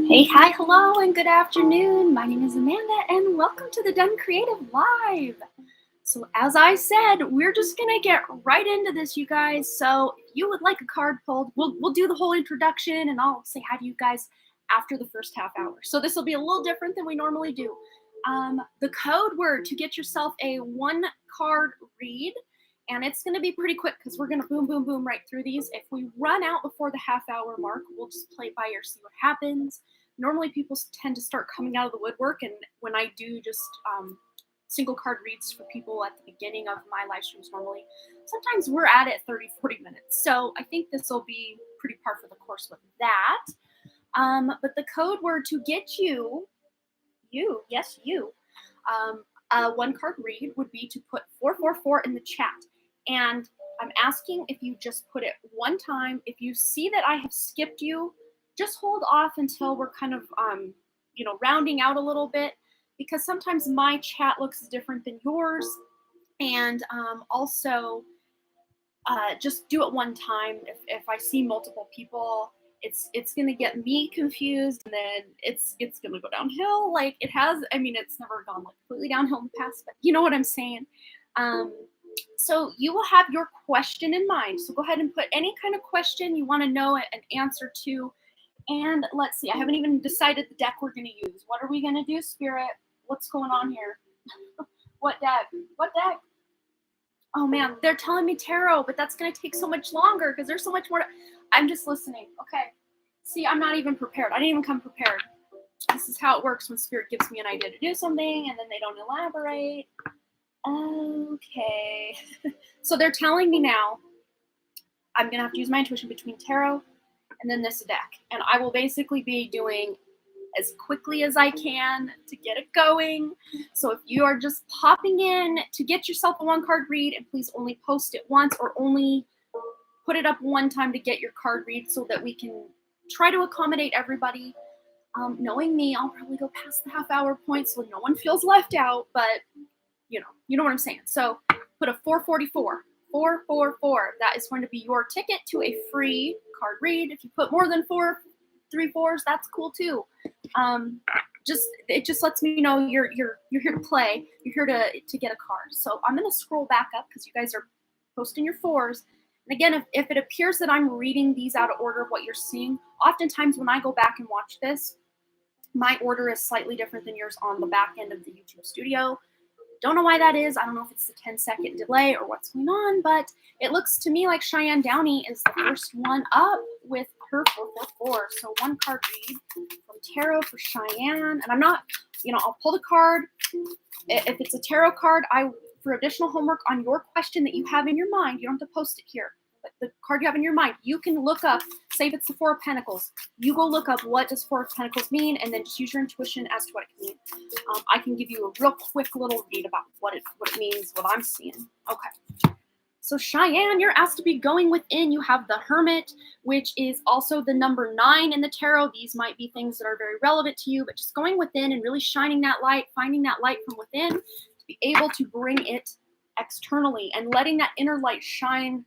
Hey, hi, hello, and good afternoon. My name is Amanda, and welcome to the Done Creative Live. So, as I said, we're just gonna get right into this, you guys. So, if you would like a card pulled, we'll do the whole introduction, and I'll say hi to you guys after the first half hour. So, this will be a little different than we normally do. The code word to get yourself a one card read. And it's going to be pretty quick because we're going to boom, boom, boom right through these. If we run out before the half hour mark, we'll just play it by ear, see what happens. Normally people tend to start coming out of the woodwork, and when I do just single card reads for people at the beginning of my live streams normally, sometimes we're at it 30-40 minutes. So I think this will be pretty par for the course with that. But the code word to get you, one card read would be to put 444 in the chat. And I'm asking if you just put it one time. If you see that I have skipped you, just hold off until we're kind of, rounding out a little bit, because sometimes my chat looks different than yours. And also, just do it one time. If I see multiple people, it's gonna get me confused, and then it's gonna go downhill. Like it has. I mean, it's never gone like completely downhill in the past, but you know what I'm saying. So you will have your question in mind. So go ahead and put any kind of question you want to know an answer to. And let's see, I haven't even decided the deck we're going to use. What are we going to do, Spirit? What's going on here? What deck? What deck? Oh man, they're telling me tarot, but that's going to take so much longer because there's so much more. I'm just listening. Okay. See, I'm not even prepared. I didn't even come prepared. This is how it works when Spirit gives me an idea to do something and then they don't elaborate. Okay. So they're telling me now I'm going to have to use my intuition between tarot and then this deck. And I will basically be doing as quickly as I can to get it going. So if you are just popping in to get yourself a one card read, and please only post it once or only put it up one time to get your card read so that we can try to accommodate everybody. Knowing me, I'll probably go past the half hour point so no one feels left out, but you know what I'm saying. So put a 444, 444. That is going to be your ticket to a free card read. If you put more than 3 4s, that's cool too. It just lets me know you're here to play. You're here to get a card. So I'm going to scroll back up because you guys are posting your 4s. And again, if it appears that I'm reading these out of order of what you're seeing, oftentimes when I go back and watch this, my order is slightly different than yours on the back end of the YouTube studio. Don't know why that is. I don't know if it's the 10-second delay or what's going on, but it looks to me like Cheyenne Downey is the first one up with her 444. So one card read from tarot for Cheyenne. And I'm not, I'll pull the card. If it's a tarot card, for additional homework on your question that you have in your mind, you don't have to post it here. But the card you have in your mind, you can look up, say if it's the Four of Pentacles, you go look up what does Four of Pentacles mean, and then just use your intuition as to what it can mean. I can give you a real quick little read about what it means, what I'm seeing. Okay. So Cheyenne, you're asked to be going within. You have the Hermit, which is also the number 9 in the tarot. These might be things that are very relevant to you, but just going within and really shining that light, finding that light from within to be able to bring it externally and letting that inner light shine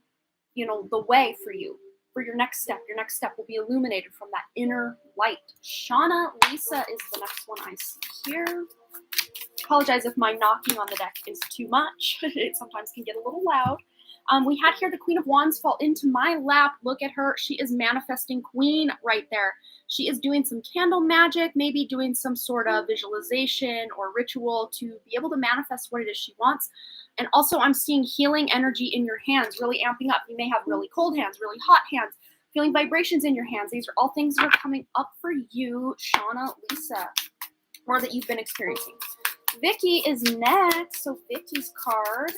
the way for you, for your next step. Your next step will be illuminated from that inner light. Shauna Lisa is the next one I see here. Apologize if my knocking on the deck is too much. It sometimes can get a little loud. We had here the Queen of Wands fall into my lap. Look at her. She is manifesting queen right there. She is doing some candle magic, maybe doing some sort of visualization or ritual to be able to manifest what it is she wants. And also I'm seeing healing energy in your hands, really amping up. You may have really cold hands, really hot hands, feeling vibrations in your hands. These are all things that are coming up for you, Shauna Lisa, or that you've been experiencing. Vicky is next. So Vicky's card,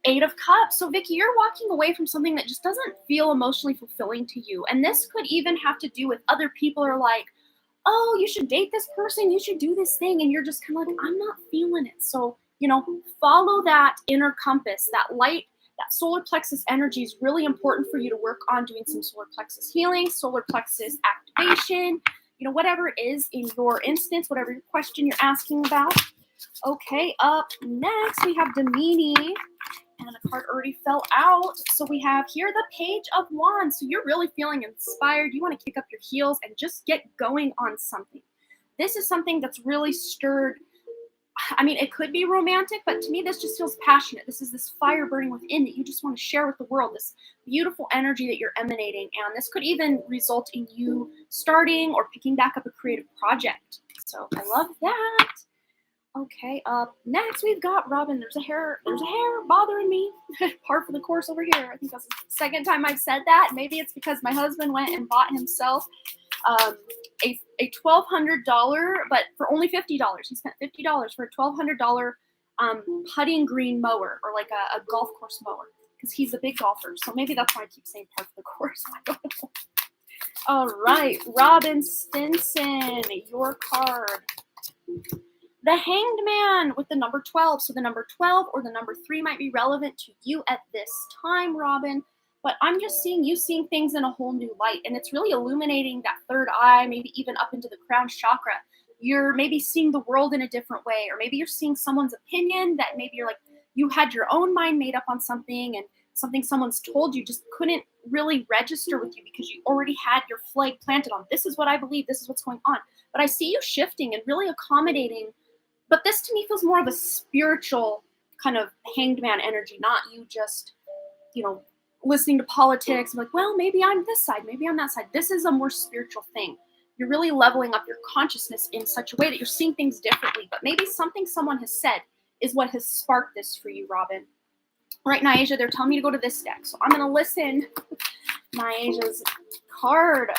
8 of Cups. So Vicky, you're walking away from something that just doesn't feel emotionally fulfilling to you. And this could even have to do with other people are like, oh, you should date this person, you should do this thing. And you're just kind of like, I'm not feeling it. So, follow that inner compass, that light, that solar plexus energy is really important for you to work on doing some solar plexus healing, solar plexus activation, whatever it is in your instance, whatever your question you're asking about. Okay, up next we have Damini. And a card already fell out. So we have here the Page of Wands. So you're really feeling inspired. You want to kick up your heels and just get going on something. This is something that's really stirred. I mean, it could be romantic, but to me, this just feels passionate. This is this fire burning within that you just want to share with the world, this beautiful energy that you're emanating. And this could even result in you starting or picking back up a creative project. So I love that. Okay, up next we've got Robin. There's a hair bothering me. Par for the course over here. I think that's the second time I've said that. Maybe it's because my husband went and bought himself a $1,200, but for only $50. He spent $50 for a $1,200 putting green mower, or like a golf course mower, because he's a big golfer. So maybe that's why I keep saying par for the course. I don't know. All right, Robin Stinson, your card. The Hanged Man with the number 12. So the number 12 or the number 3 might be relevant to you at this time, Robin. But I'm just seeing you seeing things in a whole new light. And it's really illuminating that third eye, maybe even up into the crown chakra. You're maybe seeing the world in a different way. Or maybe you're seeing someone's opinion that maybe you're like, you had your own mind made up on something, and something someone's told you just couldn't really register with you because you already had your flag planted on. This is what I believe. This is what's going on. But I see you shifting and really accommodating. But this to me feels more of a spiritual kind of hanged man energy, not you just, listening to politics. I'm like, well, maybe I'm this side, maybe I'm that side. This is a more spiritual thing. You're really leveling up your consciousness in such a way that you're seeing things differently. But maybe something someone has said is what has sparked this for you, Robin. Right, Nyasia, they're telling me to go to this deck. So I'm going to listen. Nyasia's card.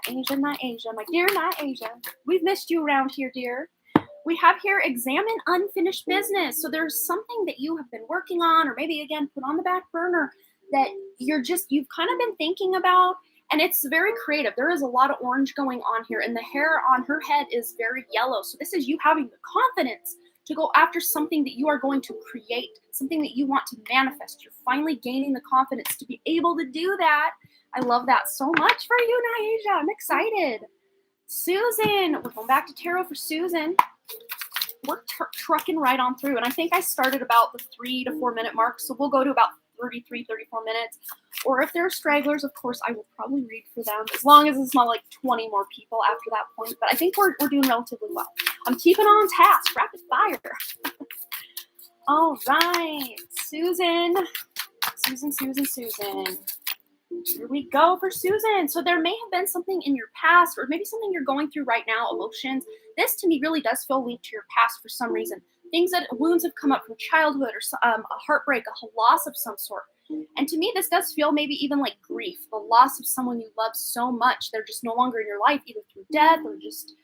Nyasia, my dear Nyasia. We've missed you around here, dear. We have here examine unfinished business. So there's something that you have been working on, or maybe again put on the back burner, that you've kind of been thinking about, and it's very creative. There is a lot of orange going on here, and the hair on her head is very yellow. So this is you having the confidence to go after something that you are going to create, something that you want to manifest. You're finally gaining the confidence to be able to do that. I love that so much for you, Nyasia. I'm excited. Susan, we're going back to tarot for Susan. We're trucking right on through. And I think I started about the 3 to 4 minute mark. So we'll go to about 33, 34 minutes. Or if there are stragglers, of course, I will probably read for them, as long as it's not like 20 more people after that point. But I think we're doing relatively well. I'm keeping on task. Rapid fire. All right. Susan. Here we go for Susan. So there may have been something in your past, or maybe something you're going through right now, emotions. This to me really does feel linked to your past for some reason. Wounds have come up from childhood, or a heartbreak, a loss of some sort. And to me, this does feel maybe even like grief, the loss of someone you love so much. They're just no longer in your life, either through death or just,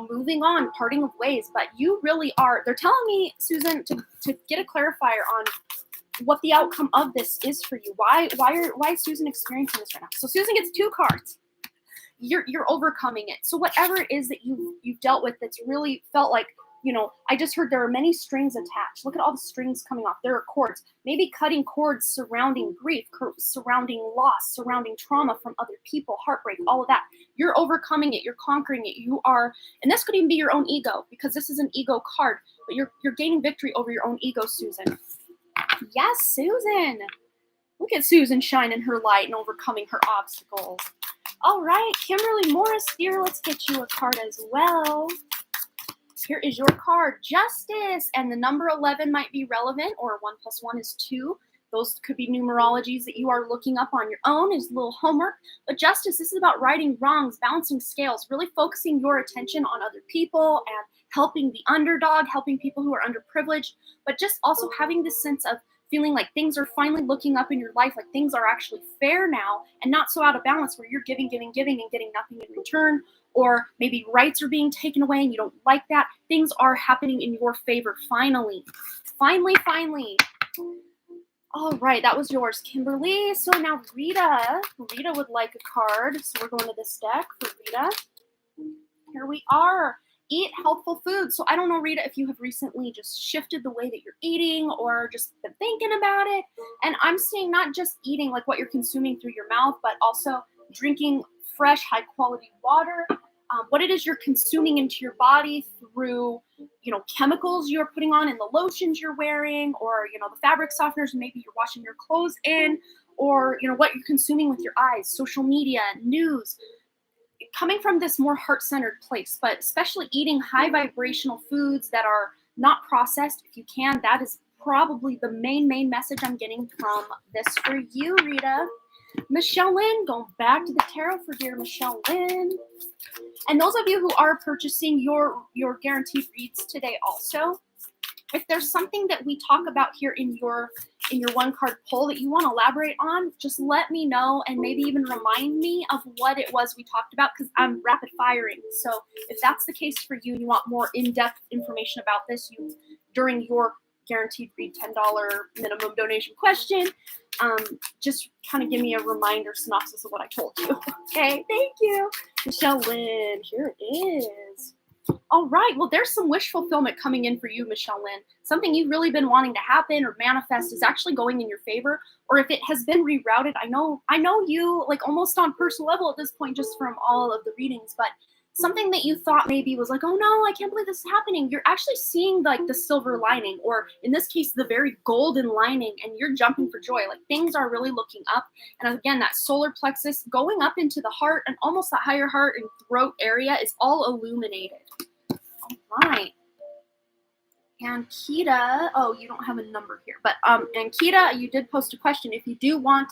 moving on, parting of ways. But you really are, they're telling me, Susan, to get a clarifier on what the outcome of this is for you. Why is Susan experiencing this right now? So Susan gets 2 cards. You're overcoming it. So whatever it is that you've dealt with that's really felt like, I just heard there are many strings attached. Look at all the strings coming off. There are cords. Maybe cutting cords surrounding grief, surrounding loss, surrounding trauma from other people, heartbreak, all of that. You're overcoming it. You're conquering it. You are, and this could even be your own ego, because this is an ego card, but you're gaining victory over your own ego, Susan. Yes, Susan. Look at Susan shining her light and overcoming her obstacles. All right, Kimberly Morris, dear, let's get you a card as well. Here is your card, Justice, and the number 11 might be relevant, or 1 + 1 is 2. Those could be numerologies that you are looking up on your own as a little homework. But Justice, this is about righting wrongs, balancing scales, really focusing your attention on other people and helping the underdog, helping people who are underprivileged, but just also having this sense of feeling like things are finally looking up in your life, like things are actually fair now and not so out of balance where you're giving and getting nothing in return, or maybe rights are being taken away and you don't like that. Things are happening in your favor finally. Finally. All right, that was yours, Kimberly. So now Rita would like a card. So we're going to this deck for Rita. Here we are. Eat healthful food. So I don't know, Rita, if you have recently just shifted the way that you're eating or just been thinking about it. And I'm seeing not just eating like what you're consuming through your mouth, but also drinking fresh, high quality water. what it is you're consuming into your body through, chemicals you're putting on in the lotions you're wearing, or, the fabric softeners maybe you're washing your clothes in, or, what you're consuming with your eyes, social media, news, coming from this more heart-centered place, but especially eating high vibrational foods that are not processed, if you can. That is probably the main message I'm getting from this for you, Rita. Michelle Lynn, going back to the tarot for dear Michelle Lynn. And those of you who are purchasing your guaranteed reads today also, if there's something that we talk about here in your one card pull that you want to elaborate on, just let me know and maybe even remind me of what it was we talked about, because I'm rapid firing. So if that's the case for you and you want more in-depth information about this, during your guaranteed read $10 minimum donation question, just kind of give me a reminder synopsis of what I told you. Okay, thank you, Michelle Lynn. Here it is. All right, well, there's some wish fulfillment coming in for you, Michelle Lynn. Something you've really been wanting to happen or manifest is actually going in your favor. Or if it has been rerouted, I know you like almost on personal level at this point, just from all of the readings, but something that you thought maybe was like, oh no, I can't believe this is happening. You're actually seeing like the silver lining, or in this case, the very golden lining, and you're jumping for joy. Like things are really looking up. And again, that solar plexus going up into the heart and almost that higher heart and throat area is all illuminated. All right. And Kita, oh, you don't have a number here, but and Kita, you did post a question. If you do want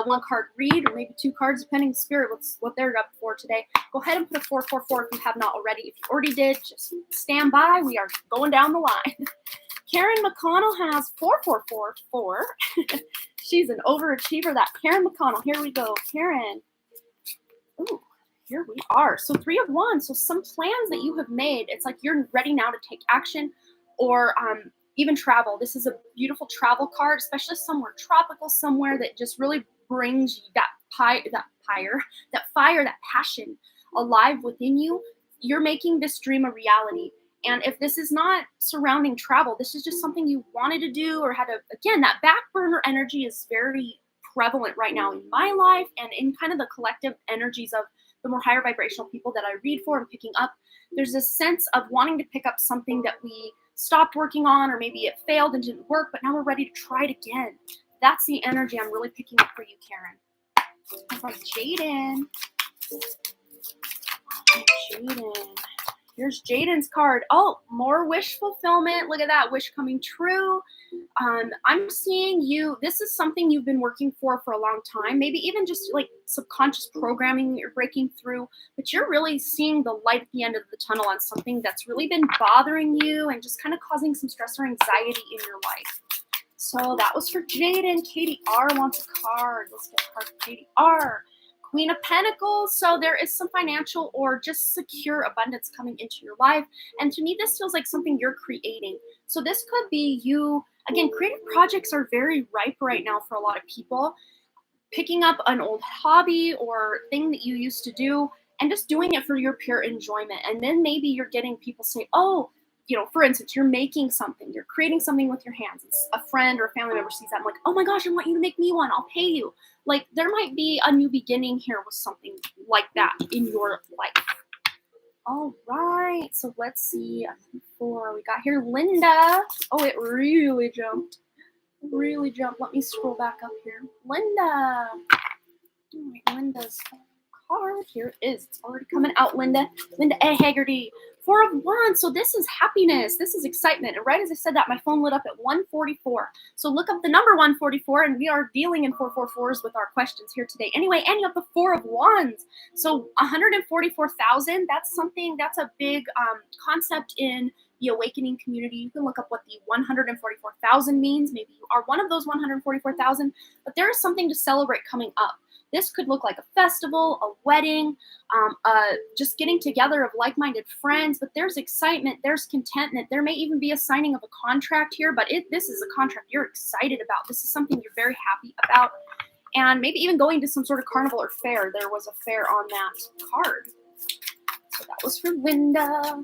one card read, or maybe 2 cards, depending on spirit, what they're up for today, go ahead and put a 444 if you have not already. If you already did, just stand by. We are going down the line. Karen McConnell has 4444. She's an overachiever, that Karen McConnell. Here we go, Karen. Ooh. Here we are. So 3 of Wands. So some plans that you have made, it's like you're ready now to take action, or even travel. This is a beautiful travel card, especially somewhere tropical, somewhere that just really brings you that fire, that passion alive within you. You're making this dream a reality. And if this is not surrounding travel, this is just something you wanted to do or had again, that back burner energy is very prevalent right now in my life and in kind of the collective energies of the more higher vibrational people that I read for and picking up. There's this sense of wanting to pick up something that we stopped working on, or maybe it failed and didn't work, but now we're ready to try it again. That's the energy I'm really picking up for you, Karen. All right, Jaden. Jaden. Here's Jaden's card. Oh, more wish fulfillment. Look at that. Wish coming true. I'm seeing you. This is something you've been working for a long time. Maybe even just like subconscious programming that you're breaking through. But you're really seeing the light at the end of the tunnel on something that's really been bothering you and just kind of causing some stress or anxiety in your life. So that was for Jaden. Katie R wants a card. Let's get a card for Katie R. Queen of Pentacles. So there is some financial or just secure abundance coming into your life. And to me, this feels like something you're creating. So this could be you. Again, creative projects are very ripe right now for a lot of people. Picking up an old hobby or thing that you used to do and just doing it for your pure enjoyment. And then maybe you're getting people say, oh, for instance, you're making something, you're creating something with your hands. It's a friend or a family member sees that. I'm like, oh my gosh, I want you to make me one. I'll pay you. Like there might be a new beginning here with something like that in your life. All right. So let's see. We got here Linda. Oh, it really jumped. Let me scroll back up here. Linda. All right, Linda's card. Here it is. It's already coming out, Linda. Linda A. Haggerty. 4 of Wands. So this is happiness. This is excitement. And right as I said that, my phone lit up at 144. So look up the number 144, and we are dealing in 444s with our questions here today. Anyway, and you have the 4 of Wands. So 144,000. That's a big concept in the awakening community. You can look up what the 144,000 means. Maybe you are one of those 144,000. But there is something to celebrate coming up. This could look like a festival, a wedding, just getting together of like-minded friends. But there's excitement, there's contentment. There may even be a signing of a contract here, but this is a contract you're excited about. This is something you're very happy about. And maybe even going to some sort of carnival or fair. There was a fair on that card. So that was for Linda.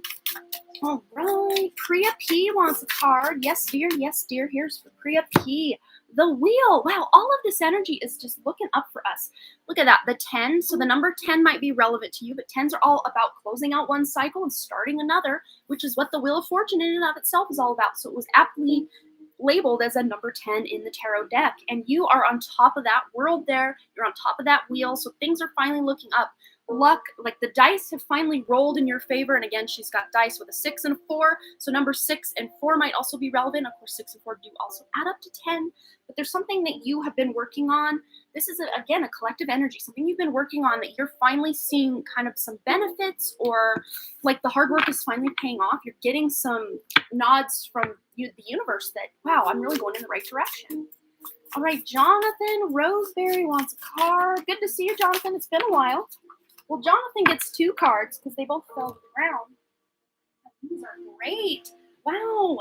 All right. Priya P wants a card. Yes, dear. Yes, dear. Here's for Priya P. The wheel. Wow, all of this energy is just looking up for us. Look at that. The 10. So the number 10 might be relevant to you, but 10s are all about closing out one cycle and starting another, which is what the Wheel of Fortune in and of itself is all about. So it was aptly labeled as a number 10 in the tarot deck. And you are on top of that world there. You're on top of that wheel. So things are finally looking up. Luck, like the dice have finally rolled in your favor. And again, she's got dice with a 6 and a 4. So number 6 and 4 might also be relevant. Of course, 6 and 4 do also add up to 10. But there's something that you have been working on. This is, again, a collective energy, something you've been working on that you're finally seeing kind of some benefits, or like the hard work is finally paying off. You're getting some nods from the universe that, wow, I'm really going in the right direction. All right, Jonathan Roseberry wants a card. Good to see you, Jonathan. It's been a while. Well, Jonathan gets 2 cards because they both fell to the ground. These are great. Wow,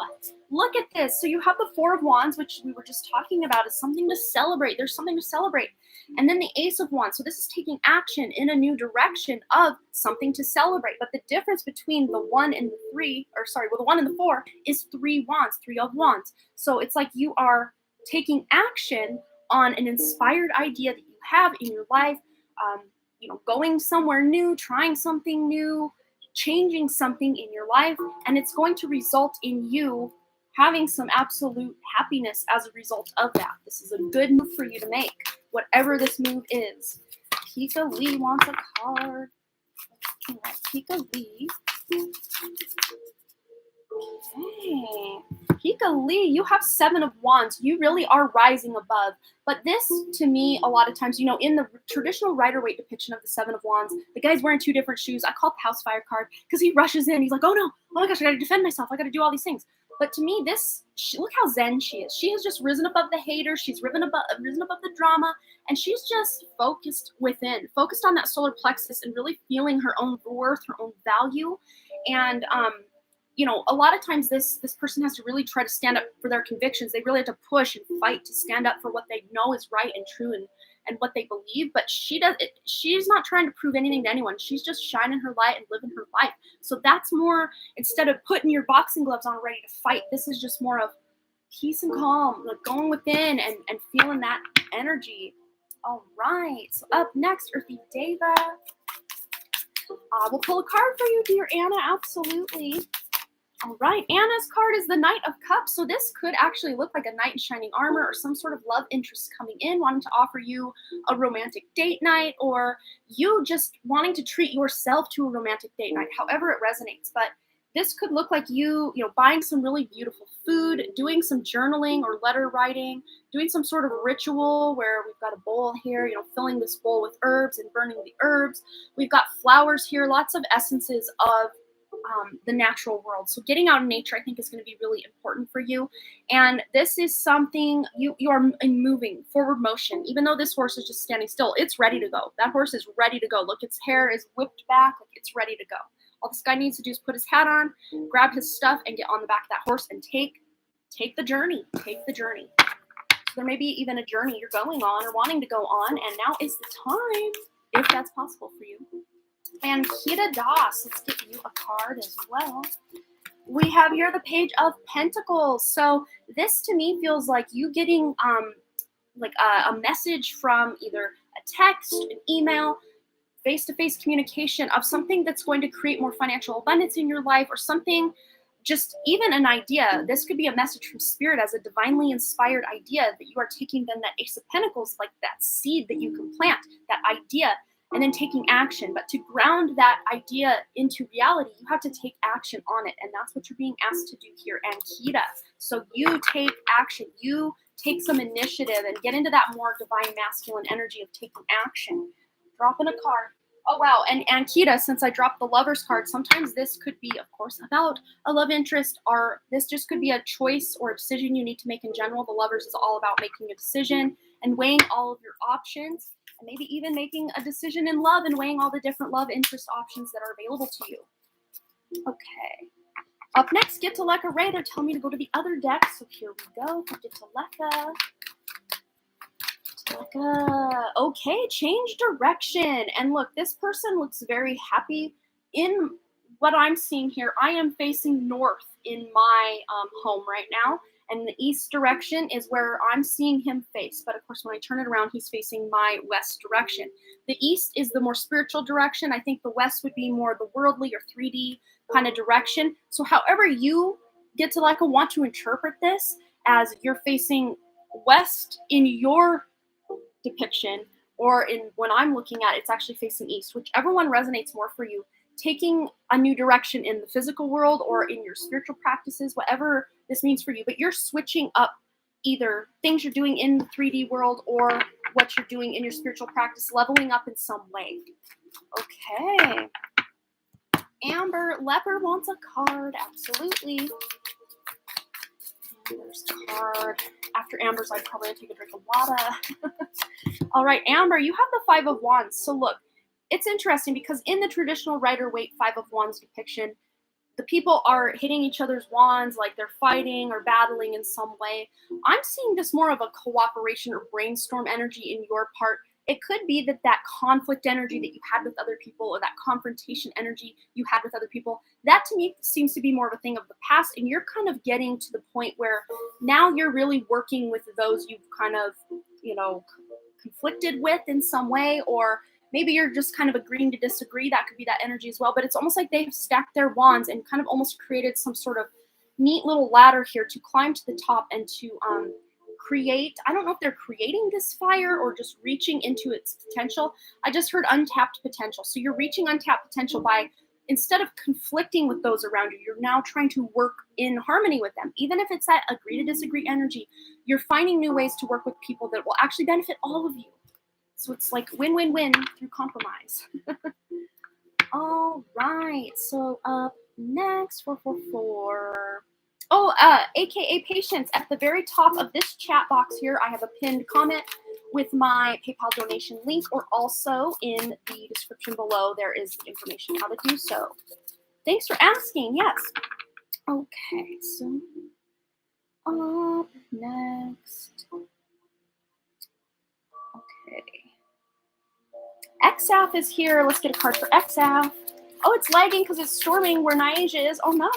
look at this. So you have the 4 of Wands, which we were just talking about, is something to celebrate. There's something to celebrate. And then the Ace of Wands. So this is taking action in a new direction of something to celebrate. But the difference between the 1 and the 3, or sorry, well, the 1 and the 4 is 3 Wands, 3 of Wands. So it's like you are taking action on an inspired idea that you have in your life, going somewhere new, trying something new, changing something in your life, and it's going to result in you having some absolute happiness as a result of that. This is a good move for you to make, whatever this move is. Pika Lee wants a card. Pika Lee. Okay. Pika Lee, you have 7 of Wands. You really are rising above. But this, to me, a lot of times, in the traditional Rider-Waite depiction of the 7 of Wands, the guy's wearing 2 different shoes. I call it the House Fire card because he rushes in. He's like, oh no, oh my gosh, I got to defend myself. I got to do all these things. But to me, look how zen she is. She has just risen above the haters. She's risen above the drama. And she's just focused within, focused on that solar plexus and really feeling her own worth, her own value. And, a lot of times this person has to really try to stand up for their convictions. They really have to push and fight to stand up for what they know is right and true and what they believe. But she's not trying to prove anything to anyone. She's just shining her light and living her life. So that's more, instead of putting your boxing gloves on ready to fight, this is just more of peace and calm, like going within and feeling that energy. All right. So up next, Earthy Deva. We'll pull a card for you, dear Anna. Absolutely. All right, Anna's card is the Knight of Cups. So this could actually look like a knight in shining armor or some sort of love interest coming in, wanting to offer you a romantic date night, or you just wanting to treat yourself to a romantic date night, however it resonates. But this could look like you buying some really beautiful food, doing some journaling or letter writing, doing some sort of ritual where we've got a bowl here, filling this bowl with herbs and burning the herbs. We've got flowers here, lots of essences of the natural world. So getting out in nature, I think, is going to be really important for you. And this is something you are in moving forward motion. Even though this horse is just standing still, it's ready to go. That horse is ready to go. Look, its hair is whipped back. Like, it's ready to go. All this guy needs to do is put his hat on, grab his stuff, and get on the back of that horse and take the journey. Take the journey. So there may be even a journey you're going on or wanting to go on, and now is the time, if that's possible for you. And Kita Das, let's get you a card as well. We have here the Page of Pentacles. So this to me feels like you getting a message from either a text, an email, face-to-face communication of something that's going to create more financial abundance in your life, or something, just even an idea. This could be a message from Spirit as a divinely inspired idea that you are taking then that Ace of Pentacles, like that seed that you can plant, that idea, and then taking action. But to ground that idea into reality, you have to take action on it. And that's what you're being asked to do here, Ankita. So you take action. You take some initiative and get into that more divine masculine energy of taking action. Dropping a card. Oh, wow. And Ankita, since I dropped the Lover's card, sometimes this could be, of course, about a love interest, or this just could be a choice or a decision you need to make in general. The Lovers is all about making a decision and weighing all of your options, and maybe even making a decision in love and weighing all the different love interest options that are available to you. Okay. Up next, Get to Lekka Ray. They're telling me to go to the other deck, so here we go. Get to Lekka. Okay, change direction. And look, this person looks very happy. In what I'm seeing here, I am facing north in my home right now. And the east direction is where I'm seeing him face. But of course, when I turn it around, he's facing my west direction. The east is the more spiritual direction. I think the west would be more the worldly or 3D kind of direction. So however you get to like want to interpret this as you're facing west in your depiction, or in when I'm looking at it, it's actually facing east, whichever one resonates more for you. Taking a new direction in the physical world or in your spiritual practices, whatever this means for you, but you're switching up either things you're doing in the 3D world or what you're doing in your spiritual practice, leveling up in some way. Okay. Amber, leopard wants a card. Absolutely. There's a card. After Amber's, I'd probably take a drink of water. All right, Amber, you have the Five of Wands. So look, it's interesting because in the traditional Rider-Waite Five of Wands depiction, the people are hitting each other's wands like they're fighting or battling in some way. I'm seeing this more of a cooperation or brainstorm energy in your part. It could be that conflict energy that you had with other people, or that confrontation energy you had with other people, that to me seems to be more of a thing of the past, and you're kind of getting to the point where now you're really working with those you've kind of, conflicted with in some way, or maybe you're just kind of agreeing to disagree. That could be that energy as well. But it's almost like they've stacked their wands and kind of almost created some sort of neat little ladder here to climb to the top and to create. I don't know if they're creating this fire or just reaching into its potential. I just heard untapped potential. So you're reaching untapped potential by, instead of conflicting with those around you, you're now trying to work in harmony with them. Even if it's that agree to disagree energy, you're finding new ways to work with people that will actually benefit all of you. So it's like win-win-win through compromise. All right. So up next, 444. Oh, AKA Patience. At the very top of this chat box here, I have a pinned comment with my PayPal donation link, or also in the description below, there is the information how to do so. Thanks for asking. Yes. Okay. So up next. Okay. XAF is here. Let's get a card for XAF. Oh, it's lagging because it's storming where Niaja is. Oh, no.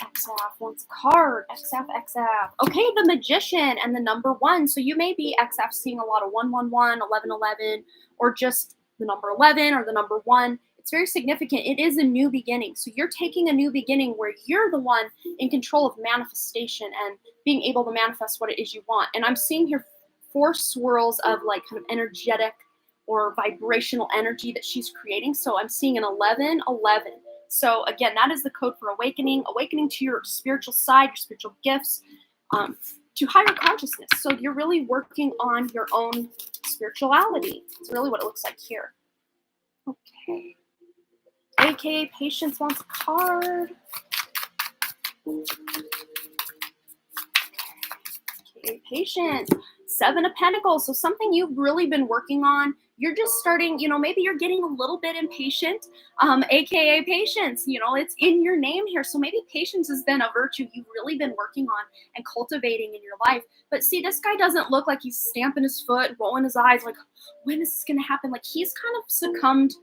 XAF wants a card. XAF. Okay, the Magician and the number 1. So you may be XAF seeing a lot of 111, 1111, or just the number 11 or the number 1. It's very significant. It is a new beginning. So you're taking a new beginning where you're the one in control of manifestation and being able to manifest what it is you want. And I'm seeing here 4 swirls of like kind of energetic or vibrational energy that she's creating. So I'm seeing an 1111. So again, that is the code for awakening to your spiritual side, your spiritual gifts, to higher consciousness. So you're really working on your own spirituality. It's really what it looks like here. Okay. AKA Patience wants a card. AKA Patience. 7 of Pentacles. So something you've really been working on. You're just starting, maybe you're getting a little bit impatient, AKA patience. It's in your name here. So maybe patience has been a virtue you've really been working on and cultivating in your life. But see, this guy doesn't look like he's stamping his foot, rolling his eyes, like, when is this going to happen? Like he's kind of succumbed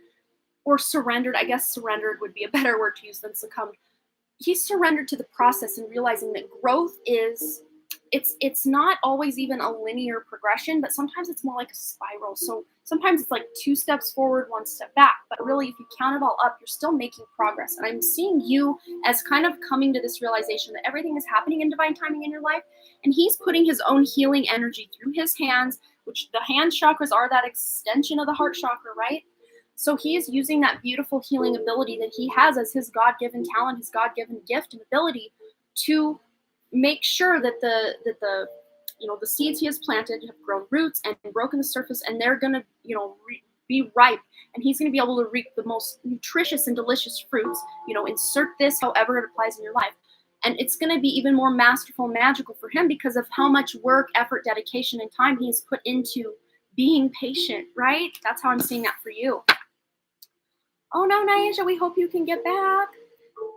or surrendered. I guess surrendered would be a better word to use than succumbed. He's surrendered to the process and realizing that growth is, it's not always even a linear progression, but sometimes it's more like a spiral. So sometimes it's like 2 steps forward, 1 step back. But really, if you count it all up, you're still making progress. And I'm seeing you as kind of coming to this realization that everything is happening in divine timing in your life. And he's putting his own healing energy through his hands, which the hand chakras are that extension of the heart chakra, right? So he is using that beautiful healing ability that he has as his God-given talent, his God-given gift and ability to make sure that the seeds he has planted have grown roots and broken the surface, and they're going to be ripe, and he's going to be able to reap the most nutritious and delicious fruits. Insert this however it applies in your life, and it's going to be even more masterful and magical for him because of how much work, effort, dedication, and time he has put into being patient, right? That's how I'm seeing that for you. Oh no, Niaja, we hope you can get back.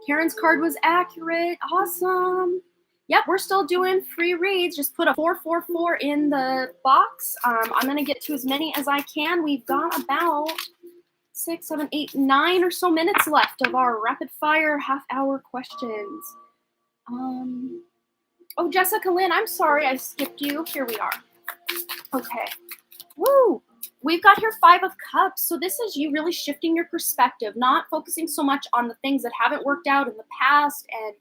Karen's card was accurate. Awesome. Yep, we're still doing free reads. Just put a 444 in the box. I'm going to get to as many as I can. We've got about 6, 7, 8, 9 or so minutes left of our rapid fire half-hour questions. Oh, Jessica Lynn, I'm sorry I skipped you. Here we are. Okay. Woo! We've got here 5 of Cups. So this is you really shifting your perspective, not focusing so much on the things that haven't worked out in the past and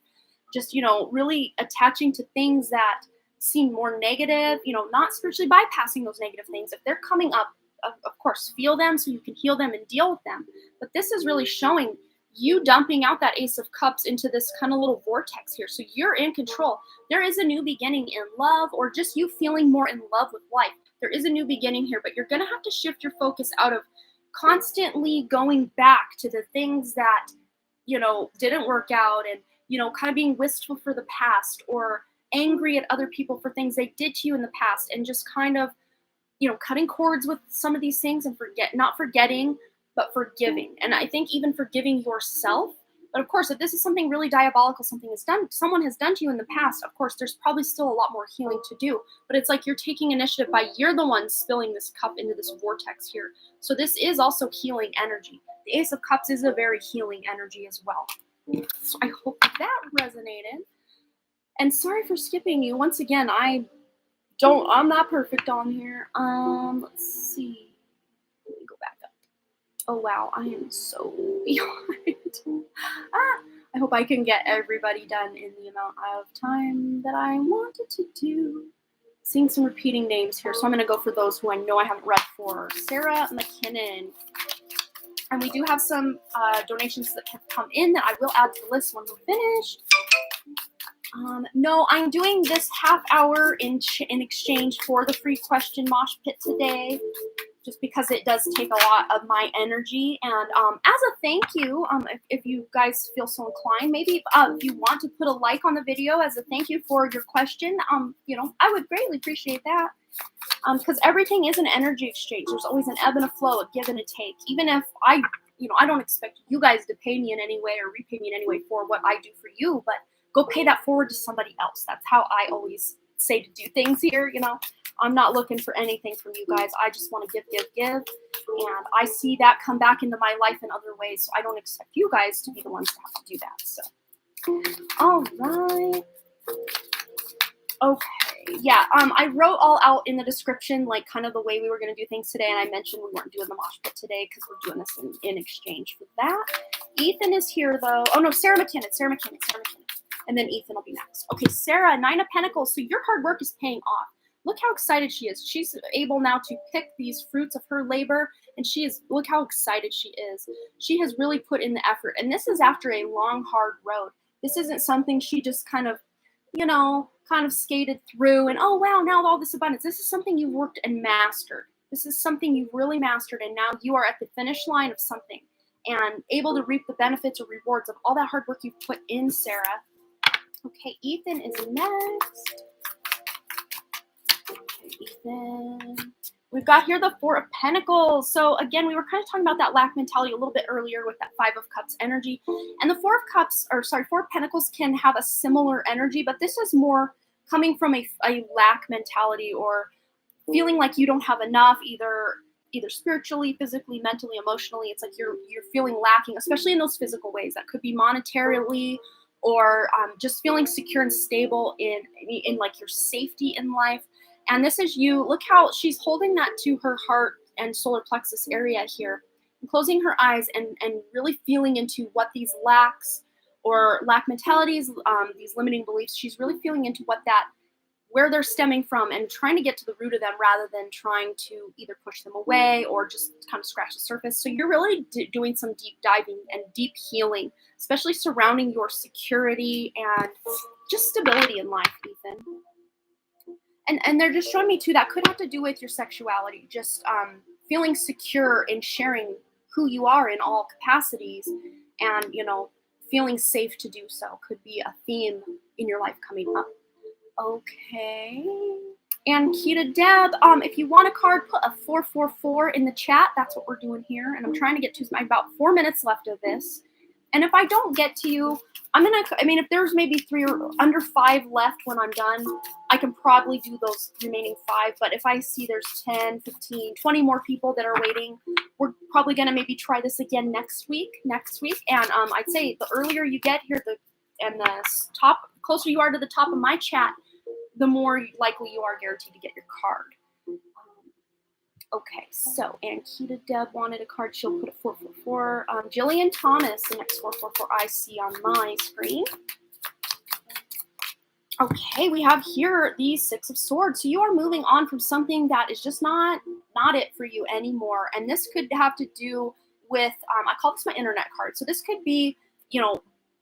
just, really attaching to things that seem more negative, not spiritually bypassing those negative things. If they're coming up, of course, feel them so you can heal them and deal with them. But this is really showing you dumping out that Ace of Cups into this kind of little vortex here. So you're in control. There is a new beginning in love, or just you feeling more in love with life. There is a new beginning here, but you're going to have to shift your focus out of constantly going back to the things that, didn't work out and, kind of being wistful for the past or angry at other people for things they did to you in the past, and just kind of, cutting cords with some of these things and not forgetting, but forgiving. And I think even forgiving yourself. But of course, if this is something really diabolical, someone has done to you in the past, of course, there's probably still a lot more healing to do. But it's like you're taking initiative you're the one spilling this cup into this vortex here. So this is also healing energy. The Ace of Cups is a very healing energy as well. So I hope that resonated. And sorry for skipping you. Once again, I'm not perfect on here. Let's see. Let me go back up. Oh wow, I am so behind. I hope I can get everybody done in the amount of time that I wanted to do. Seeing some repeating names here, so I'm going to go for those who I know I haven't read for. Sarah McKinnon. And we do have some donations that have come in that I will add to the list when we're finished. No, I'm doing this half hour in exchange for the free question mosh pit today, just because it does take a lot of my energy. And as a thank you, if you guys feel so inclined, maybe if you want to put a like on the video as a thank you for your question, I would greatly appreciate that. Because everything is an energy exchange. There's always an ebb and a flow, a give and a take. Even if I don't expect you guys to pay me in any way or repay me in any way for what I do for you, but go pay that forward to somebody else. That's how I always say to do things here. I'm not looking for anything from you guys. I just want to give. And I see that come back into my life in other ways. So I don't expect you guys to be the ones to have to do that. So, all right. Okay. Yeah. I wrote all out in the description, like kind of the way we were going to do things today. And I mentioned we weren't doing the mosh pit today because we're doing this in exchange for that. Ethan is here though. Oh no, Sarah McKinnon. And then Ethan will be next. Okay, Sarah, 9 of Pentacles. So your hard work is paying off. Look how excited she is. She's able now to pick these fruits of her labor. And look how excited she is. She has really put in the effort. And this is after a long, hard road. This isn't something she just kind of skated through and, oh, wow, now all this abundance. This is something you've worked and mastered. This is something you've really mastered. And now you are at the finish line of something and able to reap the benefits or rewards of all that hard work you've put in, Sarah. Okay, Ethan is next. Okay, Ethan. We've got here the 4 of Pentacles. So again, we were kind of talking about that lack mentality a little bit earlier with that 5 of Cups energy. And the 4 of Pentacles can have a similar energy, but this is more coming from a lack mentality or feeling like you don't have enough, either spiritually, physically, mentally, emotionally. It's like you're feeling lacking, especially in those physical ways. That could be monetarily, or just feeling secure and stable in like your safety in life. And this is you. Look how she's holding that to her heart and solar plexus area here, and closing her eyes and really feeling into what these lacks or lack mentalities, these limiting beliefs, she's really feeling into where they're stemming from and trying to get to the root of them rather than trying to either push them away or just kind of scratch the surface. So you're really doing some deep diving and deep healing, especially surrounding your security and just stability in life, Ethan. And they're just showing me too, that could have to do with your sexuality, just feeling secure in sharing who you are in all capacities and, feeling safe to do so could be a theme in your life coming up. Okay. And Kita Deb, if you want a card, put a 444 in the chat. That's what we're doing here. And I'm trying to get to about 4 minutes left of this. And if I don't get to you, if there's maybe 3 or under 5 left when I'm done, I can probably do those remaining 5. But if I see there's 10, 15, 20 more people that are waiting, we're probably going to maybe try this again next week. And I'd say the earlier you get here, the and the closer you are to the top of my chat, the more likely you are guaranteed to get your card. Okay, so Ankita Deb wanted a card. She'll put a 444. Jillian Thomas, the next 444 I see on my screen. Okay, we have here the Six of Swords. So you are moving on from something that is just not it for you anymore. And this could have to do with, I call this my internet card. So this could be,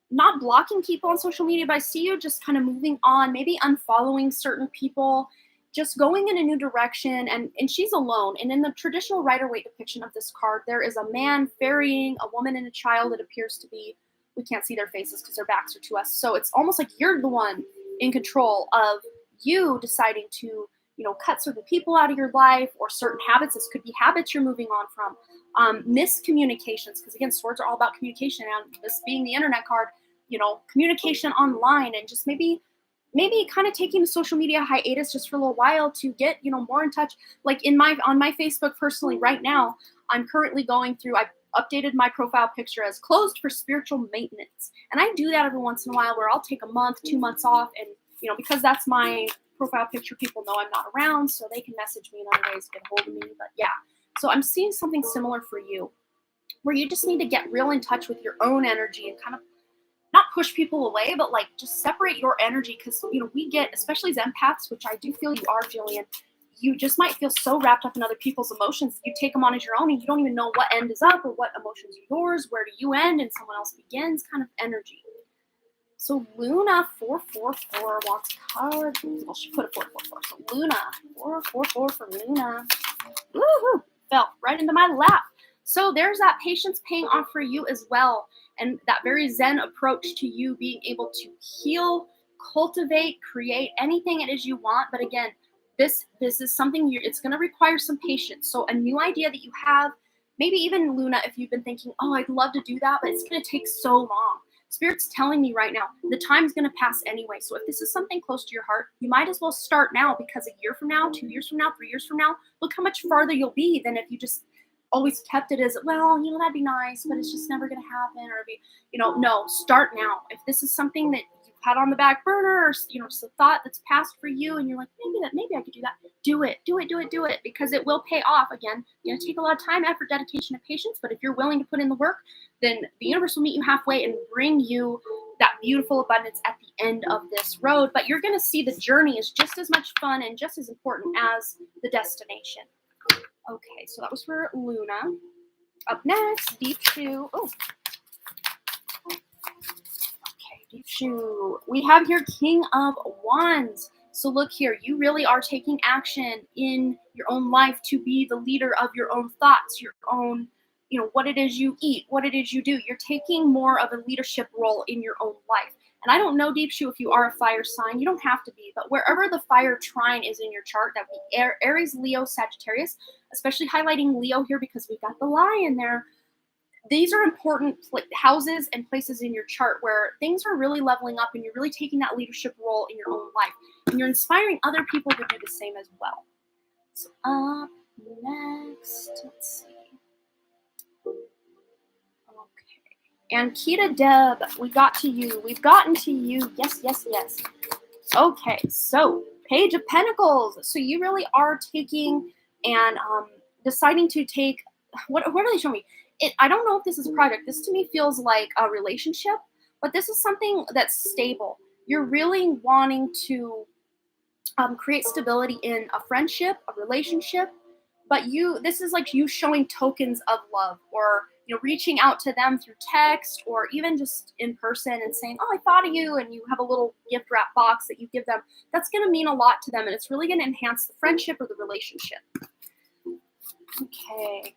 not blocking people on social media, but I see you just kind of moving on, maybe unfollowing certain people, just going in a new direction. And she's alone. And in the traditional Rider-Waite depiction of this card, there is a man ferrying a woman and a child. It appears to be, we can't see their faces because their backs are to us. So it's almost like you're the one in control of you deciding to, cut certain people out of your life or certain habits. This could be habits you're moving on from. Miscommunications, because again, swords are all about communication, and this being the internet card, communication online, and just maybe kind of taking the social media hiatus just for a little while to get, more in touch. Like on my Facebook personally right now, I'm currently going through, I updated my profile picture as closed for spiritual maintenance. And I do that every once in a while where I'll take a month, 2 months off, and because that's my profile picture, people know I'm not around, so they can message me in other ways, get hold of me. But yeah, so I'm seeing something similar for you, where you just need to get real in touch with your own energy and kind of not push people away, but like just separate your energy, because we get, especially as empaths, which I do feel you are, Jillian, you just might feel so wrapped up in other people's emotions. You take them on as your own and you don't even know what end is up or what emotions are yours, where do you end and someone else begins, kind of energy. So Luna 444 wants card. Well, she put a 444. So Luna 444 for Luna. Woohoo! Fell right into my lap. So there's that patience paying off for you as well, and that very Zen approach to you being able to heal, cultivate, create anything it is you want. But again, this is something it's going to require some patience. So a new idea that you have, maybe even Luna, if you've been thinking, oh, I'd love to do that, but it's going to take so long. Spirit's telling me right now, the time's going to pass anyway. So if this is something close to your heart, you might as well start now, because a year from now, 2 years from now, 3 years from now, look how much farther you'll be than if you just always kept it as, well, that'd be nice, but it's just never going to happen. Or no, start now. If this is something that you've had on the back burner, or just a thought that's passed for you, and you're like, maybe I could do that. Do it, because it will pay off. Again, it's going to take a lot of time, effort, dedication, and patience. But if you're willing to put in the work, then the universe will meet you halfway and bring you that beautiful abundance at the end of this road. But you're going to see the journey is just as much fun and just as important as the destination. Okay, so that was for Luna. Up next, Deep Shoe. Oh. Okay, Deep Shoe. We have here King of Wands. So look here, you really are taking action in your own life to be the leader of your own thoughts, your own, what it is you eat, what it is you do. You're taking more of a leadership role in your own life. And I don't know, Deep Shoe, if you are a fire sign, you don't have to be, but wherever the fire trine is in your chart, that would be Aries, Leo, Sagittarius, especially highlighting Leo here because we've got the lion there. These are important houses and places in your chart where things are really leveling up and you're really taking that leadership role in your own life. And you're inspiring other people to do the same as well. So up next, let's see. And Kita Deb, we got to you. We've gotten to you. Yes. Okay, so Page of Pentacles. So you really are taking and deciding to take, what are they showing me? I don't know if this is a project. This to me feels like a relationship, but this is something that's stable. You're really wanting to create stability in a friendship, a relationship, but this is like you showing tokens of love, or reaching out to them through text or even just in person and saying, oh, I thought of you, and you have a little gift wrap box that you give them. That's going to mean a lot to them, and it's really going to enhance the friendship or the relationship. Okay.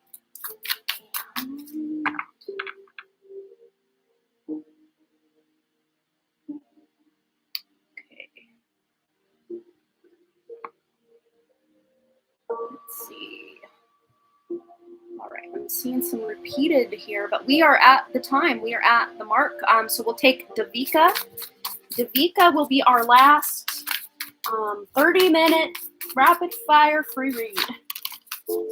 Let's see. All right, I'm seeing some repeated here, but we are at the time. We are at the mark. So we'll take Davika. Davika will be our last 30-minute rapid fire free read.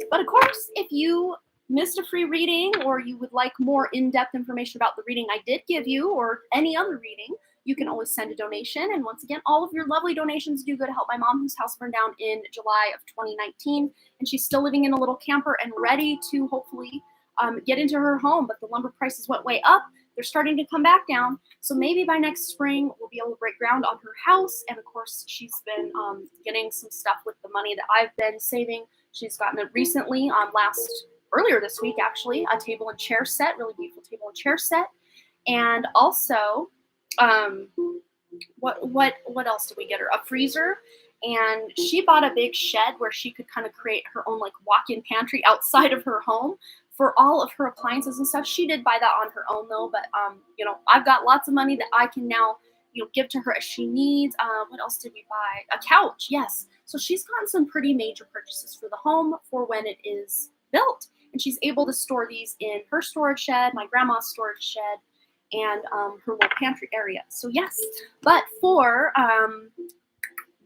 But of course, if you missed a free reading or you would like more in-depth information about the reading I did give you or any other reading, you can always send a donation. And once again, all of your lovely donations do go to help my mom, whose house burned down in July of 2019. And she's still living in a little camper and ready to hopefully get into her home. But the lumber prices went way up. They're starting to come back down. So maybe by next spring, we'll be able to break ground on her house. And of course, she's been getting some stuff with the money that I've been saving. She's gotten it recently, earlier this week, actually, a table and chair set, really beautiful table and chair set. And also, what else did we get her? A freezer. And she bought a big shed where she could kind of create her own like walk-in pantry outside of her home for all of her appliances and stuff. She did buy that on her own though, but I've got lots of money that I can now give to her as she needs. What else did we buy? A couch, yes. So she's gotten some pretty major purchases for the home for when it is built, and she's able to store these in her storage shed, my grandma's storage shed, and her little pantry area. So yes, but for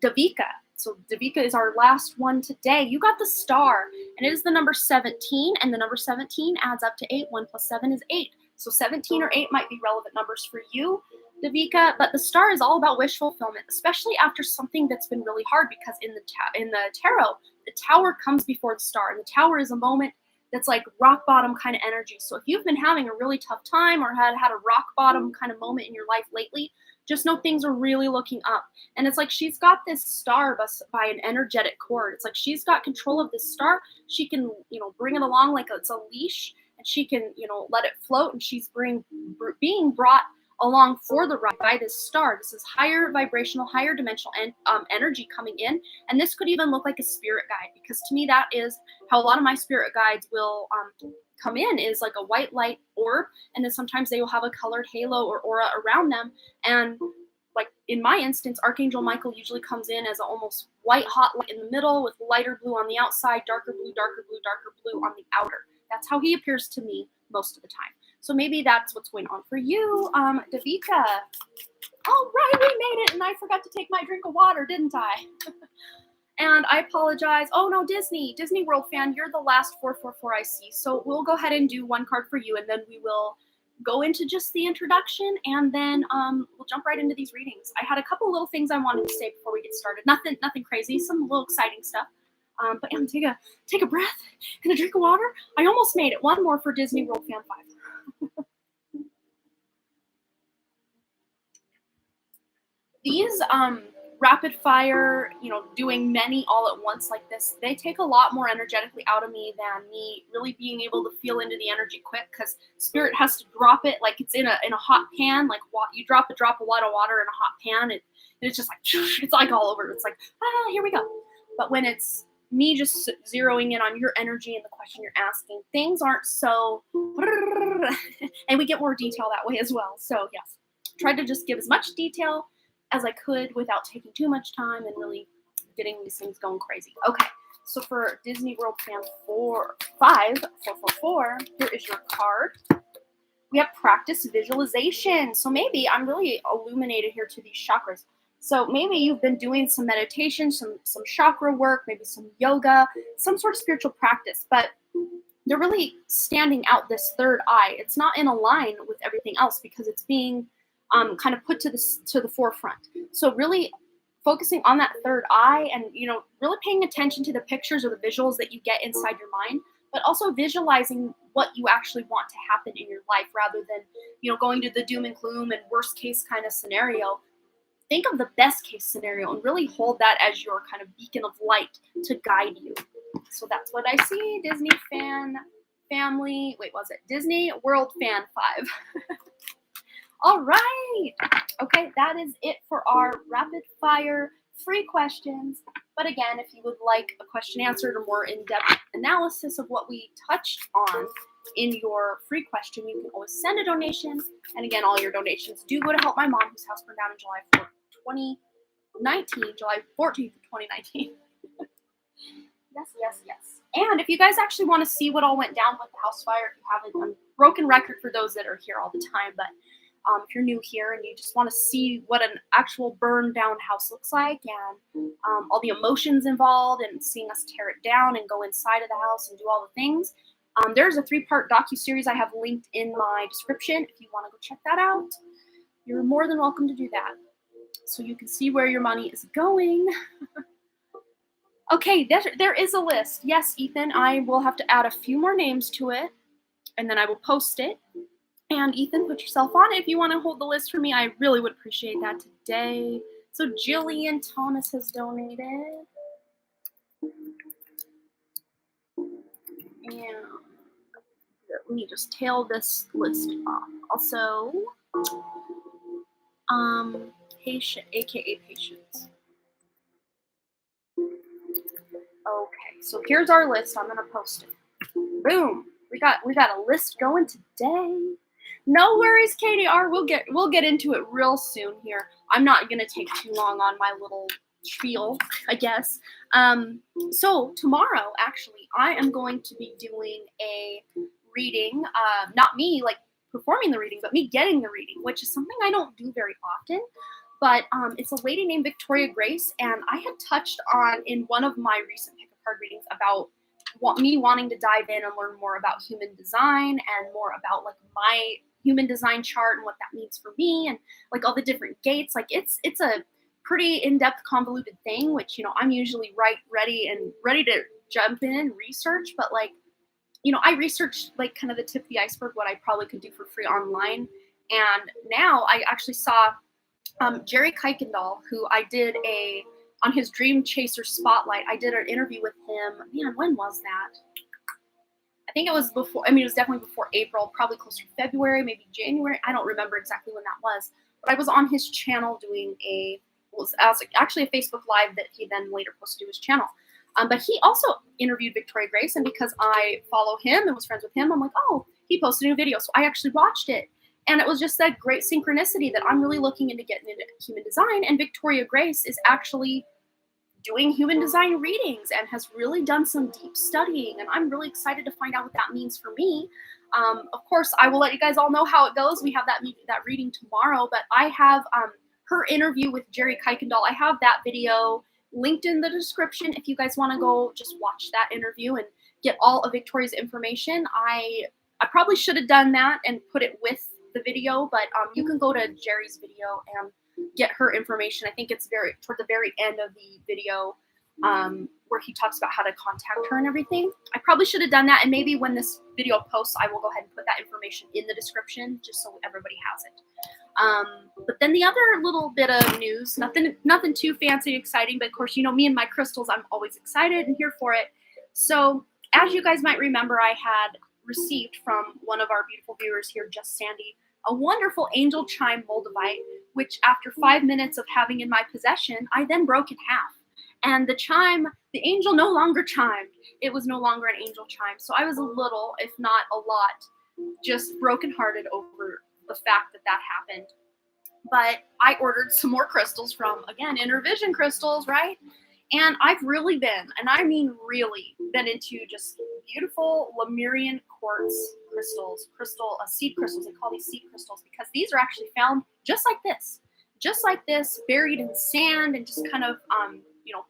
Davika. So Davika is our last one today. You got the star, and it is the number 17, and the number 17 adds up to 8. 1 plus 7 is 8. So 17 or 8 might be relevant numbers for you, Davika, but the star is all about wish fulfillment, especially after something that's been really hard, because in the tarot, the tower comes before the star, and the tower is a moment that's like rock bottom kind of energy. So if you've been having a really tough time or had a rock bottom kind of moment in your life lately, just know things are really looking up. And it's like she's got this star by an energetic cord. It's like she's got control of this star. She can, bring it along like it's a leash, and she can, let it float. And she's being brought along for the ride by this star. This is higher vibrational, higher dimensional energy coming in. And this could even look like a spirit guide, because to me, that is how a lot of my spirit guides will come in, is like a white light orb, and then sometimes they will have a colored halo or aura around them. And like in my instance, Archangel Michael usually comes in as an almost white hot light in the middle with lighter blue on the outside, darker blue, darker blue, darker blue on the outer. That's how he appears to me most of the time. So maybe that's what's going on for you, Davika. All right, we made it, and I forgot to take my drink of water, didn't I? And I apologize. Oh no, Disney World fan, you're the last 444 I see. So we'll go ahead and do one card for you, and then we will go into just the introduction, and then we'll jump right into these readings. I had a couple little things I wanted to say before we get started. Nothing crazy, some little exciting stuff. But yeah, take a breath and a drink of water. I almost made it. One more for Disney World fan 5. These rapid fire, doing many all at once like this, they take a lot more energetically out of me than me really being able to feel into the energy quick, because spirit has to drop it like it's in a hot pan. Like you drop a lot of water in a hot pan, and it's just like, it's like all over. It's like, here we go. But when it's me just zeroing in on your energy and the question you're asking, things aren't so, and we get more detail that way as well. So yes, tried to just give as much detail as I could without taking too much time and really getting these things going crazy. Okay, so for Disney World fan 454, here is your card. We have practice visualization. So maybe I'm really illuminated here to these chakras. So maybe you've been doing some meditation, some chakra work, maybe some yoga, some sort of spiritual practice, but they're really standing out this third eye. It's not in a line with everything else because it's being kind of put to the forefront. So really focusing on that third eye, and really paying attention to the pictures or the visuals that you get inside your mind, but also visualizing what you actually want to happen in your life, rather than going to the doom and gloom and worst case kind of scenario. Think of the best case scenario and really hold that as your kind of beacon of light to guide you. So that's what I see. Disney fan family. Wait, was it Disney World fan 5? All right. Okay, that is it for our rapid fire free questions. But again, if you would like a question answered or more in-depth analysis of what we touched on in your free question, you can always send a donation. And again, all your donations do go to help my mom, whose house burned down in July 14th of 2019. Yes. And if you guys actually want to see what all went down with the house fire, if you haven't, broken record for those that are here all the time, but if you're new here and you just want to see what an actual burned down house looks like, and all the emotions involved, and seeing us tear it down and go inside of the house and do all the things, there's a 3-part docuseries I have linked in my description if you want to go check that out. you're more than welcome to do that. So you can see where your money is going. Okay, there is a list. Yes, Ethan, I will have to add a few more names to it, and then I will post it. And Ethan, put yourself on it if you want to hold the list for me. I really would appreciate that today. So Jillian Thomas has donated. And let me just tail this list off. Also, patient, aka patience. Okay, so here's our list. I'm gonna post it. Boom. We got a list going today. No worries, KDR. We'll get into it real soon here. I'm not gonna take too long on my little spiel, I guess. So tomorrow, actually, I am going to be doing a reading. Not me like performing the reading, but me getting the reading, which is something I don't do very often. But it's a lady named Victoria Grace, and I had touched on in one of my recent pick a card readings about me wanting to dive in and learn more about human design and more about like my human design chart and what that means for me and like all the different gates. Like it's a pretty in-depth, convoluted thing, which I'm usually ready to jump in and research, but like I researched like kind of the tip of the iceberg, what I probably could do for free online. And now I actually saw Jerry Kuykendall, who I did on his Dream Chaser Spotlight. I did an interview with him. Man, when was that? I think it was before. I mean, it was definitely before April, probably closer to February, maybe January. I don't remember exactly when that was. But I was on his channel doing actually a Facebook Live that he then later posted to his channel. But he also interviewed Victoria Grace, and because I follow him and was friends with him, I'm like, oh, he posted a new video. So I actually watched it. And it was just that great synchronicity that I'm really looking into getting into human design. And Victoria Grace is actually doing human design readings and has really done some deep studying. And I'm really excited to find out what that means for me. Of course, I will let you guys all know how it goes. We have that reading tomorrow. But I have her interview with Jerry Kuykendall. I have that video linked in the description if you guys want to go just watch that interview and get all of Victoria's information. I probably should have done that and put it with the video, but you can go to Jerry's video and get her information. I think it's toward the very end of the video where he talks about how to contact her and everything. I probably should have done that, and maybe when this video posts, I will go ahead and put that information in the description just so everybody has it. But then the other little bit of news, nothing too fancy, exciting, but of course, me and my crystals, I'm always excited and here for it. So as you guys might remember, I had received from one of our beautiful viewers here, Just Sandy, a wonderful angel chime moldavite, which after 5 minutes of having in my possession, I then broke in half. And the angel no longer chimed. It was no longer an angel chime. So I was a little, if not a lot, just brokenhearted over the fact that happened. But I ordered some more crystals from, again, Inner Vision Crystals, right? And I've really been, and I mean really, been into just beautiful Lemurian quartz crystals, seed crystals. They call these seed crystals because these are actually found just like this, buried in sand and just kind of,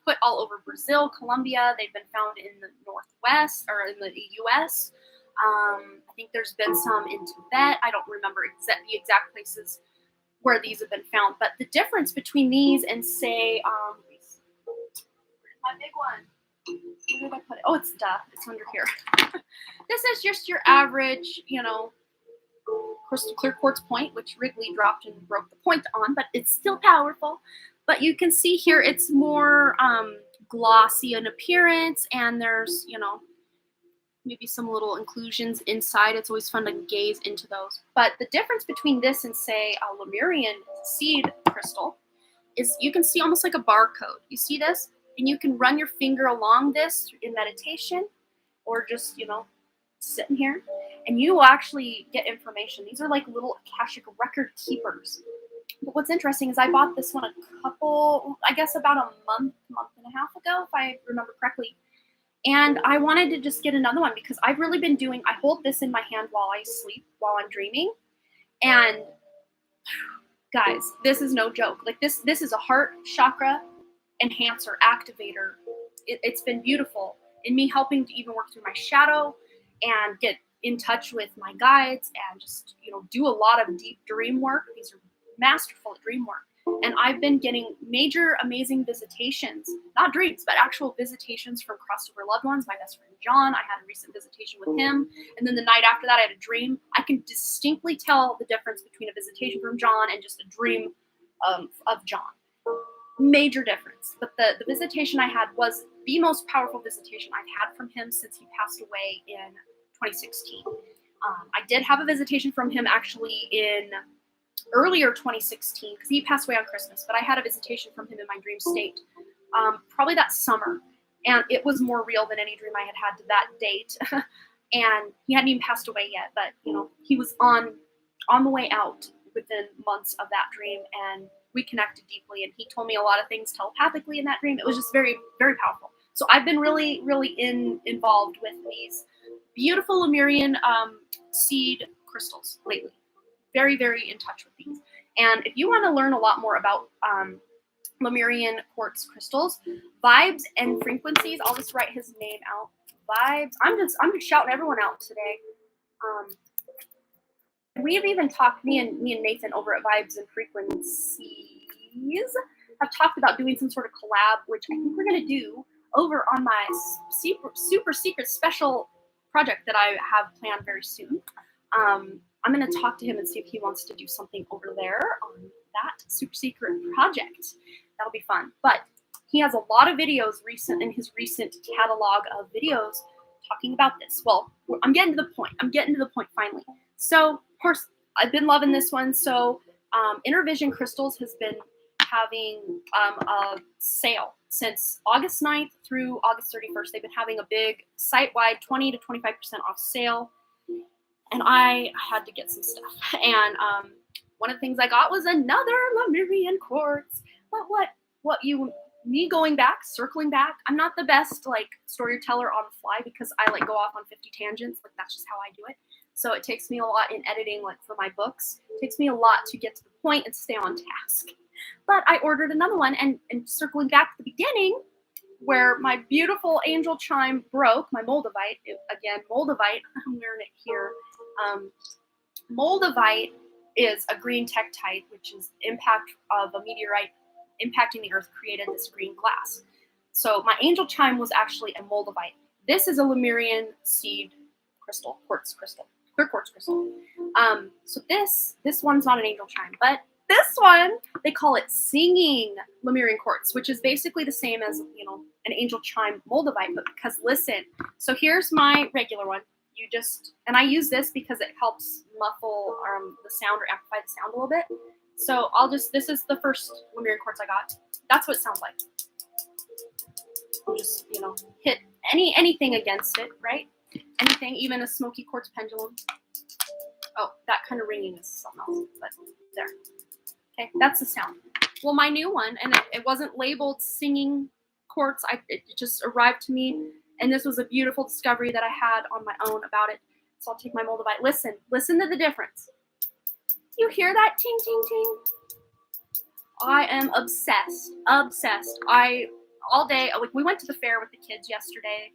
put all over Brazil, Colombia. They've been found in the Northwest or in the U.S. I think there's been some in Tibet. I don't remember the exact places where these have been found. But the difference between these and say, where's my big one? Where did I put it? Oh, it's under here. This is just your average, crystal clear quartz point, which Wrigley dropped and broke the point on, but it's still powerful. But you can see here it's more glossy in appearance, and there's, maybe some little inclusions inside. It's always fun to gaze into those. But the difference between this and, say, a Lemurian seed crystal is you can see almost like a barcode. You see this? And you can run your finger along this in meditation or just, sitting here, and you will actually get information. These are like little Akashic record keepers. But what's interesting is I bought this one about a month and a half ago, if I remember correctly. And I wanted to just get another one because I've really been I hold this in my hand while I sleep, while I'm dreaming. And guys, this is no joke. Like this is a heart chakra enhancer, activator. It's been beautiful in me helping to even work through my shadow and get in touch with my guides and just, do a lot of deep dream work. These are masterful at dream work. And I've been getting major, amazing visitations, not dreams, but actual visitations from crossed over loved ones. My best friend John, I had a recent visitation with him. And then the night after that, I had a dream. I can distinctly tell the difference between a visitation from John and just a dream of John. Major difference. But the visitation I had was the most powerful visitation I've had from him since he passed away in 2016. I did have a visitation from him actually in earlier 2016 because he passed away on Christmas, but I had a visitation from him in my dream state probably that summer, and it was more real than any dream I had had to that date. And he hadn't even passed away yet, but he was on the way out within months of that dream, and we connected deeply, and he told me a lot of things telepathically in that dream. It was just very, very powerful. So I've been really, really involved with these beautiful Lemurian seed crystals lately. Very, very in touch with these. And if you want to learn a lot more about Lemurian quartz crystals, Vibes and Frequencies, I'll just write his name out. Vibes. I'm just shouting everyone out today. We've even talked, me and Nathan over at Vibes and Frequencies have talked about doing some sort of collab, which I think we're going to do over on my super secret special project that I have planned very soon. I'm going to talk to him and see if he wants to do something over there on that super secret project. That'll be fun. But he has a lot of videos in his recent catalog of videos talking about this. Well, I'm getting to the point. Finally. So, of course, I've been loving this one. So, Intervision Crystals has been having a sale since August 9th through August 31st. They've been having a big site-wide 20 to 25% off sale. And I had to get some stuff. And one of the things I got was another Lemurian quartz. Me going back, circling back. I'm not the best storyteller on the fly because I go off on 50 tangents. That's just how I do it. So it takes me a lot in editing, for my books. It takes me a lot to get to the point and stay on task. But I ordered another one, and circling back to the beginning, where my beautiful angel chime broke, my Moldavite, Moldavite, I'm wearing it here. Moldavite is a green tektite, which is impact of a meteorite impacting the earth created this green glass. So my angel chime was actually a Moldavite. This is a Lemurian seed crystal, quartz crystal, clear quartz crystal. So this one's not an angel chime, but this one, they call it singing Lemurian quartz, which is basically the same as, an angel chime Moldavite, but because listen, so here's my regular one. And I use this because it helps muffle the sound or amplify the sound a little bit. So this is the first Lemurian quartz I got. That's what it sounds like. I'll just, hit anything against it, right? Anything, even a smoky quartz pendulum. Oh, that kind of ringing is something else, but there. Okay, that's the sound. Well, my new one, and it wasn't labeled singing quartz. It just arrived to me, and this was a beautiful discovery that I had on my own about it. So I'll take my Moldavite. Listen to the difference. You hear that ting, ting, ting? I am obsessed. All day, we went to the fair with the kids yesterday,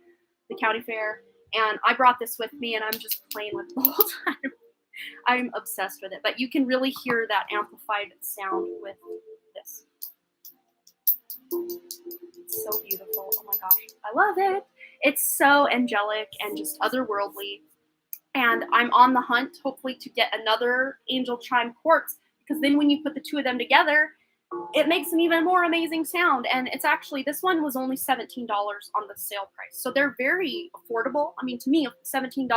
the county fair, and I brought this with me, and I'm just playing with it the whole time. I'm obsessed with it, but you can really hear that amplified sound with this. It's so beautiful. Oh my gosh, I love it. It's so angelic and just otherworldly. And I'm on the hunt, hopefully, to get another angel chime quartz, because then when you put the two of them together, it makes an even more amazing sound. And it's actually, this one was only $17 on the sale price. So they're very affordable. I mean, to me, a $17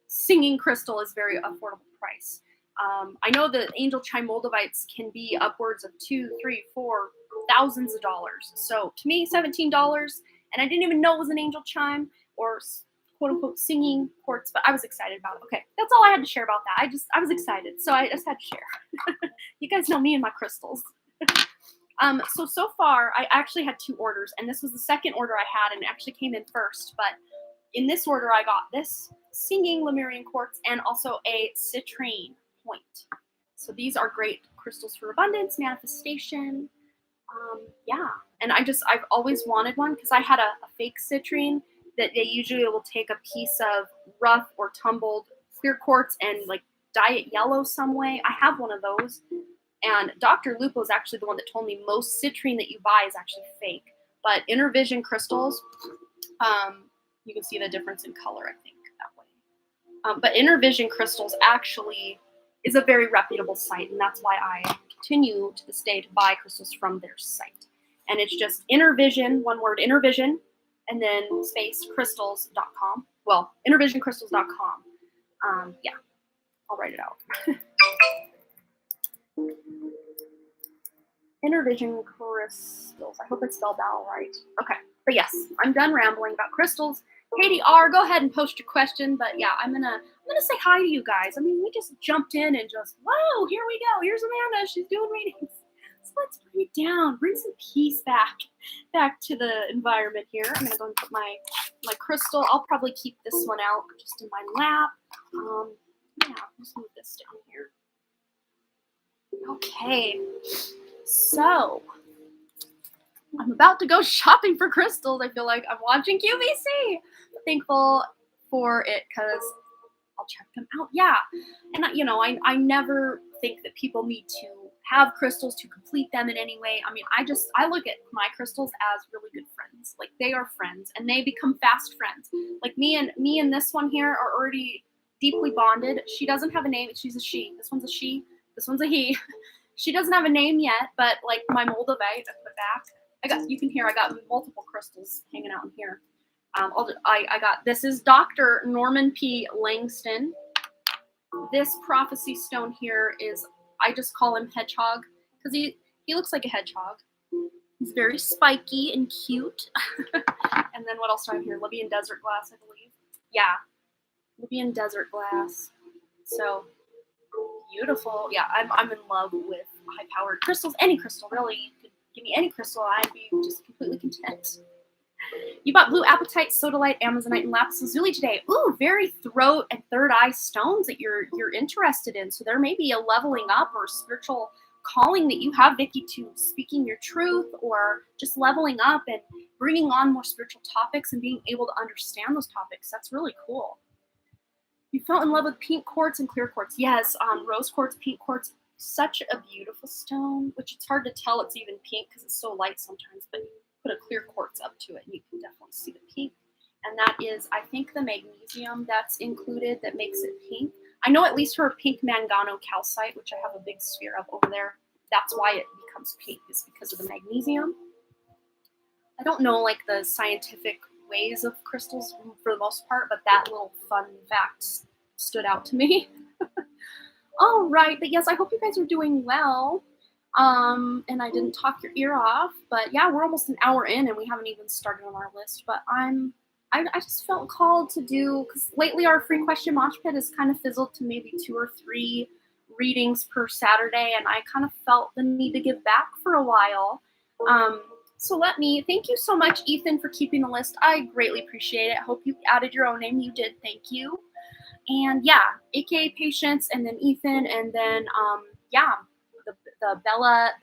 singing crystal is very affordable price. I know the angel chime Moldavites can be upwards of $2,000, $3,000, $4,000, thousands of dollars. So to me, $17, and I didn't even know it was an angel chime or quote unquote singing quartz, but I was excited about it. Okay, that's all I had to share about that. I was excited, so I just had to share. You guys know me and my crystals. So far, I actually had 2 orders, and this was the second order I had, and it actually came in first. But in this order, I got this singing Lemurian quartz and also a citrine point. So these are great crystals for abundance, manifestation. Yeah, and I've always wanted one because I had a fake citrine that they usually will take a piece of rough or tumbled clear quartz and like dye it yellow some way. I have one of those. And Dr. Lupo is actually the one that told me most citrine that you buy is actually fake. But Intervision crystals, you can see the difference in color, I think, that way. But Intervision crystals actually is a very reputable site, and that's why I continue to this day to buy crystals from their site. And it's just Intervision, one word, Intervision, and then space crystals.com. Well, intervisioncrystals.com. Yeah, I'll write it out. Intervision crystals. I hope it's spelled out right. Okay, but yes, I'm done rambling about crystals. Katie R, go ahead and post your question. But yeah, I'm gonna say hi to you guys. I mean, we just jumped in and just whoa, here we go. Here's Amanda. She's doing readings. So let's bring it down. Bring some peace back to the environment here. I'm gonna go and put my crystal. I'll probably keep this one out just in my lap. Yeah, let's move this down here. Okay. So, I'm about to go shopping for crystals. I feel like I'm watching QVC. I'm thankful for it because I'll check them out. Yeah, and I never think that people need to have crystals to complete them in any way. I mean, I look at my crystals as really good friends. Like they are friends, and they become fast friends. Like me and this one here are already deeply bonded. She doesn't have a name. She's a she. This one's a she. This one's a he. She doesn't have a name yet, but like my moldavite, I put back. You can hear I got multiple crystals hanging out in here. I got, this is Dr. Norman P. Langston. This prophecy stone here is, I just call him Hedgehog because he looks like a hedgehog. He's very spiky and cute. And then what else do I have here? Libyan desert glass, I believe. Yeah, Libyan desert glass. So beautiful. Yeah, I'm in love with high-powered crystals. Any crystal, really. You could give me any crystal, I'd be just completely content. You bought blue apatite, sodalite, amazonite, and lapis lazuli today. Ooh, very throat and third eye stones that you're interested in. So there may be a leveling up or spiritual calling that you have, Vicky, to speaking your truth or just leveling up and bringing on more spiritual topics and being able to understand those topics. That's really cool. You fell in love with pink quartz and clear quartz. Yes, rose quartz, pink quartz, such a beautiful stone, which it's hard to tell it's even pink because it's so light sometimes, but you put a clear quartz up to it and you can definitely see the pink. And that is, I think, the magnesium that's included that makes it pink. I know at least for pink mangano calcite, which I have a big sphere of over there, that's why it becomes pink, is because of the magnesium. I don't know like the scientific ways of crystals for the most part, but that little fun fact stood out to me. All right, but yes, I hope you guys are doing well. And I didn't talk your ear off, but yeah, we're almost an hour in and we haven't even started on our list, but I just felt called to do, because lately our free question mosh pit has kind of fizzled to maybe 2 or 3 readings per Saturday, and I kind of felt the need to give back for a while. So thank you so much, Ethan, for keeping the list. I greatly appreciate it. I hope you added your own name. You did. Thank you. And yeah, AKA Patience, and then Ethan, and then, yeah, the Bella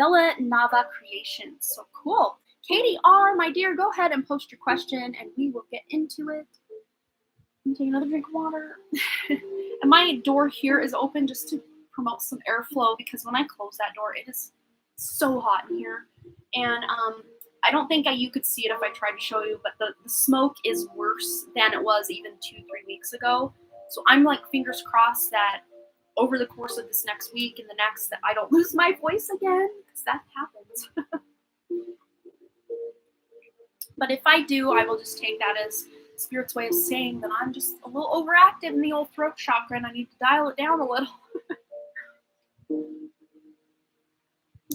Nava Creations. So cool. Katie R, my dear, go ahead and post your question, and we will get into it. Take another drink of water. And my door here is open just to promote some airflow, because when I close that door, it is so hot in here. And I don't think you could see it if I tried to show you, but the smoke is worse than it was even 2-3 weeks ago. So I'm like fingers crossed that over the course of this next week and the next that I don't lose my voice again, because that happens. But if I do, I will just take that as Spirit's way of saying that I'm just a little overactive in the old throat chakra and I need to dial it down a little.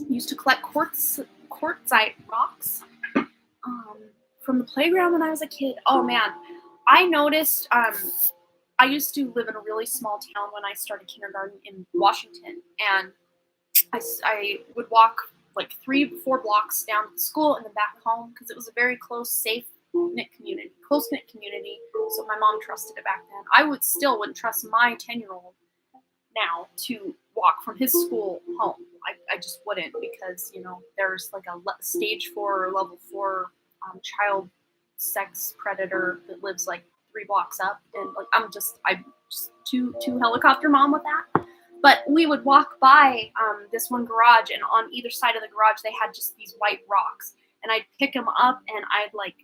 Used to collect quartzite rocks from the playground when I was a kid. Oh man, I noticed, I used to live in a really small town when I started kindergarten in Washington, and I would walk like 3-4 blocks down to the school and then back home, because it was a very close, close-knit community. So my mom trusted it back then. I wouldn't trust my 10-year-old now to walk from his school home. I just wouldn't, because there's like a stage 4 or level 4 child sex predator that lives like 3 blocks up, and like I'm just too helicopter mom with that. But we would walk by this one garage, and on either side of the garage, they had just these white rocks. And I'd pick them up, and I'd like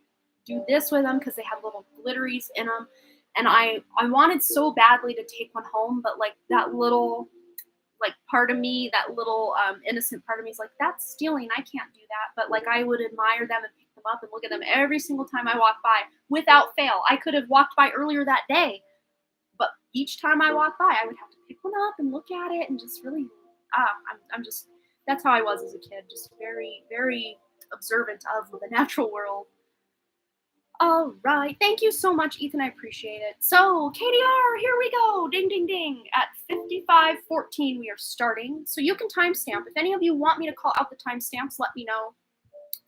do this with them because they had little glitteries in them. And I wanted so badly to take one home, but like that little like part of me, that little innocent part of me is like, that's stealing. I can't do that. But like I would admire them and pick them up and look at them every single time I walk by without fail. I could have walked by earlier that day, but each time I walked by, I would have to pick one up and look at it and just really, I'm just, that's how I was as a kid. Just very, very observant of the natural world. All right. Thank you so much, Ethan. I appreciate it. So, KDR, here we go. Ding, ding, ding. At 55:14, we are starting. So you can timestamp. If any of you want me to call out the timestamps, let me know.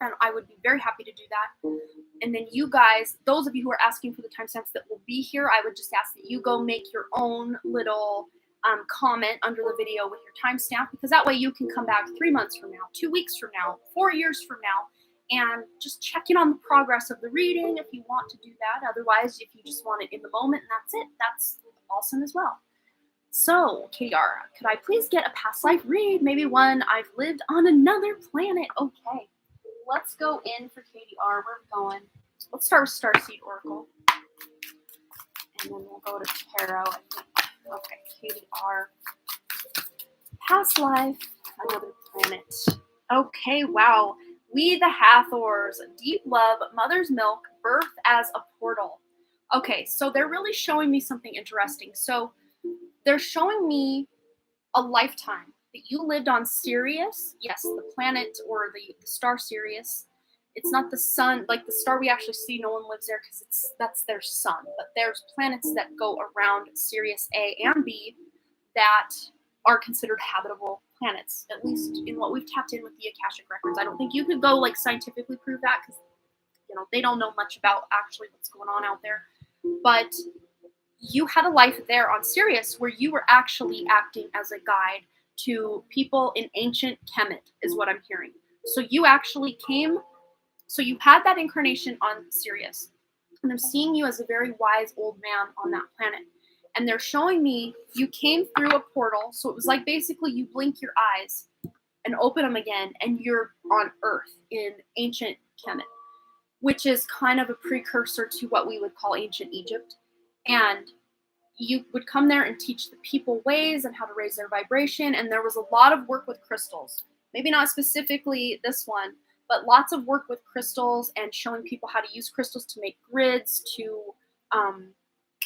And I would be very happy to do that. And then you guys, those of you who are asking for the timestamps that will be here, I would just ask that you go make your own little comment under the video with your timestamp, because that way you can come back 3 months from now, 2 weeks from now, 4 years from now, and just check in on the progress of the reading if you want to do that. Otherwise, if you just want it in the moment and that's it, that's awesome as well. So, Kiara, could I please get a past life read? Maybe one I've lived on another planet. Okay, let's go in for KDR. Where are we going? Let's start with Starseed Oracle. And then we'll go to Tarot, I think. Okay, KDR. Past life, another planet. Okay, wow. We the Hathors, deep love, mother's milk, birth as a portal. Okay, so they're really showing me something interesting. So they're showing me a lifetime that you lived on Sirius. Yes, the planet or the star Sirius. It's not the sun, like the star we actually see, no one lives there because that's their sun. But there's planets that go around Sirius A and B that are considered habitable planets, at least in what we've tapped in with the Akashic records. I don't think you could go like scientifically prove that because they don't know much about actually what's going on out there. But you had a life there on Sirius where you were actually acting as a guide to people in ancient Kemet, is what I'm hearing. So you actually came. So you had that incarnation on Sirius, and I'm seeing you as a very wise old man on that planet. And they're showing me you came through a portal, so it was like basically you blink your eyes and open them again, and you're on Earth in ancient Kemet, which is kind of a precursor to what we would call ancient Egypt. And you would come there and teach the people ways and how to raise their vibration, and there was a lot of work with crystals. Maybe not specifically this one, but lots of work with crystals and showing people how to use crystals to make grids, to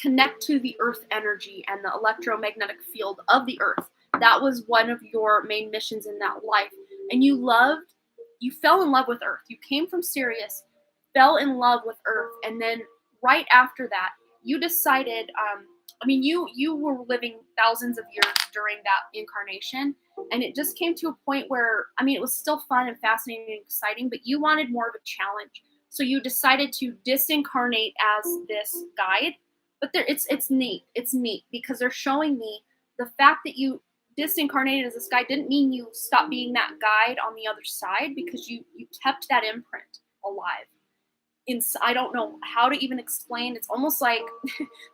connect to the earth energy and the electromagnetic field of the earth. That was one of your main missions in that life. And you fell in love with earth. You came from Sirius, fell in love with earth, and then right after that, you decided, you were living thousands of years during that incarnation, and it just came to a point where, it was still fun and fascinating and exciting, but you wanted more of a challenge. So you decided to disincarnate as this guide. But it's neat. It's neat because they're showing me the fact that you disincarnated as this guide didn't mean you stopped being that guide on the other side, because you kept that imprint alive. I don't know how to even explain. It's almost like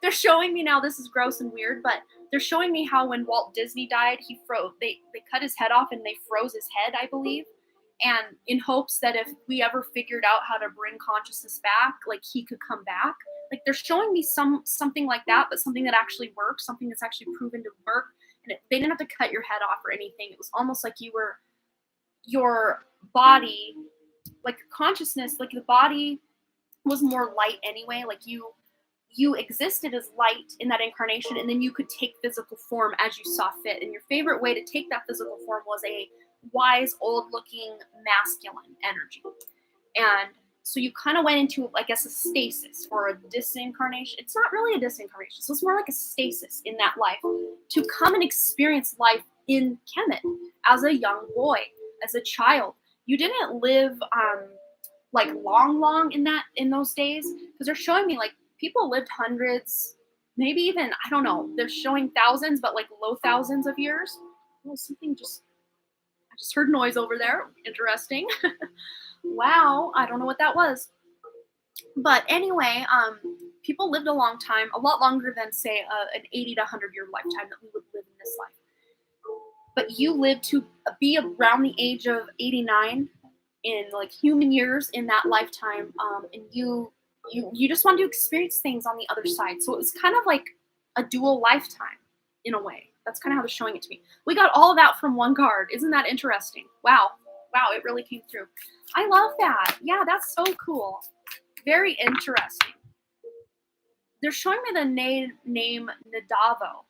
they're showing me now. This is gross and weird, but they're showing me how when Walt Disney died, he froze. They cut his head off and they froze his head, I believe, and in hopes that if we ever figured out how to bring consciousness back, like he could come back. Like they're showing me something like that, but something that actually works, something that's actually proven to work. And they didn't have to cut your head off or anything. It was almost like your body, like consciousness, like the body was more light anyway. Like you existed as light in that incarnation, and then you could take physical form as you saw fit. And your favorite way to take that physical form was a wise, old-looking, masculine energy. And so you kind of went into, I guess, a stasis or a disincarnation. It's not really a disincarnation. So it's more like a stasis in that life to come and experience life in Kemet as a young boy, as a child. You didn't live like long in those days, because they're showing me like people lived hundreds, maybe even, I don't know, they're showing thousands, but like low thousands of years. Oh, I just heard noise over there. Interesting. Wow, I don't know what that was. But anyway, people lived a long time, a lot longer than, say, an 80 to 100 year lifetime that we would live in this life. but you live to be around the age of 89 in like human years in that lifetime, and you just want to experience things on the other side. So it was kind of like a dual lifetime in a way. That's kind of how they're showing it to me. We got all of that from one card. Isn't that interesting? Wow. Wow, it really came through. I love that. Yeah, that's so cool. Very interesting. They're showing me the name Nadavo.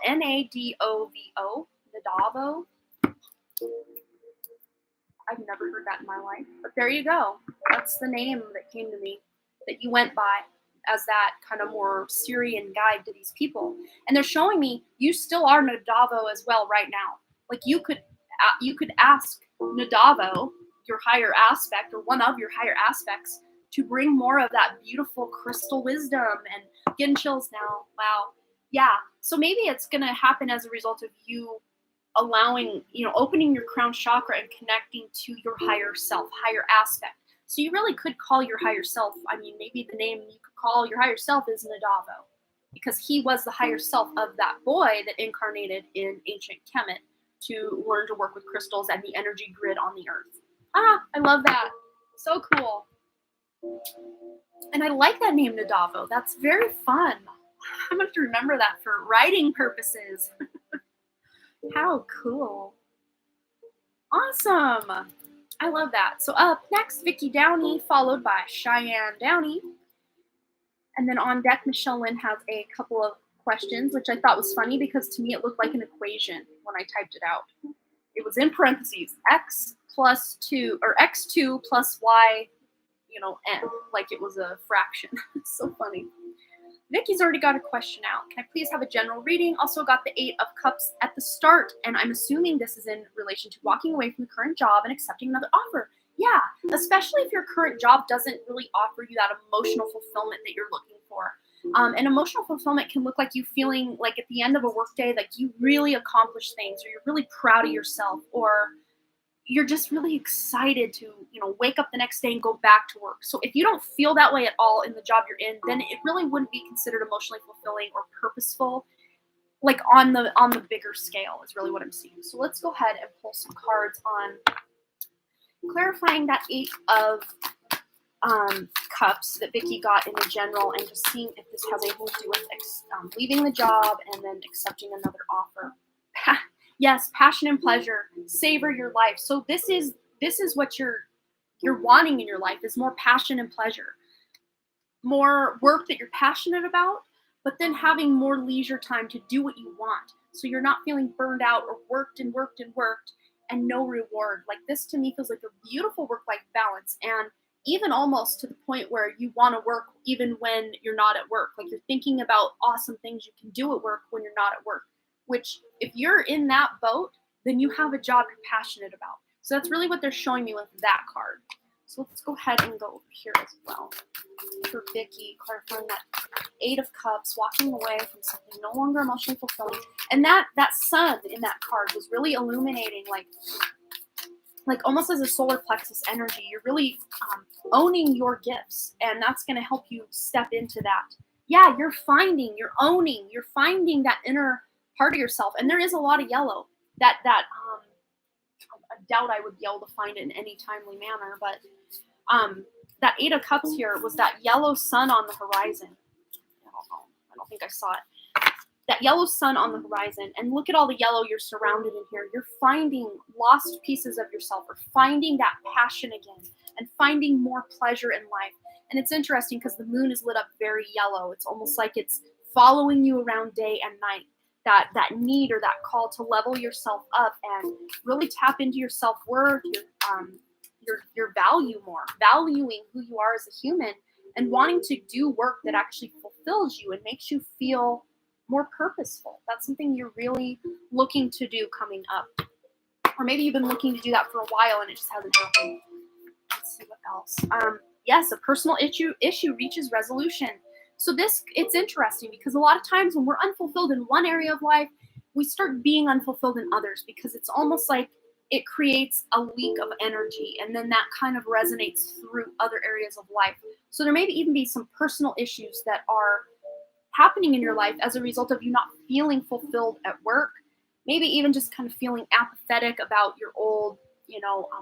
N-A-D-O-V-O. Nadavo. I've never heard that in my life. But there you go. That's the name that came to me, that you went by as that kind of more Syrian guide to these people. And they're showing me you still are Nadavo as well right now. Like you could ask Nadavo, your higher aspect, or one of your higher aspects, to bring more of that beautiful crystal wisdom. And getting chills now. Wow. Yeah. So maybe it's going to happen as a result of you allowing, opening your crown chakra and connecting to your higher self, higher aspect. So you really could call your higher self, maybe the name you could call your higher self is Nadavo, because he was the higher self of that boy that incarnated in ancient Kemet to learn to work with crystals and the energy grid on the earth. I love that. So cool. And I like that name, Nadavo. That's very fun. I'm going to remember that for writing purposes. How cool. Awesome. I love that. So up next, Vicky Downey, followed by Cheyenne Downey. And then on deck, Michelle Lynn has a couple of questions, which I thought was funny because to me it looked like an equation when I typed it out. It was in parentheses, x plus 2, or x2 plus y, n, like it was a fraction. It's so funny. Vicky's already got a question out. Can I please have a general reading? Also got the 8 of Cups at the start, and I'm assuming this is in relation to walking away from the current job and accepting another offer. Yeah, especially if your current job doesn't really offer you that emotional fulfillment that you're looking for. And emotional fulfillment can look like you feeling like at the end of a workday, like you really accomplished things, or you're really proud of yourself, or you're just really excited to, wake up the next day and go back to work. So if you don't feel that way at all in the job you're in, then it really wouldn't be considered emotionally fulfilling or purposeful, like on the bigger scale is really what I'm seeing. So let's go ahead and pull some cards on clarifying that 8 of Cups that Vicky got in the general, and just seeing if this has anything to do with leaving the job and then accepting another offer. Yes, passion and pleasure. Savor your life. So this is what you're wanting in your life, is more passion and pleasure. More work that you're passionate about, but then having more leisure time to do what you want. So you're not feeling burned out or worked and worked and worked and no reward. Like this to me feels like a beautiful work-life balance, and even almost to the point where you want to work even when you're not at work. Like you're thinking about awesome things you can do at work when you're not at work. Which, if you're in that boat, then you have a job you're passionate about. So that's really what they're showing me with that card. So let's go ahead and go over here as well. For Vicky, clarifying that 8 of Cups, walking away from something no longer emotionally fulfilling. And that sun in that card was really illuminating, like almost as a solar plexus energy. You're really owning your gifts, and that's going to help you step into that. Yeah, you're finding that inner part of yourself. And there is a lot of yellow that I doubt I would be able to find it in any timely manner, but that 8 of Cups here was that yellow sun on the horizon. I don't think I saw it. That yellow sun on the horizon, and look at all the yellow you're surrounded in here. You're finding lost pieces of yourself, or finding that passion again, and finding more pleasure in life. And it's interesting because the moon is lit up very yellow. It's almost like it's following you around day and night. That need or that call to level yourself up and really tap into your self-worth, your value more, valuing who you are as a human, and wanting to do work that actually fulfills you and makes you feel more purposeful. That's something you're really looking to do coming up. Or maybe you've been looking to do that for a while and it just hasn't happened. Let's see what else. Yes, a personal issue reaches resolution. So it's interesting because a lot of times when we're unfulfilled in one area of life, we start being unfulfilled in others, because it's almost like it creates a leak of energy, and then that kind of resonates through other areas of life. So there may even be some personal issues that are happening in your life as a result of you not feeling fulfilled at work, maybe even just kind of feeling apathetic about your old,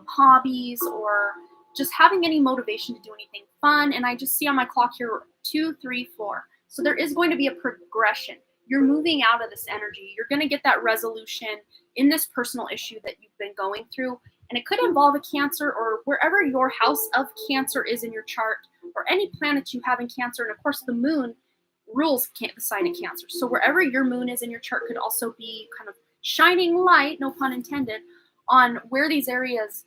hobbies, or just having any motivation to do anything fun. And I just see on my clock here 2, 3, 4. So there is going to be a progression. You're moving out of this energy. You're going to get that resolution in this personal issue that you've been going through. And it could involve a Cancer, or wherever your house of Cancer is in your chart, or any planet you have in Cancer. And of course, the moon rules the sign of Cancer. So wherever your moon is in your chart could also be kind of shining light, no pun intended, on where these areas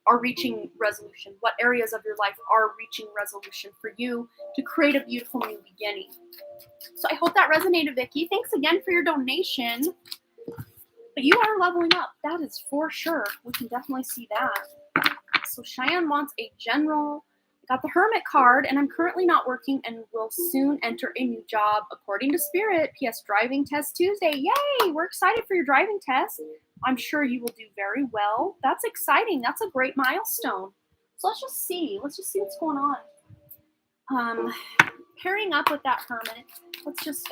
are reaching resolution, what areas of your life are reaching resolution for you to create a beautiful new beginning. So I hope that resonated, Vicki. Thanks again for your donation. But you are leveling up. That is for sure. We can definitely see that. So Cheyenne wants a general. I got the Hermit card, and I'm currently not working and will soon enter a new job according to Spirit. P.S. Driving test Tuesday. Yay! We're excited for your driving test. I'm sure you will do very well. That's exciting. That's a great milestone. So let's just see. Let's just see what's going on. Pairing up with that Hermit, let's just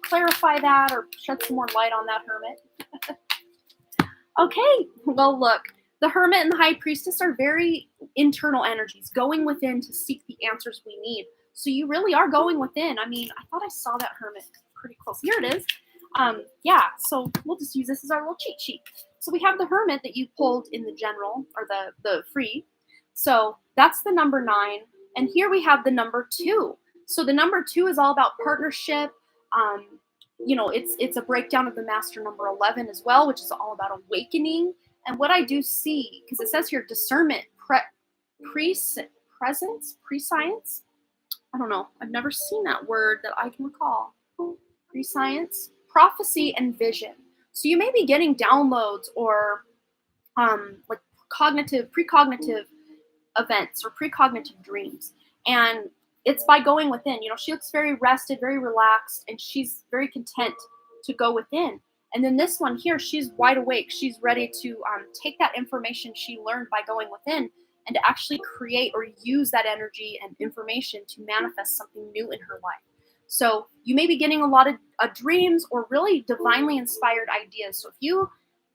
clarify that or shed some more light on that Hermit. Okay, well, look, the Hermit and the High Priestess are very internal energies, going within to seek the answers we need. So you really are going within. I mean, I thought I saw that Hermit pretty close. Here it is. Yeah, so we'll just use this as our little cheat sheet. So we have the Hermit that you pulled in the general, or the free. So that's the number 9. And here we have the number 2. So the number 2 is all about partnership. It's a breakdown of the master number 11 as well, which is all about awakening. And what I do see, because it says here discernment, prescience. I don't know. I've never seen that word that I can recall. Prescience, prophecy, and vision. So you may be getting downloads or like precognitive events or precognitive dreams. And it's by going within. She looks very rested, very relaxed, and she's very content to go within. And then this one here, she's wide awake. She's ready to take that information she learned by going within and to actually create or use that energy and information to manifest something new in her life. So you may be getting a lot of dreams or really divinely inspired ideas. So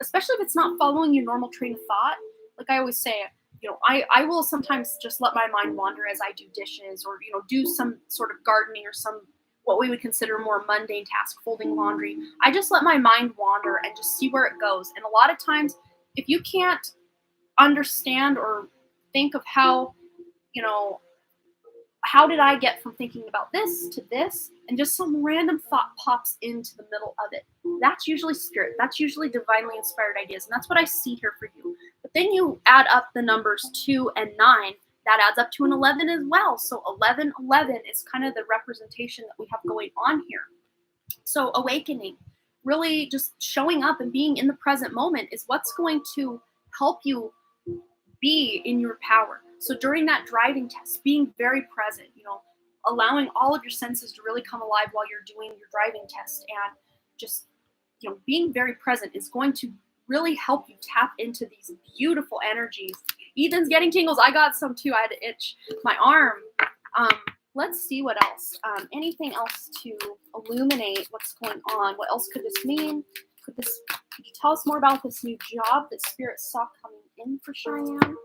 especially if it's not following your normal train of thought, like I always say, I will sometimes just let my mind wander as I do dishes or, do some sort of gardening or some what we would consider more mundane task, folding laundry. I just let my mind wander and just see where it goes. And a lot of times, if you can't understand or think of how did I get from thinking about this to this, and just some random thought pops into the middle of it. That's usually Spirit. That's usually divinely inspired ideas. And that's what I see here for you. But then you add up the numbers 2 and 9. That adds up to an 11 as well. So 11 is kind of the representation that we have going on here. So awakening, really just showing up and being in the present moment is what's going to help you be in your power. So during that driving test, being very present, allowing all of your senses to really come alive while you're doing your driving test, and just, being very present is going to really help you tap into these beautiful energies. Ethan's getting tingles. I got some too. I had to itch my arm. Let's see what else. Anything else to illuminate what's going on? What else could this mean? Could you tell us more about this new job that Spirit saw coming in for Cheyenne?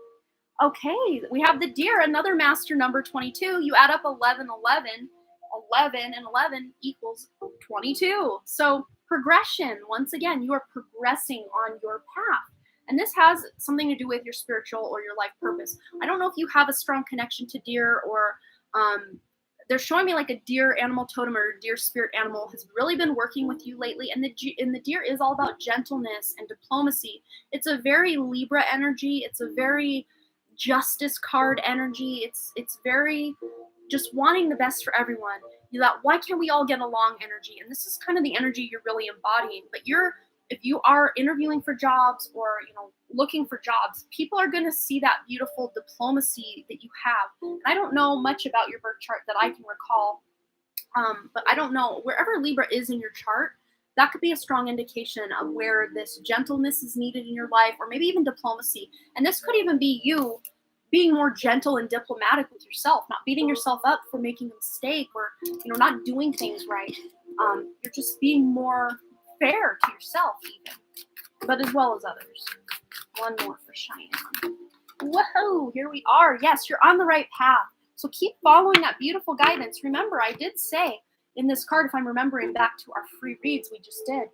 Okay, we have the Deer, another master number 22. You add up 11 and 11 equals 22. So progression, once again, you are progressing on your path. And this has something to do with your spiritual or your life purpose. I don't know if you have a strong connection to deer, or they're showing me like a deer animal totem or deer spirit animal has really been working with you lately. And the deer is all about gentleness and diplomacy. It's a very Libra energy. It's a very justice card energy. It's very just wanting the best for everyone. Why can't we all get along energy? And this is kind of the energy you're really embodying. But if you are interviewing for jobs or looking for jobs, people are going to see that beautiful diplomacy that you have. And I don't know much about your birth chart that I can recall, but I don't know, wherever Libra is in your chart, that could be a strong indication of where this gentleness is needed in your life, or maybe even diplomacy. And this could even be you being more gentle and diplomatic with yourself, not beating yourself up for making a mistake or not doing things right. You're just being more fair to yourself even, but as well as others. One more for Cheyenne. Whoa, here we are. Yes, you're on the right path. So keep following that beautiful guidance. Remember, I did say in this card, if I'm remembering back to our free reads we just did,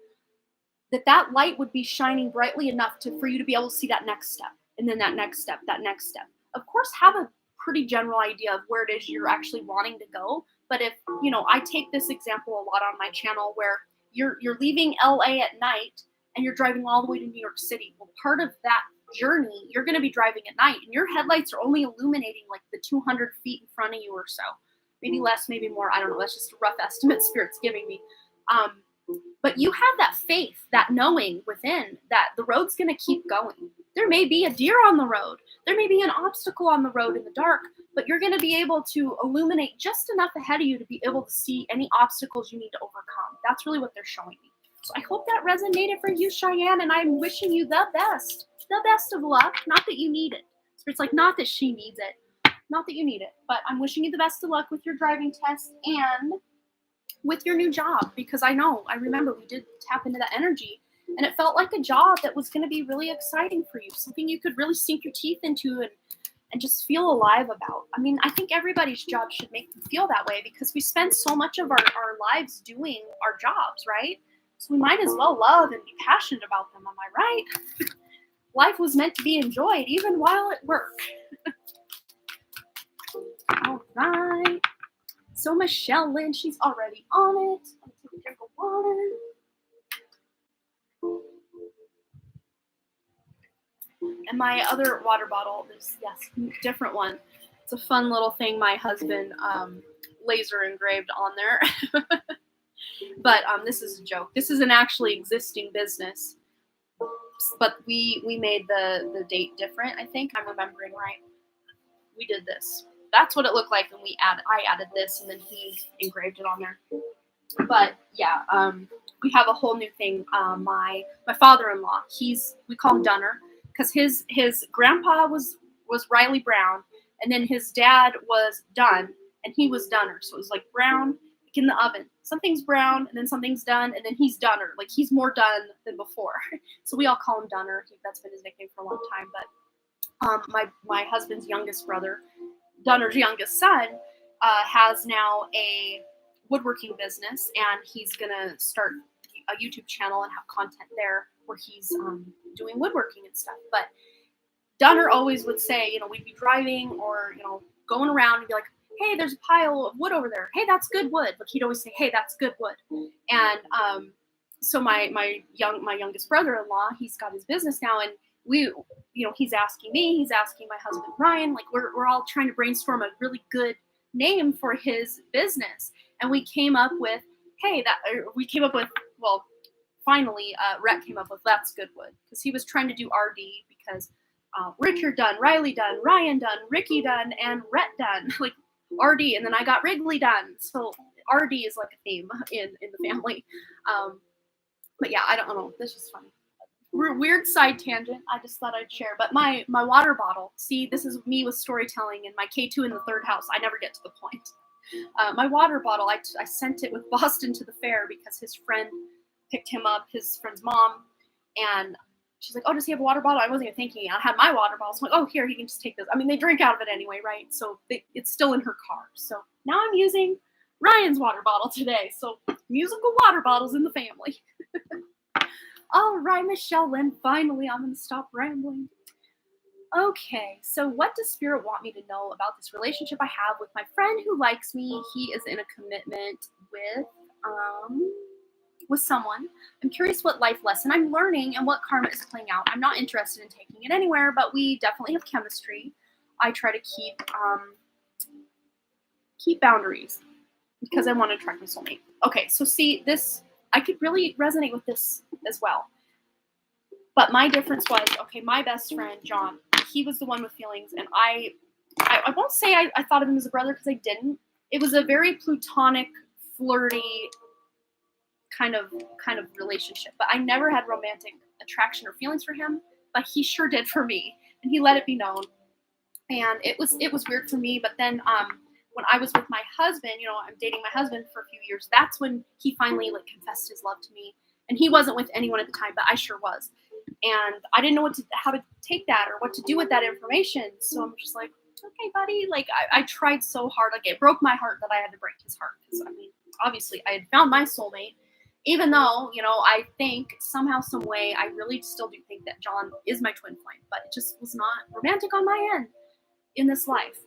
that light would be shining brightly enough for you to be able to see that next step, and then that next step, that next step. Of course, have a pretty general idea of where it is you're actually wanting to go. But if, I take this example a lot on my channel where you're leaving LA at night and you're driving all the way to New York City. Well, part of that journey, you're going to be driving at night, and your headlights are only illuminating like the 200 feet in front of you or so. Maybe less, maybe more. I don't know. That's just a rough estimate Spirit's giving me. But you have that faith, that knowing within that the road's going to keep going. There may be a deer on the road. There may be an obstacle on the road in the dark, but you're going to be able to illuminate just enough ahead of you to be able to see any obstacles you need to overcome. That's really what they're showing me. So I hope that resonated for you, Cheyenne, and I'm wishing you the best of luck. Not that you need it. It's like, not that she needs it. Not that you need it, but I'm wishing you the best of luck with your driving test and with your new job, because I remember we did tap into that energy, and it felt like a job that was going to be really exciting for you, something you could really sink your teeth into and just feel alive about. I mean, I think everybody's job should make them feel that way, because we spend so much of our lives doing our jobs, right? So we might as well love and be passionate about them, am I right? Life was meant to be enjoyed even while at work. All right. So Michelle Lynn, she's already on it. Let me take a drink of water. And my other water bottle, different one. It's a fun little thing my husband laser engraved on there. But this is a joke. This is an actually existing business. But we made the date different, I think. I'm remembering right. We did this. That's what it looked like, and I added this, and then he engraved it on there. But yeah, we have a whole new thing. My father-in-law, we call him Dunner, because his grandpa was Riley Brown, and then his dad was Dunn, and he was Dunner. So it was like brown, like in the oven. Something's brown, and then something's done, and then he's Dunner. Like he's more done than before. So we all call him Dunner. That's been his nickname for a long time. But my husband's youngest brother, Dunner's youngest son, has now a woodworking business, and he's gonna start a YouTube channel and have content there where he's doing woodworking and stuff. But Dunner always would say, we'd be driving or going around and be like, hey, there's a pile of wood over there. Hey, that's good wood. Like he'd always say, hey, that's good wood. And so my youngest brother-in-law, he's got his business now, and he's asking me, he's asking my husband Ryan, like we're all trying to brainstorm a really good name for his business, and we came up with, finally Rhett came up with That's Good Wood, because he was trying to do RD, because Richard Dunn, Riley Dunn, Ryan Dunn, Ricky Dunn, and Rhett Dunn, like RD, and then I got Wrigley Dunn, so RD is like a theme in the family. But yeah, I don't know, this is funny. Weird side tangent, I just thought I'd share. But my water bottle, see, this is me with storytelling in my K2 in the third house. I never get to the point. My water bottle, I sent it with Boston to the fair because his friend picked him up, his friend's mom, and she's like, oh, does he have a water bottle? I wasn't even thinking. I had my water bottle, so I'm like, oh, here, he can just take this. I mean, they drink out of it anyway, right? So it's still in her car. So now I'm using Ryan's water bottle today. So musical water bottles in the family. All right, Michelle Lynn, finally, I'm going to stop rambling. Okay, so what does Spirit want me to know about this relationship I have with my friend who likes me? He is in a commitment with someone. I'm curious what life lesson I'm learning and what karma is playing out. I'm not interested in taking it anywhere, but we definitely have chemistry. I try to keep boundaries because I want to attract my soulmate. Okay, so see, this, I could really resonate with this as well. But my difference was, okay, my best friend, John, he was the one with feelings, and I won't say I thought of him as a brother, because I didn't. It was a very platonic, flirty kind of relationship. But I never had romantic attraction or feelings for him, but he sure did for me, and he let it be known. And it was weird for me. But then when I was with my husband, I'm dating my husband for a few years. That's when he finally confessed his love to me. And he wasn't with anyone at the time, but I sure was. And I didn't know how to take that or what to do with that information. So I'm just like, okay, buddy. Like I tried so hard. Like it broke my heart that I had to break his heart. Because I mean, obviously I had found my soulmate, even though, you know, I think somehow, some way, I really still do think that John is my twin flame, but it just was not romantic on my end in this life.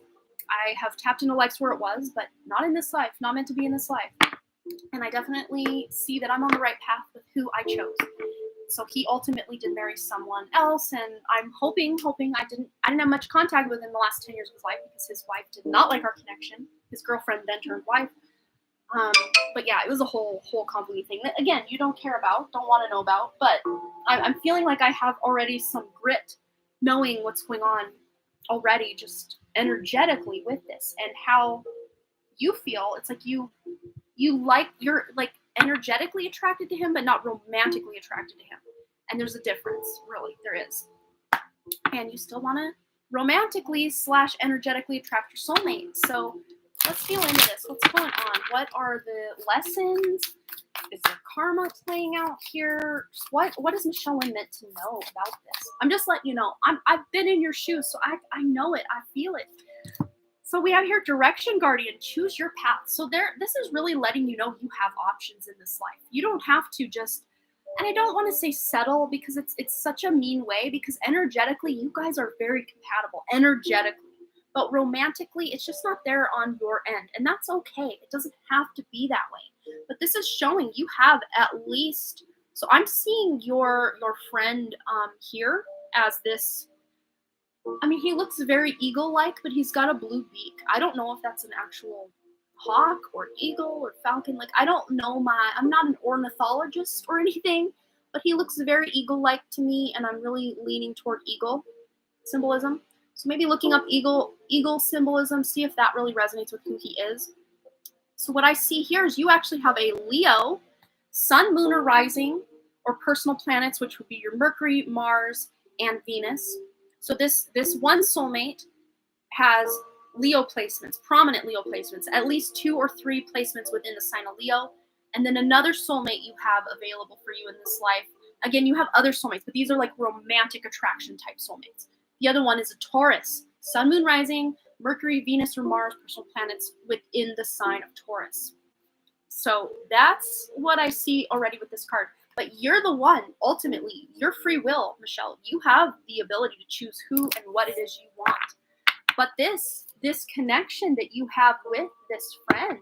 I have tapped into lives where it was, but not in this life, not meant to be in this life. And I definitely see that I'm on the right path with who I chose. So he ultimately did marry someone else, and I'm hoping I didn't have much contact with him in the last 10 years of his life because his wife did not like our connection. His girlfriend then turned wife. But yeah, it was a whole convoluted thing that, again, you don't care about, don't want to know about, but I'm feeling like I have already some grit knowing what's going on already, just energetically with this, and how you feel. It's like you're like energetically attracted to him, but not romantically attracted to him. And there's a difference, really, there is. And you still want to romantically / energetically attract your soulmate. So let's feel into this. What's going on? What are the lessons? Is there karma playing out here? What is Michelle meant to know about this? I'm just letting you know. I've been in your shoes, so I know it. I feel it. So we have here direction guardian, choose your path. So this is really letting you know you have options in this life. You don't have to just, and I don't want to say settle because it's such a mean way, because energetically you guys are very compatible energetically, but romantically it's just not there on your end, and that's okay. It doesn't have to be that way. But this is showing you have at least, so I'm seeing your friend here as this, I mean, he looks very eagle-like, but he's got a blue beak. I don't know if that's an actual hawk or eagle or falcon. Like, I don't know I'm not an ornithologist or anything, but he looks very eagle-like to me, and I'm really leaning toward eagle symbolism. So maybe looking up eagle symbolism, see if that really resonates with who he is. So what I see here is you actually have a Leo, sun, moon, or rising, or personal planets, which would be your Mercury, Mars, and Venus. So this one soulmate has Leo placements, prominent Leo placements, at least 2 or 3 placements within the sign of Leo. And then another soulmate you have available for you in this life. Again, you have other soulmates, but these are like romantic attraction type soulmates. The other one is a Taurus, sun, moon, rising, Mercury, Venus, or Mars, personal planets within the sign of Taurus. So that's what I see already with this card. But you're the one, ultimately, your free will, Michelle. You have the ability to choose who and what it is you want. But this connection that you have with this friend,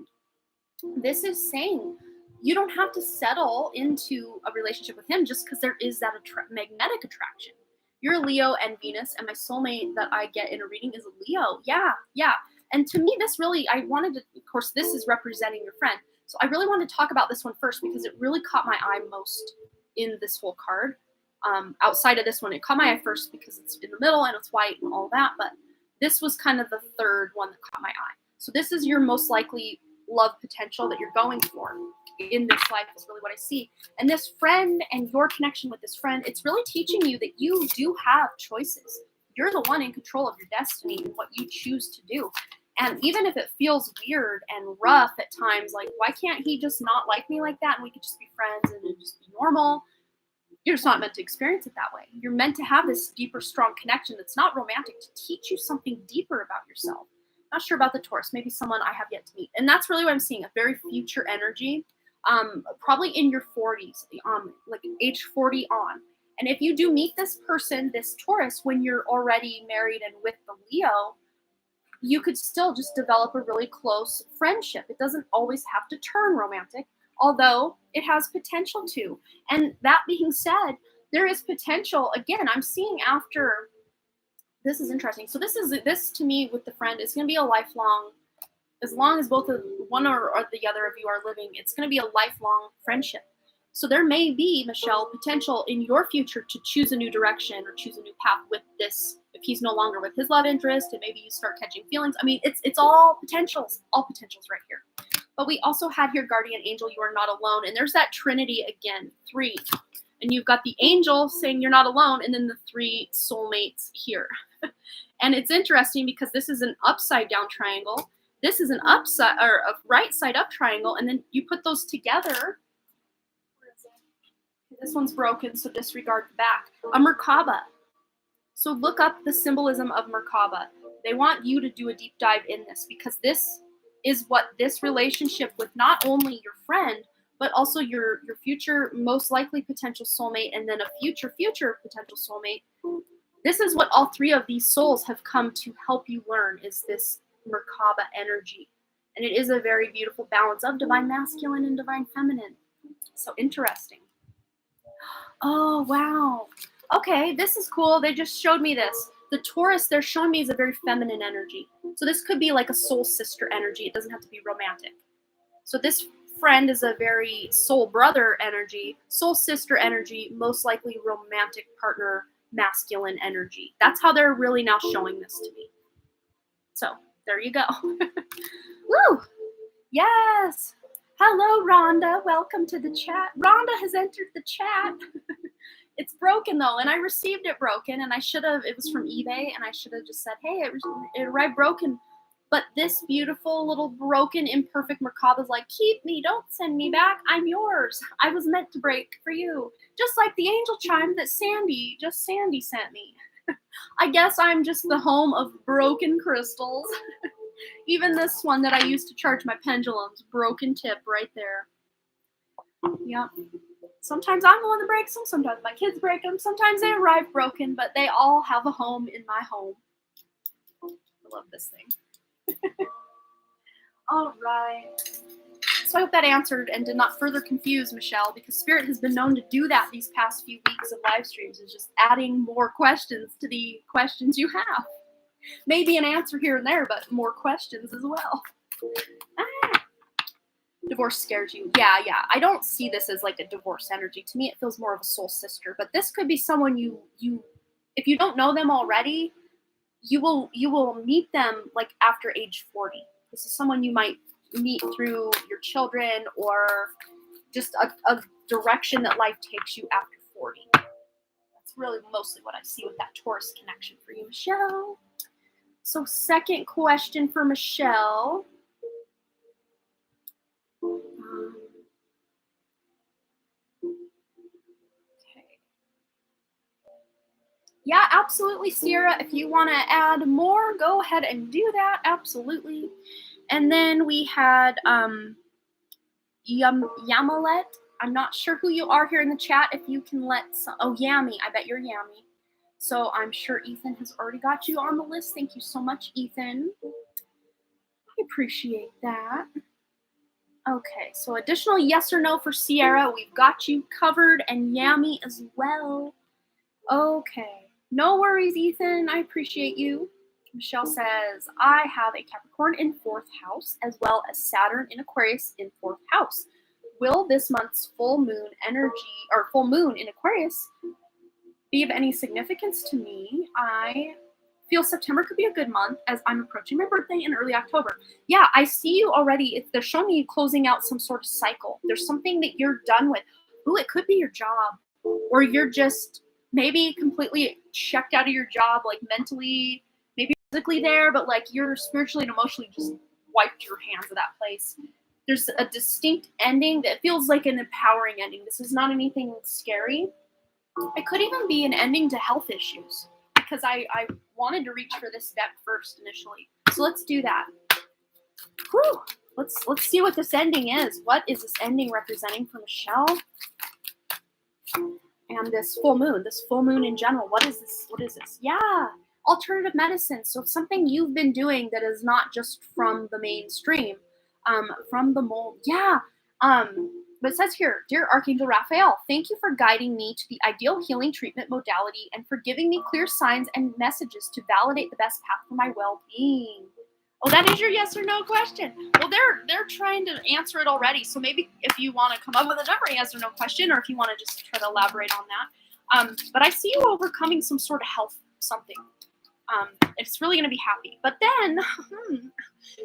this is saying you don't have to settle into a relationship with him just because there is that magnetic attraction. You're a Leo and Venus, and my soulmate that I get in a reading is a Leo. Yeah. And to me, this really, I wanted to, of course, this is representing your friend. So I really want to talk about this one first because it really caught my eye most in this whole card. Outside of this one, it caught my eye first because it's in the middle and it's white and all that. But this was kind of the third one that caught my eye. So this is your most likely love potential that you're going for in this life is really what I see. And this friend and your connection with this friend, it's really teaching you that you do have choices. You're the one in control of your destiny and what you choose to do. And even if it feels weird and rough at times, like, why can't he just not like me like that and we could just be friends and it'd just be normal? You're just not meant to experience it that way. You're meant to have this deeper, strong connection that's not romantic to teach you something deeper about yourself. Not sure about the Taurus, maybe someone I have yet to meet. And that's really what I'm seeing, a very future energy, probably in your 40s, like age 40 on. And if you do meet this person, this Taurus, when you're already married and with the Leo, you could still just develop a really close friendship. It doesn't always have to turn romantic, although it has potential to. And that being said, there is potential. Again, I'm seeing after, this is interesting. So this to me with the friend is going to be a lifelong, as long as both of one or the other of you are living, it's going to be a lifelong friendship. So there may be, Michelle, potential in your future to choose a new direction or choose a new path with this. If he's no longer with his love interest and maybe you start catching feelings. I mean, it's all potentials right here. But we also had here guardian angel, you are not alone. And there's that trinity again, 3. And you've got the angel saying you're not alone, and then the 3 soulmates here. And it's interesting because this is an upside down triangle. This is an upside or a right side up triangle. And then you put those together. This one's broken, so disregard the back. A Merkaba. So look up the symbolism of Merkaba. They want you to do a deep dive in this because this is what this relationship with not only your friend, but also your future, most likely potential soulmate, and then a future potential soulmate. This is what all three of these souls have come to help you learn, is this Merkaba energy. And it is a very beautiful balance of divine masculine and divine feminine. So interesting. Oh, wow. Okay, this is cool. They just showed me this. The Taurus they're showing me is a very feminine energy. So this could be like a soul sister energy. It doesn't have to be romantic. So this friend is a very soul brother energy, soul sister energy, most likely romantic partner, masculine energy. That's how they're really now showing this to me. So there you go. Woo! Yes. Hello, Rhonda. Welcome to the chat. Rhonda has entered the chat. It's broken though, and I received it broken, and I should have, it was from eBay, and I should have just said, hey, it arrived broken. But this beautiful little broken, imperfect Merkaba is like, keep me, don't send me back, I'm yours. I was meant to break for you. Just like the angel chime that Sandy sent me. I guess I'm just the home of broken crystals. Even this one that I used to charge my pendulums, broken tip right there. Yep. Sometimes I'm the one that breaks them, sometimes my kids break them, sometimes they arrive broken, but they all have a home in my home. I love this thing. All right. So I hope that answered and did not further confuse Michelle, because Spirit has been known to do that these past few weeks of live streams, is just adding more questions to the questions you have. Maybe an answer here and there, but more questions as well. Divorce scares you. Yeah. I don't see this as like a divorce energy. To me, it feels more of a soul sister. But this could be someone you if you don't know them already, you will meet them like after age 40. This is someone you might meet through your children or just a direction that life takes you after 40. That's really mostly what I see with that Taurus connection for you, Michelle. So second question for Michelle. Yeah, absolutely, Sierra. If you want to add more, go ahead and do that. Absolutely. And then we had Yamalet. I'm not sure who you are here in the chat. If you can let some... Oh, Yami. I bet you're Yami. So I'm sure Ethan has already got you on the list. Thank you so much, Ethan. I appreciate that. Okay, so additional yes or no for Sierra. We've got you covered, and Yami as well. Okay. No worries, Ethan. I appreciate you. Michelle says, I have a Capricorn in 4th house as well as Saturn in Aquarius in 4th house. Will this month's full moon energy or full moon in Aquarius be of any significance to me? I feel September could be a good month as I'm approaching my birthday in early October. Yeah, I see you already. They're showing me you closing out some sort of cycle. There's something that you're done with. Ooh, it could be your job, or you're just maybe completely checked out of your job, like mentally, maybe physically there, but like you're spiritually and emotionally just wiped your hands of that place. There's a distinct ending that feels like an empowering ending. This is not anything scary. It could even be an ending to health issues, because I wanted to reach for this deck first initially. So let's do that. Whew. Let's see what this ending is. What is this ending representing for Michelle? And this full moon in general. What is this? What is this? Yeah, alternative medicine. So something you've been doing that is not just from the mainstream, from the mold. Yeah. But it says here, Dear Archangel Raphael, thank you for guiding me to the ideal healing treatment modality and for giving me clear signs and messages to validate the best path for my well-being. Oh, that is your yes or no question. Well, they're trying to answer it already. So maybe if you want to come up with a different yes or no question, or if you want to just try to elaborate on that. But I see you overcoming some sort of health something. It's really going to be happy. But then,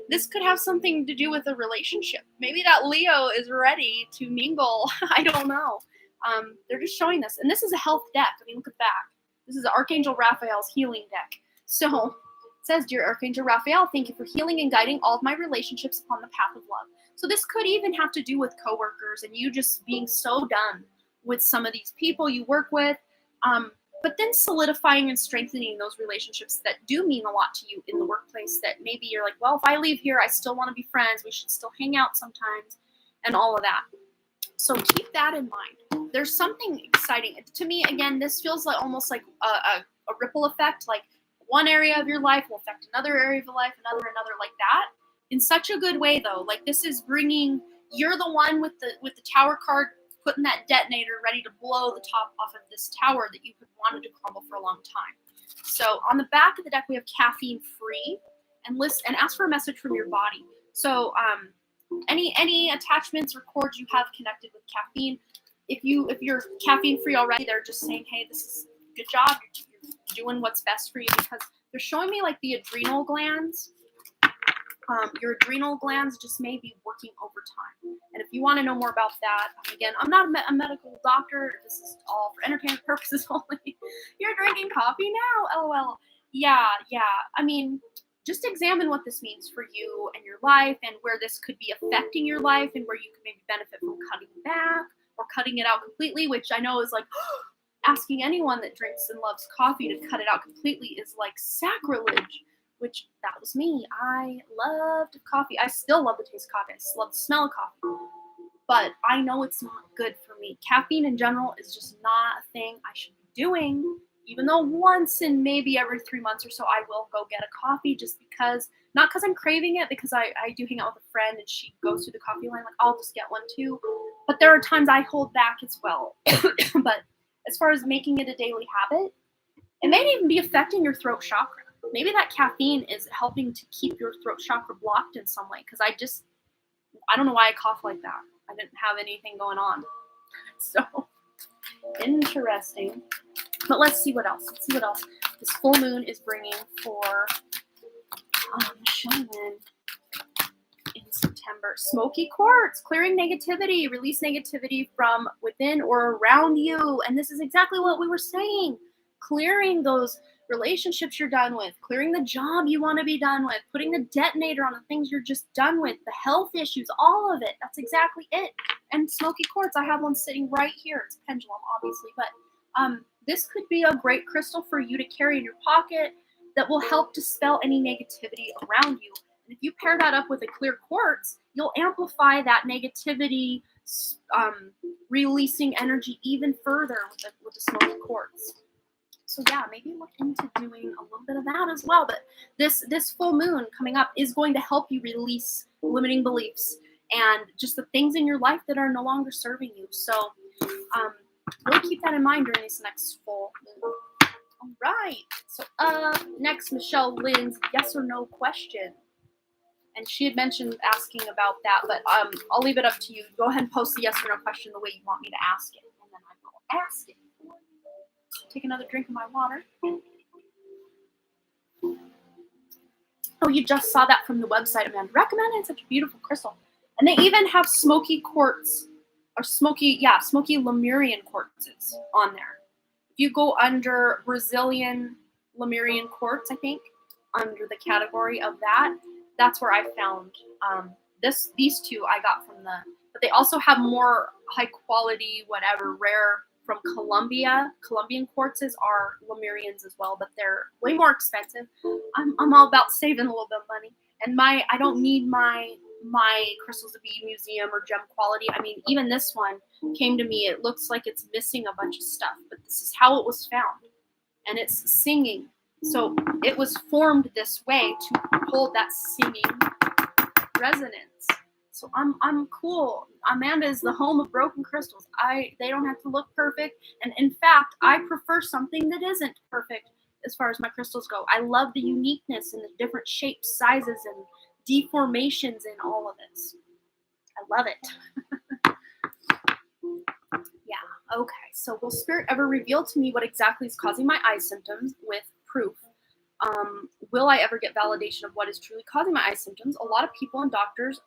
this could have something to do with a relationship. Maybe that Leo is ready to mingle. I don't know. They're just showing this. And this is a health deck. I mean, look at that. This is Archangel Raphael's healing deck. So it says, Dear Archangel Raphael, thank you for healing and guiding all of my relationships upon the path of love. So this could even have to do with coworkers and you just being so done with some of these people you work with. But then solidifying and strengthening those relationships that do mean a lot to you in the workplace, that maybe you're like, well, if I leave here, I still want to be friends. We should still hang out sometimes and all of that. So keep that in mind. There's something exciting. To me, again, this feels like almost like a ripple effect. Like one area of your life will affect another area of your life, another, like that. In such a good way, though. Like this is bringing, you're the one with the tower card, putting that detonator ready to blow the top off of this tower that you have wanted to crumble for a long time. So on the back of the deck, we have caffeine free, and ask for a message from your body. So any attachments or cords you have connected with caffeine, if you're caffeine free already, they're just saying, hey, this is good job. You're doing what's best for you, because they're showing me like the adrenal glands. Your adrenal glands just may be working overtime. And if you want to know more about that, again, I'm not a medical doctor. This is all for entertainment purposes only. You're drinking coffee now? LOL. Yeah. I mean, just examine what this means for you and your life, and where this could be affecting your life, and where you could maybe benefit from cutting back or cutting it out completely, which I know is like asking anyone that drinks and loves coffee to cut it out completely is like sacrilege. Which that was me. I loved coffee. I still love the taste of coffee. I still love the smell of coffee. But I know it's not good for me. Caffeine in general is just not a thing I should be doing. Even though once in maybe every 3 months or so, I will go get a coffee, just because, not because I'm craving it, because I do hang out with a friend and she goes through the coffee line, like I'll just get one too. But there are times I hold back as well. But as far as making it a daily habit, it may even be affecting your throat chakra. Maybe that caffeine is helping to keep your throat chakra blocked in some way, because I don't know why I cough like that. I didn't have anything going on. So, interesting. But let's see what else. This full moon is bringing for Shaman in September. Smoky quartz, clearing negativity, release negativity from within or around you. And this is exactly what we were saying. Clearing those relationships you're done with, clearing the job you want to be done with, putting the detonator on the things you're just done with, the health issues, all of it. That's exactly it. And smoky quartz, I have one sitting right here. It's a pendulum, obviously, but this could be a great crystal for you to carry in your pocket that will help dispel any negativity around you. And if you pair that up with a clear quartz, you'll amplify that negativity, releasing energy even further with the smoky quartz. So yeah, maybe look into doing a little bit of that as well. But this full moon coming up is going to help you release limiting beliefs and just the things in your life that are no longer serving you. So really keep that in mind during this next full moon. All right. So next, Michelle Lynn's yes or no question. And she had mentioned asking about that, but I'll leave it up to you. Go ahead and post the yes or no question the way you want me to ask it, and then I will ask it. Take another drink of my water. Oh, you just saw that from the website, Amanda. Recommended. Such a beautiful crystal. And they even have smoky quartz, or smoky Lemurian quartzes on there. If you go under Brazilian Lemurian quartz, I think, under the category of that, that's where I found these two I got from but they also have more high quality, whatever, rare from Colombia. Colombian quartzes are Lemurians as well, but they're way more expensive. I'm all about saving a little bit of money. And I don't need my crystals to be museum or gem quality. I mean, even this one came to me. It looks like it's missing a bunch of stuff, but this is how it was found. And it's singing. So it was formed this way to hold that singing resonance. So I'm cool. Amanda is the home of broken crystals. They don't have to look perfect. And in fact, I prefer something that isn't perfect as far as my crystals go. I love the uniqueness and the different shapes, sizes, and deformations in all of this. I love it. Yeah, okay. So will Spirit ever reveal to me what exactly is causing my eye symptoms with proof? Will I ever get validation of what is truly causing my eye symptoms? A lot of people and doctors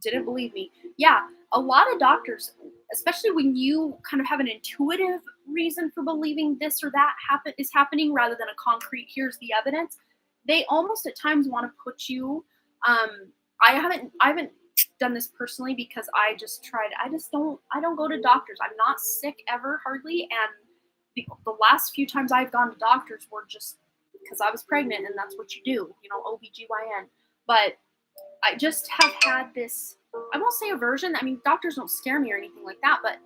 didn't believe me. Yeah, a lot of doctors, especially when you kind of have an intuitive reason for believing this or that is happening rather than a concrete, here's the evidence, they almost at times want to put you, I haven't done this personally because I don't go to doctors. I'm not sick ever, hardly. And the last few times I've gone to doctors were just because I was pregnant, and that's what you do, OBGYN. But I just have had this, I won't say aversion. I mean, doctors don't scare me or anything like that, but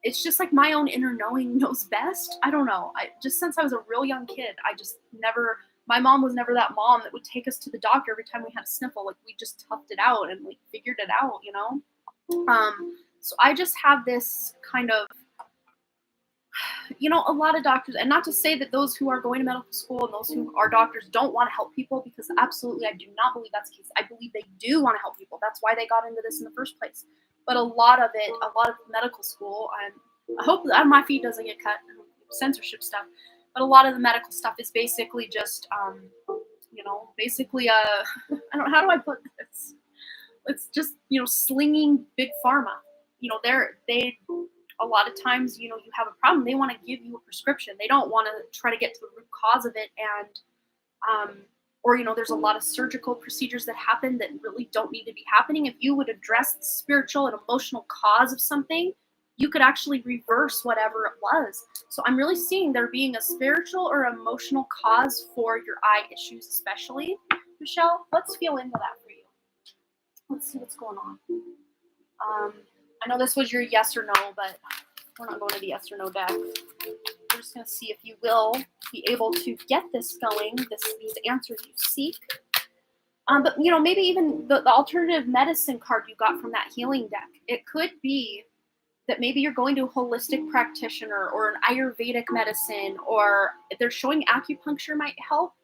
it's just like my own inner knowing knows best. I don't know. Just since I was a real young kid, I just never, my mom was never that mom that would take us to the doctor every time we had a sniffle. Like, we just toughed it out and we figured it out, So I just have this kind of, a lot of doctors, and not to say that those who are going to medical school and those who are doctors don't want to help people, because absolutely I do not believe that's the case. I believe they do want to help people. That's why they got into this in the first place. But a lot of medical school, I hope that my feed doesn't get cut, censorship stuff, but a lot of the medical stuff is basically just, basically, I don't know, how do I put this? It's just, slinging big pharma. A lot of times, you have a problem, they want to give you a prescription. They don't want to try to get to the root cause of it. And, there's a lot of surgical procedures that happen that really don't need to be happening. If you would address the spiritual and emotional cause of something, you could actually reverse whatever it was. So I'm really seeing there being a spiritual or emotional cause for your eye issues, especially. Michelle, let's feel into that for you. Let's see what's going on. I know this was your yes or no, but we're not going to the yes or no deck. We're just going to see if you will be able to get this going, these answers you seek. But, maybe even the alternative medicine card you got from that healing deck. It could be that maybe you're going to a holistic practitioner or an Ayurvedic medicine, or if they're showing acupuncture might help,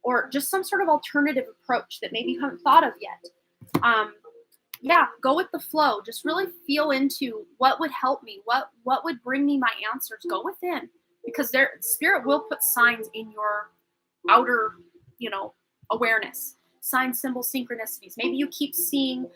or just some sort of alternative approach that maybe you haven't thought of yet. Go with the flow. Just really feel into what would help me, what would bring me my answers. Go within, because spirit will put signs in your outer, awareness. Signs, symbols, synchronicities. Maybe you keep seeing,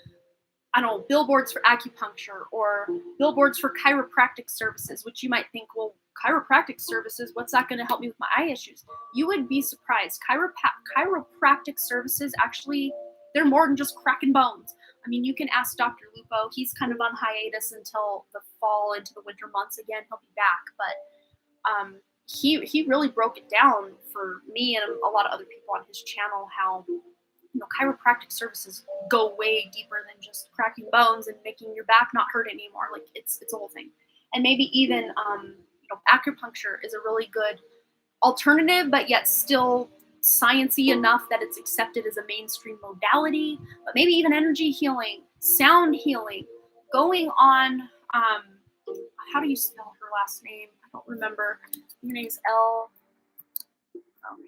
I don't know, billboards for acupuncture or billboards for chiropractic services, which you might think, well, chiropractic services, what's that going to help me with my eye issues? You would be surprised. Chiropractic services, actually, they're more than just cracking bones. I mean, you can ask Dr. Lupo. He's kind of on hiatus until the fall, into the winter months again. He'll be back. But he really broke it down for me and a lot of other people on his channel, how chiropractic services go way deeper than just cracking bones and making your back not hurt anymore. Like, it's a whole thing. And maybe even acupuncture is a really good alternative, but yet still science-y enough that it's accepted as a mainstream modality. But maybe even energy healing, sound healing, going on, how do you spell her last name? I don't remember. Her name's L. Oh man.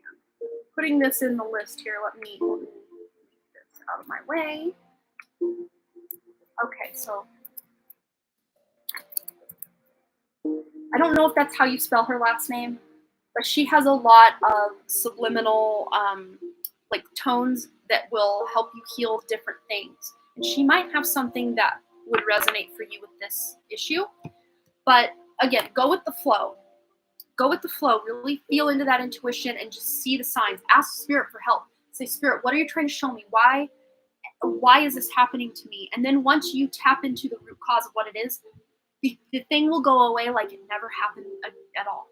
Putting this in the list here, let me get this out of my way. Okay, so I don't know if that's how you spell her last name, but she has a lot of subliminal tones that will help you heal different things. And she might have something that would resonate for you with this issue. But again, go with the flow. Go with the flow. Really feel into that intuition and just see the signs. Ask Spirit for help. Say, Spirit, what are you trying to show me? Why is this happening to me? And then once you tap into the root cause of what it is, the thing will go away like it never happened at all.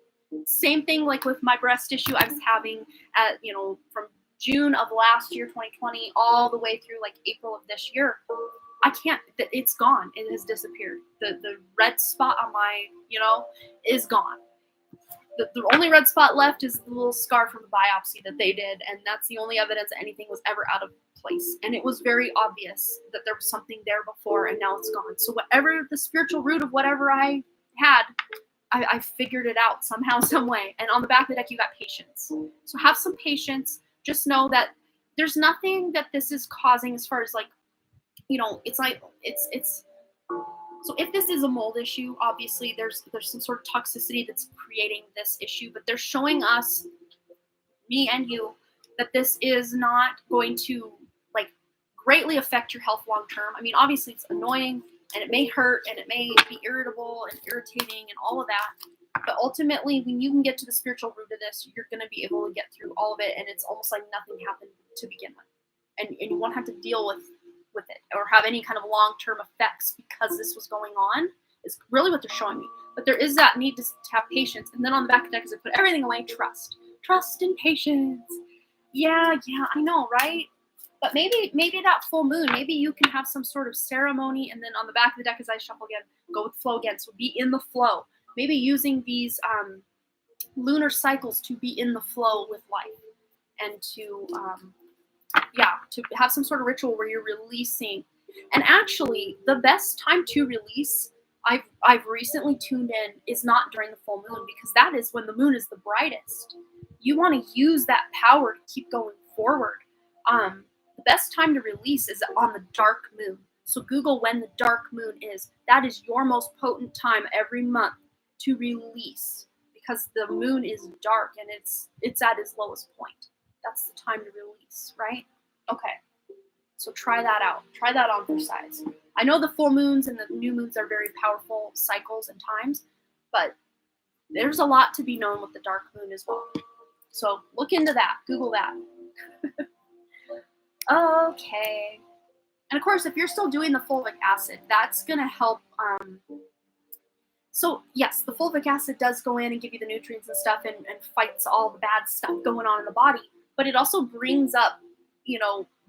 Same thing like with my breast issue I was having from June of last year, 2020, all the way through like April of this year. It's gone. It has disappeared. The red spot on my, is gone. The only red spot left is the little scar from the biopsy that they did, and that's the only evidence that anything was ever out of place. And it was very obvious that there was something there before, and now it's gone. So whatever the spiritual root of whatever I had, I figured it out somehow, some way. And on the back of the deck, you got patience. So have some patience. Just know that there's nothing that this is causing as far as it's so if this is a mold issue, obviously there's some sort of toxicity that's creating this issue, but they're showing us, me and you, that this is not going to greatly affect your health long term. I mean, obviously it's annoying and it may hurt and it may be irritable and irritating and all of that. But ultimately, when you can get to the spiritual root of this, you're going to be able to get through all of it, and it's almost like nothing happened to begin with. And you won't have to deal with with it or have any kind of long-term effects because this was going on, is really what they're showing me. But there is that need to have patience. And then on the back of the deck, as I put everything away, trust. Trust and patience. Yeah, I know, right? But maybe that full moon, maybe you can have some sort of ceremony, and then on the back of the deck, as I shuffle again, go with flow again. So be in the flow. Maybe using these lunar cycles to be in the flow with life, and to to have some sort of ritual where you're releasing. And actually, the best time to release, I've recently tuned in, is not during the full moon, because that is when the moon is the brightest. You want to use that power to keep going forward. The best time to release is on the dark moon. So Google when the dark moon is. That is your most potent time every month to release, because the moon is dark and it's at its lowest point. That's the time to release, right? Okay. So try that out. Try that on for size. I know the full moons and the new moons are very powerful cycles and times, but there's a lot to be known with the dark moon as well. So look into that. Google that. Okay. And of course, if you're still doing the fulvic acid, that's going to help. So yes, the fulvic acid does go in and give you the nutrients and stuff, and fights all the bad stuff going on in the body. But it also brings up,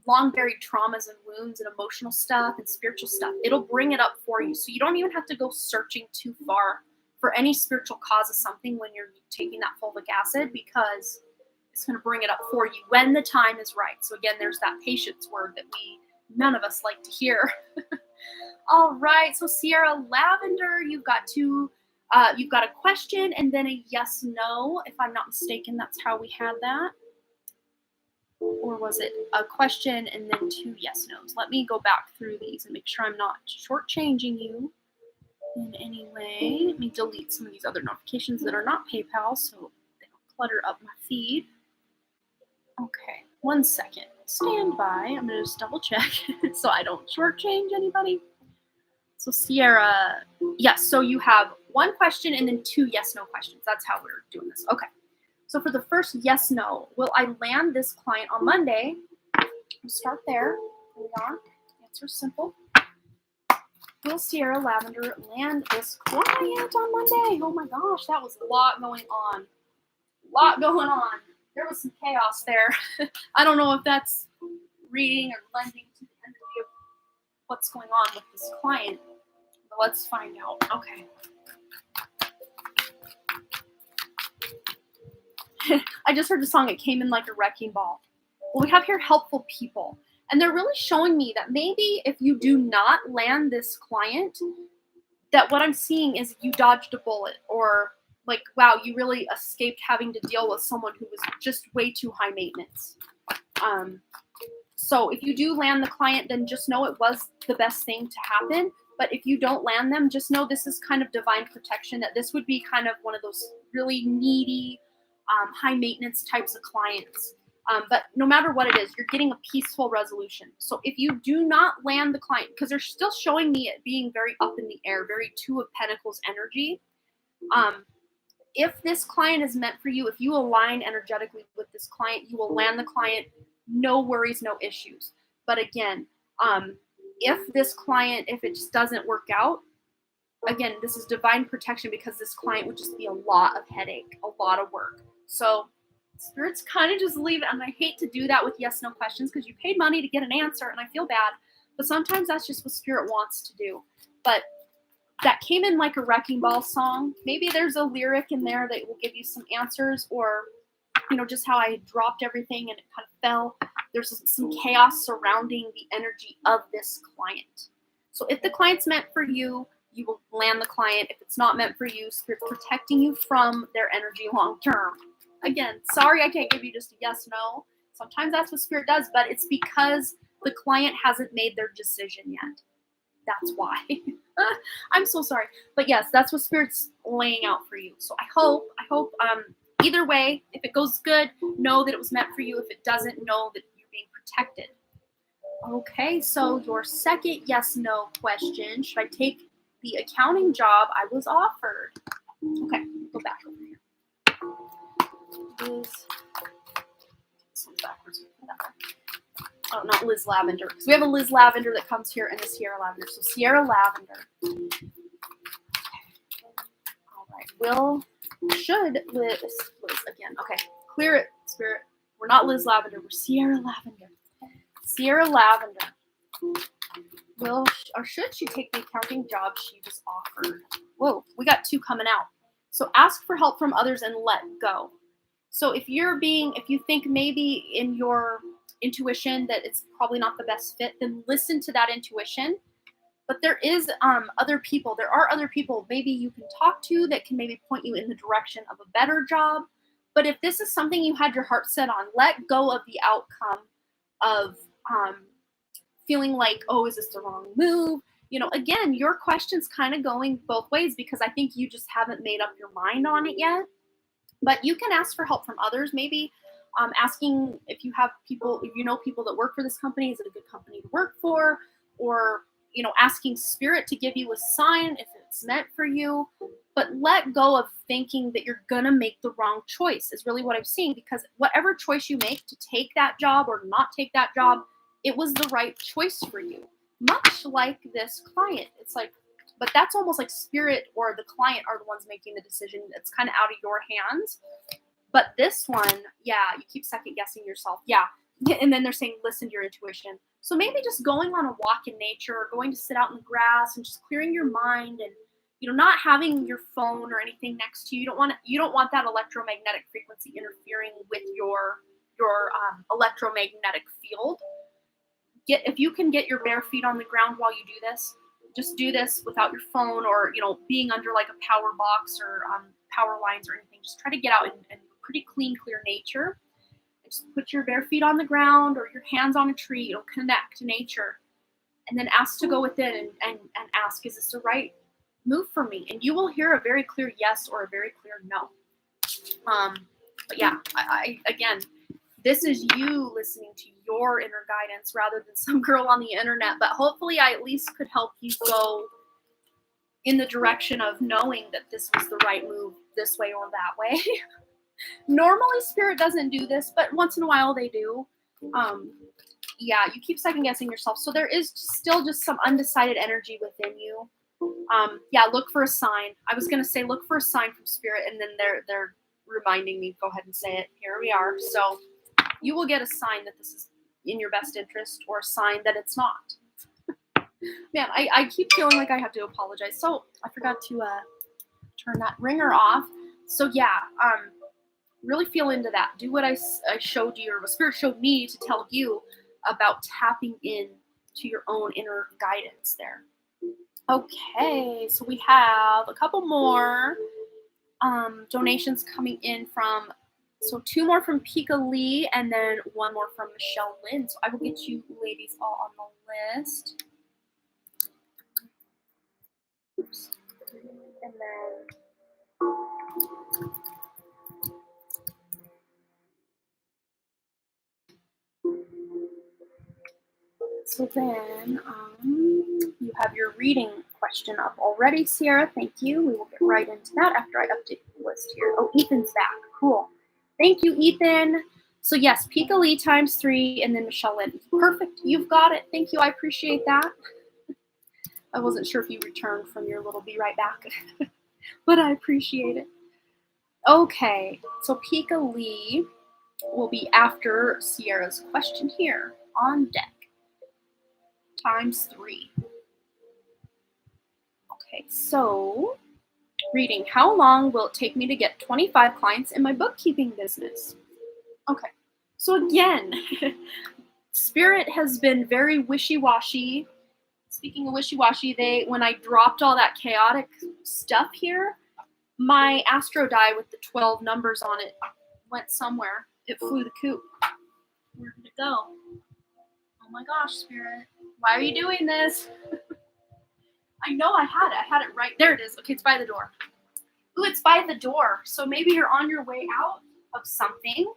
long buried traumas and wounds and emotional stuff and spiritual stuff. It'll bring it up for you. So you don't even have to go searching too far for any spiritual cause of something when you're taking that fulvic acid, because it's going to bring it up for you when the time is right. So again, there's that patience word that none of us like to hear. All right. So Sierra Lavender, you've got a question and then a yes, no. If I'm not mistaken, that's how we had that. Or was it a question and then 2 yes, no's? Let me go back through these and make sure I'm not shortchanging you in any way. Let me delete some of these other notifications that are not PayPal so they don't clutter up my feed. Okay, 1 second. Stand by. I'm going to just double check so I don't shortchange anybody. So Sierra, yes, so you have 1 question and then 2 yes-no questions. That's how we're doing this. Okay. So for the first yes, no, will I land this client on Monday? We'll start there. Here we are. Answer simple. Will Sierra Lavender land this client on Monday? Oh my gosh, that was a lot going on. There was some chaos there. I don't know if that's reading or lending to the energy of what's going on with this client. But let's find out. Okay. I just heard the song, It Came In Like a Wrecking Ball. Well, we have here helpful people. And they're really showing me that maybe if you do not land this client, that what I'm seeing is you dodged a bullet, or like, wow, you really escaped having to deal with someone who was just way too high maintenance. So if you do land the client, then just know it was the best thing to happen. But if you don't land them, just know this is kind of divine protection, that this would be kind of one of those really needy, high maintenance types of clients. But no matter what it is, you're getting a peaceful resolution. So if you do not land the client, because they're still showing me it being very up in the air, very 2 of Pentacles energy. If this client is meant for you, if you align energetically with this client, you will land the client, no worries, no issues. But again, if this client, if it just doesn't work out, again, this is divine protection, because this client would just be a lot of headache, a lot of work. So spirits kind of just leave it. And I hate to do that with yes, no questions, because you paid money to get an answer and I feel bad. But sometimes that's just what spirit wants to do. But that Came In Like a Wrecking Ball song, maybe there's a lyric in there that will give you some answers, or, just how I dropped everything and it kind of fell. There's some chaos surrounding the energy of this client. So if the client's meant for you, you will land the client. If it's not meant for you, spirit's protecting you from their energy long term. Again, sorry I can't give you just a yes, no. Sometimes that's what spirit does, but it's because the client hasn't made their decision yet. That's why. I'm so sorry. But yes, that's what spirit's laying out for you. So I hope, either way, if it goes good, know that it was meant for you. If it doesn't, know that you're being protected. Okay, so your second yes, no question. Should I take the accounting job I was offered? Okay, go back over here. This one's backwards. I don't not Liz Lavender, because we have a Liz Lavender that comes here and a Sierra Lavender. So Sierra Lavender. All right. Should Liz again. Okay. Clear it, Spirit. We're not Liz Lavender. We're Sierra Lavender. Sierra Lavender. Will or should she take the accounting job she was offered? Whoa, we got 2 coming out. So ask for help from others and let go. So if you think maybe in your intuition that it's probably not the best fit, then listen to that intuition. But there are other people maybe you can talk to that can maybe point you in the direction of a better job. But if this is something you had your heart set on, let go of the outcome of feeling like, oh, is this the wrong move? Again, your question's kind of going both ways because I think you just haven't made up your mind on it yet. But you can ask for help from others, maybe asking if you know people that work for this company, is it a good company to work for? Or, asking Spirit to give you a sign if it's meant for you. But let go of thinking that you're going to make the wrong choice is really what I'm seeing, because whatever choice you make to take that job or not take that job, it was the right choice for you. Much like this client. It's like, but that's almost like Spirit or the client are the ones making the decision. It's kind of out of your hands. But this one, yeah, you keep second guessing yourself. Yeah. And then they're saying, listen to your intuition. So maybe just going on a walk in nature or going to sit out in the grass and just clearing your mind and, not having your phone or anything next to you. You don't want that electromagnetic frequency interfering with your electromagnetic field. If you can get your bare feet on the ground while you do this, just do this without your phone or, being under like a power box or power lines or anything. Just try to get out in pretty clean, clear nature. And just put your bare feet on the ground or your hands on a tree. Connect to nature. And then ask to go within and ask, is this the right move for me? And you will hear a very clear yes or a very clear no. But yeah, again, this is you listening to your inner guidance rather than some girl on the internet. But hopefully I at least could help you go in the direction of knowing that this was the right move this way or that way. Normally Spirit doesn't do this, but once in a while they do. Yeah, you keep second guessing yourself. So there is still just some undecided energy within you. Yeah, look for a sign. I was going to say look for a sign from Spirit, and then they're reminding me, go ahead and say it. Here we are. So you will get a sign that this is in your best interest or a sign that it's not. Man, I keep feeling like I have to apologize. So I forgot to turn that ringer off. So yeah, really feel into that. Do what I showed you or what Spirit showed me to tell you about tapping in to your own inner guidance there. Okay, so we have a couple more donations coming in from, so 2 more from Pika Lee and then 1 more from Michelle Lynn. So I will get you ladies all on the list. Oops. And then you have your reading question up already, Sierra. Thank you. We will get right into that after I update the list here. Oh, Ethan's back. Cool. Thank you, Ethan. So yes, Pika Lee times 3 and then Michelle Lynn. Perfect. You've got it. Thank you. I appreciate that. I wasn't sure if you returned from your little be right back, but I appreciate it. Okay, so Pika Lee will be after Sierra's question here on deck. Times 3. Okay, so reading. How long will it take me to get 25 clients in my bookkeeping business? Okay, so again, Spirit has been very wishy-washy. Speaking of wishy-washy, when I dropped all that chaotic stuff here, my astro die with the 12 numbers on it went somewhere. It flew the coop. Where did it go? Oh my gosh, Spirit. Why are you doing this? I know I had it. I had it right. There it is. Okay, it's by the door. Ooh, it's by the door. So maybe you're on your way out of something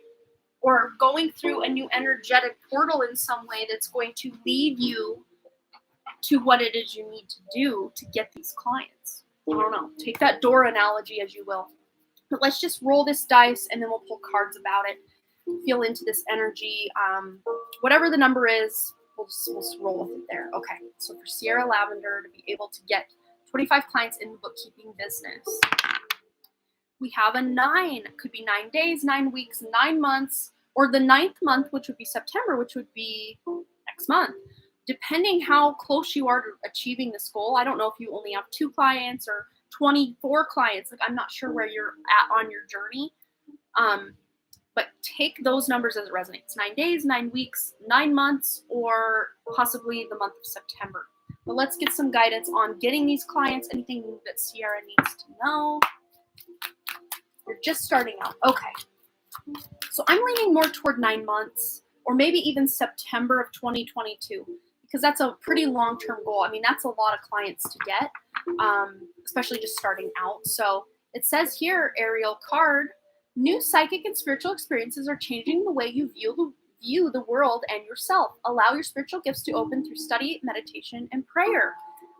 or going through a new energetic portal in some way that's going to lead you to what it is you need to do to get these clients. I don't know. Take that door analogy as you will. But let's just roll this dice and then we'll pull cards about it. feel into this energy. Whatever the number is, we'll just roll with it there. Okay, so for Sierra Lavender to be able to get 25 clients in the bookkeeping business, we have a 9. Could be 9 days, 9 weeks, 9 months, or the 9th month, which would be September, which would be next month. Depending how close you are to achieving this goal, I don't know if you only have 2 clients or 24 clients. Like, I'm not sure where you're at on your journey. But take those numbers as it resonates. 9 days, 9 weeks, 9 months, or possibly the month of September. But let's get some guidance on getting these clients, anything that Sierra needs to know. You're just starting out. Okay. So I'm leaning more toward 9 months, or maybe even September of 2022, because that's a pretty long-term goal. I mean, that's a lot of clients to get, especially just starting out. So it says here, Ariel card, new psychic and spiritual experiences are changing the way you view the world and yourself. Allow your spiritual gifts to open through study, meditation, and prayer.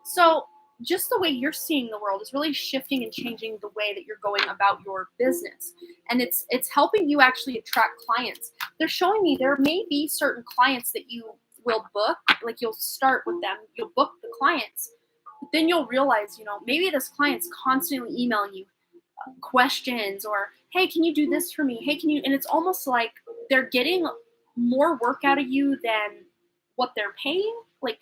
So just the way you're seeing the world is really shifting and changing the way that you're going about your business. And it's helping you actually attract clients. They're showing me there may be certain clients that you will book, like you'll start with them, you'll book the clients, but then you'll realize, maybe this client's constantly emailing you questions, or, hey, can you do this for me? Hey, can you? And it's almost like they're getting more work out of you than what they're paying. Like,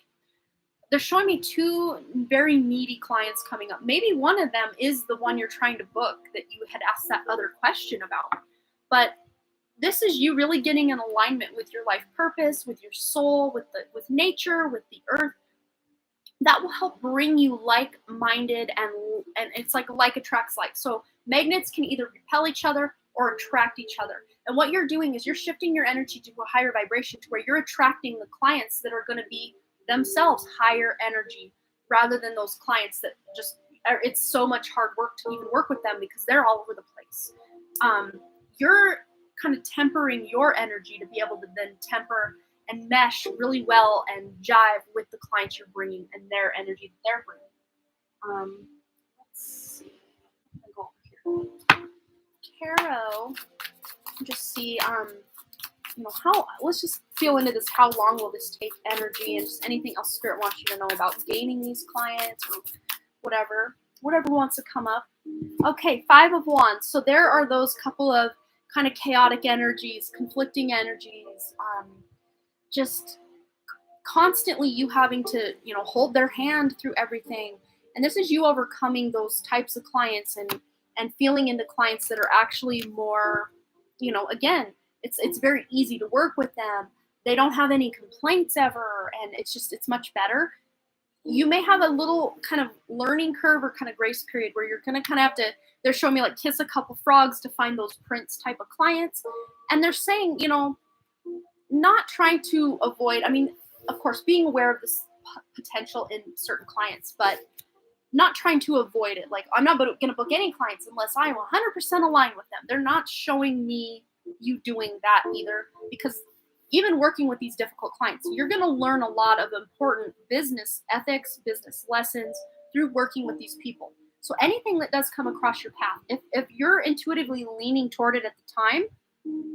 they're showing me 2 very needy clients coming up. Maybe one of them is the one you're trying to book that you had asked that other question about. But this is you really getting in alignment with your life purpose, with your soul, with nature, with the earth. That will help bring you like-minded, and it's like attracts like. So magnets can either repel each other or attract each other. And what you're doing is you're shifting your energy to a higher vibration, to where you're attracting the clients that are going to be themselves higher energy, rather than those clients that just it's so much hard work to even work with them because they're all over the place. You're kind of tempering your energy to be able to then temper and mesh really well and jive with the clients you're bringing and their energy that they're bringing. Let's see. I'm gonna go over here. Tarot. Just see, let's just feel into this. How long will this take energy, and just anything else Spirit wants you to know about gaining these clients, or whatever wants to come up. Okay, 5 of Wands. So there are those couple of kind of chaotic energies, conflicting energies, just constantly you having to, hold their hand through everything. And this is you overcoming those types of clients and feeling into clients that are actually more, again, it's very easy to work with them. They don't have any complaints ever, and it's much better. You may have a little kind of learning curve or kind of grace period where you're going to kind of have to, they're showing me like kiss a couple frogs to find those Prince type of clients. And they're saying, not trying to avoid, I mean, of course, being aware of this potential in certain clients, but not trying to avoid it. Like, I'm not going to book any clients unless I am 100% aligned with them. They're not showing me you doing that either, because even working with these difficult clients, you're going to learn a lot of important business ethics, business lessons through working with these people. So anything that does come across your path, if you're intuitively leaning toward it at the time,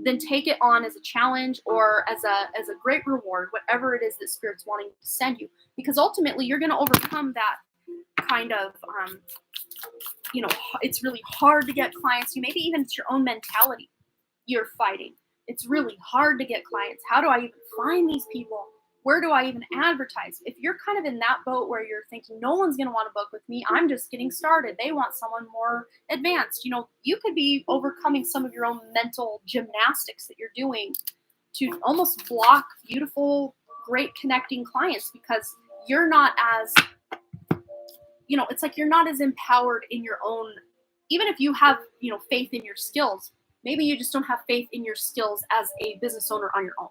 then take it on as a challenge or as a great reward, whatever it is that Spirit's wanting to send you, because ultimately you're going to overcome that kind of, it's really hard to get clients. Maybe even it's your own mentality you're fighting. It's really hard to get clients. How do I even find these people? Where do I even advertise? If you're kind of in that boat where you're thinking, no one's going to want to book with me, I'm just getting started, they want someone more advanced, you could be overcoming some of your own mental gymnastics that you're doing to almost block beautiful, great connecting clients, because you're not as, it's like you're not as empowered in your own, even if you have, faith in your skills, maybe you just don't have faith in your skills as a business owner on your own.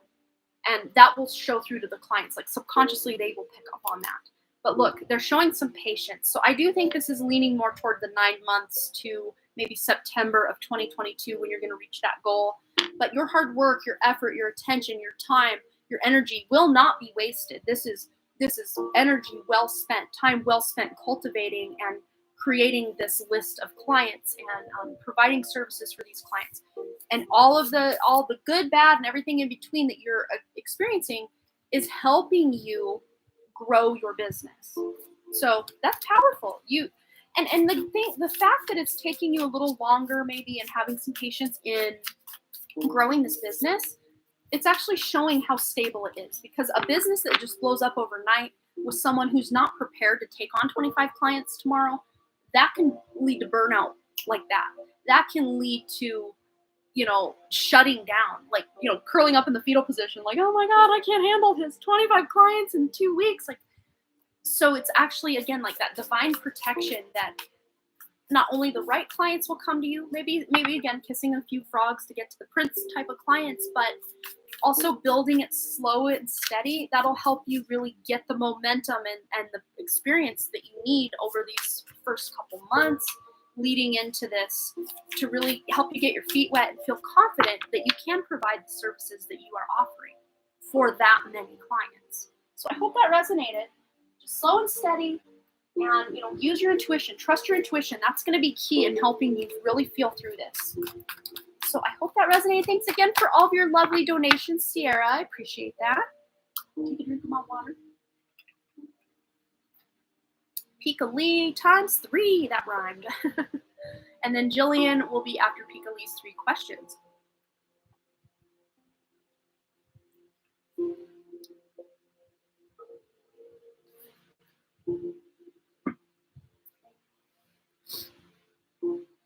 And that will show through to the clients. Like, subconsciously, they will pick up on that. But look, they're showing some patience. So I do think this is leaning more toward the 9 months to maybe September of 2022 when you're going to reach that goal. But your hard work, your effort, your attention, your time, your energy will not be wasted. This is energy well spent, time well spent cultivating and creating this list of clients and providing services for these clients. And all the good, bad, and everything in between that you're experiencing is helping you grow your business. So that's powerful. And the fact that it's taking you a little longer maybe and having some patience in growing this business, it's actually showing how stable it is, because a business that just blows up overnight with someone who's not prepared to take on 25 clients tomorrow, that can lead to burnout like that. That can lead to, shutting down, like, curling up in the fetal position, like, oh my God, I can't handle his 25 clients in 2 weeks. Like, so it's actually, again, like that divine protection that not only the right clients will come to you, maybe again, kissing a few frogs to get to the prince type of clients, but also building it slow and steady. That'll help you really get the momentum and the experience that you need over these first couple months leading into this, to really help you get your feet wet and feel confident that you can provide the services that you are offering for that many clients. So I hope that resonated. Just slow and steady, and use your intuition. Trust your intuition. That's going to be key in helping you really feel through this. So I hope that resonated. Thanks again for all of your lovely donations, Sierra. I appreciate that. Take a drink of my water. Pika Lee times 3. That rhymed. And then Jillian will be after Pika Lee's 3 questions.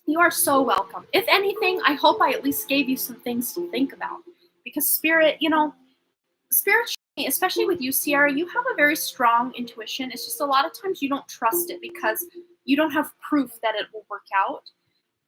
You are so welcome. If anything, I hope I at least gave you some things to think about, because Spirit, especially with you, Sierra, you have a very strong intuition. It's just a lot of times you don't trust it because you don't have proof that it will work out.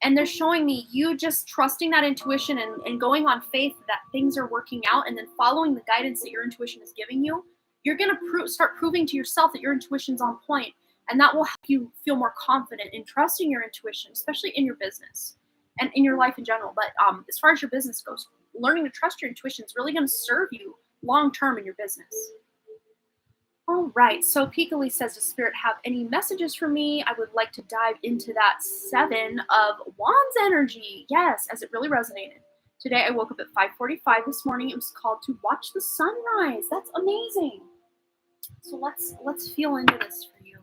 And they're showing me you just trusting that intuition and going on faith that things are working out, and then following the guidance that your intuition is giving you. You're going to start proving to yourself that your intuition's on point, and that will help you feel more confident in trusting your intuition, especially in your business and in your life in general. But as far as your business goes, learning to trust your intuition is really going to serve you long-term in your business. All right, so Pika Lee says, does Spirit have any messages for me? I would like to dive into that 7 of Wands energy. Yes, as it really resonated. Today I woke up at 5:45 this morning. It was called to watch the sunrise. That's amazing. So let's feel into this for you.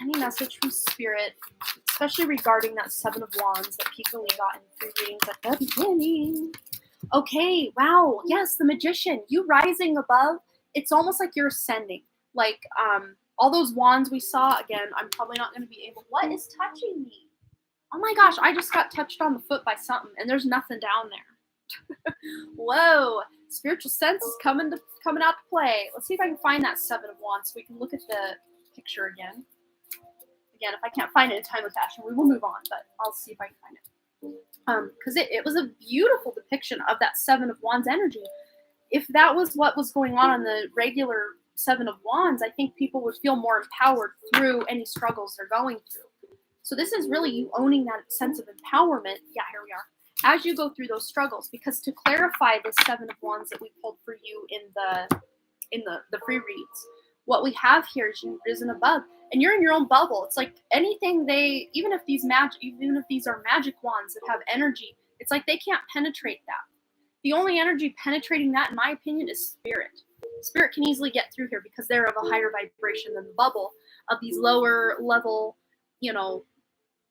Any message from Spirit, especially regarding that 7 of Wands that Pika Lee got in 3 readings at the beginning. Okay, wow. Yes, the Magician. You rising above. It's almost like you're ascending. Like all those wands we saw, again, I'm probably not going to be able. What is touching me? Oh my gosh, I just got touched on the foot by something, and there's nothing down there. Whoa, spiritual sense is coming out to play. Let's see if I can find that 7 of Wands so we can look at the picture again. Again, if I can't find it in timely fashion, we will move on, but I'll see if I can find it. Because it was a beautiful depiction of that 7 of Wands energy. If that was what was going on the regular 7 of Wands, I think people would feel more empowered through any struggles they're going through. So this is really you owning that sense of empowerment. Yeah, here we are. As you go through those struggles, because to clarify this 7 of Wands that we pulled for you in the free reads, what we have here is you risen above, and you're in your own bubble. It's like anything even if these are magic wands that have energy, it's like they can't penetrate that. The only energy penetrating that, in my opinion, is spirit. Spirit can easily get through here because they're of a higher vibration than the bubble of these lower level,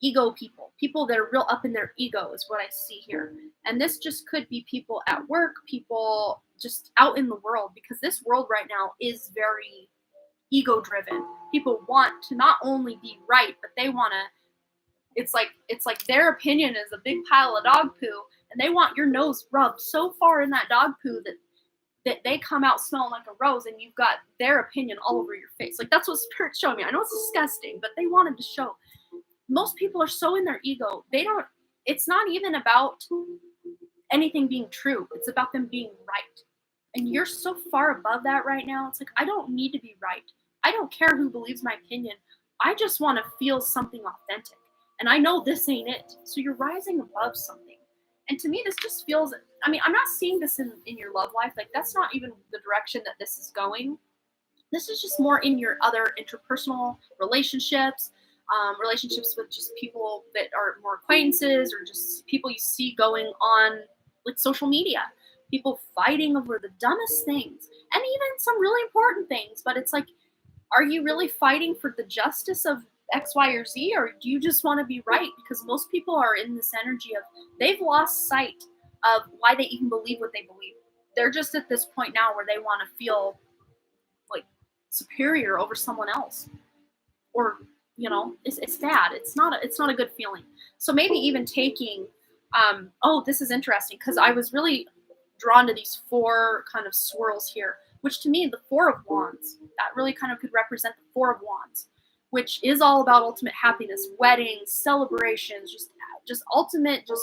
ego people that are real up in their ego is what I see here. And this just could be people at work, people just out in the world, because this world right now is very ego driven. People want to not only be right, but they want to, it's like their opinion is a big pile of dog poo, and they want your nose rubbed so far in that dog poo that they come out smelling like a rose, and you've got their opinion all over your face. Like, that's what Spirit's showing me. I know it's disgusting, but they wanted to show. Most people are so in their ego. It's not even about anything being true. It's about them being right. And you're so far above that right now. It's like, I don't need to be right. I don't care who believes my opinion. I just want to feel something authentic. And I know this ain't it. So you're rising above something. And to me, this just feels, I'm not seeing this in your love life. Like, that's not even the direction that this is going. This is just more in your other interpersonal relationships. relationships with just people that are more acquaintances or just people you see going on like social media, people fighting over the dumbest things and even some really important things. But it's like, are you really fighting for the justice of X, Y, or Z, or do you just want to be right? Because most people are in this energy of they've lost sight of why they even believe what they believe. They're just at this point now where they want to feel like superior over someone else, or it's bad. It's not a good feeling. So maybe even taking, oh, this is interesting because I was really drawn to these four kind of swirls here, which to me, the Four of Wands, that really kind of could represent the Four of Wands, which is all about ultimate happiness, weddings, celebrations, just ultimate, just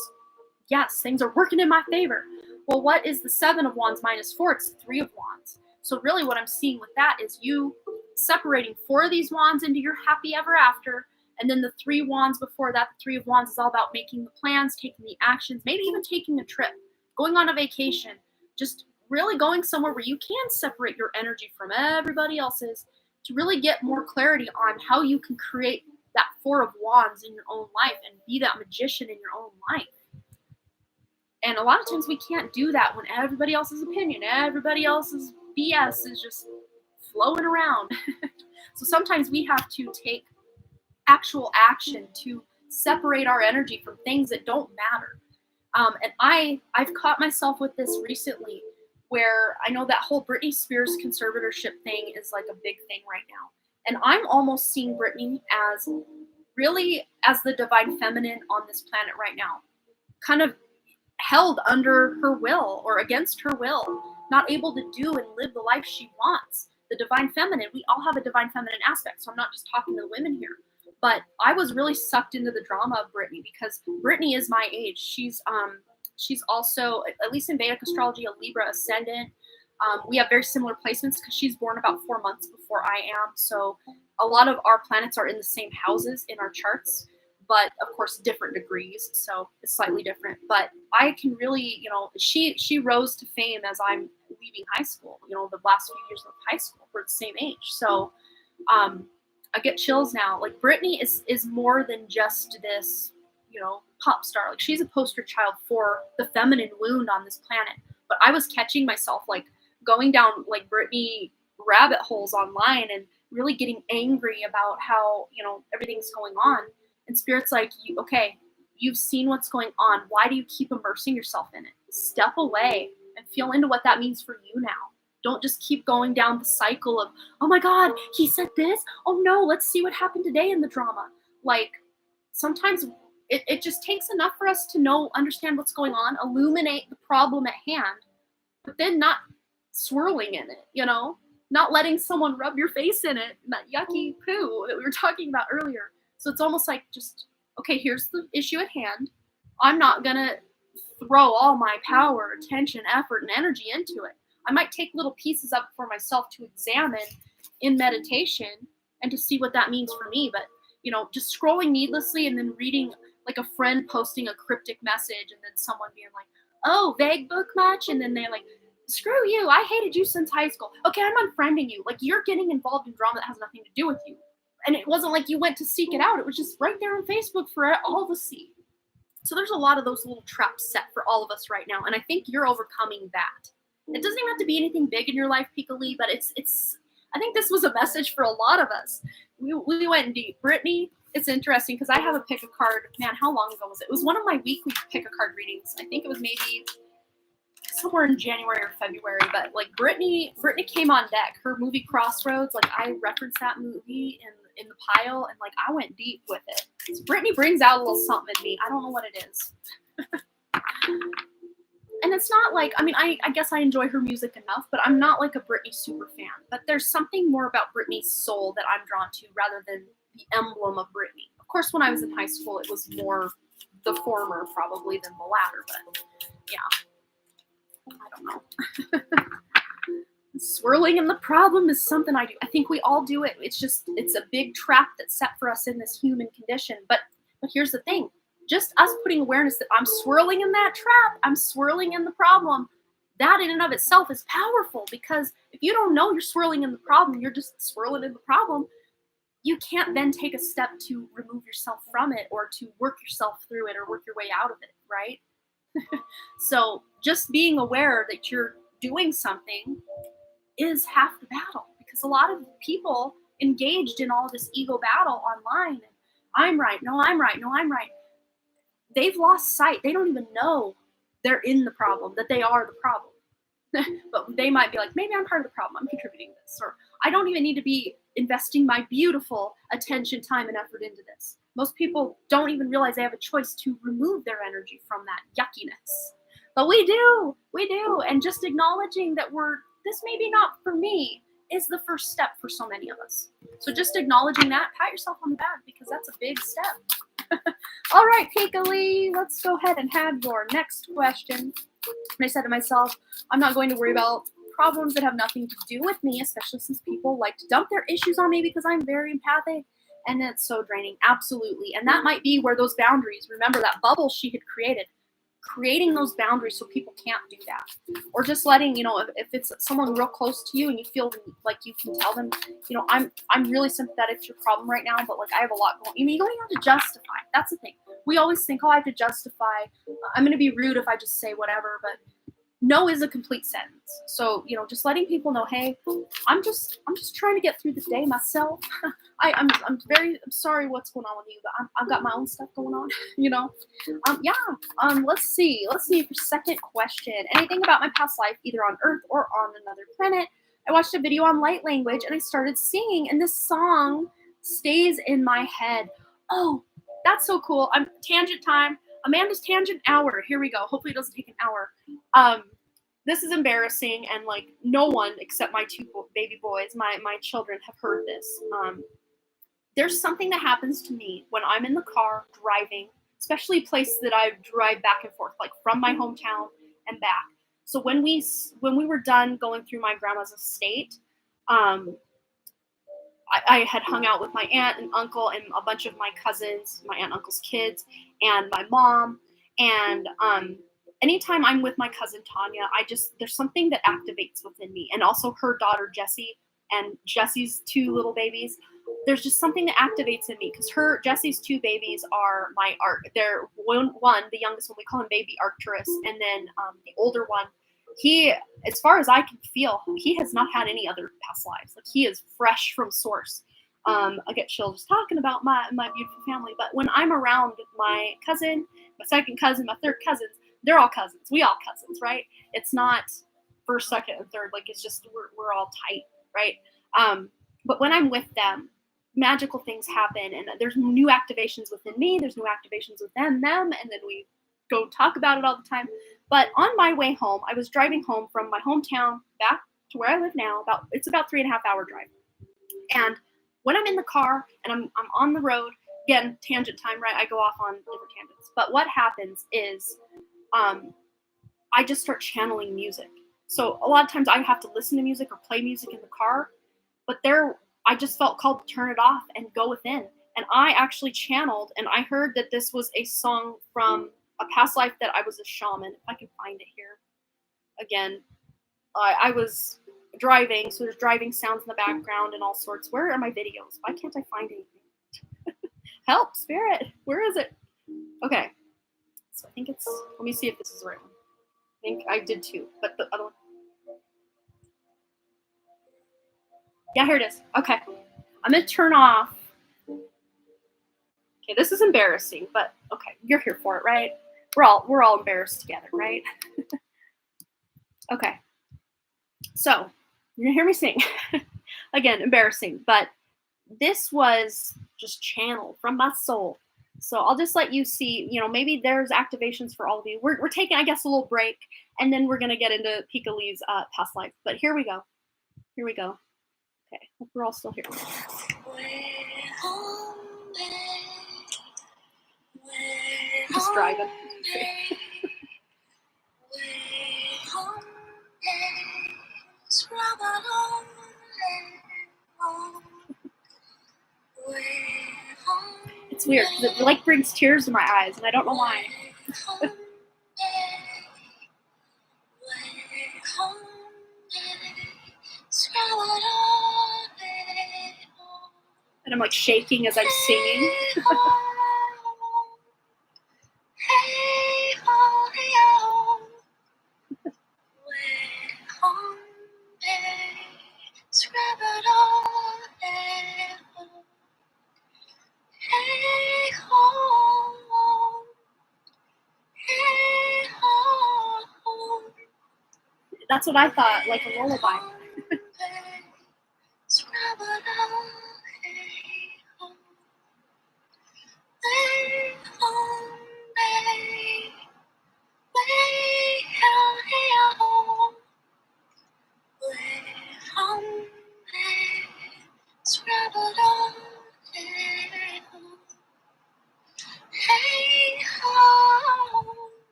yes, things are working in my favor. Well, what is the Seven of Wands minus four? It's the Three of Wands. So really what I'm seeing with that is you separating four of these wands into your happy ever after. And then the three wands before that, the Three of Wands, is all about making the plans, taking the actions, maybe even taking a trip, going on a vacation, just really going somewhere where you can separate your energy from everybody else's to really get more clarity on how you can create that Four of Wands in your own life and be that magician in your own life. And a lot of times we can't do that when everybody else's opinion, everybody else's BS is just flowing around. So sometimes we have to take actual action to separate our energy from things that don't matter. And I've caught myself with this recently, where I know that whole Britney Spears conservatorship thing is like a big thing right now. And I'm almost seeing Britney as really as the divine feminine on this planet right now, kind of held under her will or against her will, not able to do and live the life she wants. The divine feminine, we all have a divine feminine aspect. So I'm not just talking to the women here. But I was really sucked into the drama of Britney because Britney is my age. She's also, at least in Vedic astrology, a Libra ascendant. We have very similar placements because she's born about 4 months before I am. So a lot of our planets are in the same houses in our charts, but of course different degrees. So it's slightly different. But I can really, she rose to fame as I'm leaving high school. The last few years of high school, we're the same age. So I get chills now. Like Britney is more than just this, pop star. Like she's a poster child for the feminine wound on this planet. But I was catching myself like going down like Britney rabbit holes online and really getting angry about how, everything's going on. And Spirit's like, okay, you've seen what's going on. Why do you keep immersing yourself in it? Step away and feel into what that means for you now. Don't just keep going down the cycle of, oh my God, he said this. Oh no, let's see what happened today in the drama. Like sometimes it just takes enough for us to understand what's going on, illuminate the problem at hand, but then not swirling in it, not letting someone rub your face in it, that yucky poo that we were talking about earlier. So it's almost like just, okay, here's the issue at hand. I'm not going to throw all my power, attention, effort, and energy into it. I might take little pieces up for myself to examine in meditation and to see what that means for me. But, just scrolling needlessly and then reading like a friend posting a cryptic message and then someone being like, oh, vague book much? And then they're like, screw you. I hated you since high school. Okay, I'm unfriending you. Like you're getting involved in drama that has nothing to do with you. And it wasn't like you went to seek it out. It was just right there on Facebook for all to see. So there's a lot of those little traps set for all of us right now. And I think you're overcoming that. It doesn't even have to be anything big in your life, Pika Lee, but it's. I think this was a message for a lot of us. We went deep. Brittany, it's interesting because I have a pick a card. Man, how long ago was it? It was one of my weekly pick a card readings. I think it was maybe somewhere in January or February. But like Brittany came on deck. Her movie Crossroads, like I referenced that movie in the pile, and like I went deep with it. So Brittany brings out a little something in me. I don't know what it is. And it's not like, I guess I enjoy her music enough, but I'm not like a Britney super fan. But there's something more about Britney's soul that I'm drawn to rather than the emblem of Britney. Of course, when I was in high school, it was more the former probably than the latter, but yeah, I don't know. Swirling in the problem is something I do. I think we all do it. It's a big trap that's set for us in this human condition. But here's the thing. Just us putting awareness that I'm swirling in that trap, I'm swirling in the problem, that in and of itself is powerful, because if you don't know you're swirling in the problem, you're just swirling in the problem, you can't then take a step to remove yourself from it or to work yourself through it or work your way out of it, right? So just being aware that you're doing something is half the battle, because a lot of people engaged in all this ego battle online, and I'm right, no, I'm right, no, I'm right. They've lost sight. They don't even know they're in the problem, that they are the problem. But they might be like, maybe I'm part of the problem. I'm contributing this. Or I don't even need to be investing my beautiful attention, time, and effort into this. Most people don't even realize they have a choice to remove their energy from that yuckiness. But we do. We do. And just acknowledging that this may be not for me is the first step for so many of us. So just acknowledging that, pat yourself on the back, because that's a big step. All right, Pika Lee, let's go ahead and have your next question. And I said to myself, I'm not going to worry about problems that have nothing to do with me, especially since people like to dump their issues on me because I'm very empathic, and it's so draining. Absolutely. And that might be where those boundaries, remember that bubble she had created, creating those boundaries so people can't do that. Or just letting, if it's someone real close to you and you feel like you can tell them, I'm really sympathetic to your problem right now, but like I have a lot going. You don't have to justify. That's the thing. We always think, I have to justify. I'm going to be rude if I just say whatever, but no is a complete sentence. So, just letting people know, hey, I'm just trying to get through the day myself. I'm very sorry what's going on with you, but I've got my own stuff going on, let's see for second question. Anything about my past life, either on Earth or on another planet? I watched a video on light language and I started singing, and this song stays in my head. Oh, that's so cool. Tangent time. Amanda's tangent hour. Here we go. Hopefully it doesn't take an hour. This is embarrassing, and like no one except my two baby boys, my children, have heard this. There's something that happens to me when I'm in the car driving, especially places that I drive back and forth, like from my hometown and back. So when we were done going through my grandma's estate, I had hung out with my aunt and uncle and a bunch of my cousins, my aunt and uncle's kids, and my mom. And anytime I'm with my cousin Tanya, there's something that activates within me. And also her daughter Jessie and Jessie's two little babies. There's just something that activates in me, because Jessie's two babies are my art. They're one, the youngest one, we call him Baby Arcturus, and then the older one, he, as far as I can feel, he has not had any other past lives. Like, he is fresh from source. I get chills just talking about my beautiful family. But when I'm around my cousin, my second cousin, my third cousins, they're all cousins. We all cousins, right? It's not first, second, and third. Like, it's just we're all tight, right? But when I'm with them, magical things happen, and there's new activations within me. There's new activations with them, and then we go talk about it all the time. But on my way home, I was driving home from my hometown back to where I live now. It's about 3.5 hour drive. And when I'm in the car and I'm on the road, again, tangent time, right? I go off on different tangents. But what happens is I just start channeling music. So a lot of times I have to listen to music or play music in the car. But I just felt called to turn it off and go within. And I actually channeled, and I heard that this was a song from a past life that I was a shaman. If I can find it here. Again, I was driving, so there's driving sounds in the background and all sorts. Where are my videos? Why can't I find anything? Help, spirit. Where is it? Okay. So I think let me see if this is the right one. I think I did too, but the other one. Yeah, here it is. Okay. I'm going to turn off. Okay, this is embarrassing, but okay, you're here for it, right? We're all embarrassed together, right? Okay. So, you're going to hear me sing. Again, embarrassing, but this was just channeled from my soul. So I'll just let you see, maybe there's activations for all of you. We're taking, I guess, a little break, and then we're going to get into Pika Lee's past life. But here we go. Here we go. Okay, we're all still here. Just driving. It's weird because it like brings tears to my eyes, and I don't know why. And like shaking as I'm singing. That's what I thought, like a lullaby.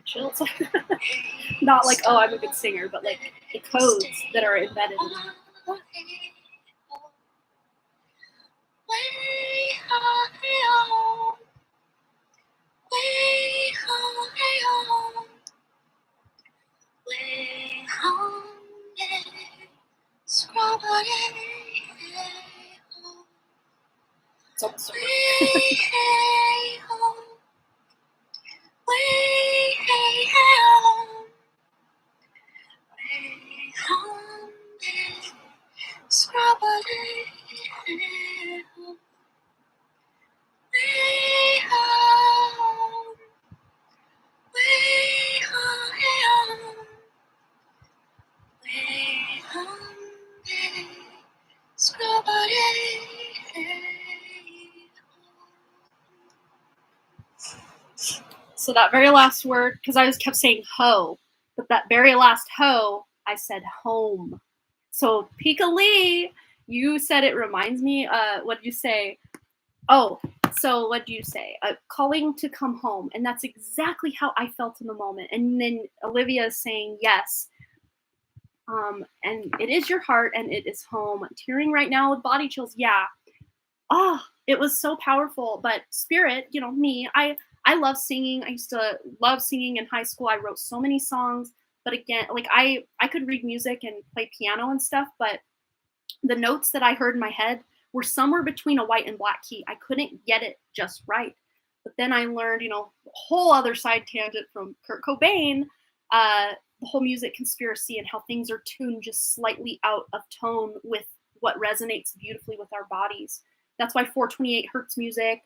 Chills. Not like, oh, I'm a good singer, but like the codes that are embedded in that. It's almost over. So that very last word, because I just kept saying ho, but that very last ho, I said home. So Pika Lee, you said it reminds me, what did you say? Oh, so what do you say? Calling to come home. And that's exactly how I felt in the moment. And then Olivia is saying yes. And it is your heart and it is home. I'm tearing right now with body chills. Yeah. Oh, it was so powerful. But Spirit, you know, me, I love singing. I used to love singing in high school. I wrote so many songs. But again, like I could read music and play piano and stuff, but the notes that I heard in my head were somewhere between a white and black key. I couldn't get it just right. But then I learned, you know, a whole other side tangent from Kurt Cobain, the whole music conspiracy and how things are tuned just slightly out of tone with what resonates beautifully with our bodies. That's why 428 hertz music,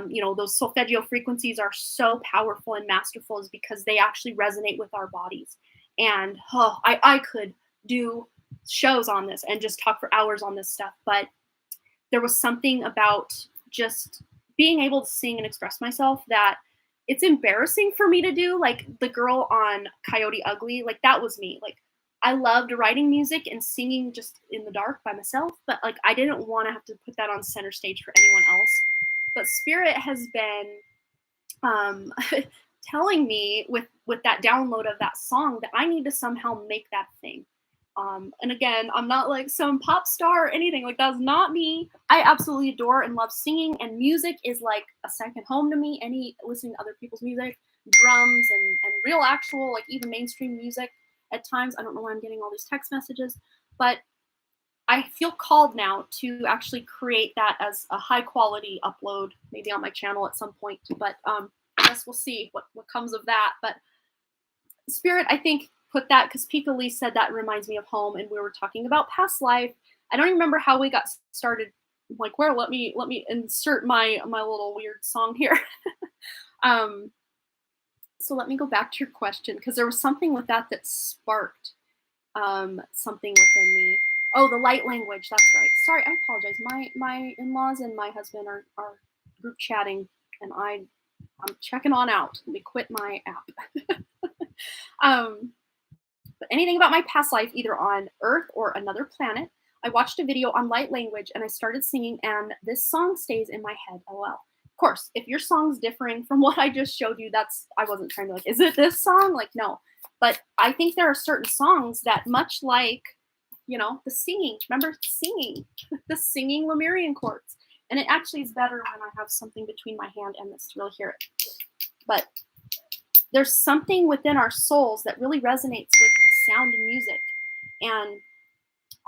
you know, those solfeggio frequencies are so powerful and masterful, is because they actually resonate with our bodies. And I could do shows on this and just talk for hours on this stuff, but there was something about just being able to sing and express myself that it's embarrassing for me to do. Like the girl on Coyote Ugly, like that was me. Like I loved writing music and singing just in the dark by myself, but like I didn't want to have to put that on center stage for anyone else. But Spirit has been telling me with that download of that song that I need to somehow make that thing. And again, I'm not like some pop star or anything. Like that's not me. I absolutely adore and love singing, and music is like a second home to me. Listening to other people's music, drums and real actual, like even mainstream music at times. I don't know why I'm getting all these text messages, but I feel called now to actually create that as a high quality upload, maybe on my channel at some point. But I guess we'll see what comes of that. But Spirit, I think, put that, because Pika Lee said that reminds me of home, and we were talking about past life. I don't even remember how we got started. I'm like, where? Let me insert my little weird song here. So let me go back to your question, because there was something with that sparked something within me. Oh, the light language. That's right. Sorry, I apologize. My in-laws and my husband are group chatting, and I'm checking on out. Let me quit my app. But anything about my past life, either on Earth or another planet. I watched a video on light language and I started singing, and this song stays in my head. LOL. Of course, if your song's differing from what I just showed you, I wasn't trying to like, is it this song? Like, no. But I think there are certain songs that, much like, the singing, remember singing, the singing Lemurian chords. And it actually is better when I have something between my hand and this to really hear it. But there's something within our souls that really resonates with sound and music. And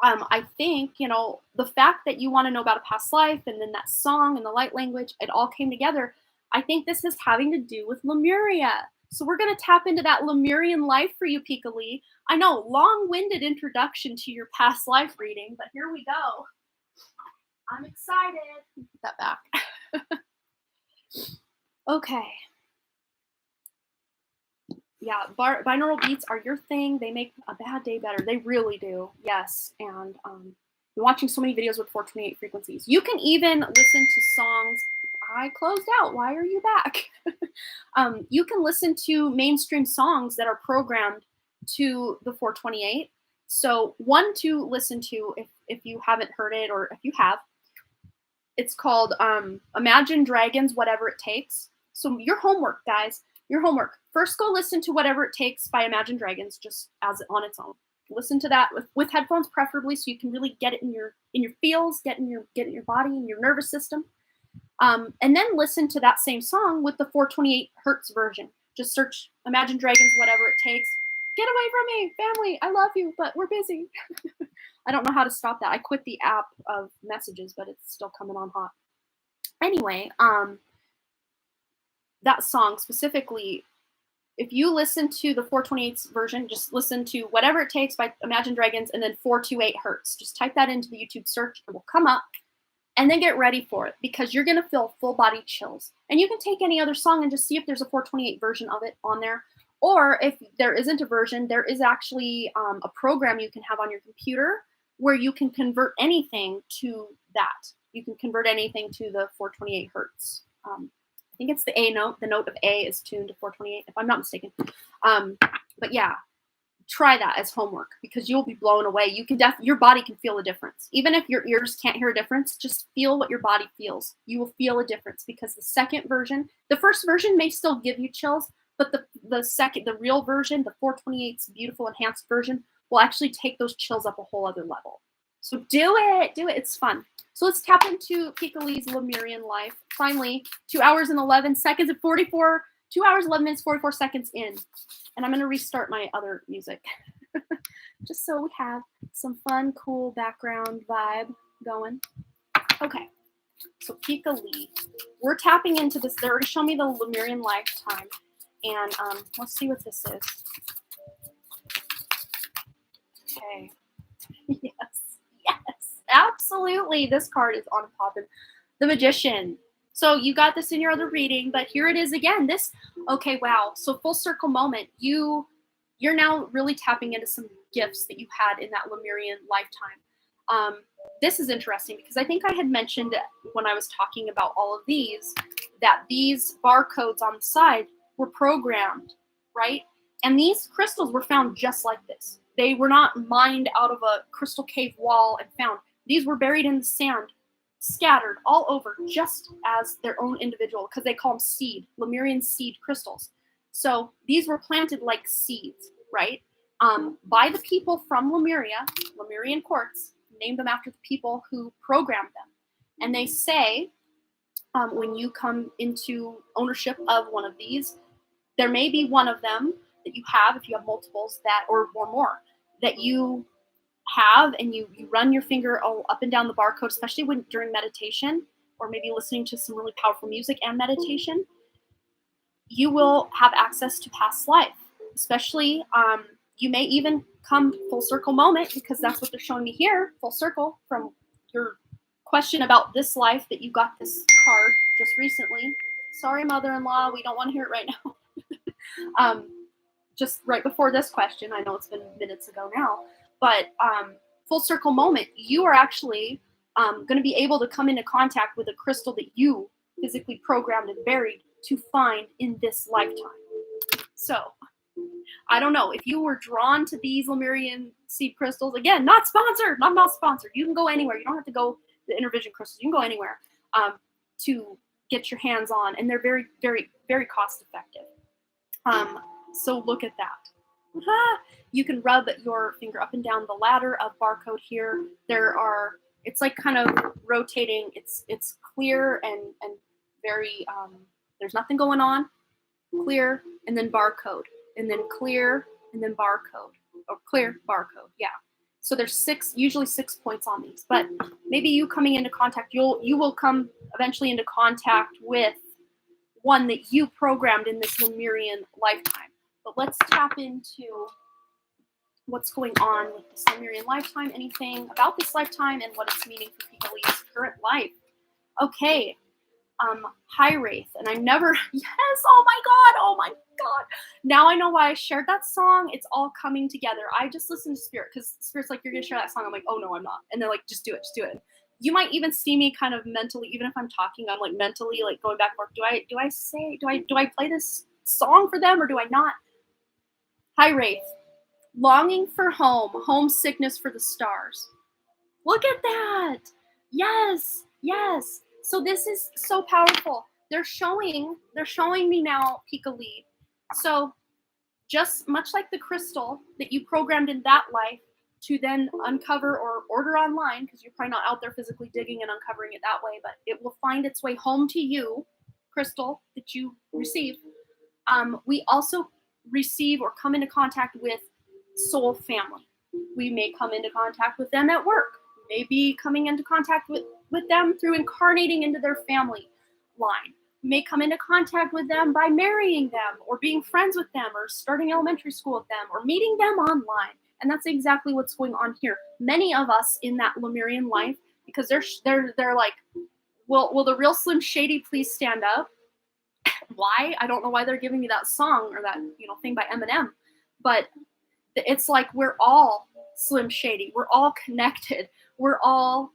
I think, the fact that you want to know about a past life and then that song and the light language, it all came together. I think this is having to do with Lemuria. So we're going to tap into that Lemurian life for you, Pika Lee. I know, long-winded introduction to your past life reading, but here we go. I'm excited. Put that back. Okay. Yeah, binaural beats are your thing. They make a bad day better. They really do. Yes. And I'm watching so many videos with 428 frequencies. You can even listen to songs. I closed out. Why are you back? You can listen to mainstream songs that are programmed to the 428. So one to listen to if you haven't heard it, or if you have, it's called Imagine Dragons, Whatever It Takes. So your homework, guys, your homework. First, go listen to Whatever It Takes by Imagine Dragons, just as on its own. Listen to that with headphones, preferably, so you can really get it in your feels, get in your body, in your nervous system. And then listen to that same song with the 428 hertz version. Just search Imagine Dragons, Whatever It Takes. Get away from me, family. I love you, but we're busy. I don't know how to stop that. I quit the app of messages, but it's still coming on hot. Anyway, that song specifically, if you listen to the 428's version, just listen to Whatever It Takes by Imagine Dragons and then 428 hertz. Just type that into the YouTube search. It will come up. And then get ready for it, because you're going to feel full body chills. And you can take any other song and just see if there's a 428 version of it on there. Or if there isn't a version, there is actually a program you can have on your computer where you can convert anything to that. You can convert anything to the 428 hertz. I think it's the A note. The note of A is tuned to 428, if I'm not mistaken. But yeah, try that as homework, because you'll be blown away. You can your body can feel a difference. Even if your ears can't hear a difference, just feel what your body feels. You will feel a difference, because the second version, the first version may still give you chills, but the real version, the 428's beautiful enhanced version, will actually take those chills up a whole other level. So do it, it's fun. So let's tap into Pika Lee's Lemurian life. Finally, 2 hours and 11 seconds and 44, 2 hours, 11 minutes, 44 seconds in. And I'm going to restart my other music just so we have some fun, cool background vibe going. Okay, so Pika Lee. We're tapping into this. They already showed me the Lemurian lifetime. And let's see what this is. Okay. Yes, absolutely. This card is on poppin'. The Magician. So you got this in your other reading, but here it is again. Okay, wow. So full circle moment. You're now really tapping into some gifts that you had in that Lemurian lifetime. This is interesting, because I think I had mentioned when I was talking about all of these, that these barcodes on the side were programmed, right? And these crystals were found just like this. They were not mined out of a crystal cave wall and found. These were buried in the sand, scattered all over, just as their own individual, because they call them seed, Lemurian seed crystals. So these were planted like seeds, right? By the people from Lemuria, Lemurian quartz, named them after the people who programmed them. And they say, when you come into ownership of one of these, there may be one of them that you have, if you have multiples, that or more that you have, and you run your finger all up and down the barcode, especially during meditation, or maybe listening to some really powerful music and meditation, you will have access to past life. Especially, you may even come full circle moment, because that's what they're showing me here, full circle from your question about this life that you got this card just recently. Sorry, mother-in-law, we don't want to hear it right now. Just right before this question, I know it's been minutes ago now, but full circle moment, you are actually going to be able to come into contact with a crystal that you physically programmed and buried to find in this lifetime. So, I don't know, if you were drawn to these Lemurian seed crystals, again, not sponsored, I'm not sponsored. You can go anywhere. You don't have to go the Intervision crystals. You can go anywhere to get your hands on, and they're very, very, very cost effective. So look at that. You can rub your finger up and down the ladder of barcode here. It's like kind of rotating. It's clear and very, there's nothing going on. Clear, and then barcode, and then clear, and then barcode, or clear, barcode. Yeah. So there's usually 6 points on these, but maybe you coming into contact, you will come eventually into contact with one that you programmed in this Lemurian lifetime. But let's tap into what's going on with this Lemurian lifetime, anything about this lifetime, and what it's meaning for Picoli's current life. Okay, High Wraith, and I never, yes, oh my God. Now I know why I shared that song. It's all coming together. I just listened to Spirit, because Spirit's like, you're gonna share that song. I'm like, oh no, I'm not. And they're like, just do it. You might even see me kind of mentally, even if I'm talking, I'm like mentally like going back and forth. Do I play this song for them or do I not? High Wraith. Longing for home, homesickness for the stars. Look at that. Yes. So this is so powerful. They're showing me now, Picoli. So just much like the crystal that you programmed in that life to then uncover or order online, because you're probably not out there physically digging and uncovering it that way, but it will find its way home to you, crystal that you receive. We also receive or come into contact with soul family. We may come into contact with them at work. We may be coming into contact with them through incarnating into their family line. We may come into contact with them by marrying them or being friends with them or starting elementary school with them or meeting them online. And that's exactly what's going on here. Many of us in that Lemurian life, because they're like, will the real Slim Shady please stand up? Why? I don't know why they're giving me that song or that thing by Eminem, but it's like we're all Slim Shady. We're all connected. We're all,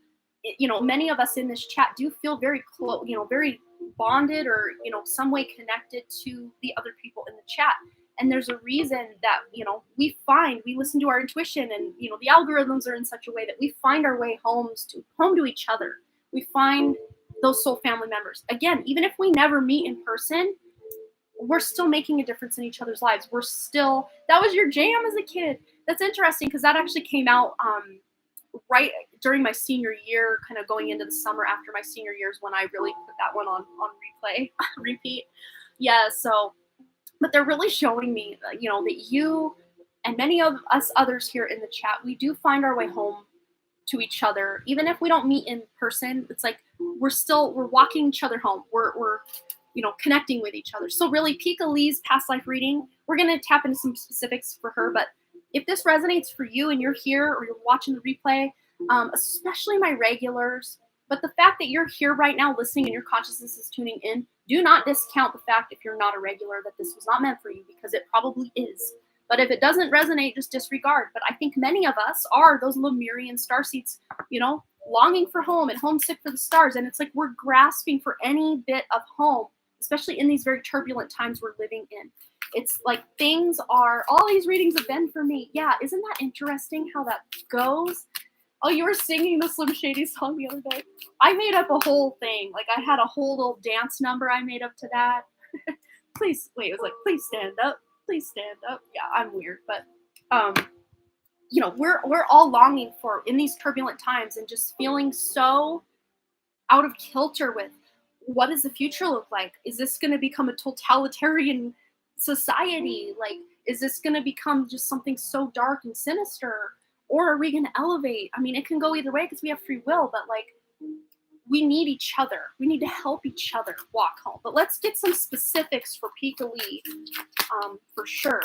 many of us in this chat do feel very close, very bonded or, some way connected to the other people in the chat. And there's a reason that, we listen to our intuition and, the algorithms are in such a way that we find our way home to each other. We find those soul family members. Again, even if we never meet in person, we're still making a difference in each other's lives. That was your jam as a kid. That's interesting because that actually came out right during my senior year, kind of going into the summer after my senior years when I really put that one on repeat. Yeah, so, but they're really showing me, that you and many of us others here in the chat, we do find our way home to each other. Even if we don't meet in person, it's like we're walking each other home. We're connecting with each other. So really, Picoli's past life reading, we're going to tap into some specifics for her, but if this resonates for you and you're here or you're watching the replay, especially my regulars, but the fact that you're here right now listening and your consciousness is tuning in, do not discount the fact if you're not a regular that this was not meant for you, because it probably is. But if it doesn't resonate, just disregard. But I think many of us are those Lemurian starseeds, longing for home and homesick for the stars. And it's like we're grasping for any bit of home, especially in these very turbulent times we're living in. It's like all these readings have been for me. Yeah, isn't that interesting how that goes? Oh, you were singing the Slim Shady song the other day. I made up a whole thing. Like I had a whole little dance number I made up to that. Please, wait, it was like, please stand up. Please stand up. Yeah, I'm weird, but we're all longing for in these turbulent times and just feeling so out of kilter with what does the future look like? Is this going to become a totalitarian society? Like, is this going to become just something so dark and sinister? Or are we going to elevate? I mean, it can go either way because we have free will, but like, we need each other. We need to help each other walk home. But let's get some specifics for Picoli, for sure.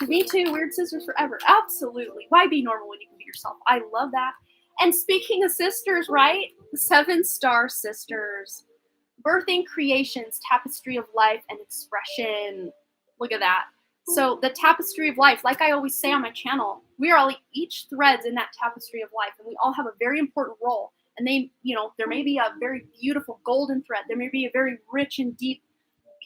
Me too, weird sisters forever. Absolutely. Why be normal when you can be yourself? I love that. And speaking of sisters, right? The 7-star sisters. Birthing creations, tapestry of life and expression. Look at that. So the tapestry of life, like I always say on my channel, we are all each threads in that tapestry of life, and we all have a very important role. And there may be a very beautiful golden thread. There may be a very rich and deep,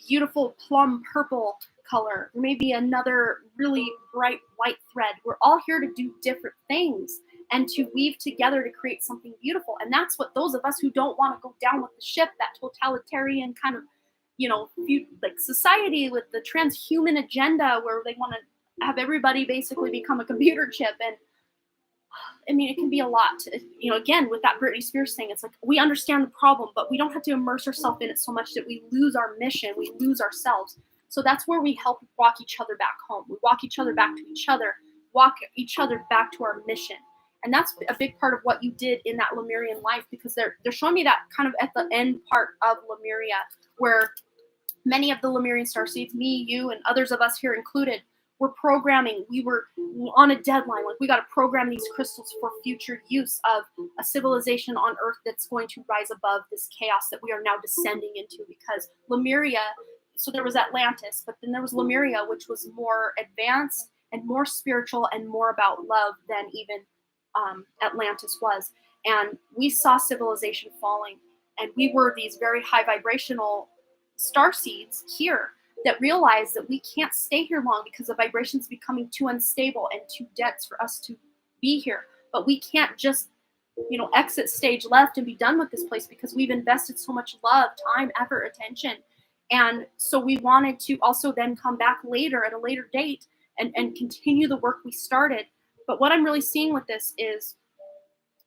beautiful plum purple color. There may be another really bright white thread. We're all here to do different things and to weave together to create something beautiful. And that's what those of us who don't want to go down with the ship, that totalitarian kind of, like society with the transhuman agenda where they want to have everybody basically become a computer chip. And I mean, it can be a lot again, with that Britney Spears thing, it's like, we understand the problem, but we don't have to immerse ourselves in it so much that we lose our mission, we lose ourselves. So that's where we help walk each other back home. We walk each other back to each other, walk each other back to our mission. And that's a big part of what you did in that Lemurian life, because they're showing me that kind of at the end part of Lemuria, where many of the Lemurian starseeds, me, you, and others of us here included, were programming. We were on a deadline. Like, we got to program these crystals for future use of a civilization on Earth that's going to rise above this chaos that we are now descending into. Because Lemuria, so there was Atlantis, but then there was Lemuria, which was more advanced and more spiritual and more about love than even Atlantis was. And we saw civilization falling, and we were these very high vibrational starseeds here that realize that we can't stay here long because the vibration's becoming too unstable and too dense for us to be here. But we can't just, exit stage left and be done with this place, because we've invested so much love, time, effort, attention. And so we wanted to also then come back later at a later date and continue the work we started. But what I'm really seeing with this is,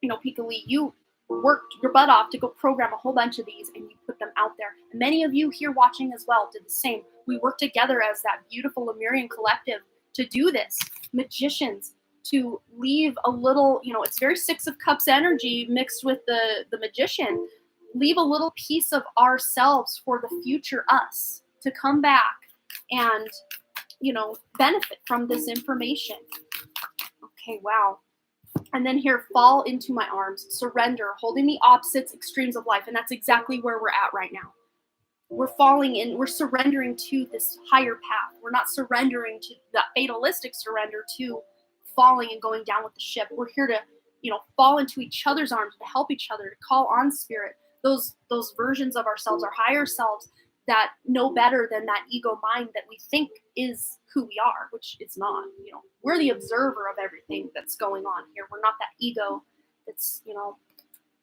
Pika Lee, you worked your butt off to go program a whole bunch of these, and you put them out there. And many of you here watching as well did the same. We worked together as that beautiful Lemurian collective to do this. Magicians, to leave a little, it's very Six of Cups energy mixed with the magician. Leave a little piece of ourselves for the future us to come back and, benefit from this information. Okay, wow. And then here, fall into my arms, surrender, holding the opposites extremes of life. And that's exactly where we're at right now. We're falling in, we're surrendering to this higher path. We're not surrendering to that fatalistic surrender to falling and going down with the ship. We're here to, fall into each other's arms, to help each other, to call on spirit, those versions of ourselves, our higher selves, that know better than that ego mind that we think is who we are, which it's not. We're the observer of everything that's going on here. We're not that ego that's,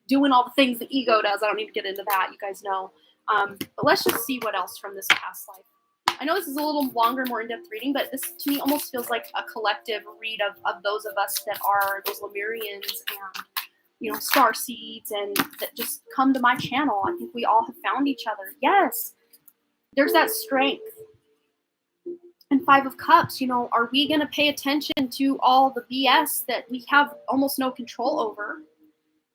doing all the things the ego does. I don't need to get into that. You guys know. But let's just see what else from this past life. I know this is a little longer, more in-depth reading, but this to me almost feels like a collective read of those of us that are those Lemurians and, star seeds, and that just come to my channel. I think we all have found each other. Yes. There's that strength. And Five of Cups, are we going to pay attention to all the BS that we have almost no control over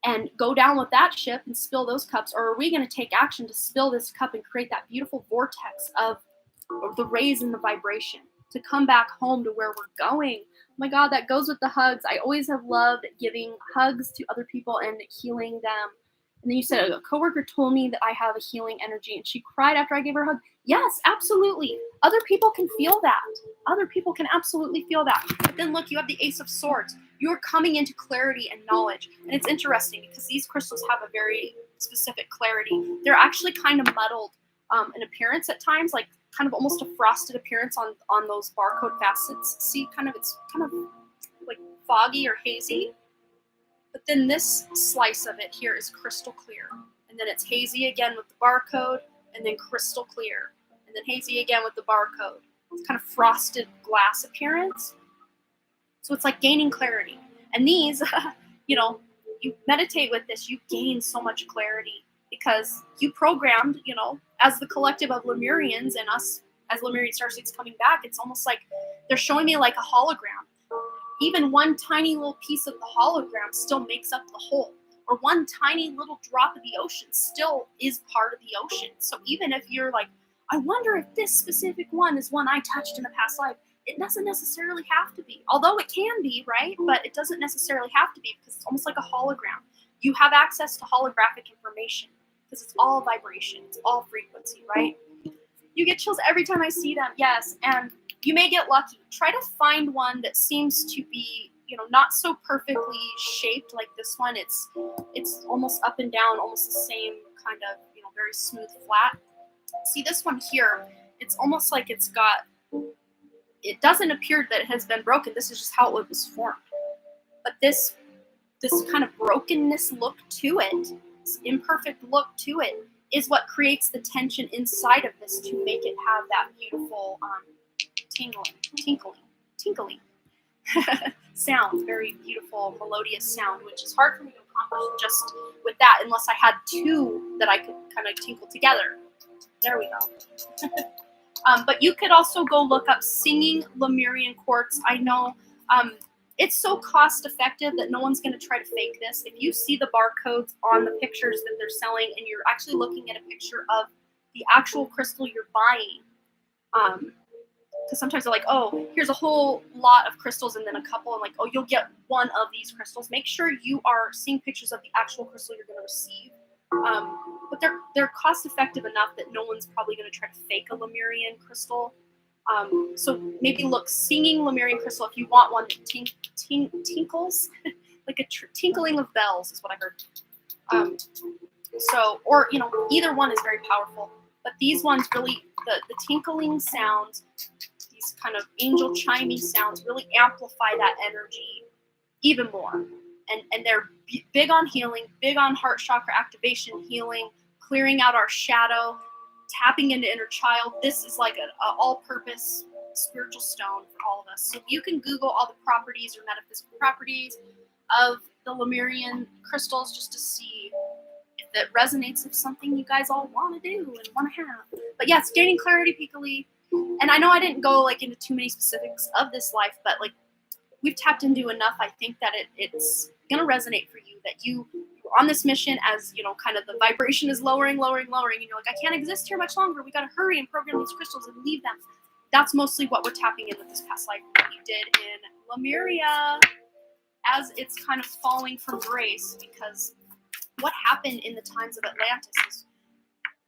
and go down with that ship and spill those cups? Or are we going to take action to spill this cup and create that beautiful vortex of the rays and the vibration to come back home to where we're going? Oh my God, that goes with the hugs. I always have loved giving hugs to other people and healing them. And then you said, a coworker told me that I have a healing energy, and she cried after I gave her a hug. Yes, absolutely. Other people can feel that. Other people can absolutely feel that. But then look, you have the Ace of Swords. You're coming into clarity and knowledge. And it's interesting because these crystals have a very specific clarity. They're actually kind of muddled in appearance at times, like kind of almost a frosted appearance on those barcode facets. See, it's kind of like foggy or hazy. But then this slice of it here is crystal clear. And then it's hazy again with the barcode, and then crystal clear. And then hazy again with the barcode. It's kind of frosted glass appearance. So it's like gaining clarity. And these, you meditate with this, you gain so much clarity because you programmed, as the collective of Lemurians and us as Lemurian starseeds coming back, it's almost like they're showing me like a hologram. Even one tiny little piece of the hologram still makes up the whole. Or one tiny little drop of the ocean still is part of the ocean. So even if you're like, I wonder if this specific one is one I touched in a past life, it doesn't necessarily have to be. Although it can be, right? But it doesn't necessarily have to be because it's almost like a hologram. You have access to holographic information because it's all vibration. It's all frequency, right? You get chills every time I see them. Yes. And you may get lucky. Try to find one that seems to be, not so perfectly shaped like this one. It's almost up and down, almost the same kind of, very smooth, flat. See this one here, it's almost like it doesn't appear that it has been broken. This is just how it was formed. But this kind of brokenness look to it, this imperfect look to it, is what creates the tension inside of this to make it have that beautiful tinkling sound, very beautiful, melodious sound, which is hard for me to accomplish just with that unless I had two that I could kind of tinkle together. There we go. But you could also go look up singing Lemurian quartz. I know it's so cost effective that no one's going to try to fake this. If you see the barcodes on the pictures that they're selling and you're actually looking at a picture of the actual crystal you're buying, because sometimes they're like, oh, here's a whole lot of crystals and then a couple, and like, oh, you'll get one of these crystals. Make sure you are seeing pictures of the actual crystal you're going to receive. But they're cost effective enough that no one's probably going to try to fake a Lemurian crystal. So maybe look singing Lemurian crystal if you want one that tinkles, like a tinkling of bells is what I heard. Or either one is very powerful, but these ones really, the tinkling sounds, these kind of angel chiming sounds really amplify that energy even more. And they're big on healing, big on heart chakra activation, healing, clearing out our shadow, tapping into inner child. This is like an all-purpose spiritual stone for all of us. So you can Google all the properties or metaphysical properties of the Lemurian crystals just to see if it resonates with something you guys all want to do and want to have. But yes, gaining clarity, Pikali. And I know I didn't go into too many specifics of this life, but we've tapped into enough. I think that it's going to resonate for you, that you're on this mission as, kind of the vibration is lowering, and you're like, I can't exist here much longer. We got to hurry and program these crystals and leave them. That's mostly what we're tapping in with this past life that you did in Lemuria, as it's kind of falling from grace, because what happened in the times of Atlantis is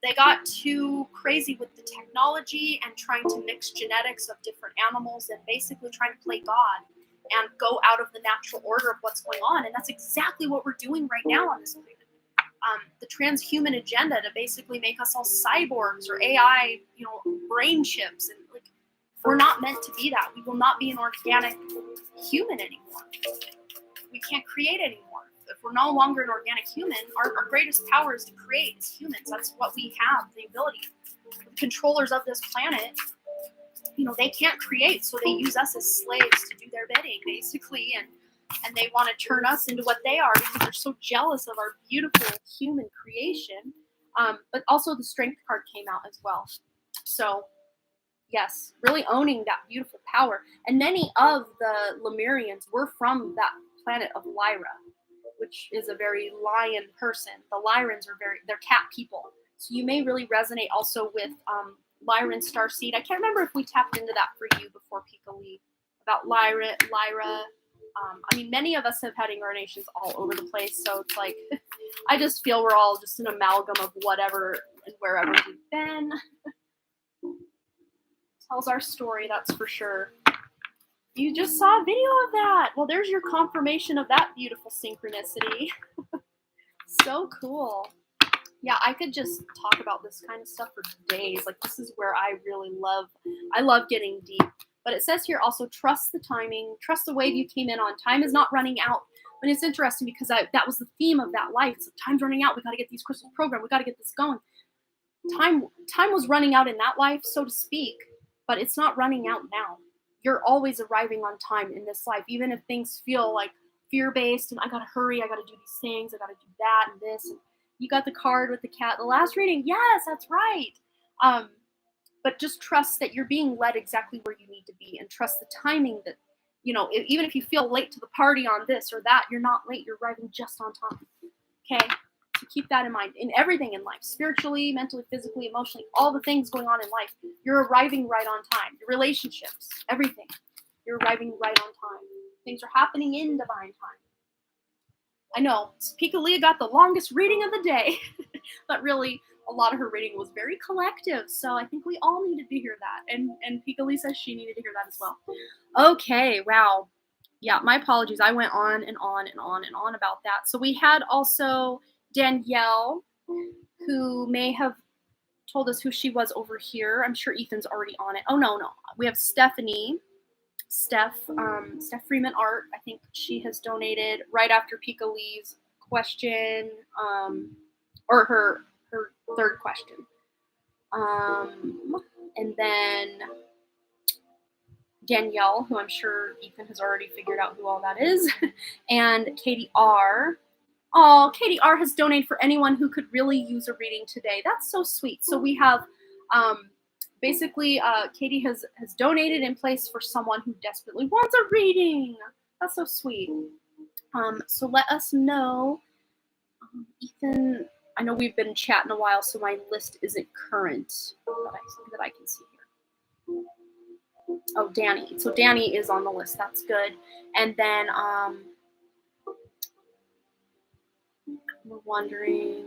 they got too crazy with the technology and trying to mix genetics of different animals and basically trying to play God and go out of the natural order of what's going on. And that's exactly what we're doing right now on this planet. The transhuman agenda to basically make us all cyborgs or AI, brain chips. And we're not meant to be that. We will not be an organic human anymore. We can't create anymore. If we're no longer an organic human, our greatest power is to create as humans. That's what we have, the ability. The controllers of this planet, they can't create, so they use us as slaves to do their bidding, basically, and they want to turn us into what they are because they're so jealous of our beautiful human creation. But also the Strength card came out as well. So, yes, really owning that beautiful power. And many of the Lemurians were from that planet of Lyra, which is a very lion person. The Lyrans they're cat people. So you may really resonate also with Lyran Starseed. I can't remember if we tapped into that for you before, Pikali, about Lyra. Many of us have had incarnations all over the place, so it's like, I just feel we're all just an amalgam of whatever and wherever we've been. Tells our story, that's for sure. You just saw a video of that. Well, there's your confirmation of that beautiful synchronicity. So cool. Yeah, I could just talk about this kind of stuff for days. This is where I really love getting deep. But it says here also, trust the timing, trust the wave you came in on. Time is not running out. And it's interesting because that was the theme of that life. So time's running out. We got to get these crystals programmed. We got to get this going. Time was running out in that life, so to speak, but it's not running out now. You're always arriving on time in this life, even if things feel like fear-based and I got to hurry, I got to do these things, I got to do that and this. And you got the card with the cat. The last reading, yes, that's right. But just trust that you're being led exactly where you need to be, and trust the timing that, even if you feel late to the party on this or that, you're not late. You're arriving just on time. Okay? So keep that in mind in everything in life, spiritually, mentally, physically, emotionally, all the things going on in life. You're arriving right on time. Your relationships, everything. You're arriving right on time. Things are happening in divine time. I know, Pikali got the longest reading of the day, but really, a lot of her reading was very collective, so I think we all needed to hear that, and Pikali says she needed to hear that as well. Okay, wow. Yeah, my apologies. I went on and on and on and on about that. So we had also Danielle, who may have told us who she was over here. I'm sure Ethan's already on it. Oh, no. We have Stephanie. Steph Freeman Art, I think she has donated right after Pikali's question, or third question. And then Danielle, who I'm sure Ethan has already figured out who all that is, and Katie R. Oh, Katie R has donated for anyone who could really use a reading today. That's so sweet. So we have basically Katie has donated in place for someone who desperately wants a reading. That's so sweet. So let us know. Ethan, I know we've been chatting a while, so my list isn't current that I can see here. Oh, Danny. So Danny is on the list. That's good. And then we're wondering.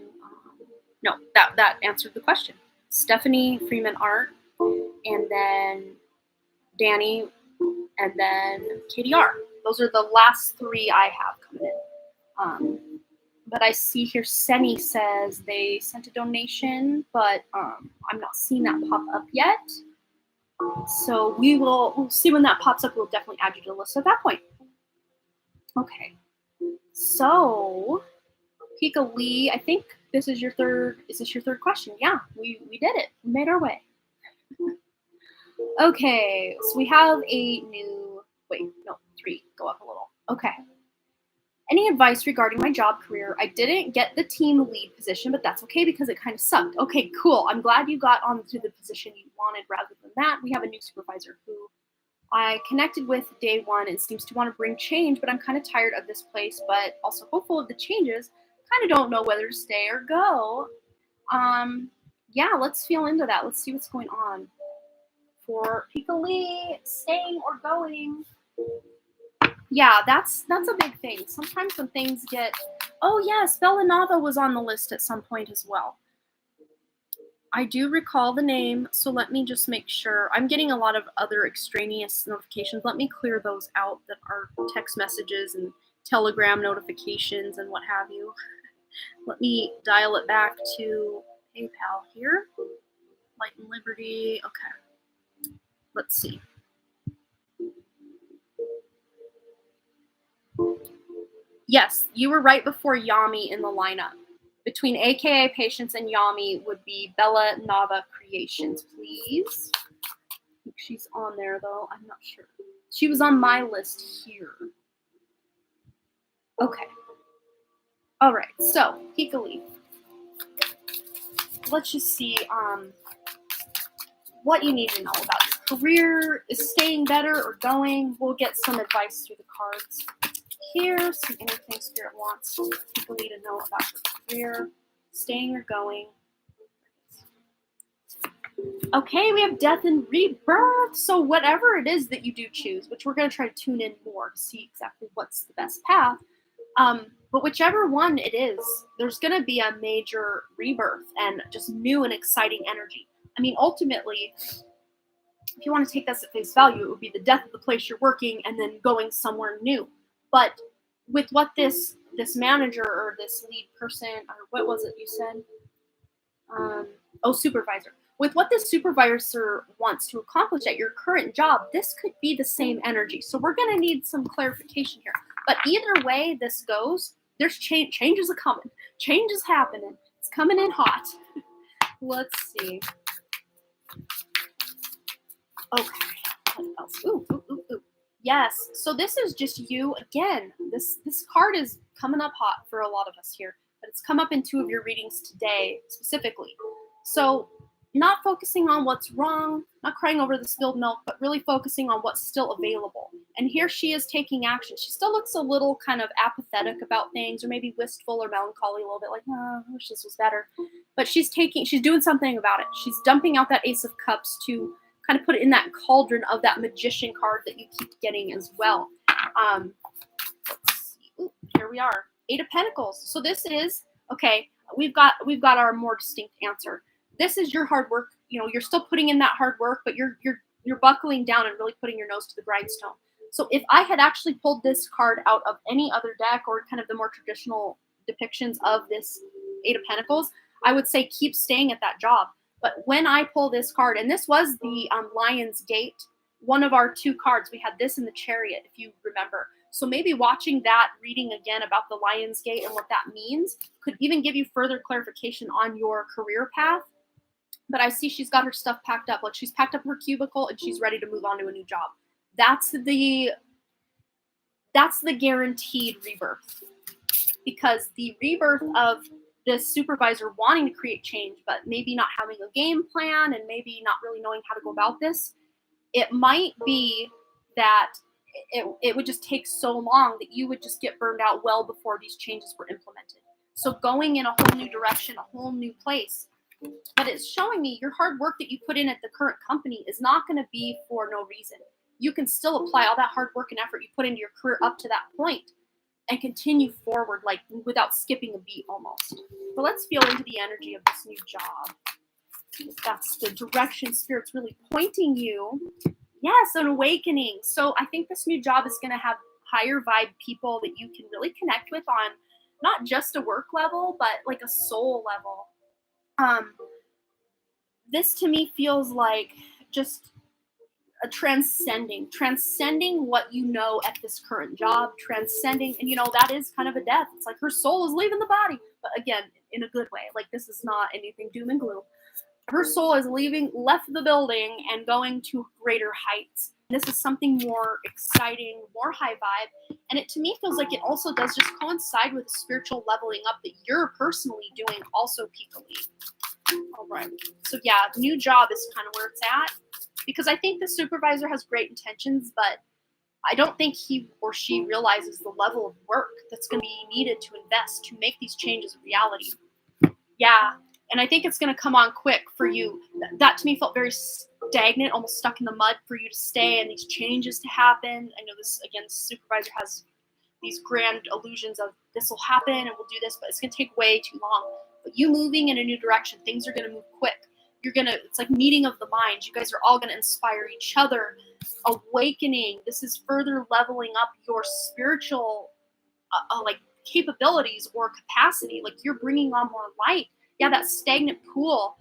No, that answered the question. Stephanie Freeman Art, and then Danny, and then Katie R. Those are the last three I have coming in. But I see here Seni says they sent a donation, but I'm not seeing that pop up yet. So we'll see when that pops up. We'll definitely add you to the list at that point. Okay. So, Pika Lee, I think this is your third. Is this your third question? Yeah, we did it. We made our way. Okay, so we have a new. Wait, no, 3. Go up a little. Okay. Any advice regarding my job career? I didn't get the team lead position, but that's okay because it kind of sucked. Okay, cool. I'm glad you got onto the position you wanted rather than that. We have a new supervisor who I connected with day one and seems to want to bring change, but I'm kind of tired of this place, but also hopeful of the changes. Kind of don't know whether to stay or go. Yeah, let's feel into that. Let's see what's going on. For Pika Lee, staying or going. Yeah, that's a big thing. Sometimes when things get, oh yes, Bella Nava was on the list at some point as well. I do recall the name, so let me just make sure. I'm getting a lot of other extraneous notifications. Let me clear those out that are text messages and Telegram notifications and what have you. Let me dial it back to PayPal here. Light and Liberty. Okay. Let's see. Yes, you were right before Yami in the lineup. Between AKA Patience and Yami would be Bella Nava Creations, please. I think she's on there, though. I'm not sure. She was on my list here. Okay. All right, so Hikali. Let's just see what you need to know about your career. Is staying better or going? We'll get some advice through the cards. Here's some anything Spirit wants people need to know about your career, staying or going. Okay, we have death and rebirth. So whatever it is that you do choose, which we're going to try to tune in more to see exactly what's the best path. But whichever one it is, there's going to be a major rebirth and just new and exciting energy. I mean, ultimately, if you want to take this at face value, it would be the death of the place you're working and then going somewhere new. But with what this manager or this lead person, or what was it you said? Supervisor. With what this supervisor wants to accomplish at your current job, this could be the same energy. So we're going to need some clarification here. But either way this goes, there's change. Changes are coming. Change is happening. It's coming in hot. Let's see. Okay. What else? Ooh. Yes. So this is just you again. This card is coming up hot for a lot of us here, but it's come up in 2 of your readings today specifically. So not focusing on what's wrong, not crying over the spilled milk, but really focusing on what's still available. And here she is taking action. She still looks a little kind of apathetic about things, or maybe wistful or melancholy a little bit, like, oh, I wish this was better. But she's doing something about it. She's dumping out that Ace of Cups to kind of put it in that cauldron of that Magician card that you keep getting as well. Let's see. Ooh, here we are. 8 of Pentacles. So this is, okay, we've got our more distinct answer. This is your hard work. You know, you're still putting in that hard work, but you're buckling down and really putting your nose to the grindstone. So if I had actually pulled this card out of any other deck or kind of the more traditional depictions of this 8 of Pentacles, I would say keep staying at that job. But when I pull this card, and this was the Lion's Gate, one of our 2 cards, we had this in the Chariot, if you remember. So maybe watching that reading again about the Lion's Gate and what that means could even give you further clarification on your career path. But I see she's got her stuff packed up. Like she's packed up her cubicle and she's ready to move on to a new job. That's the guaranteed rebirth. Because the rebirth of this supervisor wanting to create change, but maybe not having a game plan and maybe not really knowing how to go about this, it might be that it would just take so long that you would just get burned out well before these changes were implemented. So going in a whole new direction, a whole new place. But it's showing me your hard work that you put in at the current company is not going to be for no reason. You can still apply all that hard work and effort you put into your career up to that point and continue forward, like without skipping a beat almost. But let's feel into the energy of this new job. If that's the direction Spirit's really pointing you. Yes, an awakening. So I think this new job is going to have higher vibe people that you can really connect with on not just a work level, but like a soul level. This to me feels like just a transcending what you know at this current job, transcending, and that is kind of a death. It's like her soul is leaving the body, but again, in a good way. Like this is not anything doom and gloom. Her soul is left the building and going to greater heights. This is something more exciting, more high vibe, and it to me feels like it also does just coincide with the spiritual leveling up that you're personally doing also peakily. All right, so yeah, new job is kind of where it's at. Because I think the supervisor has great intentions, but I don't think he or she realizes the level of work that's going to be needed to invest to make these changes a reality. Yeah, and I think it's going to come on quick for you. That to me felt very stagnant, almost stuck in the mud for you to stay and these changes to happen. I know this, again, the supervisor has these grand illusions of this will happen and we'll do this, but it's going to take way too long. But you moving in a new direction, things are going to move quick. It's like meeting of the minds. You guys are all going to inspire each other. Awakening. This is further leveling up your spiritual like capabilities or capacity. Like you're bringing on more light. Yeah, that stagnant pool.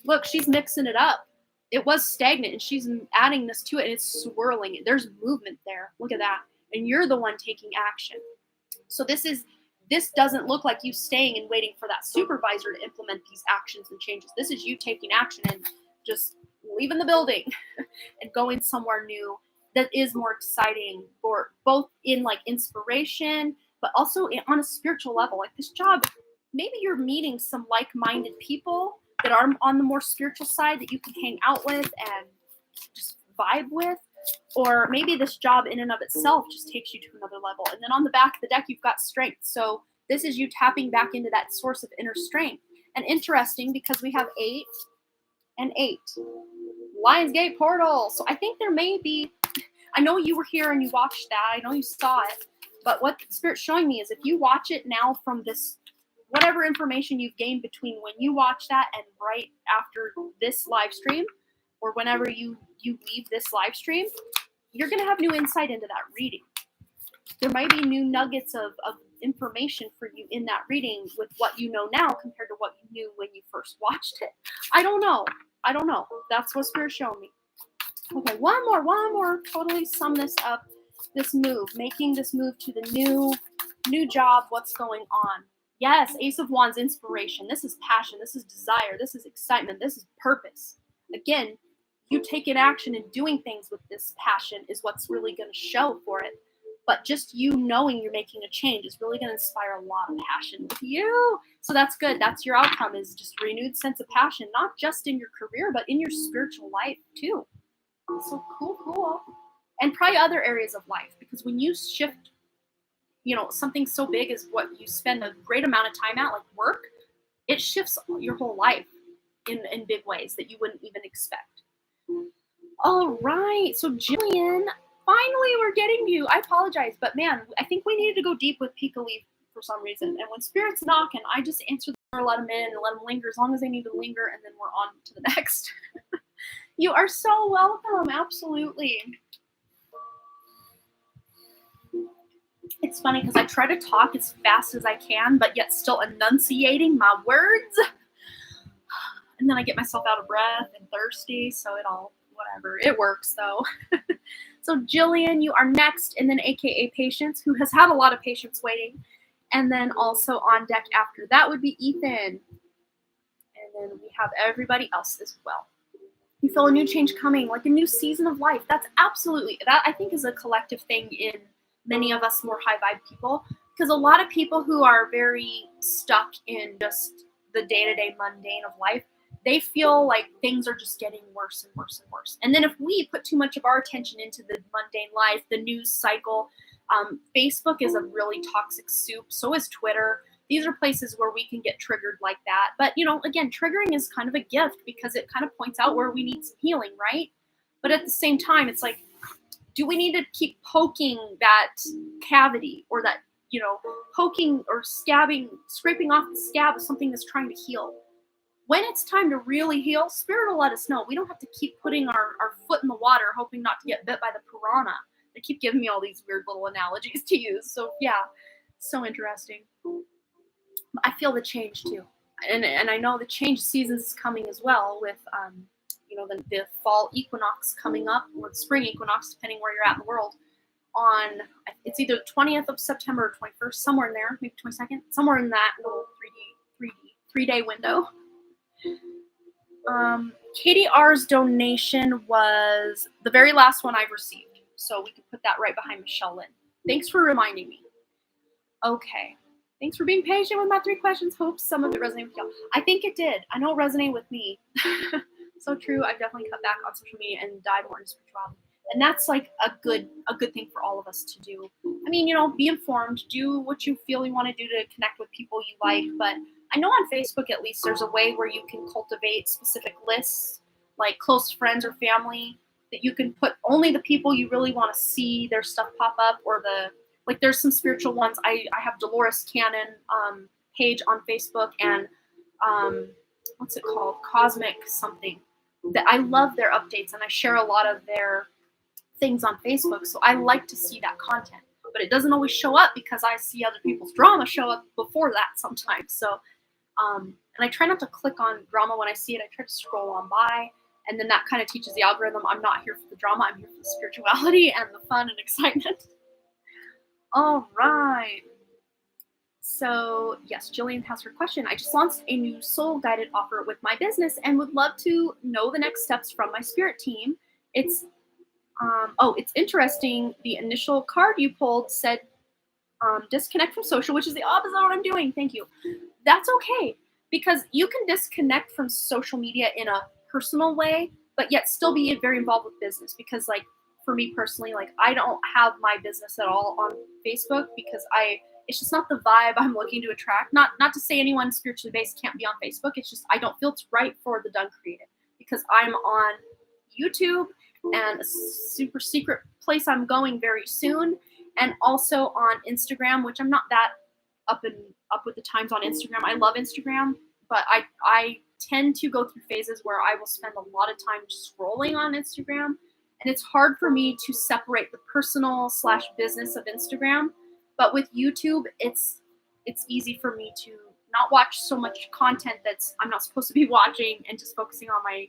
Look, she's mixing it up. It was stagnant and she's adding this to it and it's swirling. There's movement there. Look at that. And you're the one taking action. So this doesn't look like you staying and waiting for that supervisor to implement these actions and changes. This is you taking action and just leaving the building and going somewhere new that is more exciting for both in like inspiration, but also on a spiritual level. Like this job, maybe you're meeting some like-minded people that are on the more spiritual side that you can hang out with and just vibe with. Or maybe this job in and of itself just takes you to another level. And then on the back of the deck, you've got strength. So this is you tapping back into that source of inner strength. And interesting because we have 8 and 8. Lion's Gate portal. So I think there may be, I know you were here and you watched that. I know you saw it. But what Spirit's showing me is if you watch it now from this, whatever information you've gained between when you watch that and right after this live stream, or whenever you leave this live stream, you're going to have new insight into that reading. There might be new nuggets of information for you in that reading with what you know now compared to what you knew when you first watched it. I don't know. That's what Spirit's showing me. Okay, one more. Totally sum this up. This move, making this move to the new job, what's going on. Yes, Ace of Wands, inspiration. This is passion. This is desire. This is excitement. This is purpose. Again, you taking action and doing things with this passion is what's really going to show for it. But just you knowing you're making a change is really going to inspire a lot of passion with you. So that's good. That's your outcome, is just renewed sense of passion, not just in your career, but in your spiritual life too. So cool. And probably other areas of life, because when you shift, something so big as what you spend a great amount of time at, like work, it shifts your whole life in big ways that you wouldn't even expect. All right, so Jillian, finally we're getting to you. I apologize, but man, I think we needed to go deep with Pika Leaf for some reason. And when Spirit's knocking, I just answer the door, let them in, and let them linger as long as they need to linger, and then we're on to the next. You are so welcome, absolutely. It's funny because I try to talk as fast as I can, but yet still enunciating my words. And then I get myself out of breath and thirsty, so it all, whatever. It works, though. So Jillian, you are next, and then AKA Patience, who has had a lot of patients waiting. And then also on deck after that would be Ethan. And then we have everybody else as well. You feel a new change coming, like a new season of life. That's absolutely, that I think is a collective thing in many of us more high vibe people, because a lot of people who are very stuck in just the day-to-day mundane of life, they feel like things are just getting worse and worse and worse. And then if we put too much of our attention into the mundane life, the news cycle, Facebook is a really toxic soup. So is Twitter. These are places where we can get triggered like that. But, again, triggering is kind of a gift because it kind of points out where we need some healing, right? But at the same time, it's like, do we need to keep poking that cavity or that, poking or stabbing, scraping off the scab of something that's trying to heal? When it's time to really heal, Spirit will let us know. We don't have to keep putting our foot in the water, hoping not to get bit by the piranha. They keep giving me all these weird little analogies to use. So, yeah, so interesting. I feel the change too, and I know the change seasons is coming as well with the fall equinox coming up, or the spring equinox, depending where you're at in the world. On it's either 20th of September or 21st, somewhere in there, maybe 22nd, somewhere in that little 3-day window. Katie R's donation was the very last one I've received, so we can put that right behind Michelle Lynn. Thanks for reminding me. Okay. Thanks for being patient with my 3 questions. Hope some of it resonated with y'all. I think it did. I know it resonated with me. So true. I've definitely cut back on social media and dive more into spirituality. And that's like a good thing for all of us to do. I mean, be informed. Do what you feel you want to do to connect with people you like. But I know on Facebook, at least, there's a way where you can cultivate specific lists, like close friends or family, that you can put only the people you really want to see their stuff pop up, or there's some spiritual ones. I have Dolores Cannon page on Facebook, and what's it called? Cosmic something. That I love their updates, and I share a lot of their things on Facebook. So I like to see that content, but it doesn't always show up because I see other people's drama show up before that sometimes. So, and I try not to click on drama when I see it. I try to scroll on by, and then that kind of teaches the algorithm I'm not here for the drama. I'm here for the spirituality and the fun and excitement. All right. So, yes, Jillian has her question. I just launched a new soul-guided offer with my business and would love to know the next steps from my spirit team. It's interesting. The initial card you pulled said disconnect from social, which is the opposite of what I'm doing. Thank you. That's okay, because you can disconnect from social media in a personal way, but yet still be very involved with business. Because, like, for me personally, like, I don't have my business at all on Facebook because it's just not the vibe I'm looking to attract. Not to say anyone spiritually based can't be on Facebook. It's just I don't feel it's right for the Done Creative, because I'm on YouTube and a super secret place I'm going very soon, and also on Instagram, which I'm not that up with the times on Instagram. I love Instagram, but I tend to go through phases where I will spend a lot of time scrolling on Instagram, and it's hard for me to separate the personal / business of Instagram. But with YouTube, it's easy for me to not watch so much content that's I'm not supposed to be watching, and just focusing on my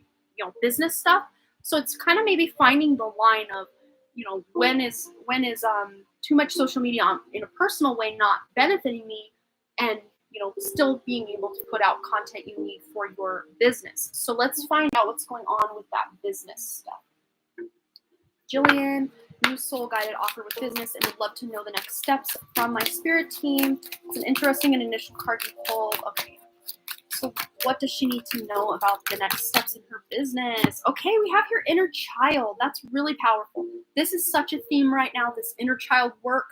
business stuff. So it's kind of maybe finding the line of when is too much social media in a personal way not benefiting me, and still being able to put out content you need for your business. So let's find out what's going on with that business stuff. Jillian, new soul guided offer with business, and would love to know the next steps from my spirit team. It's an interesting and initial card you pulled. Okay. So what does she need to know about the next steps in her business? Okay, we have your inner child. That's really powerful. This is such a theme right now, this inner child work.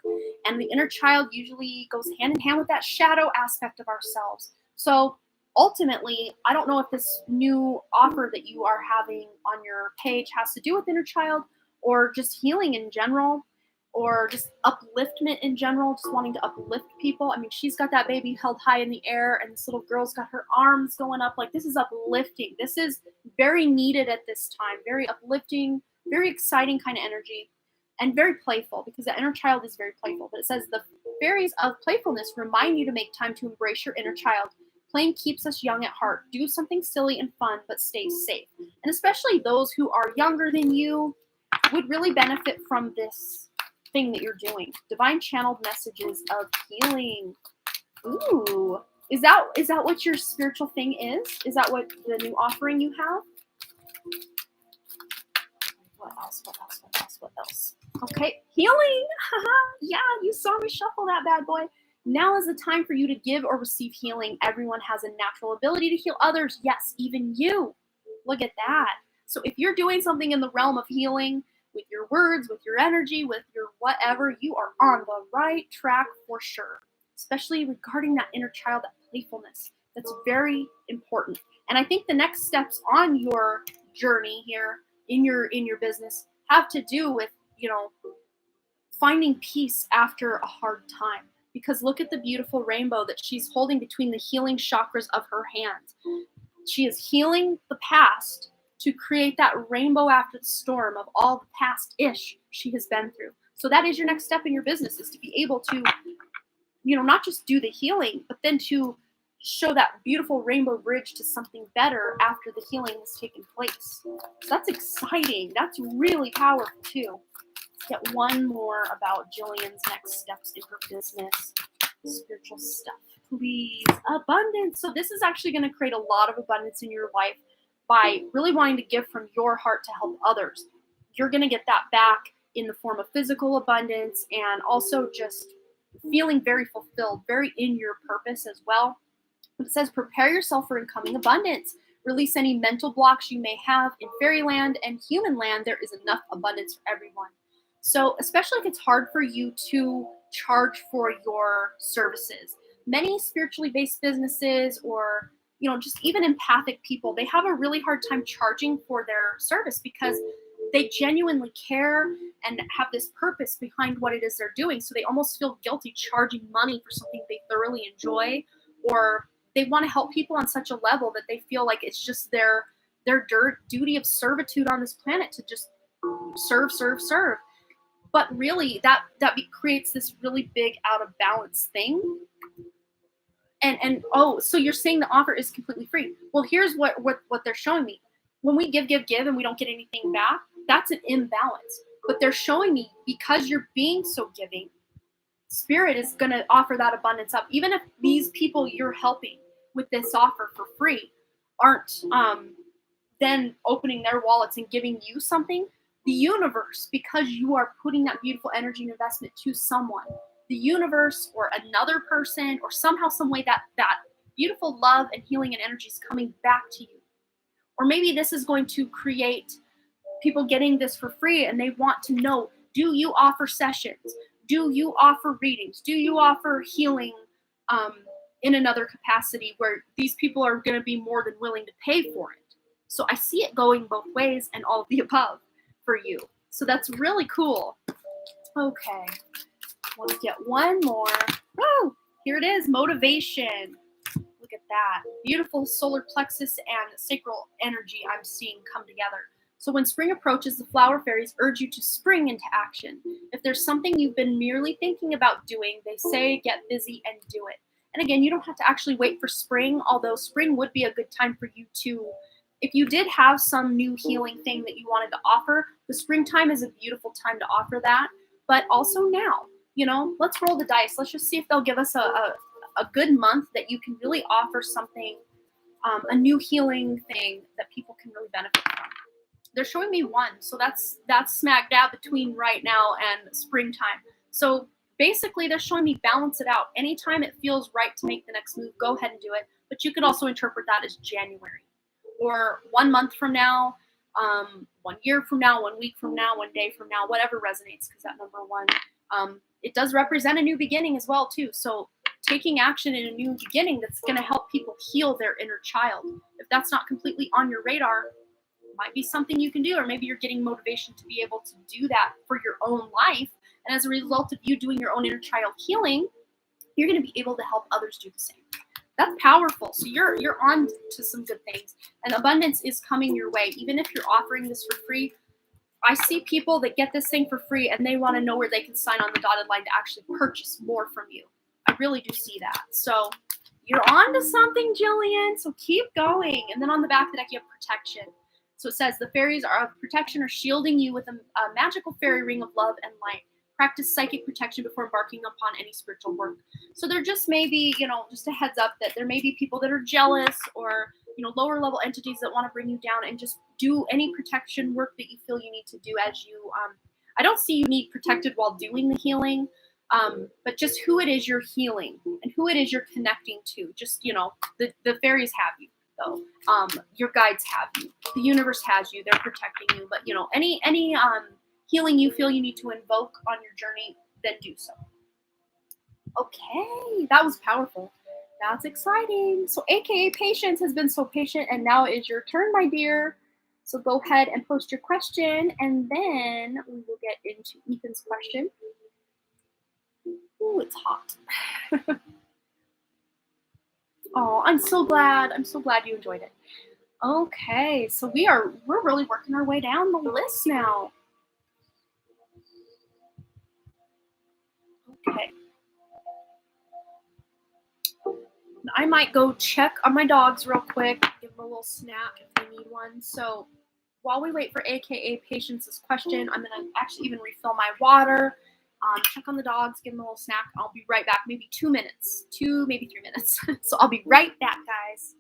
And the inner child usually goes hand in hand with that shadow aspect of ourselves. So ultimately, I don't know if this new offer that you are having on your page has to do with inner child, or just healing in general, or just upliftment in general, just wanting to uplift people. I mean, she's got that baby held high in the air, and this little girl's got her arms going up. Like, this is uplifting. This is very needed at this time. Very uplifting, very exciting kind of energy, and very playful, because the inner child is very playful. But it says the fairies of playfulness remind you to make time to embrace your inner child. Playing keeps us young at heart. Do something silly and fun, but stay safe. And especially those who are younger than you, would really benefit from this thing that you're doing. Divine channeled messages of healing. Ooh. Is that what your spiritual thing is? Is that what the new offering you have? What else? What else? What else? What else? Okay, healing. Yeah, you saw me shuffle that bad boy. Now is the time for you to give or receive healing. Everyone has a natural ability to heal others. Yes, even you. Look at that. So if you're doing something in the realm of healing with your words, with your energy, with your whatever, you are on the right track for sure. Especially regarding that inner child, that playfulness. That's very important. And I think the next steps on your journey here in your business have to do with, finding peace after a hard time. Because look at the beautiful rainbow that she's holding between the healing chakras of her hands. She is healing the past to create that rainbow after the storm of all the past ish she has been through. So that is your next step in your business, is to be able to, not just do the healing, but then to show that beautiful rainbow bridge to something better after the healing has taken place. So that's exciting. That's really powerful too. Let's get one more about Jillian's next steps in her business. Spiritual stuff, please. Abundance. So this is actually going to create a lot of abundance in your life by really wanting to give from your heart to help others. You're going to get that back in the form of physical abundance and also just feeling very fulfilled, very in your purpose as well. It says, prepare yourself for incoming abundance. Release any mental blocks you may have. In fairyland and human land, there is enough abundance for everyone. So especially if it's hard for you to charge for your services. Many spiritually based businesses or, just even empathic people, they have a really hard time charging for their service because they genuinely care and have this purpose behind what it is they're doing. So they almost feel guilty charging money for something they thoroughly enjoy, or they want to help people on such a level that they feel like it's just their duty of servitude on this planet to just serve. But really, that creates this really big out of balance thing. And so you're saying the offer is completely free. Well, here's what they're showing me. When we give and we don't get anything back, that's an imbalance. But they're showing me, because you're being so giving, Spirit is going to offer that abundance up. Even if these people you're helping with this offer for free aren't then opening their wallets and giving you something, the universe, because you are putting that beautiful energy and investment to someone, the universe or another person, or somehow, some way, that beautiful love and healing and energy is coming back to you. Or maybe this is going to create people getting this for free and they want to know, do you offer sessions? Do you offer readings? Do you offer healing in another capacity where these people are going to be more than willing to pay for it? So I see it going both ways and all of the above for you. So that's really cool. Okay, let's get one more. Woo! Here it is, motivation. Look at that. Beautiful solar plexus and sacral energy I'm seeing come together. So when spring approaches, the flower fairies urge you to spring into action. If there's something you've been merely thinking about doing, they say get busy and do it. And again, you don't have to actually wait for spring, although spring would be a good time for you to, if you did have some new healing thing that you wanted to offer, the springtime is a beautiful time to offer that. But also now, let's roll the dice. Let's just see if they'll give us a good month that you can really offer something, a new healing thing that people can really benefit from. They're showing me one, so that's smack dab between right now and springtime. So basically, they're showing me balance it out. Anytime it feels right to make the next move, go ahead and do it. But you could also interpret that as January, or 1 month from now, 1 year from now, 1 week from now, 1 day from now, whatever resonates, because that number one, it does represent a new beginning as well too. So taking action in a new beginning, that's going to help people heal their inner child. If that's not completely on your radar, might be something you can do, or maybe you're getting motivation to be able to do that for your own life. And as a result of you doing your own inner child healing, you're going to be able to help others do the same. That's powerful. So you're on to some good things, and abundance is coming your way. Even if you're offering this for free, I see people that get this thing for free and they want to know where they can sign on the dotted line to actually purchase more from you. I really do see that. So you're on to something, Jillian. So keep going. And then on the back of the deck, you have protection. So it says the fairies are of protection or shielding you with a magical fairy ring of love and light. Practice psychic protection before embarking upon any spiritual work. So there just may be, just a heads up that there may be people that are jealous or, lower level entities that want to bring you down, and just do any protection work that you feel you need to do as you, I don't see you need protected while doing the healing, but just who it is you're healing and who it is you're connecting to. Just, the fairies have you, though. Your guides have you. The universe has you. They're protecting you. But, any healing you feel you need to invoke on your journey, then do so. Okay, that was powerful. That's exciting. So AKA Patience has been so patient, and now is your turn, my dear. So go ahead and post your question, and then we will get into Ethan's question. Ooh, it's hot. Oh, I'm so glad. I'm so glad you enjoyed it. Okay, so we're really working our way down the list now. Okay. I might go check on my dogs real quick, give them a little snack if they need one. So while we wait for AKA Patience's question, I'm going to actually even refill my water, check on the dogs, give them a little snack. I'll be right back, maybe 2 minutes, maybe 3 minutes. So I'll be right back, guys.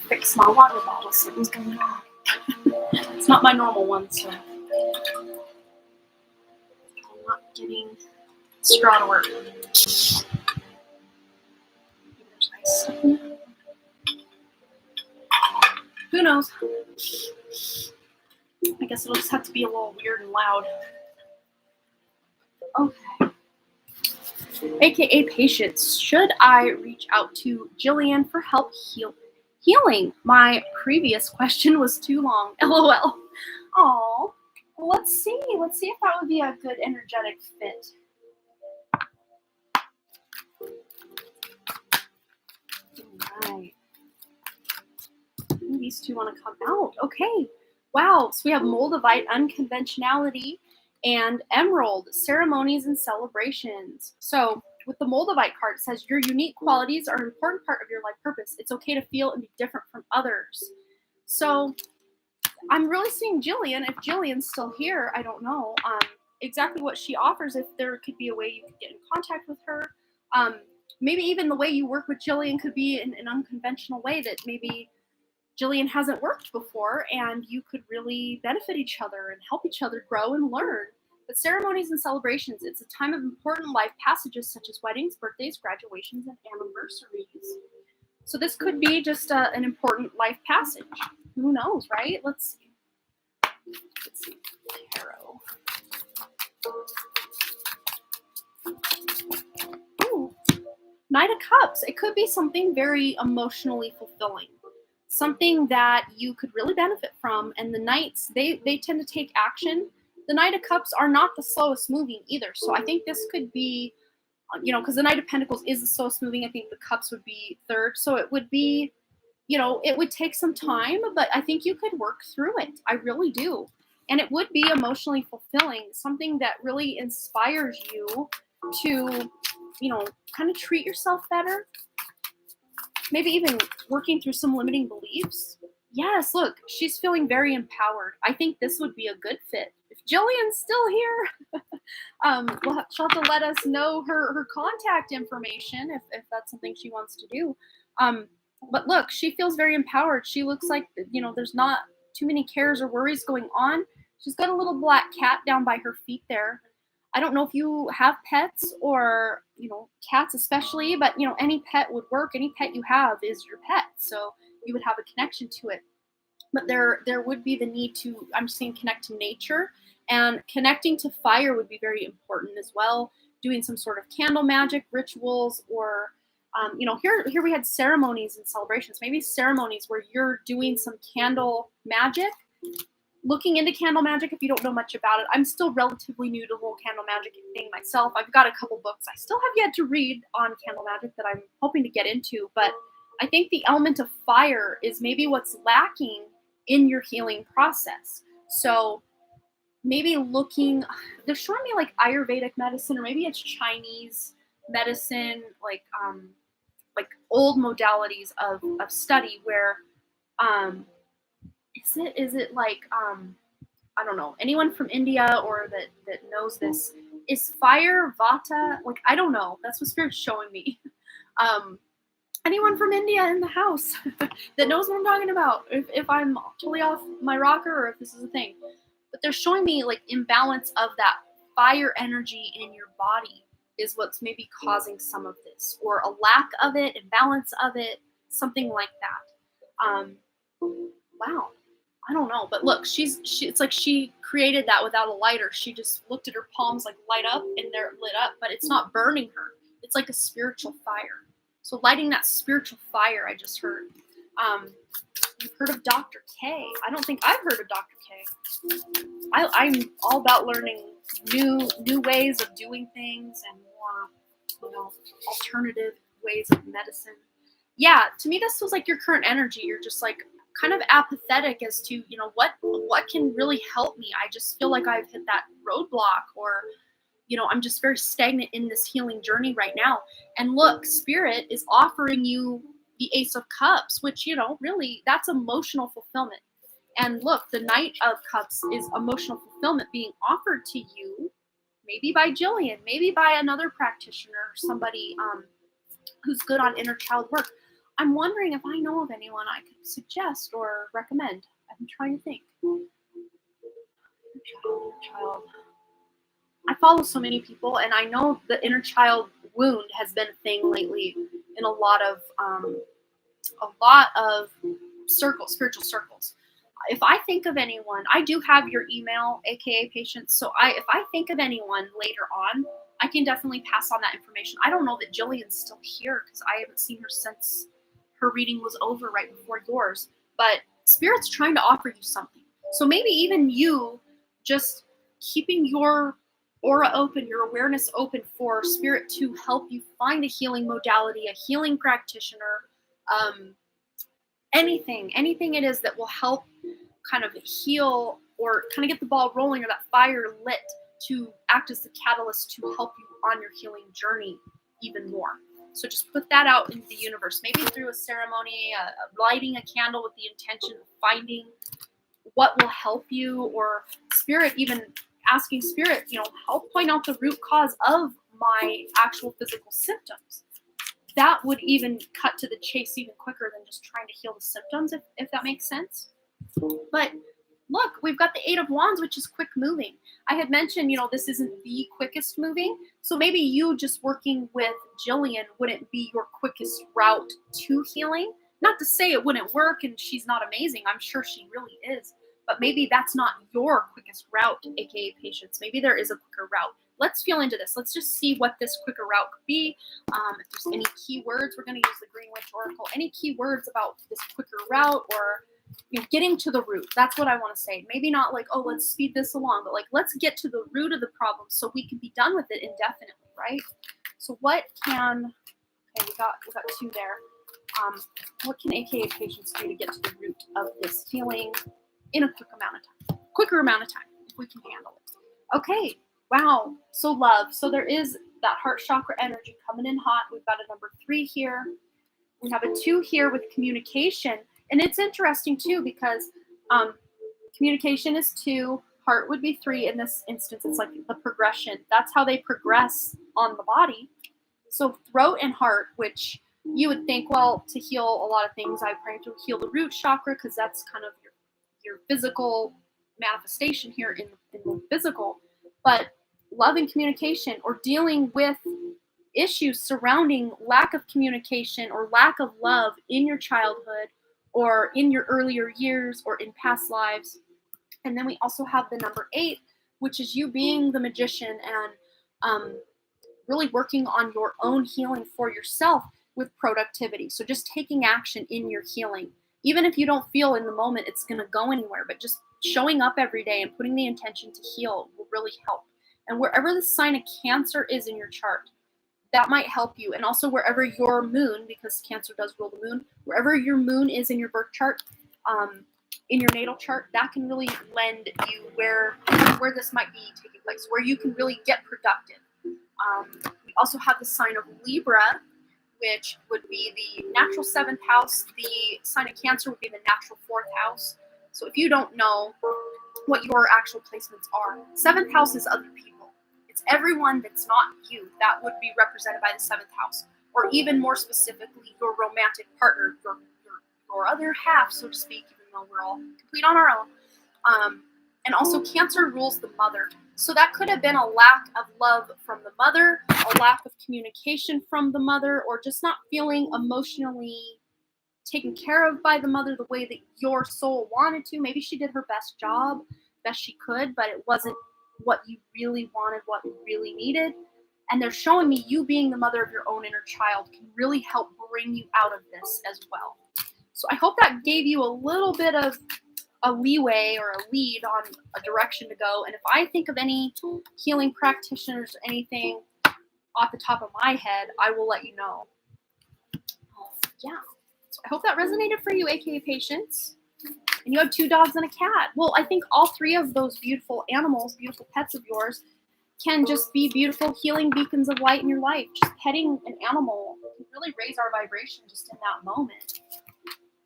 Fix my water bottle, something's going on. It's not my normal one, so I'm not getting straw to work. There's ice. Who knows? I guess it'll just have to be a little weird and loud. Okay. AKA Patience, should I reach out to Jillian for help healing? My previous question was too long. LOL. Oh, well, let's see. Let's see if that would be a good energetic fit. All right. These two want to come out. Okay. Wow. So we have Moldavite, unconventionality, and Emerald, ceremonies and celebrations. So with the Moldavite card, it says your unique qualities are an important part of your life purpose. It's okay to feel and be different from others. So I'm really seeing Jillian. If Jillian's still here, I don't know exactly what she offers. If there could be a way you could get in contact with her. Maybe even the way you work with Jillian could be in an unconventional way that maybe Jillian hasn't worked before, and you could really benefit each other and help each other grow and learn. But ceremonies and celebrations, it's a time of important life passages such as weddings, birthdays, graduations, and anniversaries. So this could be just an important life passage. Who knows, right? Let's see. Tarot. Ooh. Knight of Cups. It could be something very emotionally fulfilling. Something that you could really benefit from. And the knights, they tend to take action the Knight of Cups are not the slowest moving either. So I think this could be, because the Knight of Pentacles is the slowest moving. I think the Cups would be third. So it would be, it would take some time, but I think you could work through it. I really do. And it would be emotionally fulfilling, something that really inspires you to, kind of treat yourself better. Maybe even working through some limiting beliefs. Yes, look, she's feeling very empowered. I think this would be a good fit. If Jillian's still here, she'll have to let us know her contact information if that's something she wants to do. But look, she feels very empowered. She looks like, there's not too many cares or worries going on. She's got a little black cat down by her feet there. I don't know if you have pets or, cats especially, but, any pet would work. Any pet you have is your pet. So you would have a connection to it. But there would be the need to, I'm saying, connect to nature, and connecting to fire would be very important as well. Doing some sort of candle magic rituals, or, here we had ceremonies and celebrations, maybe ceremonies where you're doing some candle magic. Looking into candle magic, if you don't know much about it, I'm still relatively new to the whole candle magic thing myself. I've got a couple books I still have yet to read on candle magic that I'm hoping to get into, but I think the element of fire is maybe what's lacking in your healing process. So maybe they're showing me like Ayurvedic medicine, or maybe it's Chinese medicine, like old modalities of study where, is it like, I don't know, anyone from India or that knows this, is fire Vata? Like, I don't know. That's what Spirit's showing me. Anyone from India in the house that knows what I'm talking about, if I'm totally off my rocker or if this is a thing. But they're showing me like imbalance of that fire energy in your body is what's maybe causing some of this, or a lack of it, imbalance of it, something like that. Wow. I don't know, but look, it's like she created that without a lighter. She just looked at her palms like light up, and they're lit up, but it's not burning her. It's like a spiritual fire. So lighting that spiritual fire, I just heard. You've heard of Dr. K. I don't think I've heard of Dr. K. I'm all about learning new ways of doing things and more, alternative ways of medicine. Yeah, to me, this was like your current energy. You're just like kind of apathetic as to, what can really help me. I just feel like I've hit that roadblock, or, I'm just very stagnant in this healing journey right now. And look, Spirit is offering you the Ace of Cups, which, really, that's emotional fulfillment. And look, the Knight of Cups is emotional fulfillment being offered to you, maybe by Jillian, maybe by another practitioner, somebody who's good on inner child work. I'm wondering if I know of anyone I could suggest or recommend. I'm trying to think. Inner child. I follow so many people, and I know the inner child wound has been a thing lately in a lot of circles, spiritual circles. If I think of anyone, I do have your email, aka patients. So if I think of anyone later on, I can definitely pass on that information. I don't know that Jillian's still here because I haven't seen her since her reading was over right before yours. But Spirit's trying to offer you something. So maybe even you just keeping your aura open, your awareness open for Spirit to help you find a healing modality, a healing practitioner, anything it is that will help kind of heal or kind of get the ball rolling, or that fire lit to act as the catalyst to help you on your healing journey even more. So just put that out into the universe, maybe through a ceremony, lighting a candle with the intention of finding what will help you, or Spirit, even asking Spirit, help point out the root cause of my actual physical symptoms. That would even cut to the chase even quicker than just trying to heal the symptoms, if that makes sense. But look, we've got the Eight of Wands, which is quick moving. I had mentioned, this isn't the quickest moving. So maybe you just working with Jillian wouldn't be your quickest route to healing. Not to say it wouldn't work and she's not amazing. I'm sure she really is. But maybe that's not your quickest route, aka patience. Maybe there is a quicker route. Let's feel into this. Let's just see what this quicker route could be. If there's any keywords, we're going to use the Green Witch Oracle. Any keywords about this quicker route, or getting to the root. That's what I want to say. Maybe not like, oh, let's speed this along, but like, let's get to the root of the problem so we can be done with it indefinitely, right? So what can, okay, we got two there. What can AKA patients do to get to the root of this feeling in a quicker amount of time, if we can handle it? Okay, wow, so love. So there is that heart chakra energy coming in hot. We've got a number 3 here. We have a 2 here with communication. And it's interesting too, because communication is 2, heart would be 3 in this instance. It's like the progression. That's how they progress on the body. So throat and heart, which you would think, well, to heal a lot of things, I pray to heal the root chakra, because that's kind of your physical manifestation here in the physical. But love and communication, or dealing with issues surrounding lack of communication or lack of love in your childhood or in your earlier years or in past lives. And then we also have the number 8, which is you being the magician and really working on your own healing for yourself with productivity. So just taking action in your healing. Even if you don't feel in the moment it's going to go anywhere, but just showing up every day and putting the intention to heal will really help. And wherever the sign of Cancer is in your chart, that might help you. And also wherever your moon, because Cancer does rule the moon, wherever your moon is in your birth chart, in your natal chart, that can really lend you where this might be taking place, where you can really get productive. We also have the sign of Libra, which would be the natural 7th house. The sign of Cancer would be the natural 4th house. So if you don't know what your actual placements are, 7th house is other people. It's everyone that's not you that would be represented by the 7th house, or even more specifically, your romantic partner, your other half, so to speak, even though we're all complete on our own. And also Cancer rules the mother. So that could have been a lack of love from the mother, a lack of communication from the mother, or just not feeling emotionally taken care of by the mother the way that your soul wanted to. Maybe she did her best job, best she could, but it wasn't what you really wanted, what you really needed. And they're showing me you being the mother of your own inner child can really help bring you out of this as well. So I hope that gave you a little bit of a leeway or a lead on a direction to go. And if I think of any healing practitioners or anything off the top of my head, I will let you know. Yeah. So I hope that resonated for you, AKA patients. And you have 2 dogs and a cat. Well, I think all 3 of those beautiful animals, beautiful pets of yours, can just be beautiful healing beacons of light in your life. Just petting an animal can really raise our vibration just in that moment.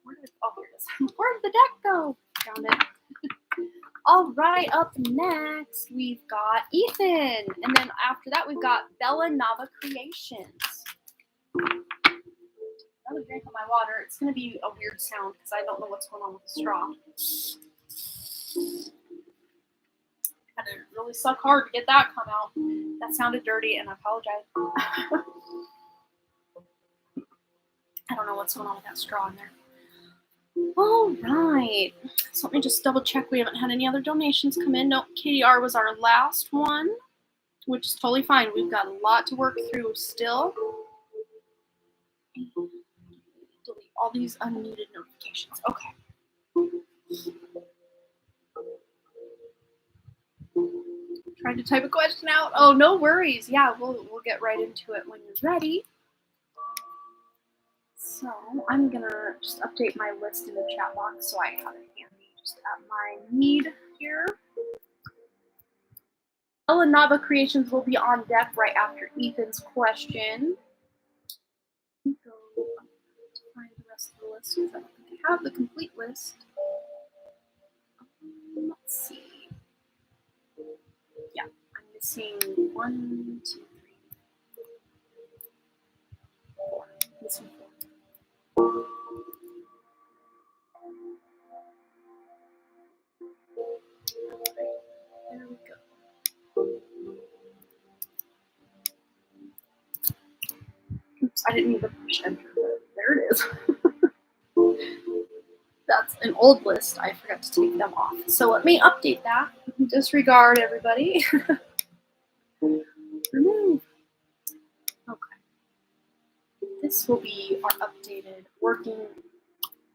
Here it is. Where did the deck go? Found it. All right, up next, we've got Ethan. And then after that, we've got Bella Nava Creations. Another drink of my water. It's going to be a weird sound because I don't know what's going on with the straw. Had to really suck hard to get that come out. That sounded dirty, and I apologize. I don't know what's going on with that straw in there. All right. So let me just double check. We haven't had any other donations come in. No, KDR was our last one, which is totally fine. We've got a lot to work through still. Delete all these unmuted notifications. Okay. Trying to type a question out. Oh, no worries. Yeah, we'll get right into it when you're ready. So I'm gonna just update my list in the chat box so I have it handy just at my need here. Ella Nava Creations will be on deck right after Ethan's question. Go find the rest of the list because I don't think I have the complete list. Let's see. Yeah, I'm missing 1, 2, 3, 4. Missing 4. There we go. Oops, I didn't mean to push enter, but there it is. That's an old list. I forgot to take them off. So let me update that. Disregard everybody. Remove. Okay. This will be our updated working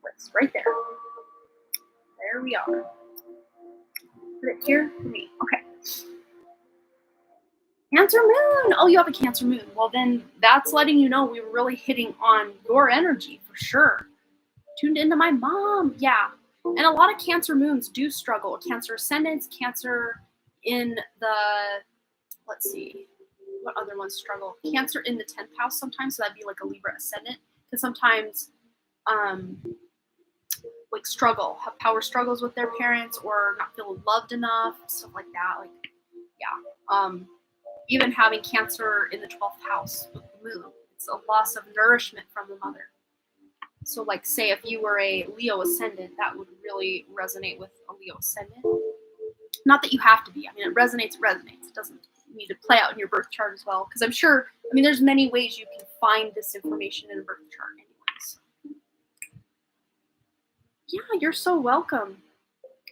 list right there. There we are. Put it here for me. Okay. Cancer moon. Oh, you have a Cancer moon. Well, then that's letting you know we were really hitting on your energy for sure. Tuned into my mom. Yeah. And a lot of Cancer moons do struggle. Cancer ascendants, Cancer in the, let's see, what other ones struggle? Cancer in the 10th house sometimes. So that'd be like a Libra ascendant. Because sometimes, like struggle, have power struggles with their parents or not feeling loved enough, stuff like that. Like, yeah. Even having Cancer in the 12th house with the moon, it's a loss of nourishment from the mother. So, like, say if you were a Leo ascendant, that would really resonate with a Leo ascendant. Not that you have to be. I mean, it resonates. It doesn't need to play out in your birth chart as well. Because I'm sure, I mean, there's many ways you can find this information in a birth chart anyways. Yeah, you're so welcome.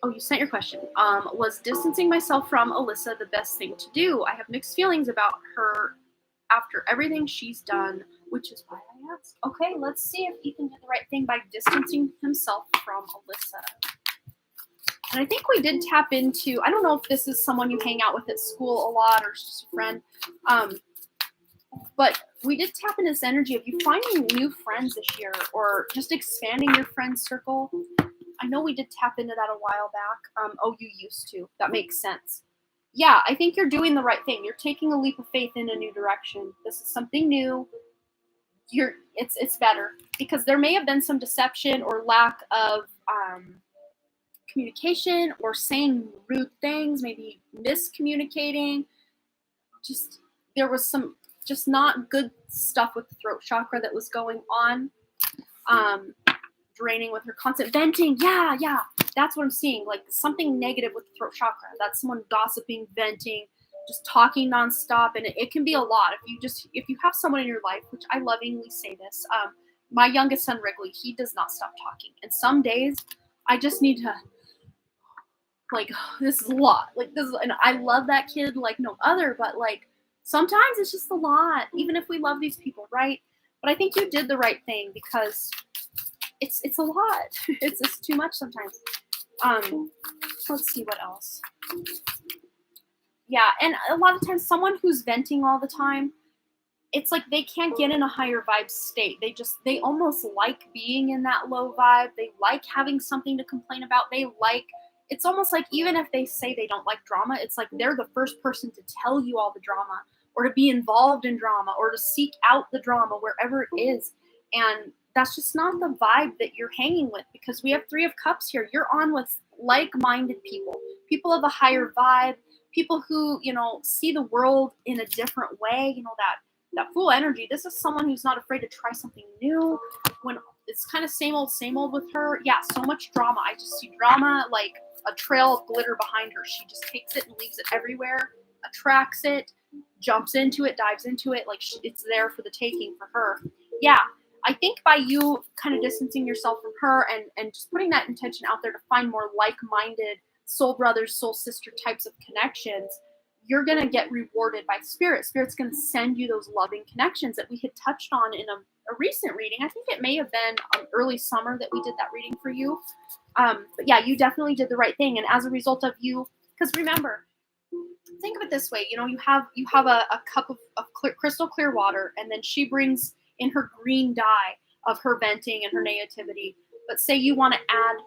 Oh, you sent your question. Was distancing myself from Alyssa the best thing to do? I have mixed feelings about her after everything she's done, which is why I asked. Okay, let's see if Ethan did the right thing by distancing himself from Alyssa. And I think we did tap into, I don't know if this is someone you hang out with at school a lot or just a friend, but we did tap into this energy of you finding new friends this year or just expanding your friend circle. I know we did tap into that a while back. Oh, you used to. That makes sense. Yeah, I think you're doing the right thing. You're taking a leap of faith in a new direction. This is something new. It's better because there may have been some deception or lack of communication or saying rude things, maybe miscommunicating. Just there was some just not good stuff with the throat chakra that was going on. Draining with her constant venting. Yeah, that's what I'm seeing. Like something negative with the throat chakra. That's someone gossiping, venting, just talking nonstop, and it can be a lot. If you have someone in your life, which I lovingly say this, my youngest son Wrigley, he does not stop talking, and some days I just need to like this is a lot. Like this, and I love that kid like no other, but like sometimes it's just a lot. Even if we love these people, right? But I think you did the right thing because it's a lot. It's just too much sometimes. Let's see what else. Yeah, and a lot of times someone who's venting all the time, it's like they can't get in a higher vibe state. They almost like being in that low vibe. They like having something to complain about. It's almost like even if they say they don't like drama, it's like they're the first person to tell you all the drama or to be involved in drama or to seek out the drama wherever it is. And that's just not the vibe that you're hanging with because we have 3 of Cups here. You're on with like-minded people of a higher vibe, people who, see the world in a different way, that Fool energy. This is someone who's not afraid to try something new. When it's kind of same old with her. Yeah, so much drama. I just see drama like a trail of glitter behind her. She just takes it and leaves it everywhere, attracts it, jumps into it, dives into it. Like it's there for the taking for her. Yeah, I think by you kind of distancing yourself from her and just putting that intention out there to find more like-minded soul brothers, soul sister types of connections, you're going to get rewarded by Spirit. Spirit's going to send you those loving connections that we had touched on in a recent reading. I think it may have been early summer that we did that reading for you. But yeah, you definitely did the right thing. And as a result of you, because remember, think of it this way, you have a cup of crystal clear water, and then she brings in her green dye of her venting and her negativity. But say you want to add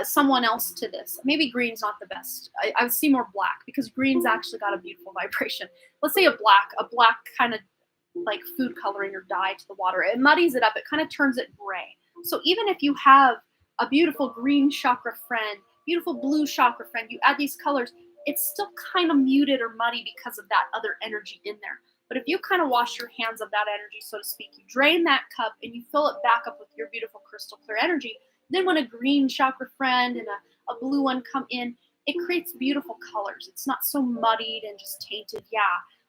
someone else to this. Maybe green's not the best. I would see more black because green's actually got a beautiful vibration. Let's say a black kind of like food coloring or dye to the water. It muddies it up. It kind of turns it gray. So even if you have a beautiful green chakra friend, beautiful blue chakra friend, you add these colors, it's still kind of muted or muddy because of that other energy in there. But if you kind of wash your hands of that energy, so to speak, you drain that cup and you fill it back up with your beautiful crystal clear energy, then when a green chakra friend and a blue one come in, it creates beautiful colors. It's not so muddied and just tainted. Yeah,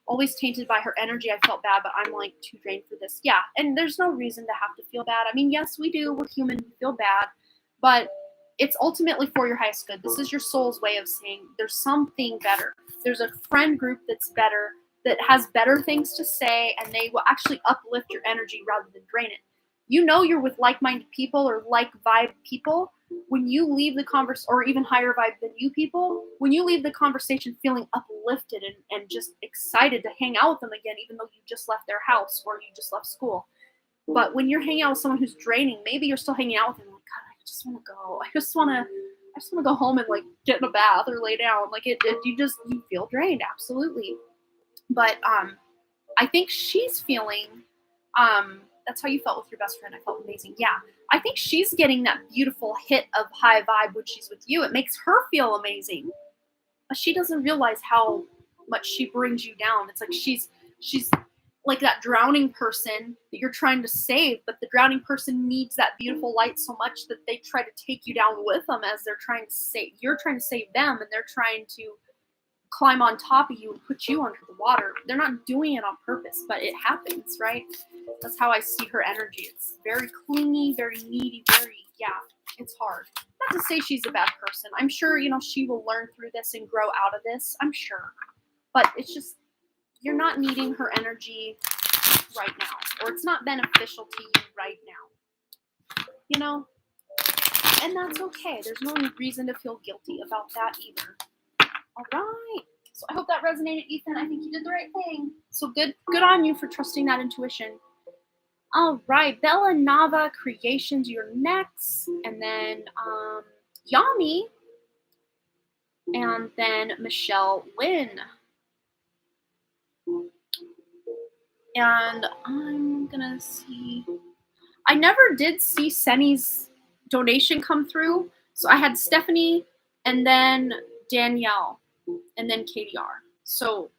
always tainted by her energy. I felt bad, but I'm like too drained for this. Yeah, and there's no reason to have to feel bad. I mean, yes, we do. We're human. We feel bad. But it's ultimately for your highest good. This is your soul's way of saying there's something better. There's a friend group that's better, that has better things to say, and they will actually uplift your energy rather than drain it. You know you're with like-minded people or like-vibe people when you leave the converse, or even higher vibe than you people, when you leave the conversation feeling uplifted and just excited to hang out with them again, even though you just left their house or you just left school. But when you're hanging out with someone who's draining, maybe you're still hanging out with them like, God, I just want to go. I just want to go home and like get in a bath or lay down. Like you feel drained, absolutely. But I think she's feeling that's how you felt with your best friend. I felt amazing. Yeah. I think she's getting that beautiful hit of high vibe when she's with you. It makes her feel amazing. But she doesn't realize how much she brings you down. It's like she's like that drowning person that you're trying to save, but the drowning person needs that beautiful light so much that they try to take you down with them as they're trying to save. You're trying to save them, and they're trying to climb on top of you and put you under the water. They're not doing it on purpose, but it happens, right? That's how I see her energy. It's very clingy, very needy, it's hard. Not to say she's a bad person. I'm sure, she will learn through this and grow out of this. I'm sure. But it's just, you're not needing her energy right now, or it's not beneficial to you right now, and that's okay. There's no reason to feel guilty about that either. All right. So I hope that resonated, Ethan. I think you did the right thing. So good on you for trusting that intuition. All right, Bella Nava Creations, you're next, and then Yami, and then Michelle Lynn. And I'm gonna see. I never did see Seni's donation come through. So I had Stephanie, and then Danielle, and then KDR. So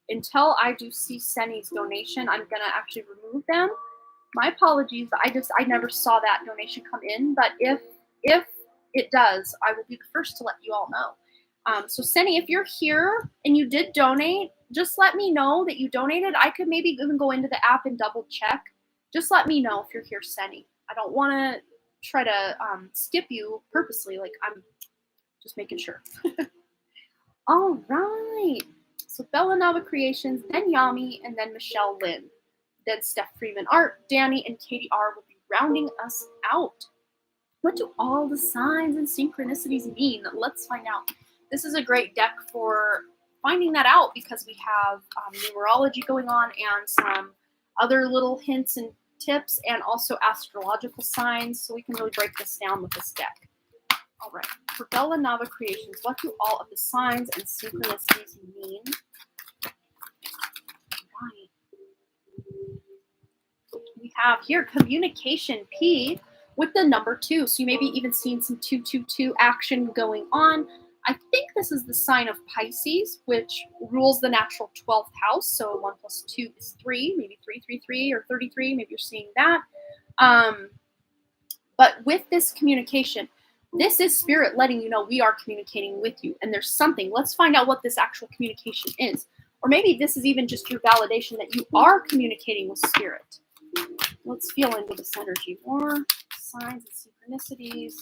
until I do see Seni's donation, I'm gonna actually remove them. My apologies. I never saw that donation come in. But if it does, I will be the first to let you all know. So Seni, if you're here and you did donate, just let me know that you donated. I could maybe even go into the app and double check. Just let me know if you're here, Seni. I don't want to try to skip you purposely. Like, I'm just making sure. All right. So Bella Nava Creations, then Yami, and then Michelle Lynn. Then Steph Freeman Art, Danny, and Katie R will be rounding us out. What do all the signs and synchronicities mean? Let's find out. This is a great deck for finding that out because we have numerology going on and some other little hints and tips, and also astrological signs, so we can really break this down with this deck. All right, for Bella Nava Creations, what do all of the signs and synchronicities mean? Right. We have here communication P with the number 2. So you maybe even seen some 222 action going on. I think this is the sign of Pisces, which rules the natural 12th house. So 1 + 2 is 3, maybe 333 or 33. Maybe you're seeing that. But with this communication, this is spirit letting you know we are communicating with you. And there's something. Let's find out what this actual communication is. Or maybe this is even just your validation that you are communicating with spirit. Let's feel into this energy. More signs and synchronicities.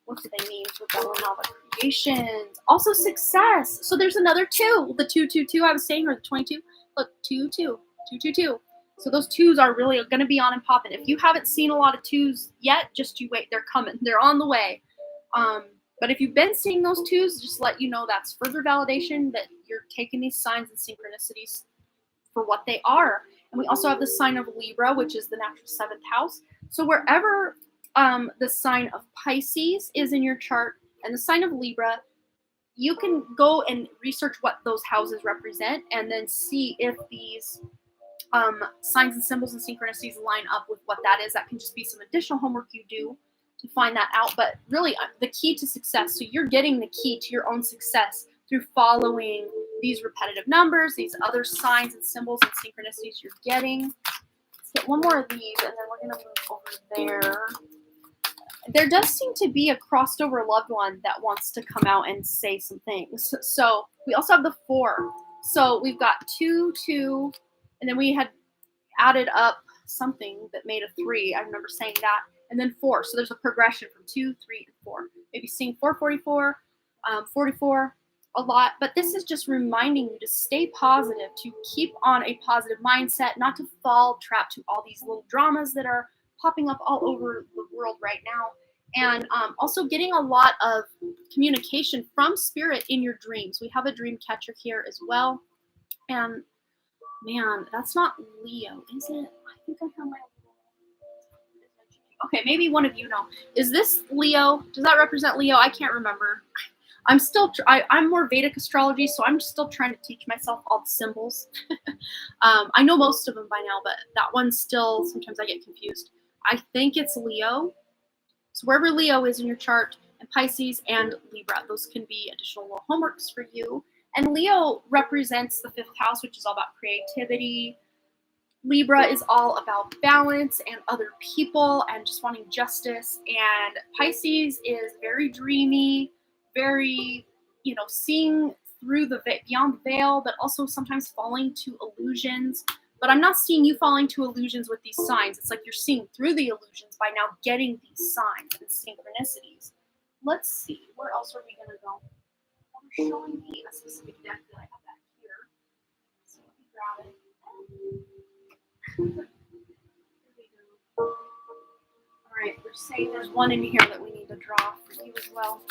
What do they mean for Bella Nava Creations? Also success. So there's another 2. The 222 I was saying, or the 22. Look, 222. So those 2s are really going to be on and popping. If you haven't seen a lot of 2s yet, just you wait. They're coming. They're on the way. But if you've been seeing those 2s, just let you know that's further validation that you're taking these signs and synchronicities for what they are. And we also have the sign of Libra, which is the natural 7th house. So wherever the sign of Pisces is in your chart and the sign of Libra, you can go and research what those houses represent and then see if these signs and symbols and synchronicities line up with what that is. That can just be some additional homework you do to find that out. But really, the key to success, so you're getting the key to your own success through following these repetitive numbers, these other signs and symbols and synchronicities you're getting. Let's get one more of these, and then we're going to move over there. There does seem to be a crossed over loved one that wants to come out and say some things. So we also have the 4. So we've got 2, 2, and then we had added up something that made a 3. I remember saying that. And then 4. So there's a progression from 2, 3, and 4. Maybe seeing 444, 44 a lot. But this is just reminding you to stay positive, to keep on a positive mindset, not to fall trapped to all these little dramas that are popping up all over the world right now. And also getting a lot of communication from spirit in your dreams. We have a dream catcher here as well. And man, that's not Leo, is it? I think I have my. Okay, maybe one of you know. Is this Leo? Does that represent Leo? I can't remember. I'm more Vedic astrology, so I'm still trying to teach myself all the symbols. I know most of them by now, but that one still, sometimes I get confused. I think it's Leo. So wherever Leo is in your chart, and Pisces and Libra, those can be additional little homeworks for you. And Leo represents the 5th house, which is all about creativity. Libra is all about balance and other people and just wanting justice. And Pisces is very dreamy, very, seeing through beyond the veil, but also sometimes falling to illusions. But I'm not seeing you falling to illusions with these signs. It's like you're seeing through the illusions by now getting these signs and synchronicities. Let's see, where else are we going to go? They're showing me a specific deck that I have back here. So let me grab it. Here we go. All right, we're saying there's one in here that we need to draw for you as well.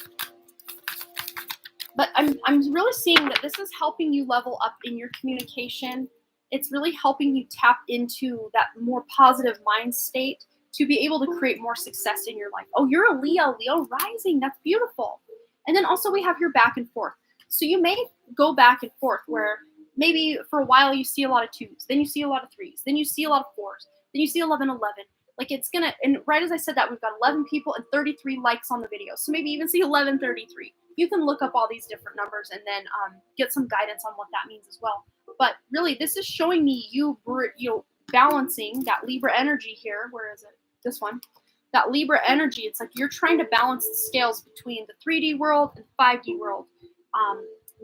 But I'm really seeing that this is helping you level up in your communication. It's really helping you tap into that more positive mind state to be able to create more success in your life. Oh, you're a Leo rising. That's beautiful. And then also we have your back and forth. So you may go back and forth where maybe for a while you see a lot of 2s, then you see a lot of 3s, then you see a lot of 4s, then you see 11. Like it's gonna, and right as I said that, we've got 11 people and 33 likes on the video. So maybe even see 1133. You can look up all these different numbers and then get some guidance on what that means as well. But really, this is showing me you balancing that Libra energy here. Where is it? This one. That Libra energy. It's like you're trying to balance the scales between the 3D world and 5D world.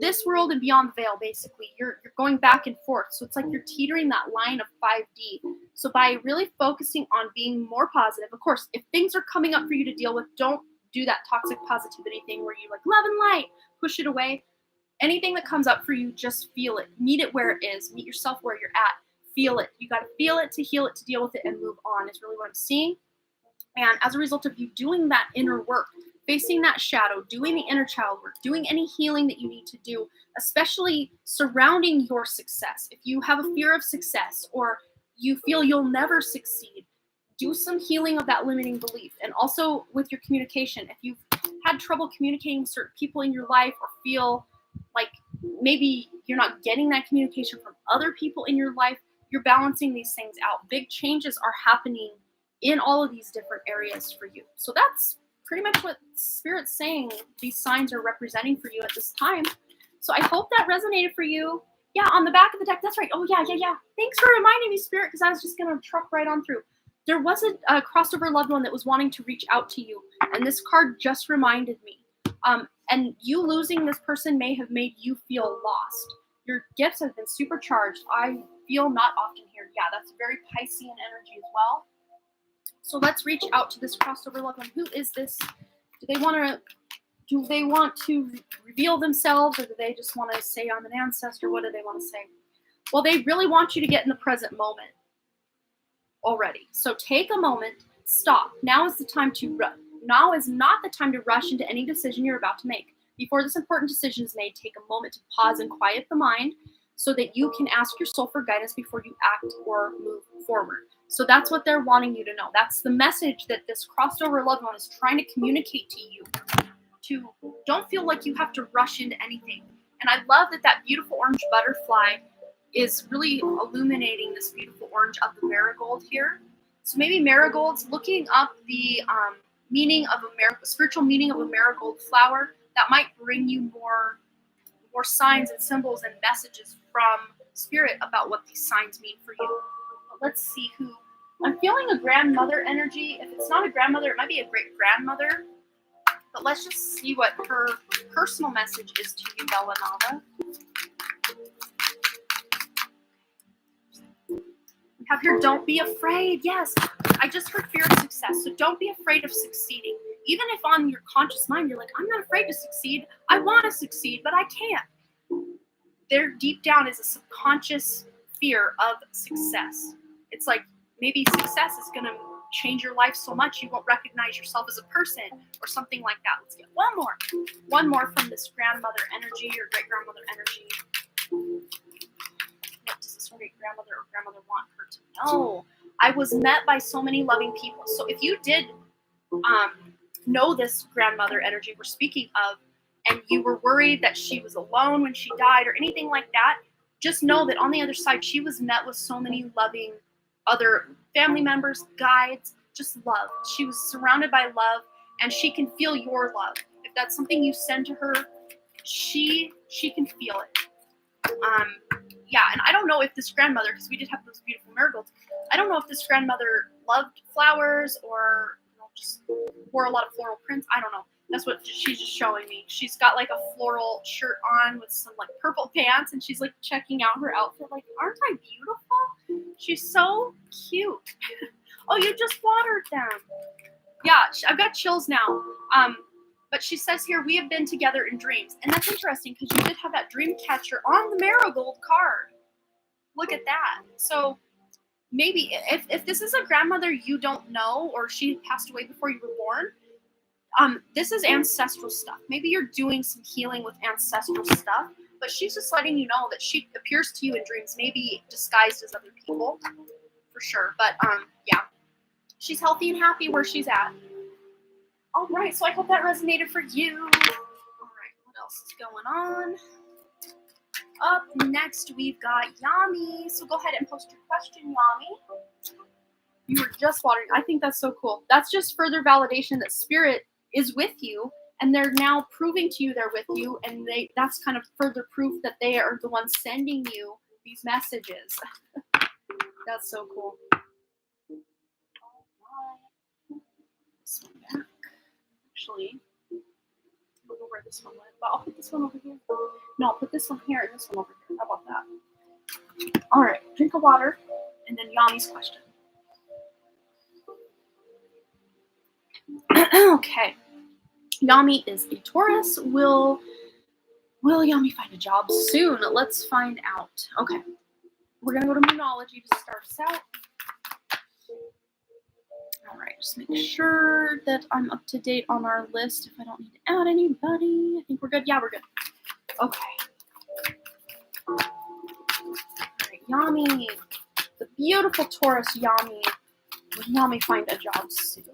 This world and beyond the veil, basically, you're going back and forth. So it's like you're teetering that line of 5D. So by really focusing on being more positive, of course, if things are coming up for you to deal with, don't do that toxic positivity thing where you like love and light, push it away. Anything that comes up for you, just feel it. Meet it where it is. Meet yourself where you're at. Feel it. You got to feel it to heal it, to deal with it, and move on is really what I'm seeing. And as a result of you doing that inner work, facing that shadow, doing the inner child work, doing any healing that you need to do, especially surrounding your success. If you have a fear of success or you feel you'll never succeed, do some healing of that limiting belief. And also with your communication, if you've had trouble communicating with certain people in your life or feel like maybe you're not getting that communication from other people in your life, you're balancing these things out. Big changes are happening in all of these different areas for you. So that's pretty much what Spirit's saying these signs are representing for you at this time. So I hope that resonated for you. Yeah, on the back of the deck, that's right. Oh, yeah. Thanks for reminding me, Spirit, because I was just going to truck right on through. There was a crossover loved one that was wanting to reach out to you, and this card just reminded me. And you losing this person may have made you feel lost. Your gifts have been supercharged. I feel not often here. Yeah, that's very Piscean energy as well. So let's reach out to this crossover loved one. Who is this? Do they want to reveal themselves, or do they just want to say I'm an ancestor? What do they want to say? Well, they really want you to get in the present moment already. So take a moment, stop. Now is the time to run. Now is not the time to rush into any decision you're about to make. Before this important decision is made, take a moment to pause and quiet the mind so that you can ask your soul for guidance before you act or move forward. So that's what they're wanting you to know. That's the message that this crossover loved one is trying to communicate to you. To don't feel like you have to rush into anything. And I love that beautiful orange butterfly is really illuminating this beautiful orange of the marigold here. So maybe marigolds, looking up the meaning of spiritual meaning of a marigold flower, that might bring you more signs and symbols and messages from Spirit about what these signs mean for you. But let's see who. I'm feeling a grandmother energy. If it's not a grandmother, it might be a great grandmother. But let's just see what her personal message is to you, Bella Nava. We have here, don't be afraid. Yes, I just heard fear of success. So don't be afraid of succeeding. Even if on your conscious mind, you're like, I'm not afraid to succeed. I want to succeed, but I can't. There deep down is a subconscious fear of success. It's like maybe success is going to change your life so much you won't recognize yourself as a person or something like that. Let's get one more. One more from this grandmother energy or great-grandmother energy. What does this great-grandmother or grandmother want her to know? I was met by so many loving people. So if you did know this grandmother energy we're speaking of, and you were worried that she was alone when she died or anything like that, just know that on the other side, she was met with so many loving other family members, guides, just love. She was surrounded by love, and she can feel your love. If that's something you send to her, she can feel it. Yeah, and I don't know if this grandmother, because we did have those beautiful marigolds, I don't know if this grandmother loved flowers or just wore a lot of floral prints. I don't know. That's what she's just showing me. She's got like a floral shirt on with some like purple pants, and she's like checking out her outfit like, aren't I beautiful? She's so cute. Oh, you just watered them. Yeah, I've got chills now. But she says here, we have been together in dreams. And that's interesting because you did have that dream catcher on the marigold card. Look at that. So maybe if this is a grandmother you don't know, or she passed away before you were born, this is ancestral stuff. Maybe you're doing some healing with ancestral stuff, but she's just letting you know that she appears to you in dreams, maybe disguised as other people, for sure. But yeah, she's healthy and happy where she's at. All right, so I hope that resonated for you. All right, what else is going on? Up next, we've got Yami. So go ahead and post your question, Yami. You were just watering. I think that's so cool. That's just further validation that spirit is with you, and they're now proving to you they're with you, and that's kind of further proof that they are the ones sending you these messages. That's so cool. All right. This one back. Actually, I don't know where this one went, but I'll put this one over here. No, I'll put this one here and this one over here. How about that? All right, drink of water, and then Yami's question. Okay. Yami is a Taurus. Will Yami find a job soon? Let's find out. Okay. We're going to go to Moonology to start us out. All right, just make sure that I'm up to date on our list. If I don't need to add anybody, I think we're good. Yeah, we're good. Okay. All right, Yami, the beautiful Taurus Yami. Will Yami find a job soon?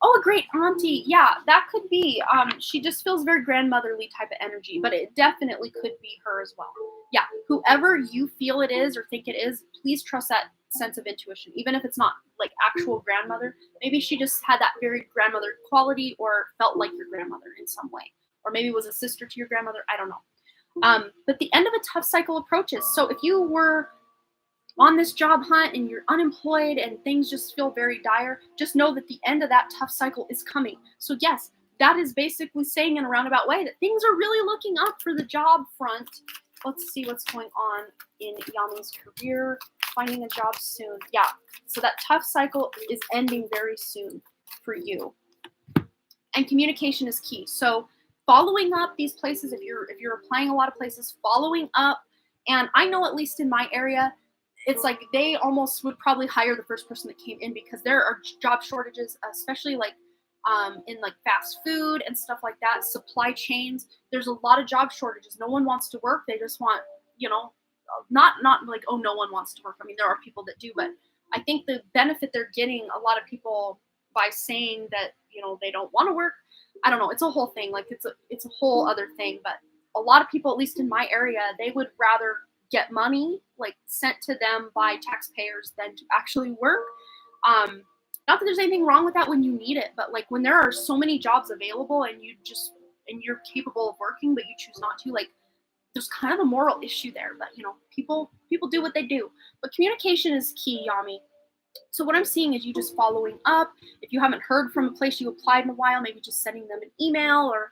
Oh, a great auntie. Yeah, that could be. She just feels very grandmotherly type of energy, but it definitely could be her as well. Yeah, whoever you feel it is or think it is, please trust that sense of intuition, even if it's not like actual grandmother. Maybe she just had that very grandmother quality or felt like your grandmother in some way, or maybe was a sister to your grandmother. I don't know. But the end of a tough cycle approaches. So if you were on this job hunt and you're unemployed and things just feel very dire, just know that the end of that tough cycle is coming. So yes, that is basically saying in a roundabout way that things are really looking up for the job front. Let's see what's going on in Yami's career. Finding a job soon. Yeah, so that tough cycle is ending very soon for you. And communication is key. So following up these places, if you're applying a lot of places, following up. And I know at least in my area, it's like they almost would probably hire the first person that came in because there are job shortages, especially like in like fast food and stuff like that, supply chains. There's a lot of job shortages. No one wants to work. They just want, not like, oh, no one wants to work. I mean, there are people that do, but I think the benefit they're getting, a lot of people, by saying that, they don't want to work, I don't know. It's a whole thing. Like it's a whole other thing. But a lot of people, at least in my area, they would rather get money like sent to them by taxpayers than to actually work. Not that there's anything wrong with that when you need it, but like when there are so many jobs available and you're capable of working, but you choose not to, like there's kind of a moral issue there. But people do what they do. But communication is key, Yami. So what I'm seeing is you just following up. If you haven't heard from a place you applied in a while, maybe just sending them an email or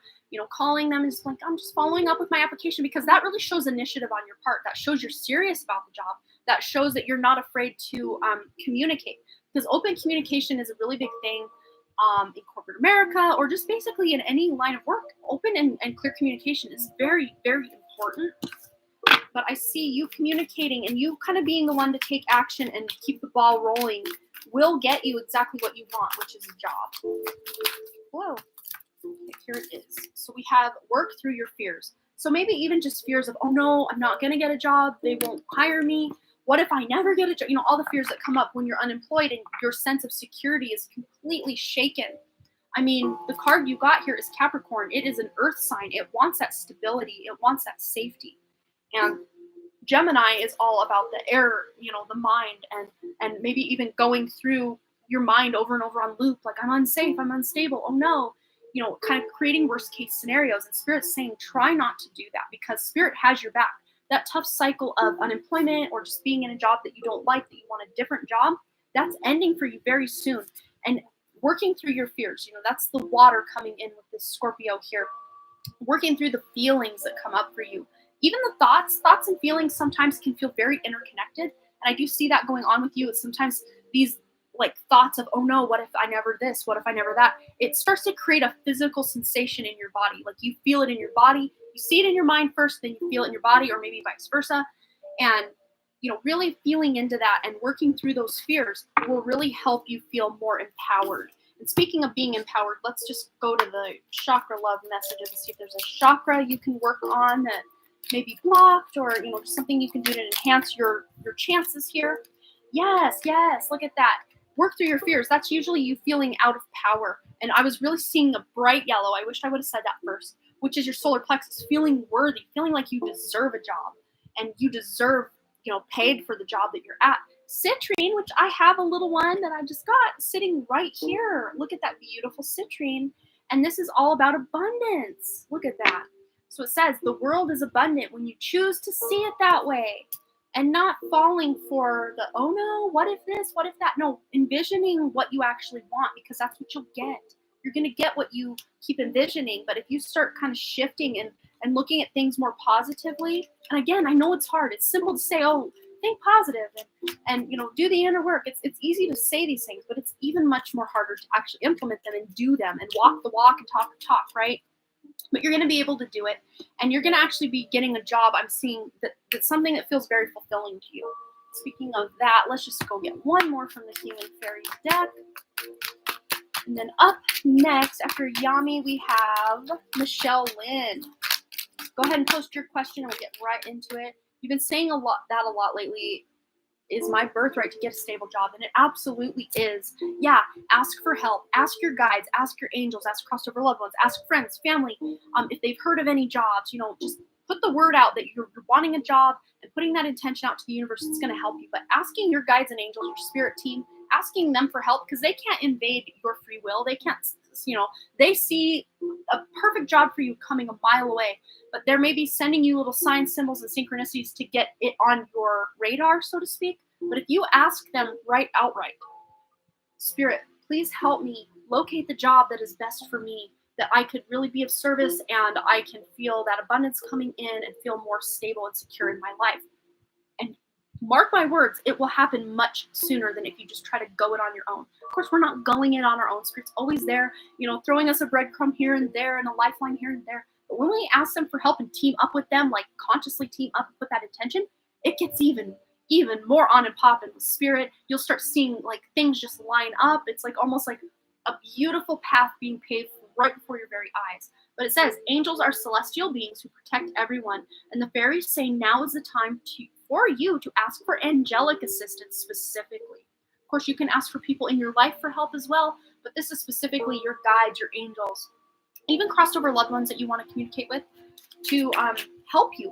calling them and just like, I'm just following up with my application, because that really shows initiative on your part. That shows you're serious about the job. That shows that you're not afraid to communicate, because open communication is a really big thing in corporate America, or just basically in any line of work. Open and clear communication is very, very important. but I see you communicating and you kind of being the one to take action and keep the ball rolling will get you exactly what you want, which is a job. Whoa. Okay, here it is. So we have work through your fears. So maybe even just fears of, oh no, I'm not going to get a job. They won't hire me. What if I never get a job? You know, all the fears that come up when you're unemployed and your sense of security is completely shaken. I mean, the card you got here is Capricorn. It is an earth sign. It wants that stability. It wants that safety. And Gemini is all about the air, you know, the mind, and maybe even going through your mind over and over on loop, like I'm unsafe, I'm unstable, oh no, you know, kind of creating worst case scenarios. And Spirit's saying try not to do that, because Spirit has your back. That tough cycle of unemployment or just being in a job that you don't like, that you want a different job, that's ending for you very soon. And working through your fears, you know, that's the water coming in with this Scorpio here. Working through the feelings that come up for you. Even the thoughts and feelings sometimes can feel very interconnected. And I do see that going on with you. It's sometimes these like thoughts of, oh no, what if I never this? What if I never that? It starts to create a physical sensation in your body. Like you feel it in your body. You see it in your mind first, then you feel it in your body, or maybe vice versa. And, you know, really feeling into that and working through those fears will really help you feel more empowered. And speaking of being empowered, let's just go to the chakra love messages and see if there's a chakra you can work on that may be blocked, or, you know, something you can do to enhance your chances here. Yes, look at that. Work through your fears. That's usually you feeling out of power. And I was really seeing a bright yellow. I wish I would have said that first, which is your solar plexus, feeling worthy, feeling like you deserve a job and you deserve, you know, paid for the job that you're at. Citrine, which I have a little one that I just got sitting right here. Look at that beautiful citrine. And this is all about abundance. Look at that. So it says the world is abundant when you choose to see it that way and not falling for the, oh no, what if this, what if that? No, envisioning what you actually want, because that's what you'll get. You're going to get what you keep envisioning. But if you start kind of shifting and looking at things more positively, and again, I know it's hard. It's simple to say, oh, think positive and you know, do the inner work. It's easy to say these things, but it's even much more harder to actually implement them and do them and walk the walk and talk the talk, right? But you're going to be able to do it, and you're going to actually be getting a job. I'm seeing that's something that feels very fulfilling to you. Speaking of that, let's just go get one more from the Human Fairy deck. And then up next, after Yami, we have Michelle Lynn. Go ahead and post your question, and we'll get right into it. You've been saying a lot lately. Is my birthright to get a stable job? And it absolutely is. Yeah, ask for help. Ask your guides. Ask your angels. Ask crossover loved ones. Ask friends, family, if they've heard of any jobs. You know, just put the word out that you're wanting a job, and putting that intention out to the universe is going to help you. But asking your guides and angels, your spirit team, asking them for help, because they can't invade your free will. They can't, you know, they see a perfect job for you coming a mile away, but they're maybe sending you little signs, symbols, and synchronicities to get it on your radar, so to speak. But if you ask them outright, Spirit, please help me locate the job that is best for me, that I could really be of service and I can feel that abundance coming in and feel more stable and secure in my life. And mark my words, it will happen much sooner than if you just try to go it on your own. Of course, we're not going it on our own. Spirit's always there, you know, throwing us a breadcrumb here and there and a lifeline here and there. But when we ask them for help and team up with them, like consciously team up and put that intention, it gets even more on and popping with Spirit. You'll start seeing like things just line up. It's like almost like a beautiful path being paved right before your very eyes. But it says angels are celestial beings who protect everyone, and the fairies say now is the time for you to ask for angelic assistance specifically. Of course, you can ask for people in your life for help as well, but this is specifically your guides, your angels, even crossover loved ones that you want to communicate with to help you.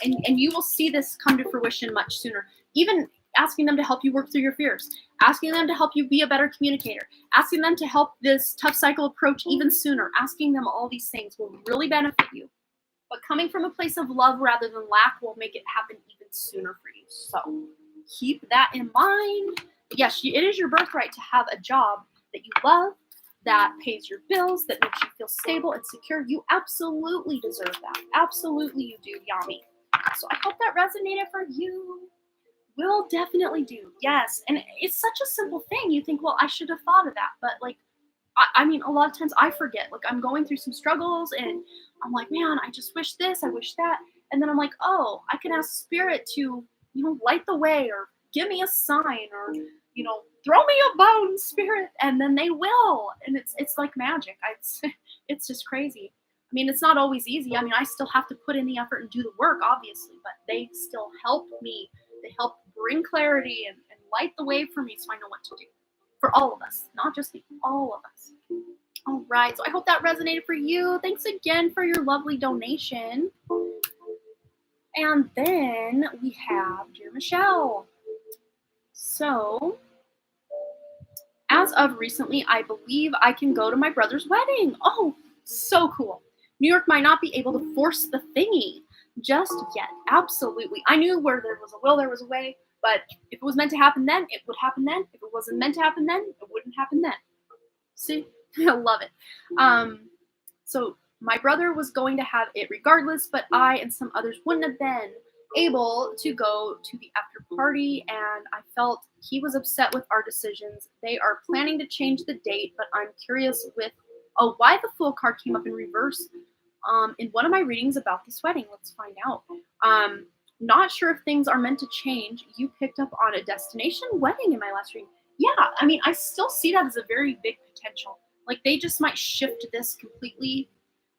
And you will see this come to fruition much sooner. Even asking them to help you work through your fears, asking them to help you be a better communicator, asking them to help this tough cycle approach even sooner, asking them all these things will really benefit you. But coming from a place of love rather than lack will make it happen even sooner for you. So keep that in mind. But yes, it is your birthright to have a job that you love, that pays your bills, that makes you feel stable and secure. You absolutely deserve that. Absolutely you do, Yami. So I hope that resonated for you. Will definitely do. Yes. And it's such a simple thing. You think, well, I should have thought of that. But like, I mean, a lot of times I forget. Like I'm going through some struggles and I'm like, man, I just wish this, I wish that. And then I'm like, oh, I can ask Spirit to, light the way or give me a sign or, throw me a bone, Spirit. And then they will. And it's like magic. It's just crazy. I mean, it's not always easy. I mean, I still have to put in the effort and do the work, obviously, but they still help me. They help bring clarity and light the way for me so I know what to do. For all of us, not just me, all of us. All right, so I hope that resonated for you. Thanks again for your lovely donation. And then we have Dear Michelle. So, as of recently, I believe I can go to my brother's wedding. Oh, so cool. New York might not be able to force the thingy just yet. Absolutely. I knew where there was a will, there was a way. But if it was meant to happen then, it would happen then. If it wasn't meant to happen then, it wouldn't happen then. See? I love it. So my brother was going to have it regardless, but I and some others wouldn't have been able to go to the after party, and I felt he was upset with our decisions. They are planning to change the date, but I'm curious with why the Fool card came up in reverse in one of my readings about this wedding. Let's find out. Not sure if things are meant to change. You picked up on a destination wedding in my last reading. Yeah, I mean, I still see that as a very big potential. Like, they just might shift this completely,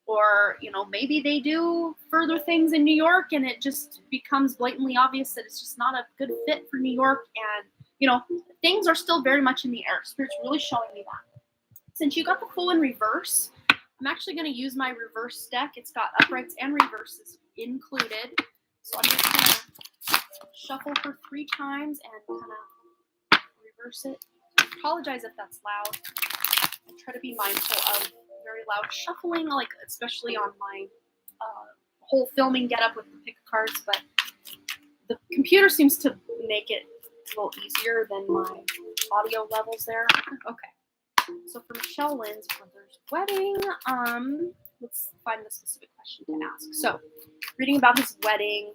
or, maybe they do further things in New York and it just becomes blatantly obvious that it's just not a good fit for New York. And, things are still very much in the air. Spirit's really showing me that. Since you got the Fool in reverse, I'm actually going to use my reverse deck. It's got uprights and reverses included. So I'm just going to shuffle her 3 times and kind of reverse it. I apologize if that's loud. I try to be mindful of very loud shuffling, like especially on my whole filming getup with the pick cards, but the computer seems to make it a little easier than my audio levels there. Okay. So for Michelle Lynn's brother's wedding, let's find the specific question to ask. So, reading about his wedding,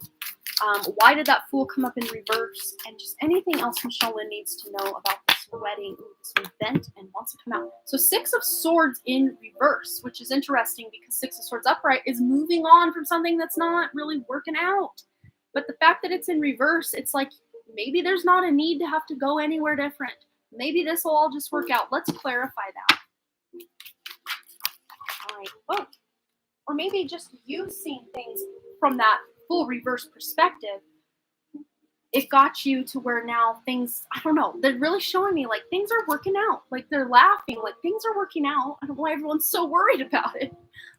why did that Fool come up in reverse, and just anything else Michelle Lynn needs to know about this wedding. Ooh, this one bent and wants to come out. So 6 of Swords in reverse, which is interesting because 6 of Swords upright is moving on from something that's not really working out. But the fact that it's in reverse, it's like maybe there's not a need to have to go anywhere different. Maybe this will all just work out. Let's clarify that. All right. Oh. Or maybe just you seeing things from that full reverse perspective. It got you to where now things, I don't know, they're really showing me like things are working out. Like they're laughing, like things are working out. I don't know why everyone's so worried about it.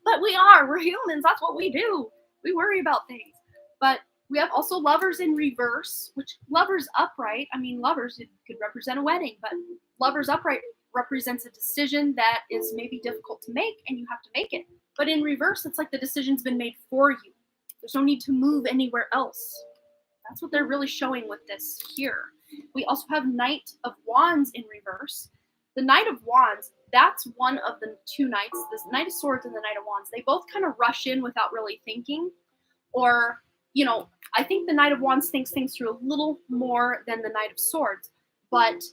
But we are. We're humans. That's what we do. We worry about things. But we have also Lovers in reverse, which Lovers upright, I mean, Lovers, it could represent a wedding, but Lovers upright represents a decision that is maybe difficult to make and you have to make it. But in reverse, it's like the decision's been made for you. There's no need to move anywhere else. That's what they're really showing with this here. We also have Knight of Wands in reverse. The Knight of Wands, that's one of the 2 knights, the Knight of Swords and the Knight of Wands. They both kind of rush in without really thinking. Or, I think the Knight of Wands thinks things through a little more than the Knight of Swords. But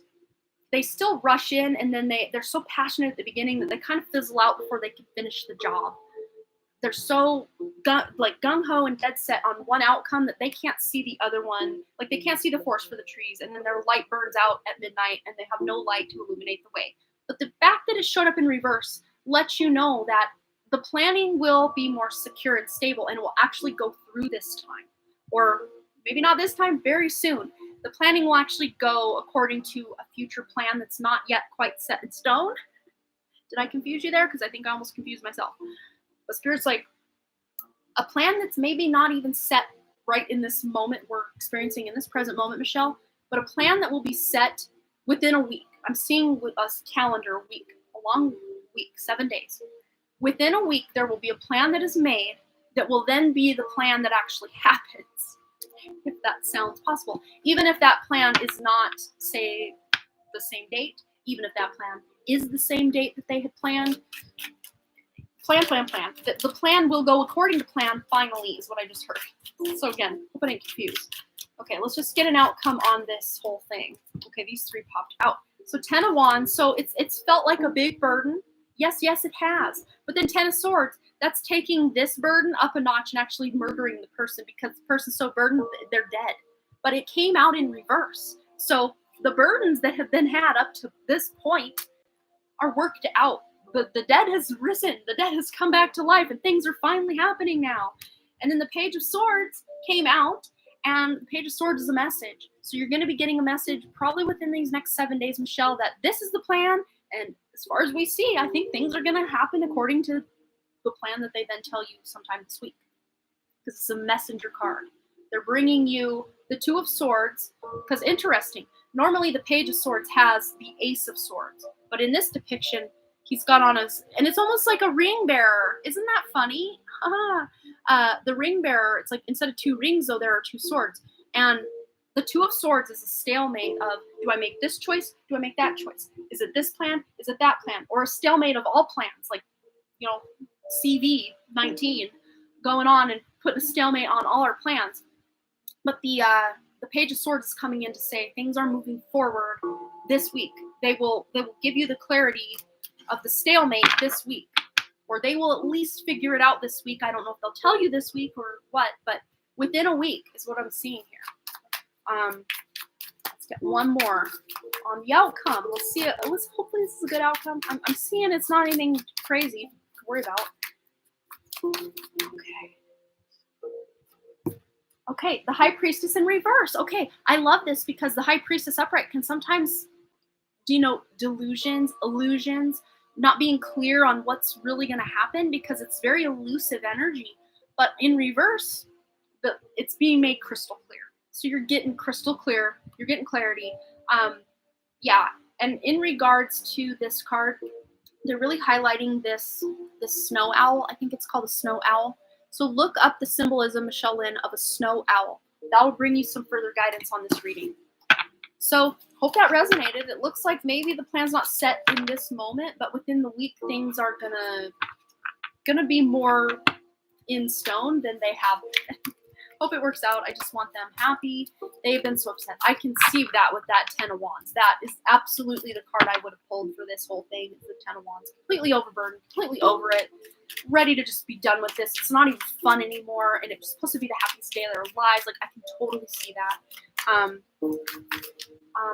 they still rush in, and then they're so passionate at the beginning that they kind of fizzle out before they can finish the job. They're so gung-ho and dead set on one outcome that they can't see the other one. Like they can't see the forest for the trees, and then their light burns out at midnight and they have no light to illuminate the way. But the fact that it showed up in reverse lets you know that the planning will be more secure and stable and will actually go through this time. Or maybe not this time, very soon. The planning will actually go according to a future plan that's not yet quite set in stone. Did I confuse you there? Because I think I almost confused myself. But Spirit's like, a plan that's maybe not even set right in this moment we're experiencing in this present moment, Michelle, but a plan that will be set within a week. I'm seeing with us calendar week, a long week, 7 days. Within a week, there will be a plan that is made that will then be the plan that actually happens, if that sounds possible. Even if that plan is not, say, the same date, even if that plan is the same date that they had planned, plan. The plan will go according to plan finally is what I just heard. So again, hope I didn't confuse. Okay, let's just get an outcome on this whole thing. Okay, these 3 popped out. So 10 of Wands, so it's felt like a big burden. Yes, it has. But then 10 of Swords, That's taking this burden up a notch and actually murdering the person because the person's so burdened they're dead. But it came out in reverse. So the burdens that have been had up to this point are worked out. The dead has risen. The dead has come back to life, and things are finally happening now. And then the Page of Swords came out, and the Page of Swords is a message. So you're going to be getting a message probably within these next 7 days, Michelle, that this is the plan. And as far as we see, I think things are going to happen according to the plan that they then tell you sometime this week. Because it's a messenger card. They're bringing you the Two of Swords. Because interesting, normally the Page of Swords has the Ace of Swords. But in this depiction, he's got on us, and it's almost like a ring bearer. Isn't that funny? The ring bearer, it's like instead of 2 rings, though, there are 2 swords. And the Two of Swords is a stalemate of, do I make this choice? Do I make that choice? Is it this plan? Is it that plan? Or a stalemate of all plans, like, CV 19 going on and putting a stalemate on all our plans. But the Page of Swords is coming in to say things are moving forward this week. They will give you the clarity of the stalemate this week, or they will at least figure it out this week. I don't know if they'll tell you this week or what, but within a week is what I'm seeing here. Let's get one more on the outcome. Let's see it. Hopefully this is a good outcome. I'm seeing it's not anything crazy to worry about. Okay, the High Priestess in reverse. Okay, I love this because the High Priestess upright can sometimes denote delusions, illusions, not being clear on what's really going to happen because it's very elusive energy. But in reverse, it's being made crystal clear. So you're getting crystal clear. You're getting clarity. And in regards to this card, they're really highlighting this snow owl. I think it's called a snow owl. So look up the symbolism, Michelle Lynn, of a snow owl. That will bring you some further guidance on this reading. So hope that resonated. It looks like maybe the plan's not set in this moment, but within the week things are gonna be more in stone than they have been. Hope it works out. I just want them happy. They've been so upset. I can see that with that 10 of Wands. That is absolutely the card I would have pulled for this whole thing. Is the 10 of Wands. Completely overburdened, completely over it, ready to just be done with this. It's not even fun anymore, and it's supposed to be the happiest day of their lives. Like, I can totally see that.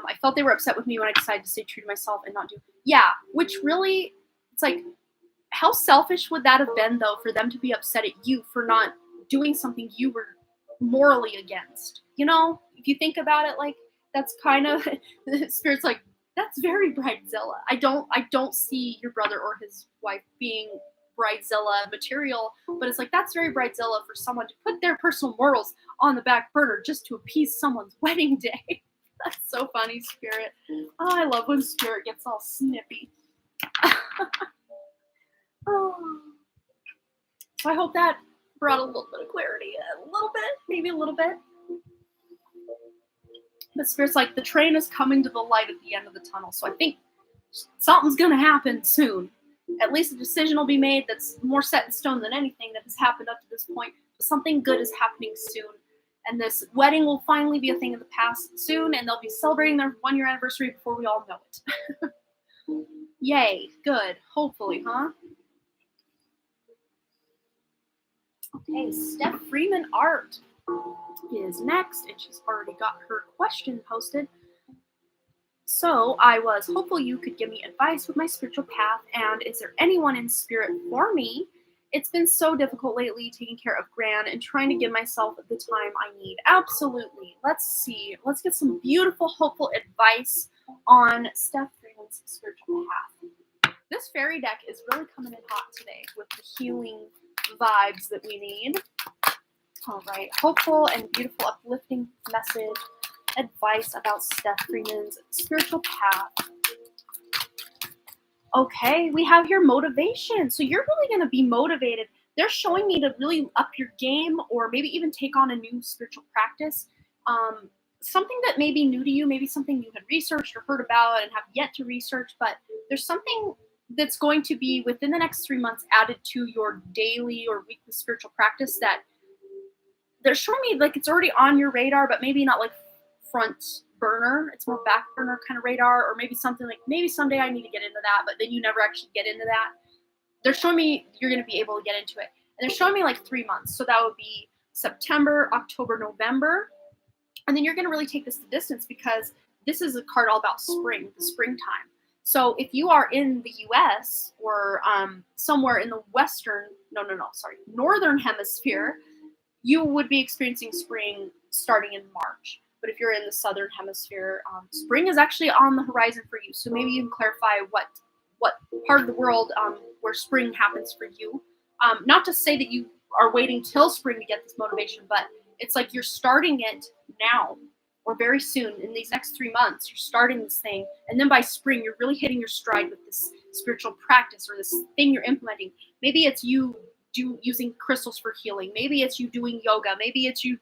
I felt they were upset with me when I decided to stay true to myself and not do. Yeah, which really, it's like, how selfish would that have been, though, for them to be upset at you for not doing something you were morally against? If you think about it, like, that's kind of the Spirit's like, that's very bridezilla. I don't see your brother or his wife being bridezilla material, but it's like, that's very bridezilla for someone to put their personal morals on the back burner just to appease someone's wedding day. That's so funny, Spirit. Oh, I love when Spirit gets all snippy. Oh. So I hope that brought a little bit of clarity. Maybe a little bit. But Spirit's like, the train is coming to the light at the end of the tunnel. So I think something's going to happen soon. At least a decision will be made that's more set in stone than anything that has happened up to this point. But something good is happening soon. And this wedding will finally be a thing of the past soon. And they'll be celebrating their 1-year anniversary before we all know it. Yay. Good. Hopefully, huh? Okay, Steph Freeman Art is next, and she's already got her question posted. So I was hopeful you could give me advice with my spiritual path, and is there anyone in spirit for me? It's been so difficult lately taking care of Gran and trying to give myself the time I need. Absolutely. Let's see. Let's get some beautiful, hopeful advice on Steph Freeman's spiritual path. This fairy deck is really coming in hot today with the healing vibes that we need. All right, hopeful and beautiful, uplifting message, advice about Steph Freeman's spiritual path. Okay, we have here motivation. So you're really going to be motivated. They're showing me to really up your game, or maybe even take on a new spiritual practice. Something that may be new to you, maybe something you had researched or heard about and have yet to research, but there's something that's going to be within the next 3 months added to your daily or weekly spiritual practice that they're showing me like it's already on your radar, but maybe not like front burner. It's more back burner kind of radar, or maybe something like, maybe someday I need to get into that, but then you never actually get into that. they're showing me you're going to be able to get into it. And they're showing me like 3 months. So that would be September, October, November. And then you're going to really take this to distance because this is a card all about spring, the springtime. So if you are in the US or somewhere in the northern hemisphere, you would be experiencing spring starting in March. But if you're in the southern hemisphere, spring is actually on the horizon for you. So maybe you can clarify what part of the world where spring happens for you. Not to say that you are waiting till spring to get this motivation, but it's like you're starting it now or very soon in these next 3 months. You're starting this thing, and then by spring you're really hitting your stride with this spiritual practice or this thing you're implementing. Maybe it's you using crystals for healing. Maybe it's you doing yoga. Maybe it's you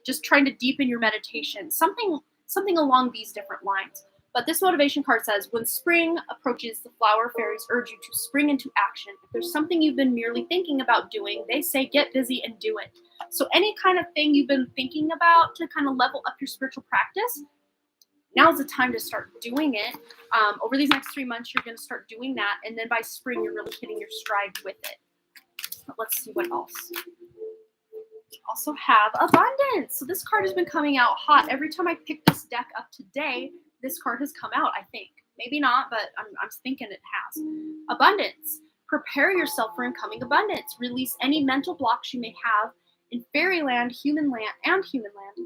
just trying to deepen your meditation. Something along these different lines. But this motivation card says, when spring approaches, the flower fairies urge you to spring into action. If there's something you've been merely thinking about doing, they say get busy and do it. So any kind of thing you've been thinking about to kind of level up your spiritual practice, now's the time to start doing it. Over these next 3 months, you're going to start doing that. And then by spring, you're really hitting your stride with it. But let's see what else. We also have abundance. So this card has been coming out hot. Every time I pick this deck up today, this card has come out, I think. Maybe not, but I'm thinking it has. Abundance. Prepare yourself for incoming abundance. Release any mental blocks you may have. In fairyland, human land,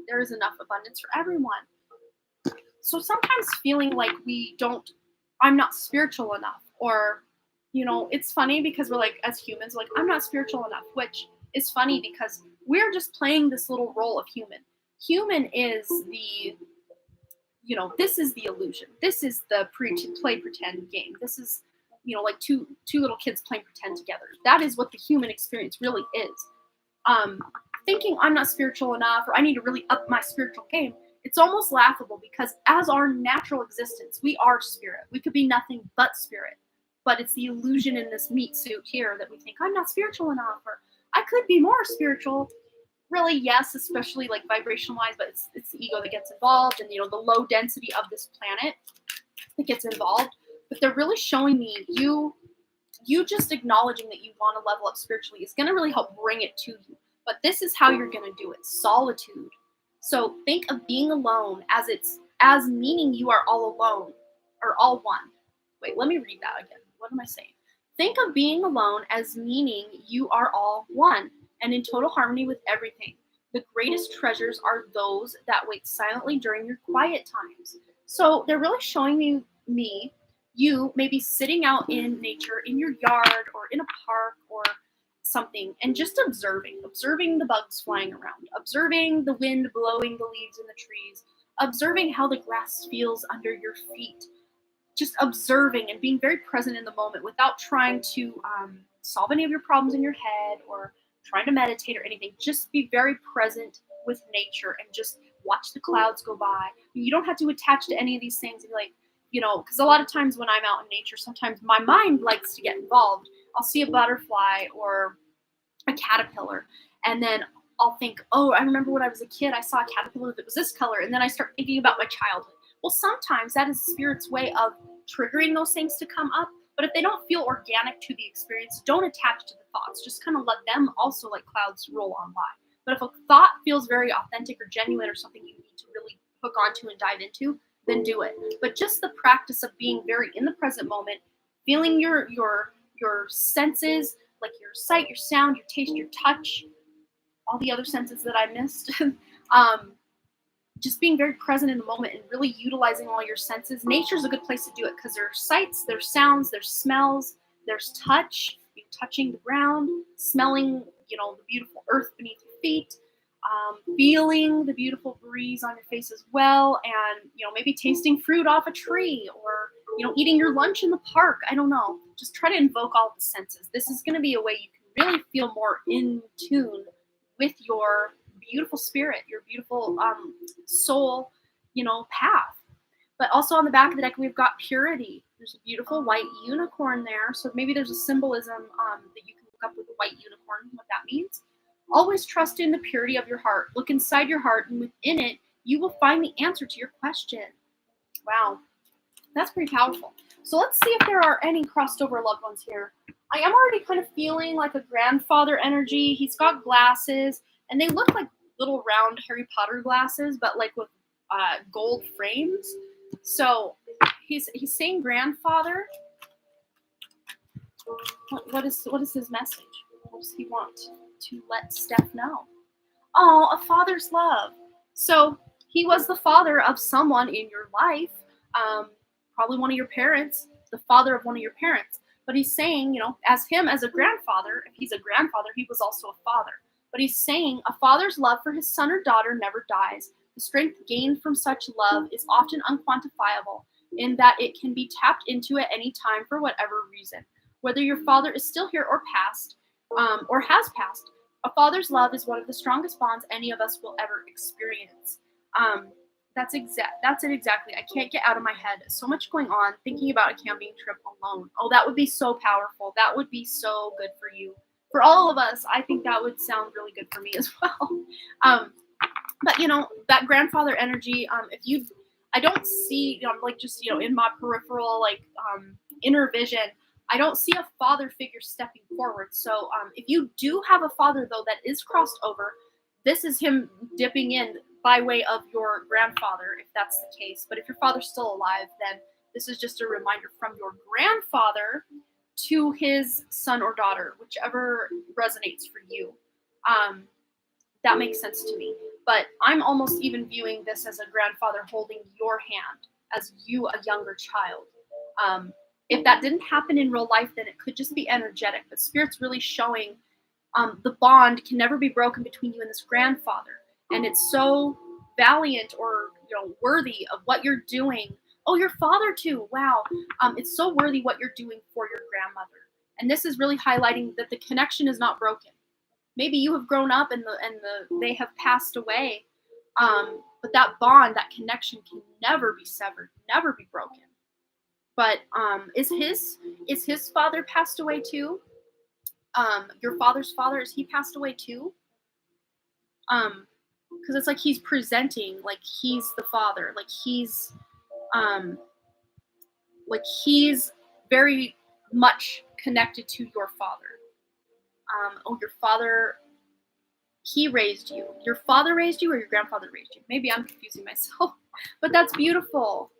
there is enough abundance for everyone. So sometimes feeling like I'm not spiritual enough, or, it's funny because we're like, as humans, like, I'm not spiritual enough, which is funny because we're just playing this little role of human. Human is this is the illusion. This is the play pretend game. This is, like two little kids playing pretend together. That is what the human experience really is. Thinking I'm not spiritual enough or I need to really up my spiritual game, it's almost laughable because as our natural existence, we are spirit. We could be nothing but spirit. But it's the illusion in this meat suit here that we think I'm not spiritual enough or I could be more spiritual. Really, yes, especially like vibration wise, but it's the ego that gets involved and the low density of this planet that gets involved. But they're really showing me you just acknowledging that you want to level up spiritually is going to really help bring it to you. But this is how you're going to do it. Solitude. So think of being alone as meaning you are all alone or all one. Wait, let me read that again. What am I saying? Think of being alone as meaning you are all one and in total harmony with everything. The greatest treasures are those that wait silently during your quiet times. So they're really showing you maybe sitting out in nature, in your yard or in a park or something, and just observing the bugs flying around, observing the wind blowing the leaves in the trees, observing how the grass feels under your feet, just observing and being very present in the moment without trying to solve any of your problems in your head or trying to meditate or anything. Just be very present with nature and just watch the clouds go by. You don't have to attach to any of these things and be like, because a lot of times when I'm out in nature, sometimes my mind likes to get involved. I'll see a butterfly or a caterpillar, and then I'll think, oh, I remember when I was a kid, I saw a caterpillar that was this color, and then I start thinking about my childhood. Well, sometimes that is Spirit's way of triggering those things to come up, but if they don't feel organic to the experience, don't attach to the thoughts. Just kind of let them also, like clouds, roll on by. But if a thought feels very authentic or genuine or something you need to really hook onto and dive into, then do it. But just the practice of being very in the present moment, feeling your senses, like your sight, your sound, your taste, your touch, all the other senses that I missed. Just being very present in the moment and really utilizing all your senses. Nature's a good place to do it because there's sights, there's sounds, there's smells, there's touch, touching the ground, smelling, the beautiful earth beneath your feet, feeling the beautiful breeze on your face as well, and maybe tasting fruit off a tree or eating your lunch in the park. I don't know. Just try to invoke all the senses. This is going to be a way you can really feel more in tune with your beautiful spirit, your beautiful soul, path. But also on the back of the deck, we've got purity. There's a beautiful white unicorn there. So maybe there's a symbolism that you can look up with the white unicorn, what that means. Always trust in the purity of your heart. Look inside your heart, and within it, you will find the answer to your question. Wow. That's pretty powerful. So let's see if there are any crossed over loved ones here. I am already kind of feeling like a grandfather energy. He's got glasses, and they look like little round Harry Potter glasses, but like with gold frames. So he's saying grandfather. What is his message? What does he want to let Steph know? Oh, a father's love. So he was the father of someone in your life, probably one of your parents, the father of one of your parents. But he's saying, as him as a grandfather, if he's a grandfather, he was also a father. But he's saying a father's love for his son or daughter never dies. The strength gained from such love is often unquantifiable in that it can be tapped into at any time for whatever reason. Whether your father is still here or past, or has passed, a father's love is one of the strongest bonds any of us will ever experience. That's it exactly. I can't get out of my head. So much going on. Thinking about a camping trip alone. Oh, that would be so powerful. That would be so good for you. For all of us, I think that would sound really good for me as well. But that grandfather energy. I don't see, like just in my peripheral, like inner vision. I don't see a father figure stepping forward. So if you do have a father, though, that is crossed over, this is him dipping in by way of your grandfather, if that's the case. But if your father's still alive, then this is just a reminder from your grandfather to his son or daughter, whichever resonates for you. That makes sense to me. But I'm almost even viewing this as a grandfather holding your hand as you, a younger child. If that didn't happen in real life, then it could just be energetic. But Spirit's really showing the bond can never be broken between you and this grandfather. And it's so valiant or worthy of what you're doing. Oh, your father too. Wow. It's so worthy what you're doing for your grandmother. And this is really highlighting that the connection is not broken. Maybe you have grown up and they have passed away. But that bond, that connection can never be severed, never be broken. But is his father passed away too? Your father's father, is he passed away too? Because it's like he's presenting like he's the father, like he's very much connected to your father. Your father, he raised you. Your father raised you, or your grandfather raised you? Maybe I'm confusing myself, but that's beautiful.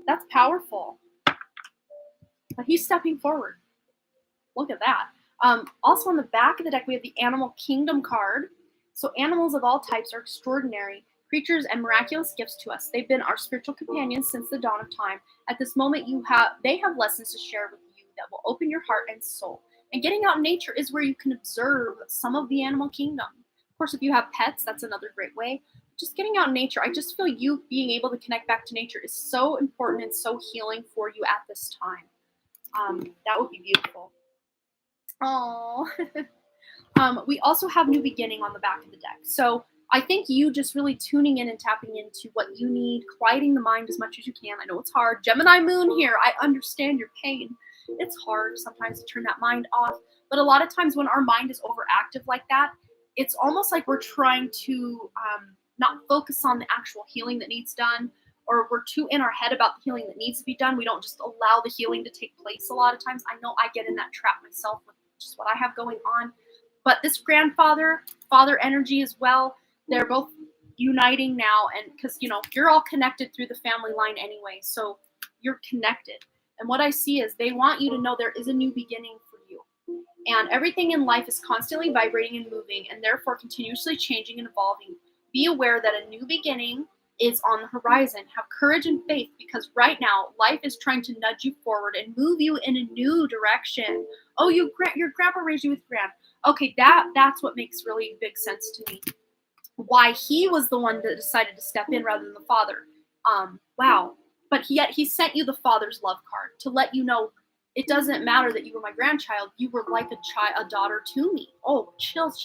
That's powerful. But he's stepping forward. Look at that. Also on the back of the deck, we have the Animal Kingdom card. So animals of all types are extraordinary creatures and miraculous gifts to us. They've been our spiritual companions since the dawn of time. At this moment, they have lessons to share with you that will open your heart and soul. And getting out in nature is where you can observe some of the animal kingdom. Of course, if you have pets, that's another great way. Just getting out in nature, I just feel you being able to connect back to nature is so important and so healing for you at this time. That would be beautiful. Oh, we also have New Beginning on the back of the deck. So I think you just really tuning in and tapping into what you need, quieting the mind as much as you can. I know it's hard. Gemini moon here. I understand your pain. It's hard sometimes to turn that mind off. But a lot of times when our mind is overactive like that, it's almost like we're trying to not focus on the actual healing that needs done, or we're too in our head about the healing that needs to be done. We don't just allow the healing to take place a lot of times. I know I get in that trap myself with just what I have going on. But this grandfather, father energy as well, they're both uniting now. And because, you're all connected through the family line anyway. So you're connected. And what I see is they want you to know there is a new beginning for you. And everything in life is constantly vibrating and moving, and therefore continuously changing and evolving. Be aware that a new beginning is on the horizon. Have courage and faith, because right now life is trying to nudge you forward and move you in a new direction. Oh, your grandpa raised you with grand. Okay, that's what makes really big sense to me. Why he was the one that decided to step in rather than the father. Wow. But yet he sent you the father's love card to let you know it doesn't matter that you were my grandchild. You were like a daughter to me. Oh, chills.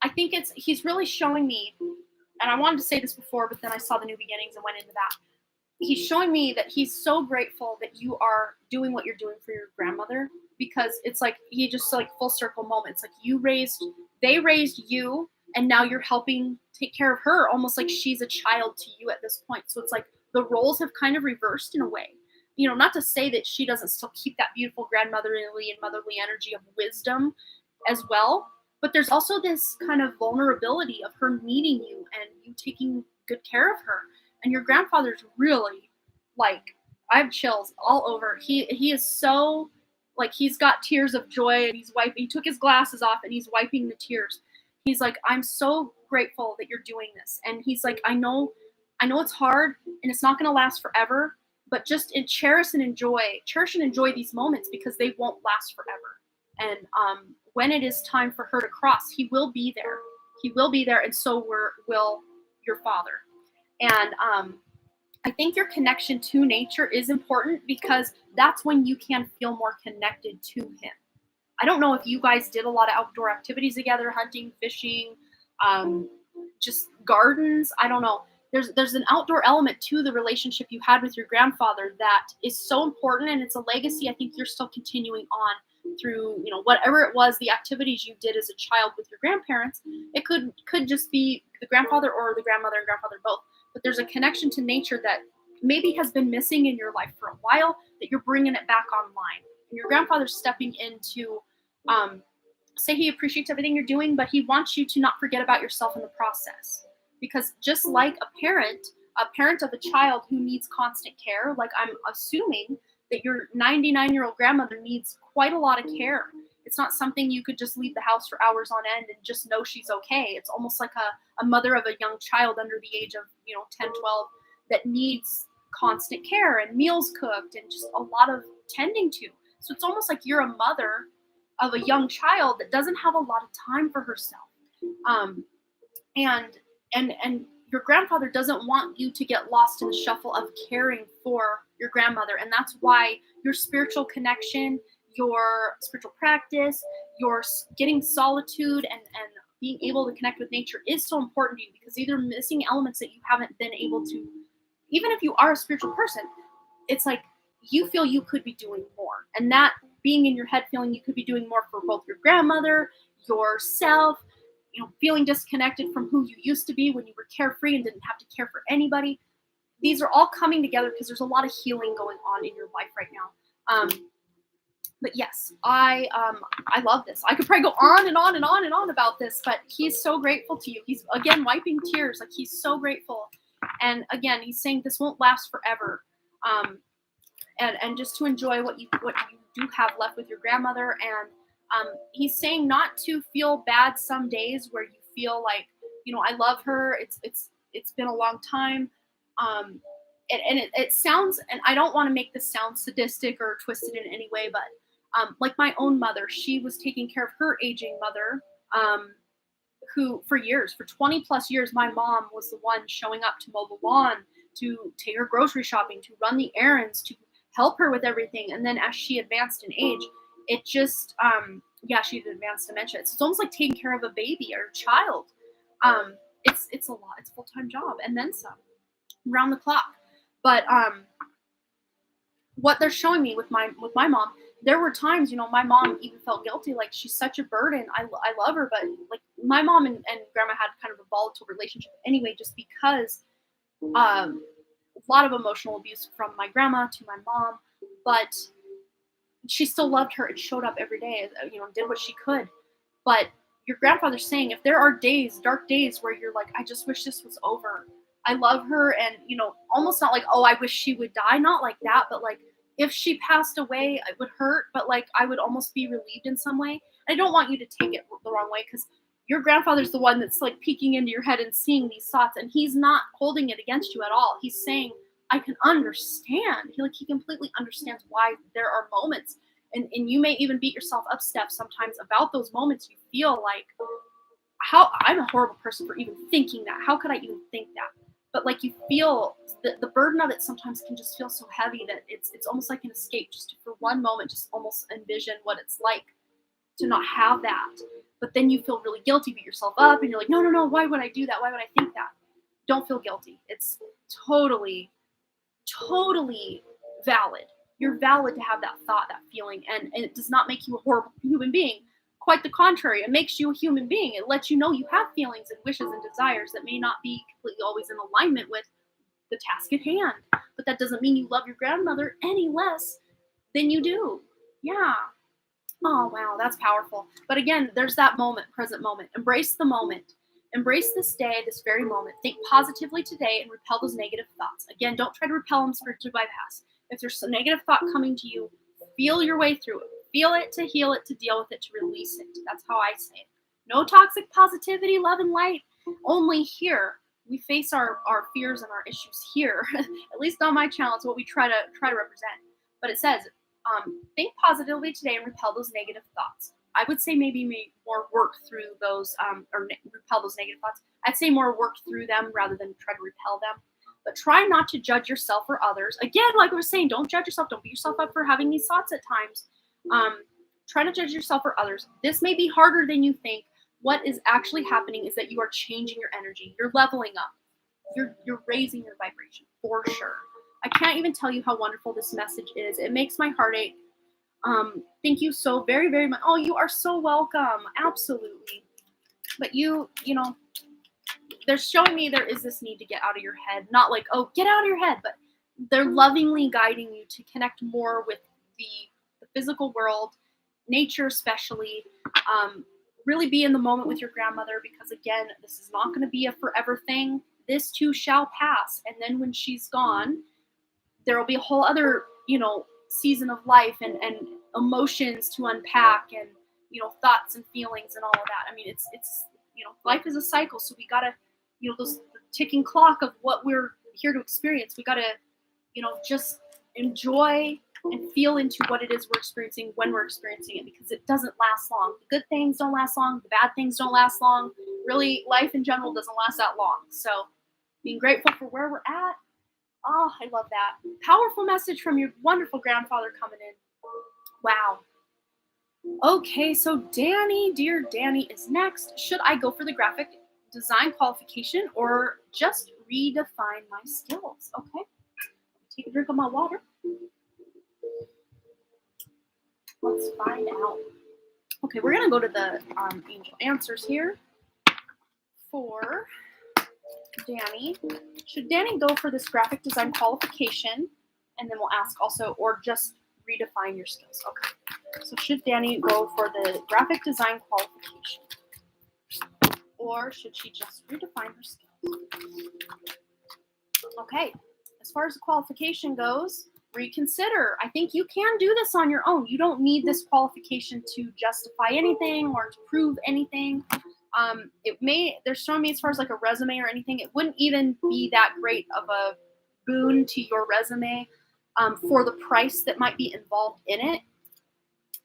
I think he's really showing me, and I wanted to say this before, but then I saw the New Beginnings and went into that. He's showing me that he's so grateful that you are doing what you're doing for your grandmother, because it's like he just like full circle moments. Like they raised you, and now you're helping take care of her, almost like she's a child to you at this point. So it's like the roles have kind of reversed in a way. not to say that she doesn't still keep that beautiful grandmotherly and motherly energy of wisdom as well, but there's also this kind of vulnerability of her needing you and you taking good care of her. And your grandfather's really like, I have chills all over. He is so like, he's got tears of joy, and he took his glasses off and he's wiping the tears. He's like, I'm so grateful that you're doing this. And he's like, I know it's hard and it's not going to last forever, but just cherish and enjoy these moments because they won't last forever. And when it is time for her to cross, he will be there. He will be there, and so will your father. And I think your connection to nature is important because that's when you can feel more connected to him. I don't know if you guys did a lot of outdoor activities together, hunting, fishing, just gardens. I don't know. There's an outdoor element to the relationship you had with your grandfather that is so important, and it's a legacy I think you're still continuing on through, whatever it was, the activities you did as a child with your grandparents. It could just be the grandfather or the grandmother and grandfather both, but there's a connection to nature that maybe has been missing in your life for a while that you're bringing it back online. And your grandfather's stepping into, say he appreciates everything you're doing, but he wants you to not forget about yourself in the process. Because just like a parent of a child who needs constant care, like I'm assuming that your 99-year-old grandmother needs quite a lot of care. It's not something you could just leave the house for hours on end and just know she's okay. It's almost like a mother of a young child under the age of 10, 12 that needs constant care and meals cooked and just a lot of tending to. So it's almost like you're a mother of a young child that doesn't have a lot of time for herself. And your grandfather doesn't want you to get lost in the shuffle of caring for your grandmother. And that's why your spiritual connection, your spiritual practice, your getting solitude and being able to connect with nature is so important to you, because these are missing elements that you haven't been able to, even if you are a spiritual person, it's like you feel you could be doing more. And that being in your head, feeling you could be doing more for both your grandmother, yourself, feeling disconnected from who you used to be when you were carefree and didn't have to care for anybody. These are all coming together because there's a lot of healing going on in your life right now. But yes, I love this. I could probably go on and on and on and on about this, but he's so grateful to you. He's, again, wiping tears. Like, he's so grateful. And again, he's saying this won't last forever. And just to enjoy what you do have left with your grandmother. And he's saying not to feel bad some days where you feel like, I love her. It's been a long time. And it sounds, and I don't want to make this sound sadistic or twisted in any way, but like my own mother, she was taking care of her aging mother, who for 20 plus years, my mom was the one showing up to mow the lawn, to take her grocery shopping, to run the errands, to help her with everything. And then as she advanced in age, it just, she had advanced dementia. It's almost like taking care of a baby or a child. It's a lot. It's a full-time job and then some, around the clock. But what they're showing me with my mom, there were times, my mom even felt guilty, like she's such a burden. I love her, but like my mom and grandma had kind of a volatile relationship anyway, just because a lot of emotional abuse from my grandma to my mom, but she still loved her and showed up every day, did what she could. But your grandfather's saying, if there are days, dark days, where you're like, I just wish this was over. I love her, and almost not like, oh, I wish she would die, not like that, but like if she passed away, it would hurt, but like I would almost be relieved in some way. I don't want you to take it the wrong way, because your grandfather's the one that's like peeking into your head and seeing these thoughts, and he's not holding it against you at all. He's saying, I can understand. He completely understands why there are moments, and you may even beat yourself up, Steph, sometimes about those moments. You feel like, how I'm a horrible person for even thinking that. How could I even think that? But like, you feel the burden of it sometimes can just feel so heavy that it's almost like an escape, just to, for one moment, just almost envision what it's like to not have that. But then you feel really guilty, beat yourself up, and you're like, no, why would I do that? Why would I think that? Don't feel guilty. It's totally valid. You're valid to have that thought, that feeling, and it does not make you a horrible human being. Quite the contrary, it makes you a human being. It lets you know you have feelings and wishes and desires that may not be completely always in alignment with the task at hand. But that doesn't mean you love your grandmother any less than you do. Yeah. Oh, wow, that's powerful. But again, there's that moment, present moment. Embrace the moment. Embrace this day, this very moment. Think positively today and repel those negative thoughts. Again, don't try to repel them, spiritual bypass. If there's a negative thought coming to you, feel your way through it. Feel it to heal it, to deal with it, to release it. That's how I say it. No toxic positivity, love, and light. Only here. We face our fears and our issues here. At least on my channel, it's what we try to represent. But it says, think positively today and repel those negative thoughts. I would say maybe more work through those, repel those negative thoughts. I'd say more work through them rather than try to repel them. But try not to judge yourself or others. Again, like I was saying, don't judge yourself. Don't beat yourself up for having these thoughts at times. Try not to judge yourself or others. This may be harder than you think. What is actually happening is that you are changing your energy. You're leveling up. You're raising your vibration for sure. I can't even tell you how wonderful this message is. It makes my heart ache. Thank you so very, very much. Oh, you are so welcome. Absolutely. But you know, they're showing me there is this need to get out of your head. Not like, oh, get out of your head, but they're lovingly guiding you to connect more with the physical world, nature especially. Really be in the moment with your grandmother, because again, this is not going to be a forever thing. This too shall pass. And then when she's gone, there will be a whole other, season of life and emotions to unpack, and, thoughts and feelings and all of that. I mean, it's life is a cycle. So we got to, the ticking clock of what we're here to experience. We got to, just enjoy and feel into what it is we're experiencing when we're experiencing it, because it doesn't last long. The good things don't last long. The bad things don't last long. Really, life in general doesn't last that long. So being grateful for where we're at. Oh, I love that. Powerful message from your wonderful grandfather coming in. Wow. Okay, so Danny, dear Danny, is next. Should I go for the graphic design qualification or just redefine my skills? Okay. Take a drink of my water. Let's find out. Okay, we're going to go to the angel answers here for Danny. Should Danny go for this graphic design qualification? And then we'll ask also, or just redefine your skills. Okay. So should Danny go for the graphic design qualification? Or should she just redefine her skills? Okay. As far as the qualification goes, reconsider. I think you can do this on your own. You don't need this qualification to justify anything or to prove anything. They're showing me as far as like a resume or anything, it wouldn't even be that great of a boon to your resume for the price that might be involved in it.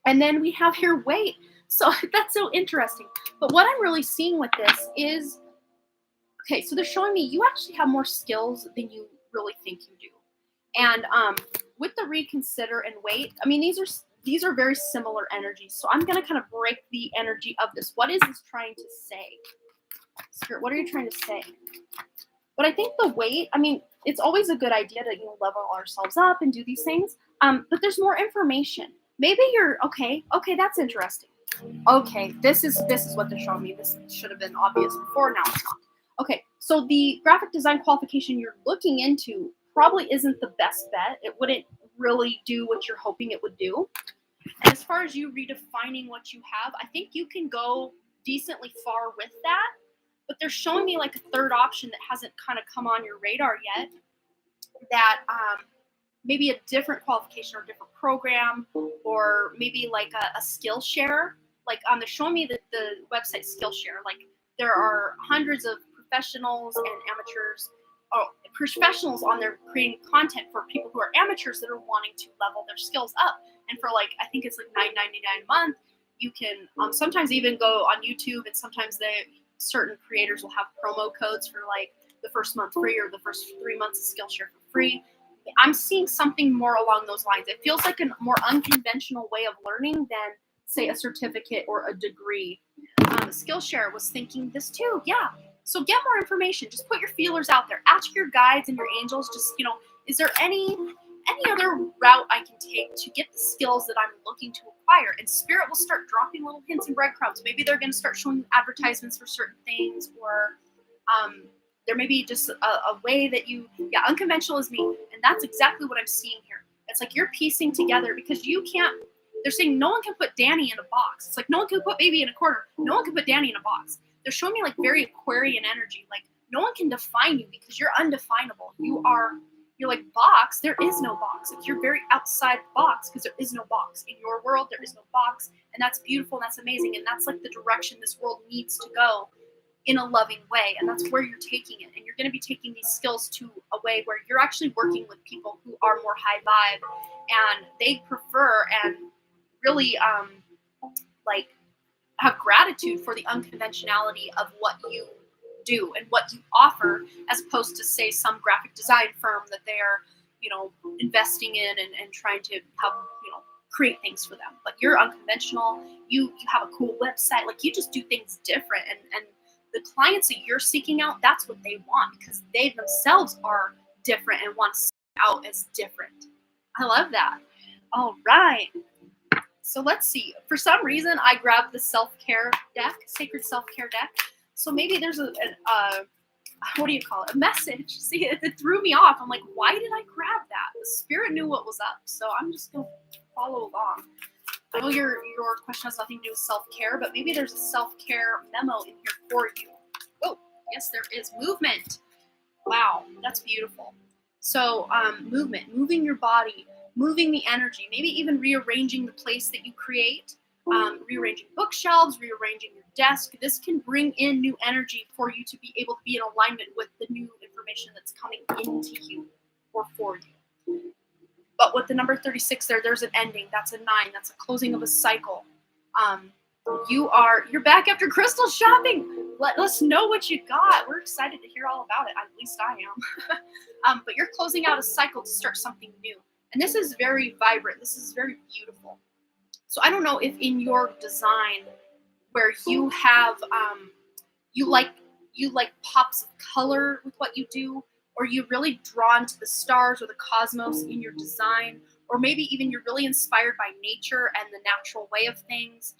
And then we have here weight. So that's so interesting. But what I'm really seeing with this is, okay, so they're showing me you actually have more skills than you really think you do. And with the reconsider and wait, I mean, these are very similar energies. So I'm going to kind of break the energy of this. What is this trying to say? Spirit, what are you trying to say? But I think the wait, I mean, it's always a good idea to level ourselves up and do these things. But there's more information. Maybe you're okay, that's interesting. Okay, this is what they're showing me. This should have been obvious before, now it's not. Okay, so the graphic design qualification you're looking into probably isn't the best bet. It wouldn't really do what you're hoping it would do. And as far as you redefining what you have, I think you can go decently far with that. But they're showing me like a third option that hasn't kind of come on your radar yet. That maybe a different qualification or a different program, or maybe like a Skillshare. Like they're showing me the website Skillshare. Like there are hundreds of professionals and amateurs, professionals on there creating content for people who are amateurs that are wanting to level their skills up. And for like, I think it's like $9.99 a month, you can sometimes even go on YouTube, and sometimes certain creators will have promo codes for like the first month free or the first 3 months of Skillshare for free. I'm seeing something more along those lines. It feels like a more unconventional way of learning than, say, a certificate or a degree. Skillshare was thinking this too. Yeah. So get more information. Just put your feelers out there. Ask your guides and your angels. Just, is there any other route I can take to get the skills that I'm looking to acquire? And Spirit will start dropping little hints and breadcrumbs. Maybe they're going to start showing advertisements for certain things, or There may be just a way that yeah, unconventional is me. And that's exactly what I'm seeing here. It's like you're piecing together because you can't, they're saying no one can put Danny in a box. It's like no one can put baby in a corner. No one can put Danny in a box. They're showing me like very Aquarian energy. Like no one can define you because you're undefinable. You're like box. There is no box. Like you're very outside the box because there is no box. In your world, there is no box. And that's beautiful and that's amazing. And that's like the direction this world needs to go in a loving way. And that's where you're taking it. And you're going to be taking these skills to a way where you're actually working with people who are more high vibe and they prefer and really like have gratitude for the unconventionality of what you do and what you offer, as opposed to say some graphic design firm that they're, investing in and trying to help, create things for them. But you're unconventional. You have a cool website. Like you just do things different. And the clients that you're seeking out, that's what they want because they themselves are different and want to see out as different. I love that. All right. So let's see. For some reason, I grabbed the self-care deck, sacred self-care deck. So maybe there's a what do you call it? A message. See, it threw me off. I'm like, why did I grab that? The spirit knew what was up. So I'm just going to follow along. I know your question has nothing to do with self-care, but maybe there's a self-care memo in here for you. Oh, yes, there is. Movement. Wow, that's beautiful. So movement, moving your body, moving the energy, maybe even rearranging the place that you create, rearranging bookshelves, rearranging your desk. This can bring in new energy for you to be able to be in alignment with the new information that's coming into you or for you. But with the number 36 there's an ending. That's a 9. That's a closing of a cycle. You're back after crystal shopping. Let us know what you got. We're excited to hear all about it. At least I am. But you're closing out a cycle to start something new. And this is very vibrant. This is very beautiful. So I don't know if in your design where you have you like pops of color with what you do, or you're really drawn to the stars or the cosmos in your design, or maybe even you're really inspired by nature and the natural way of things,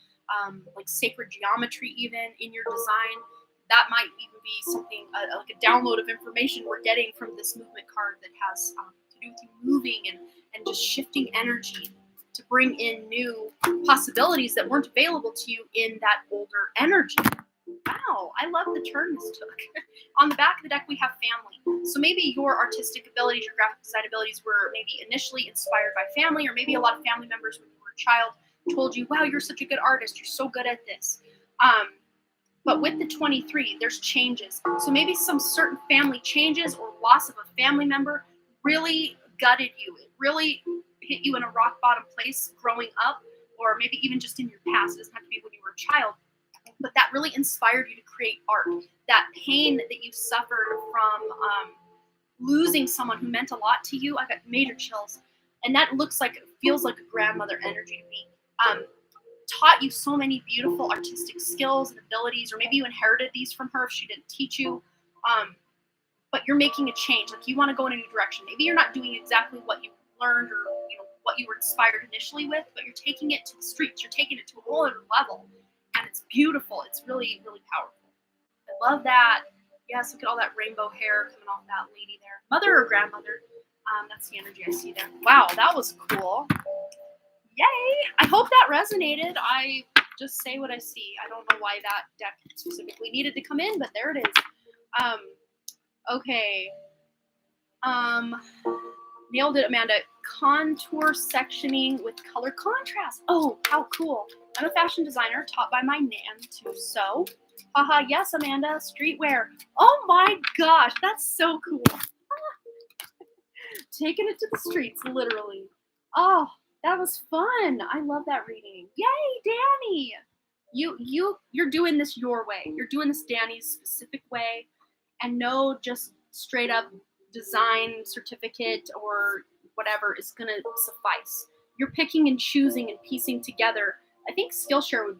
like sacred geometry even in your design. That might even be something like a download of information we're getting from this movement card that has to do with you moving and just shifting energy to bring in new possibilities that weren't available to you in that older energy. Wow, I love the turn this took. On the back of the deck, we have family. So maybe your artistic abilities, your graphic design abilities were maybe initially inspired by family, or maybe a lot of family members when you were a child told you, wow, you're such a good artist. You're so good at this. But with the 23, there's changes. So maybe some certain family changes or loss of a family member really gutted you. It really hit you in a rock bottom place growing up, or maybe even just in your past. It doesn't have to be when you were a child. But that really inspired you to create art. That pain that you suffered from losing someone who meant a lot to you. I got major chills. And that feels like a grandmother energy to me. Taught you so many beautiful artistic skills and abilities, or maybe you inherited these from her if she didn't teach you. But you're making a change. Like you want to go in a new direction. Maybe you're not doing exactly what you learned or what you were inspired initially with, but you're taking it to the streets. You're taking it to a whole other level. And it's beautiful. It's really, really powerful. I love that. Yes, look at all that rainbow hair coming off that lady there. Mother or grandmother. That's the energy I see there. Wow, that was cool. Yay! I hope that resonated. I just say what I see. I don't know why that deck specifically needed to come in, but there it is. Okay. Nailed it, Amanda. Contour sectioning with color contrast. Oh, how cool. I'm a fashion designer taught by my nan to sew. Haha, yes, Amanda. Streetwear. Oh my gosh, that's so cool. Taking it to the streets, literally. Oh, that was fun. I love that reading. Yay, Danny. You're doing this your way. You're doing this Danny's specific way, and no just straight up design certificate or whatever is going to suffice. You're picking and choosing and piecing together. I think Skillshare would,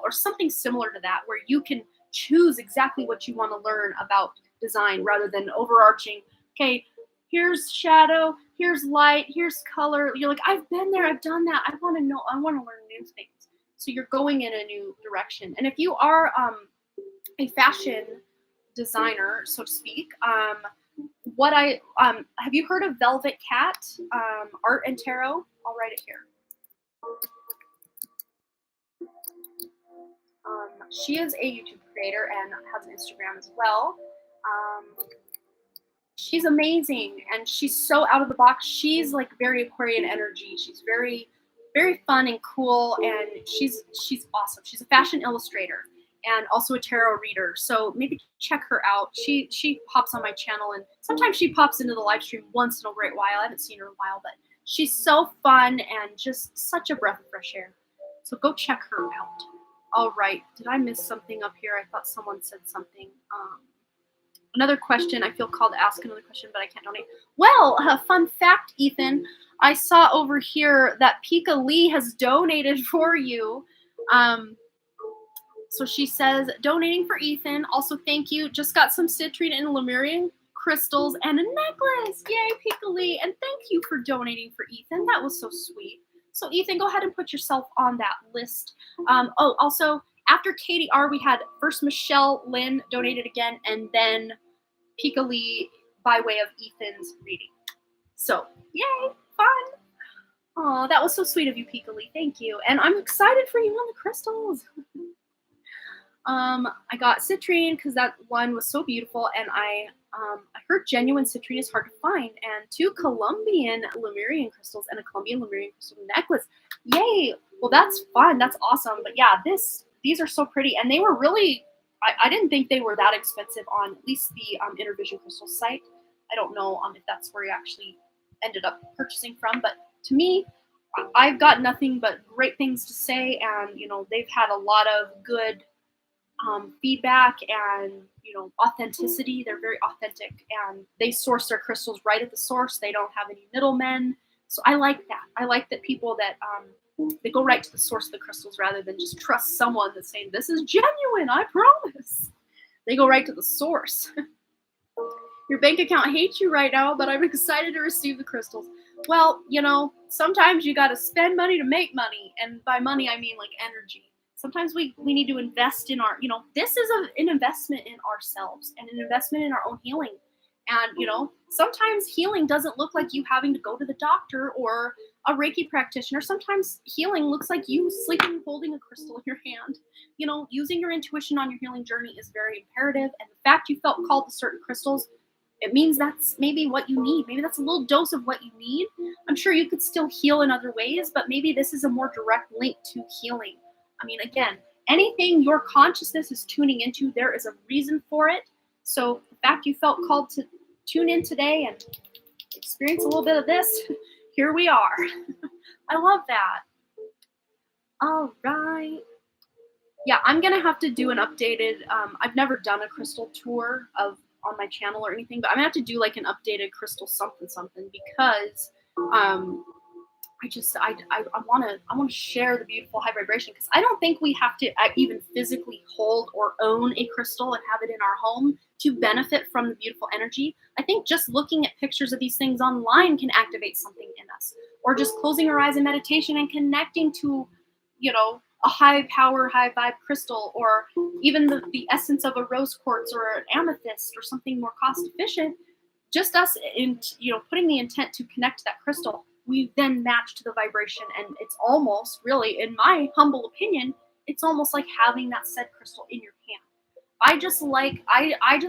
or something similar to that, where you can choose exactly what you want to learn about design rather than overarching, okay, here's shadow, here's light, here's color. You're like, I've been there, I've done that. I want to know, I want to learn new things. So you're going in a new direction. And if you are a fashion designer, so to speak. Have you heard of Velvet Cat Art and Tarot? I'll write it here. She is a YouTube creator and has an Instagram as well. She's amazing and she's so out of the box. She's like very Aquarian energy. She's very, very fun and cool, and she's awesome. She's a fashion illustrator and also a tarot reader. So maybe check her out. She pops on my channel, and sometimes she pops into the live stream once in a great while. I haven't seen her in a while, but she's so fun and just such a breath of fresh air. So go check her out. All right. Did I miss something up here? I thought someone said something. Another question. I feel called to ask another question, but I can't donate. Well, fun fact, Ethan. I saw over here that Pika Lee has donated for you. So she says, donating for Ethan. Also, thank you. Just got some citrine and Lemurian crystals and a necklace. Yay, Pika Lee. And thank you for donating for Ethan. That was so sweet. So Ethan, go ahead and put yourself on that list. Oh, also, after Katie R, we had first Michelle Lynn donated again, and then Pika Lee by way of Ethan's reading. So, yay, fun. Oh, that was so sweet of you, Pika Lee. Thank you. And I'm excited for you on the crystals. I got citrine because that one was so beautiful, and I heard genuine citrine is hard to find, and 2 Colombian Lemurian crystals and a Colombian Lemurian crystal necklace. Yay! Well, that's fun. That's awesome. But yeah, these are so pretty, and they were really. I didn't think they were that expensive on at least the Intervision Crystal site. I don't know if that's where you actually ended up purchasing from, but to me, I've got nothing but great things to say, and they've had a lot of good feedback and authenticity. They're very authentic, and they source their crystals right at the source. They don't have any middlemen, so I like that. I like that people that they go right to the source of the crystals rather than just trust someone that's saying this is genuine, I promise. They go right to the source. Your bank account hates you right now, but I'm excited to receive the crystals. Well, sometimes you got to spend money to make money, and by money I mean like energy. Sometimes we need to invest in our, this is an investment in ourselves and an investment in our own healing. And, sometimes healing doesn't look like you having to go to the doctor or a Reiki practitioner. Sometimes healing looks like you sleeping, holding a crystal in your hand. Using your intuition on your healing journey is very imperative. And the fact you felt called to certain crystals, it means that's maybe what you need. Maybe that's a little dose of what you need. I'm sure you could still heal in other ways, but maybe this is a more direct link to healing. I mean, again, anything your consciousness is tuning into, there is a reason for it. So the fact you felt called to tune in today and experience a little bit of this, here we are. I love that. All right. Yeah, I'm going to have to do an updated, I've never done a crystal tour on my channel or anything, but I'm going to have to do like an updated crystal something because I want to share the beautiful high vibration, because I don't think we have to even physically hold or own a crystal and have it in our home to benefit from the beautiful energy. I think just looking at pictures of these things online can activate something in us, or just closing our eyes in meditation and connecting to, a high power, high vibe crystal, or even the essence of a rose quartz or an amethyst or something more cost efficient. Just us putting the intent to connect to that crystal, we then match to the vibration, and it's almost, really, in my humble opinion, it's almost like having that said crystal in your hand. I just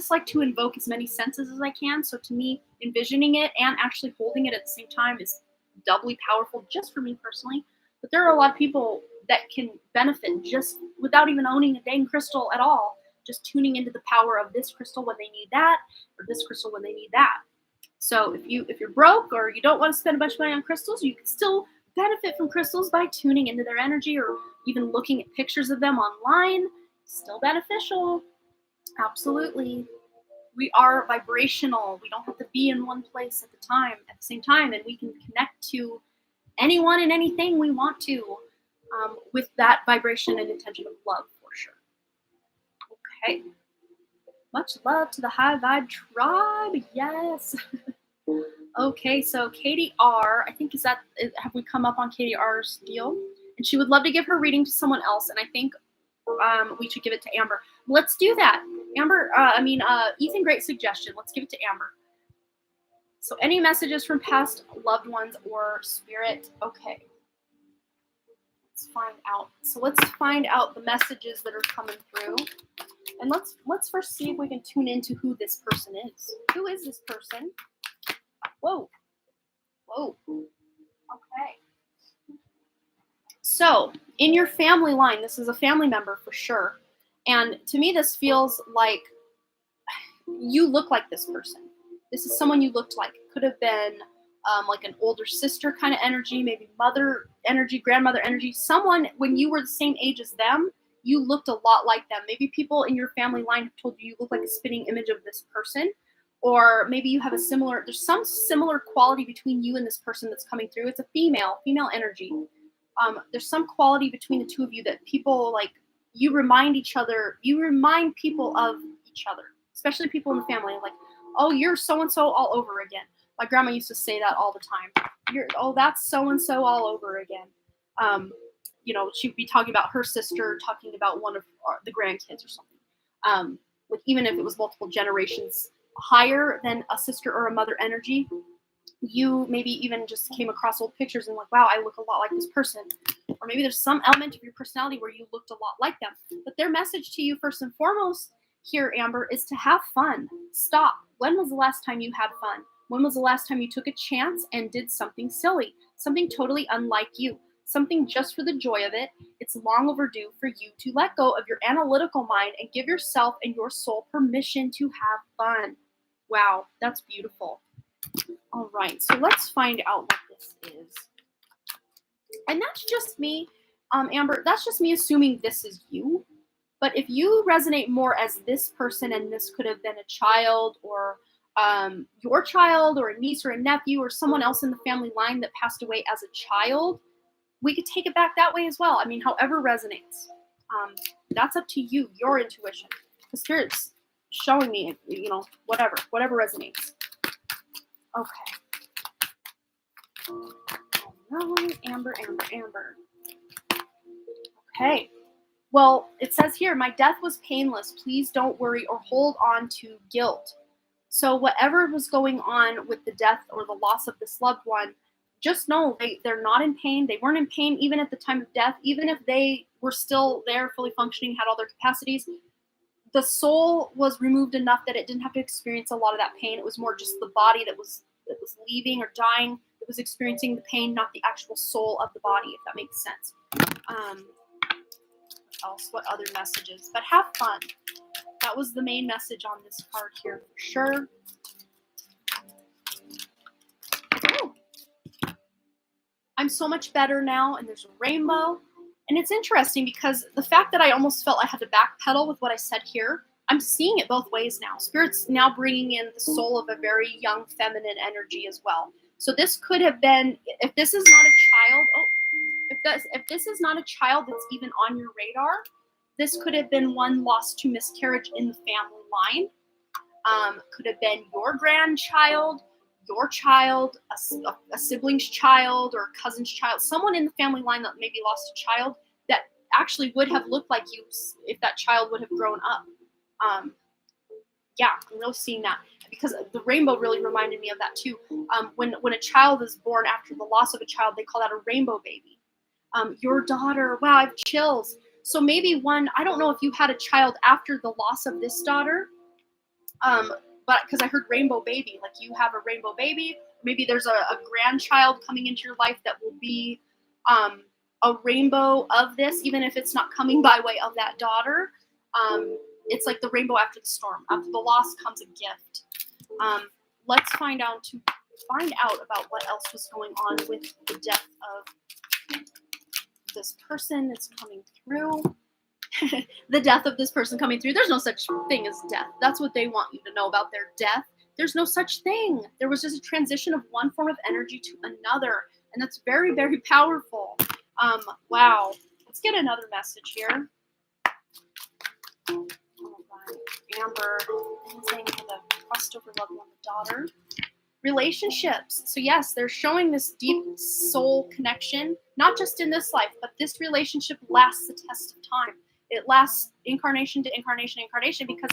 like to invoke as many senses as I can. So to me, envisioning it and actually holding it at the same time is doubly powerful, just for me personally. But there are a lot of people that can benefit just without even owning a dang crystal at all, just tuning into the power of this crystal when they need that, or this crystal when they need that. So if you're broke or you don't want to spend a bunch of money on crystals, you can still benefit from crystals by tuning into their energy, or even looking at pictures of them online. Still beneficial. Absolutely. We are vibrational. We don't have to be in one place at the same time, and we can connect to anyone and anything we want to with that vibration and intention of love, for sure. Okay. Much love to the High Vibe Tribe. Yes. Okay, so Katie R, I think have we come up on Katie R's deal? And she would love to give her reading to someone else, and I think we should give it to Amber. Let's do that. Ethan, great suggestion. Let's give it to Amber. So any messages from past loved ones or spirit? Okay. Let's find out. So let's find out the messages that are coming through. And let's first see if we can tune into who this person is. Who is this person? Whoa. Okay. So, in your family line, this is a family member for sure. And to me, this feels like you look like this person. This is someone you looked like. Could have been like an older sister kind of energy, maybe mother energy, grandmother energy. Someone, when you were the same age as them, you looked a lot like them. Maybe people in your family line have told you look like a spitting image of this person. Or maybe you have there's some similar quality between you and this person that's coming through. It's a female energy. There's some quality between the two of you that people like, you remind people of each other, especially people in the family. Like, oh, you're so-and-so all over again. My grandma used to say that all the time. That's so-and-so all over again. She'd be talking about her sister, talking about one of the grandkids or something. Like even if it was multiple generations higher than a sister or a mother energy, you maybe even just came across old pictures and like, wow, I look a lot like this person. Or maybe there's some element of your personality where you looked a lot like them. But their message to you first and foremost here, Amber, is to have fun. Stop. When was the last time you had fun? When was the last time you took a chance and did something silly? Something totally unlike you. Something just for the joy of it. It's long overdue for you to let go of your analytical mind and give yourself and your soul permission to have fun. Wow, that's beautiful. All right, so let's find out what this is. And that's just me, Amber, that's just me assuming this is you. But if you resonate more as this person, and this could have been a child or your child or a niece or a nephew or someone else in the family line that passed away as a child, we could take it back that way as well. I mean, however resonates. That's up to you, your intuition. The Spirit's showing me, whatever resonates. Okay. All right, Amber. Okay. Well, it says here, my death was painless. Please don't worry or hold on to guilt. So whatever was going on with the death or the loss of this loved one, just know they're not in pain. They weren't in pain even at the time of death. Even if they were still there, fully functioning, had all their capacities, the soul was removed enough that it didn't have to experience a lot of that pain. It was more just the body that was leaving or dying that was experiencing the pain, not the actual soul of the body, if that makes sense. What other messages? But have fun. That was the main message on this card here for sure. Oh. I'm so much better now, and there's a rainbow. And it's interesting because the fact that I almost felt I had to backpedal with what I said here, I'm seeing it both ways now. Spirit's now bringing in the soul of a very young feminine energy as well. So this could have been, if this is not a child, if this is not a child that's even on your radar, this could have been one lost to miscarriage in the family line. Could have been your grandchild, your child, a sibling's child, or a cousin's child, someone in the family line that maybe lost a child that actually would have looked like you if that child would have grown up. I'm really seeing that because the rainbow really reminded me of that too. When a child is born after the loss of a child, they call that a rainbow baby. Your daughter, wow, I have chills. So maybe I don't know if you had a child after the loss of this daughter, but because I heard rainbow baby, like you have a rainbow baby, maybe there's a grandchild coming into your life that will be a rainbow of this, even if it's not coming by way of that daughter. It's like the rainbow after the storm. After the loss comes a gift. Let's find out about what else was going on with the death of this person that's coming through. The death of this person coming through. There's no such thing as death. That's what they want you to know about their death. There's no such thing. There was just a transition of one form of energy to another. And that's very, very powerful. Wow. Let's get another message here. All right. Amber, saying for the crossed over loved one, the daughter. Relationships. So yes, they're showing this deep soul connection, not just in this life, but this relationship lasts the test of time. it lasts incarnation to incarnation, because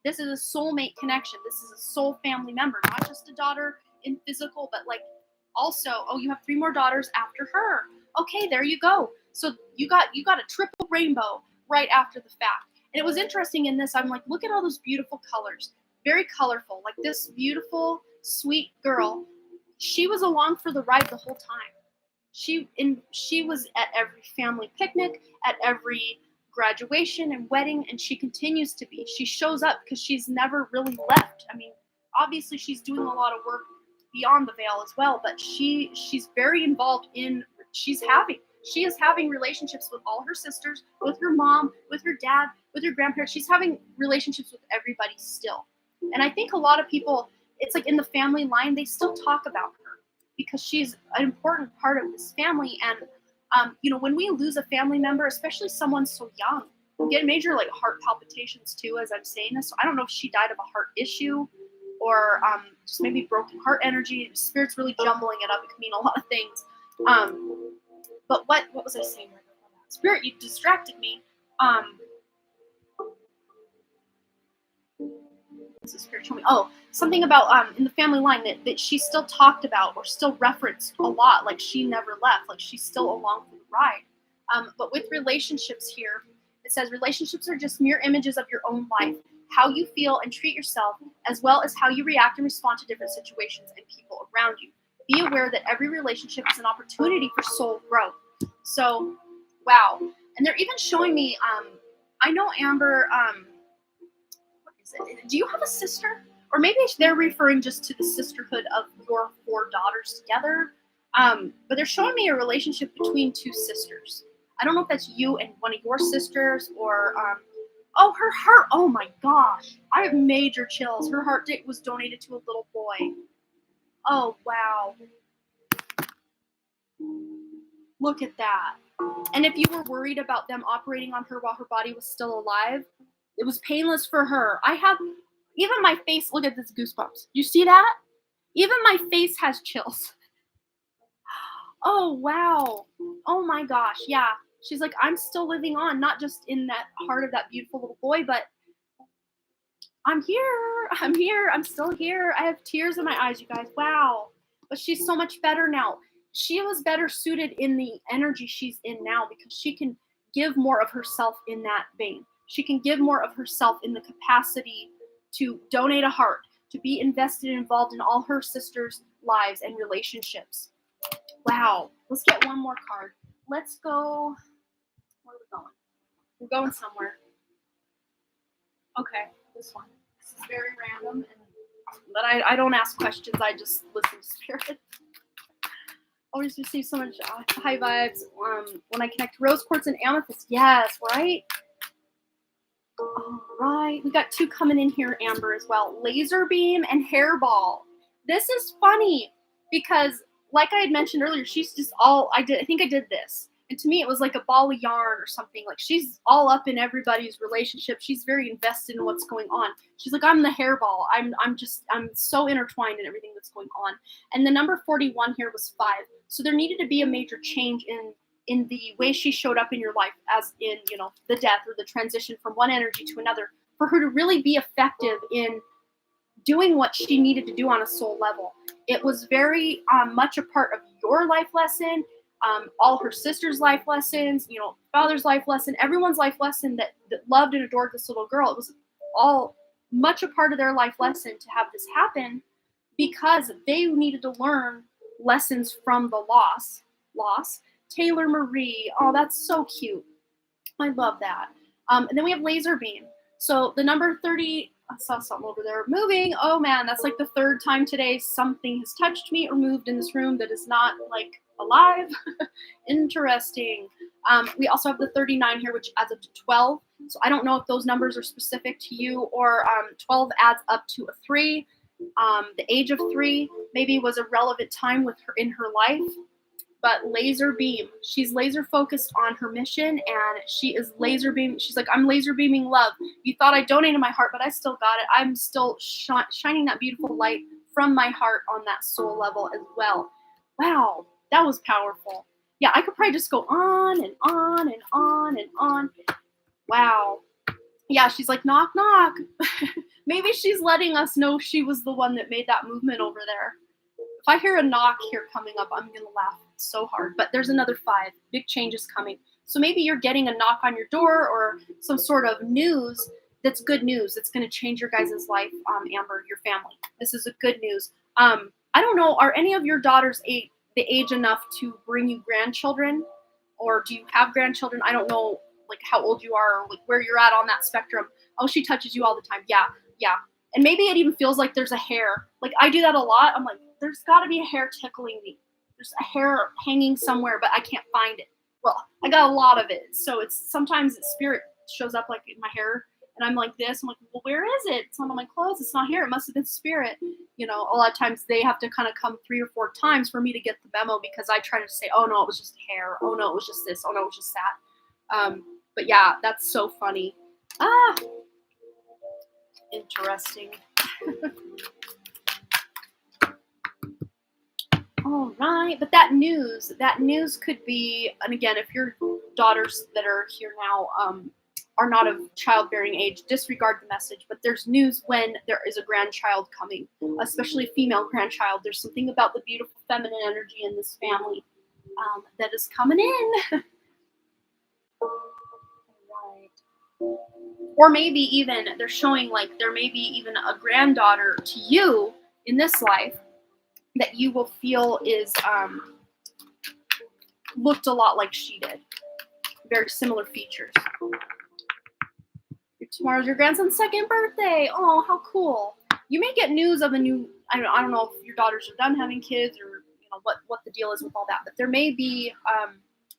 this is a soulmate connection. This is a soul family member, not just a daughter in physical, but like also, oh, you have 3 more daughters after her. Okay, there you go. So you got a triple rainbow right after the fact. And it was interesting in this, I'm like, look at all those beautiful colors. Very colorful. Like this beautiful, sweet girl, she was along for the ride the whole time. She was at every family picnic, at every graduation and wedding, and she continues to be. She shows up because she's never really left. I mean, obviously she's doing a lot of work beyond the veil as well, but she's very involved in she is having relationships with all her sisters, with her mom, with her dad, with her grandparents. She's having relationships with everybody still. And I think a lot of people, it's like in the family line, they still talk about her because she's an important part of this family. And when we lose a family member, especially someone so young, we get major like heart palpitations too as I'm saying this. So I don't know if she died of a heart issue or just maybe broken heart energy. Spirit's really jumbling it up. It could mean a lot of things. But what was I saying right before that? Spirit, you distracted me. This is Spirit told me. Oh, something about in the family line that she still talked about or still referenced a lot. Like she never left. Like she's still along for the ride. But with relationships here, it says relationships are just mere images of your own life, how you feel and treat yourself, as well as how you react and respond to different situations and people around you. Be aware that every relationship is an opportunity for soul growth. So, wow. And they're even showing me, I know Amber, what is it? Do you have a sister? Or maybe they're referring just to the sisterhood of your 4 daughters together. But they're showing me a relationship between 2 sisters. I don't know if that's you and one of your sisters or, oh, her heart. Oh my gosh. I have major chills. Her heart was donated to a little boy. Oh, wow. Look at that. And if you were worried about them operating on her while her body was still alive, it was painless for her. I have, even my face, look at this goosebumps. You see that? Even my face has chills. Oh, wow. Oh my gosh. Yeah. She's like, I'm still living on, not just in that heart of that beautiful little boy, but I'm here. I'm still here. I have tears in my eyes, you guys. Wow. But she's so much better now. She was better suited in the energy she's in now because she can give more of herself in that vein. She can give more of herself in the capacity to donate a heart, to be invested and involved in all her sisters' lives and relationships. Wow. Let's get one more card. Let's go. Where are we going? We're going somewhere. Okay, this one. This is very random, but I don't ask questions. I just listen to Spirit. Always receive so much high vibes when I connect rose quartz and amethyst. Yes, right? All right. We got 2 coming in here, Amber, as well. Laser beam and hairball. This is funny because, like I had mentioned earlier, she's just all, I think I did this. And to me, it was like a ball of yarn or something. Like she's all up in everybody's relationship. She's very invested in what's going on. She's like, I'm the hairball. I'm so intertwined in everything that's going on. And the number 41 here was 5. So there needed to be a major change in the way she showed up in your life, as in, the death or the transition from one energy to another, for her to really be effective in doing what she needed to do on a soul level. It was very much a part of your life lesson, all her sisters' life lessons, father's life lesson, everyone's life lesson that loved and adored this little girl. It was all much a part of their life lesson to have this happen because they needed to learn lessons from the loss. Taylor Marie. Oh, that's so cute. I love that. And then we have laser beam. So the number 30, I saw something over there moving. Oh man, that's like the 3rd time today something has touched me or moved in this room that is not like alive. Interesting. We also have the 39 here, which adds up to 12. So I don't know if those numbers are specific to you or 12 adds up to a 3. The age of 3 maybe was a relevant time with her in her life. But laser beam, she's laser focused on her mission, and she is laser beam. She's like, I'm laser beaming love. You thought I donated my heart, but I still got it. I'm still shining that beautiful light from my heart on that soul level as well. Wow, that was powerful. Yeah, I could probably just go on and on and on and on. Wow. Yeah, she's like, knock, knock. Maybe she's letting us know she was the one that made that movement over there. If I hear a knock here coming up, I'm going to laugh so hard. But there's another 5. Big changes coming. So maybe you're getting a knock on your door or some sort of news that's good news. That's going to change your guys' life, Amber, your family. This is a good news. I don't know, are any of your daughters the age enough to bring you grandchildren? Or do you have grandchildren? I don't know, like, how old you are or like where you're at on that spectrum. Oh, she touches you all the time. Yeah, yeah. And maybe it even feels like there's a hair. Like, I do that a lot. I'm like, there's got to be a hair tickling me. There's a hair hanging somewhere, but I can't find it. Well, I got a lot of it. So it's sometimes spirit shows up like in my hair. And I'm like this. I'm like, well, where is it? It's not on my clothes. It's not here. It must have been spirit. You know, a lot of times they have to kind of come 3 or 4 times for me to get the memo because I try to say, oh, no, it was just hair. Oh, no, it was just this. Oh, no, it was just that. But yeah, that's so funny. Interesting. All right, but that news could be, and again, if your daughters that are here now are not of childbearing age, disregard the message. But there's news when there is a grandchild coming, especially a female grandchild. There's something about the beautiful feminine energy in this family that is coming in. Right. Or maybe even they're showing like there may be even a granddaughter to you in this life that you will feel is looked a lot like she did. Very similar features. Tomorrow's your grandson's 2nd birthday. Oh, how cool. You may get news of a new, I don't know if your daughters are done having kids or what the deal is with all that, but there may be,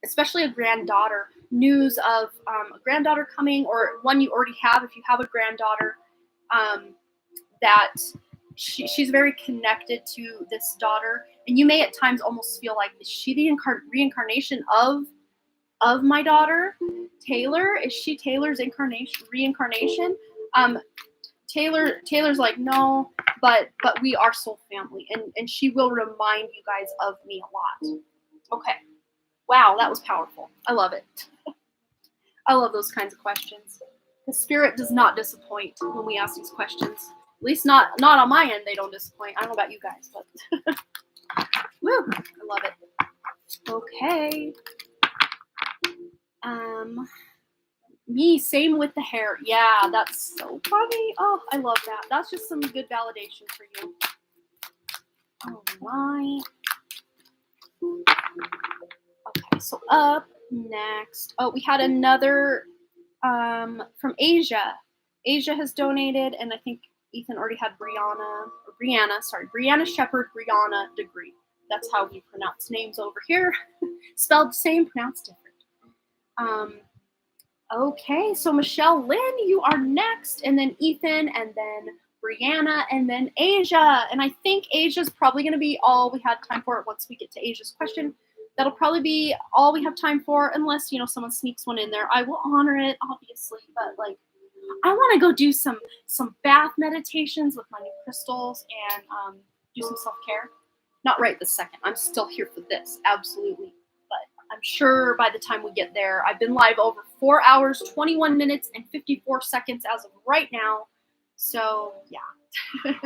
especially a granddaughter, news of a granddaughter coming or one you already have if you have a granddaughter, that she's very connected to this daughter. And you may at times almost feel like, is she the reincarnation of my daughter, Taylor? Is she Taylor's reincarnation? Taylor's like, no, but we are soul family, and she will remind you guys of me a lot. Okay. Wow, that was powerful. I love it. I love those kinds of questions. The spirit does not disappoint when we ask these questions. At least not on my end, they don't disappoint. I don't know about you guys, but woo, I love it. Okay. Me, same with the hair. Yeah, that's so funny. Oh, I love that. That's just some good validation for you. All right. Okay, so up next. Oh, we had another from Asia. Asia has donated, and I think Ethan already had Brianna Shepherd, Brianna Degree. That's how we pronounce names over here. Spelled the same, pronounced different. Okay, so Michelle Lynn, you are next, and then Ethan, and then Brianna, and then Asia. And I think Asia's probably going to be all we had time for once we get to Asia's question. That'll probably be all we have time for, unless, someone sneaks one in there. I will honor it, obviously, but, I want to go do some bath meditations with my new crystals and do some self-care. Not right this second. I'm still here for this, absolutely. I'm sure by the time we get there, I've been live over 4 hours, 21 minutes, and 54 seconds as of right now. So, yeah.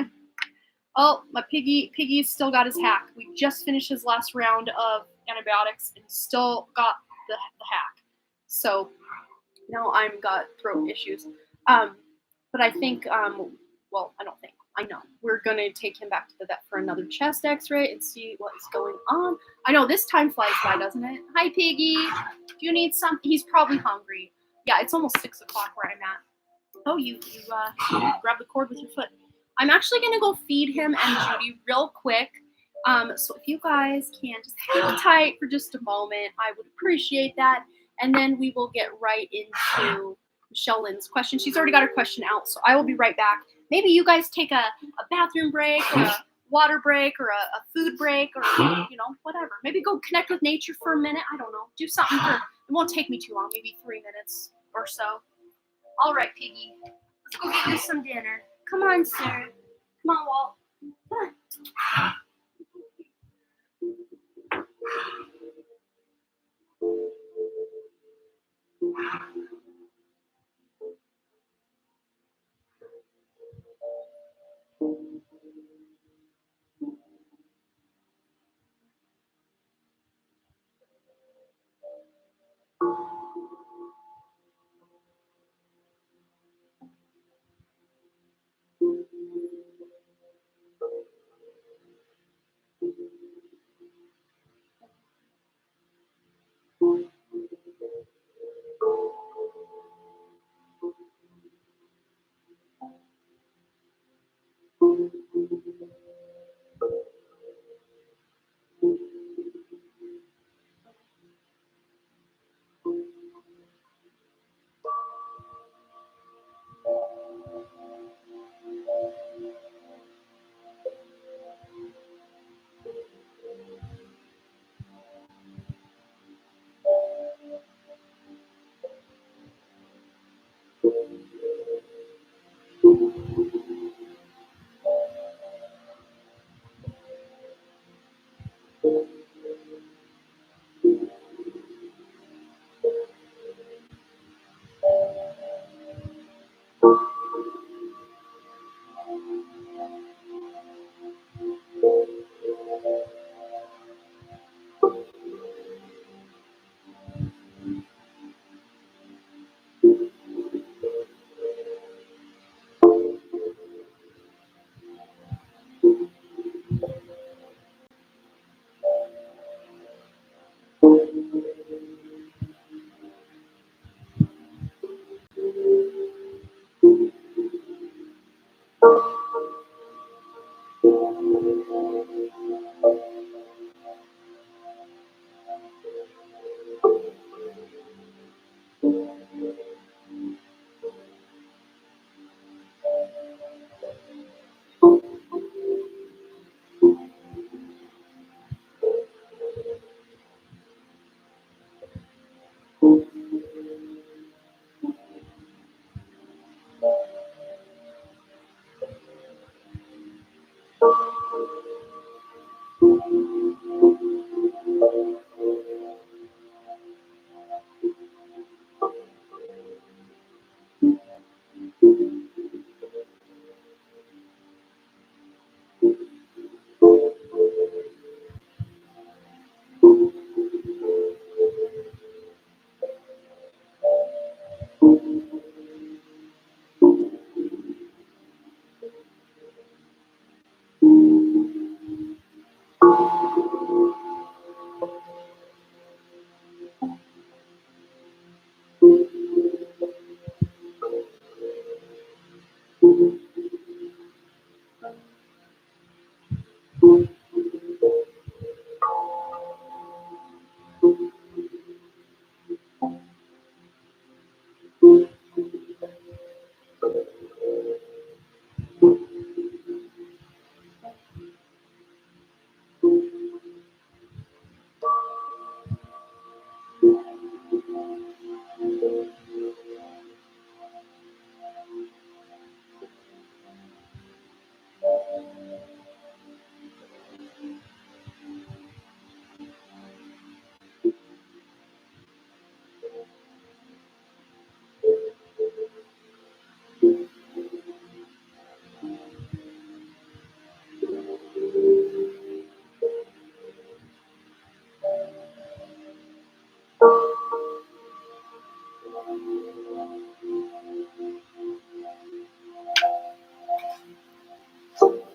Oh, my Piggy's still got his hack. We just finished his last round of antibiotics and still got the hack. So, now I'm got throat issues. But I think, I don't think. I know. We're going to take him back to the vet for another chest x-ray and see what is going on. I know this time flies by, doesn't it? Hi, Piggy. Do you need something? He's probably hungry. Yeah, it's almost 6 o'clock where I'm at. Oh, you grab the cord with your foot. I'm actually going to go feed him and Judy real quick. So if you guys can just hang tight for just a moment, I would appreciate that. And then we will get right into Michelle Lynn's question. She's already got her question out, so I will be right back. Maybe you guys take a bathroom break or a water break or a food break or, whatever. Maybe go connect with nature for a minute. I don't know. Do something it won't take me too long, maybe 3 minutes or so. All right, Piggy. Let's go get you some dinner. Come on, sir. Come on, Walt. Come on.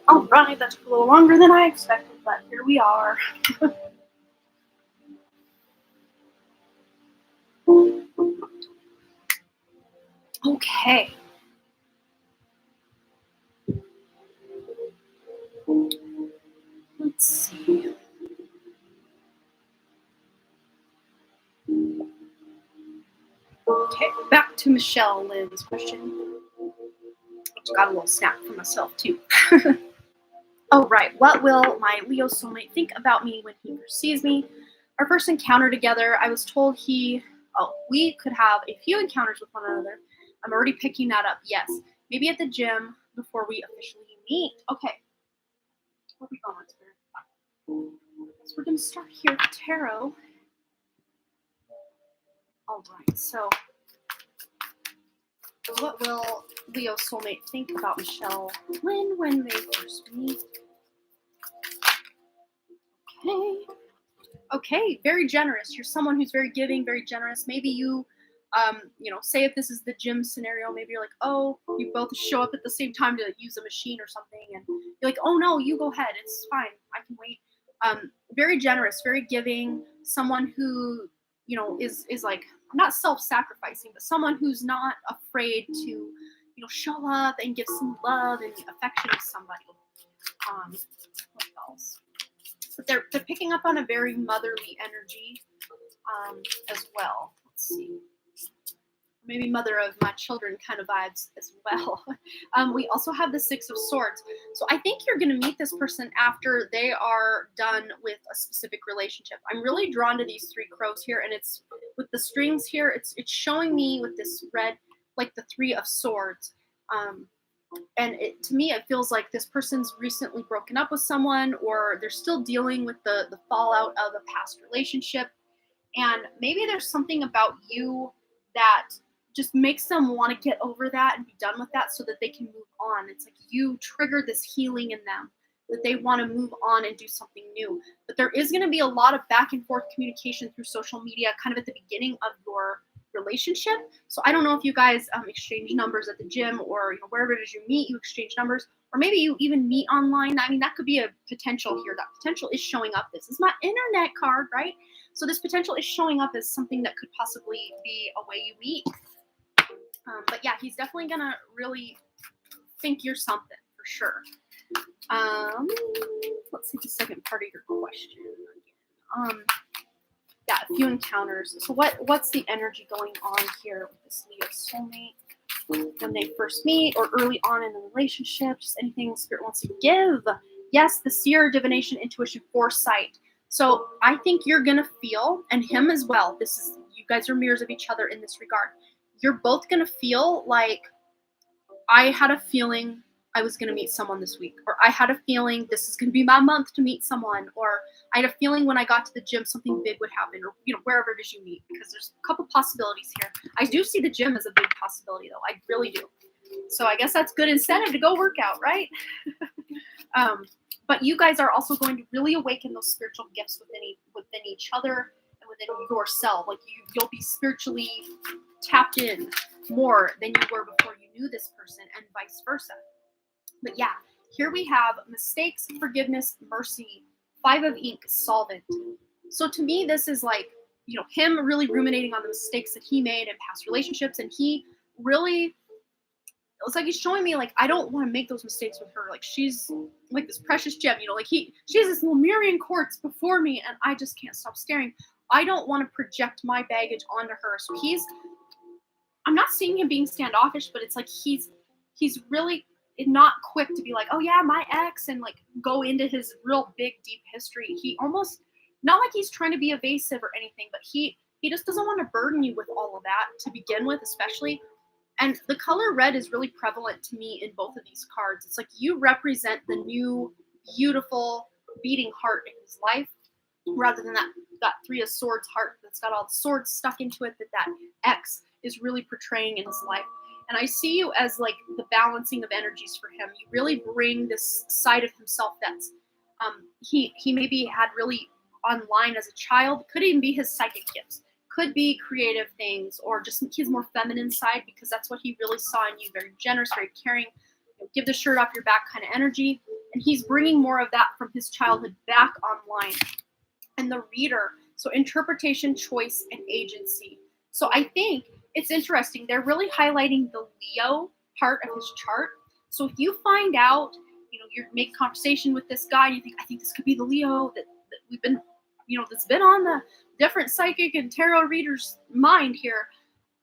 All right, that took a little longer than I expected, but here we are. Okay. Let's see. Okay, back to Michelle Lynn's question. Which got a little snap for myself too. Oh, right. What will my Leo soulmate think about me when he first sees me? Our first encounter together, I was told we could have a few encounters with one another. I'm already picking that up. Yes. Maybe at the gym before we officially meet. Okay. Where are we going, Spirit? So we're going to start here with tarot. All right. So, what will Leo soulmate think about Michelle Lynn when they first meet? Okay. Okay, very generous. You're someone who's very giving, very generous. Maybe you, say if this is the gym scenario, maybe you're like, oh, you both show up at the same time to use a machine or something, and you're like, oh no, you go ahead, it's fine, I can wait. Very generous, very giving. Someone who, is like not self-sacrificing, but someone who's not afraid to, show up and give some love and affection to somebody. What else? But they're picking up on a very motherly energy as well. Let's see. Maybe mother of my children kind of vibes as well. We also have the Six of Swords. So I think you're going to meet this person after they are done with a specific relationship. I'm really drawn to these three crows here, and it's with the strings here. It's showing me with this red, like the Three of Swords. And to me, it feels like this person's recently broken up with someone, or they're still dealing with the fallout of a past relationship. And maybe there's something about you that just makes them want to get over that and be done with that so that they can move on. It's like you trigger this healing in them, that they want to move on and do something new. But there is going to be a lot of back and forth communication through social media kind of at the beginning of your relationship. So I don't know if you guys exchange numbers at the gym, or wherever it is you meet, you exchange numbers, or maybe you even meet online. I mean, that could be a potential here. That potential is showing up. This is my internet card, right? So this potential is showing up as something that could possibly be a way you meet. But yeah, he's definitely gonna really think you're something for sure. Let's see the second part of your question again. Yeah, a few encounters. So what's the energy going on here with this Leo soulmate when they first meet or early on in the relationship? Just anything Spirit wants to give. Yes, the seer, divination, intuition, foresight. So I think you're gonna feel, and him as well. You guys are mirrors of each other in this regard. You're both gonna feel like, I had a feeling I was gonna meet someone this week, or I had a feeling this is gonna be my month to meet someone, or I had a feeling when I got to the gym something big would happen, or wherever it is you meet, because there's a couple possibilities here. I do see the gym as a big possibility though. I really do. So I guess that's good incentive to go work out, right? But you guys are also going to really awaken those spiritual gifts within each other and within yourself. Like you'll be spiritually tapped in more than you were before you knew this person, and vice versa. But yeah, here we have mistakes, forgiveness, mercy, Five of Ink, solvent. So to me, this is like, him really ruminating on the mistakes that he made in past relationships, and he really, it's like he's showing me, like, I don't want to make those mistakes with her. Like, she's like this precious gem, like she has this Lemurian quartz before me, and I just can't stop staring. I don't want to project my baggage onto her. So I'm not seeing him being standoffish, but it's like he's really not quick to be like, oh yeah, my ex, and like go into his real big, deep history. He almost, not like he's trying to be evasive or anything, but he just doesn't want to burden you with all of that to begin with, especially. And the color red is really prevalent to me in both of these cards. It's like you represent the new, beautiful, beating heart in his life, rather than that Three of Swords heart that's got all the swords stuck into it that ex is really portraying in his life. And I see you as like the balancing of energies for him. You really bring this side of himself that's he maybe had really online as a child. Could even be his psychic gifts, could be creative things, or just his more feminine side, because that's what he really saw in you. Very generous, very caring, give the shirt off your back kind of energy. And he's bringing more of that from his childhood back online. And the reader, so interpretation, choice, and agency. So I think it's interesting. They're really highlighting the Leo part of his chart. So if you find out, you're making conversation with this guy, and you think, I think this could be the Leo that we've been, that's been on the different psychic and tarot readers' mind here.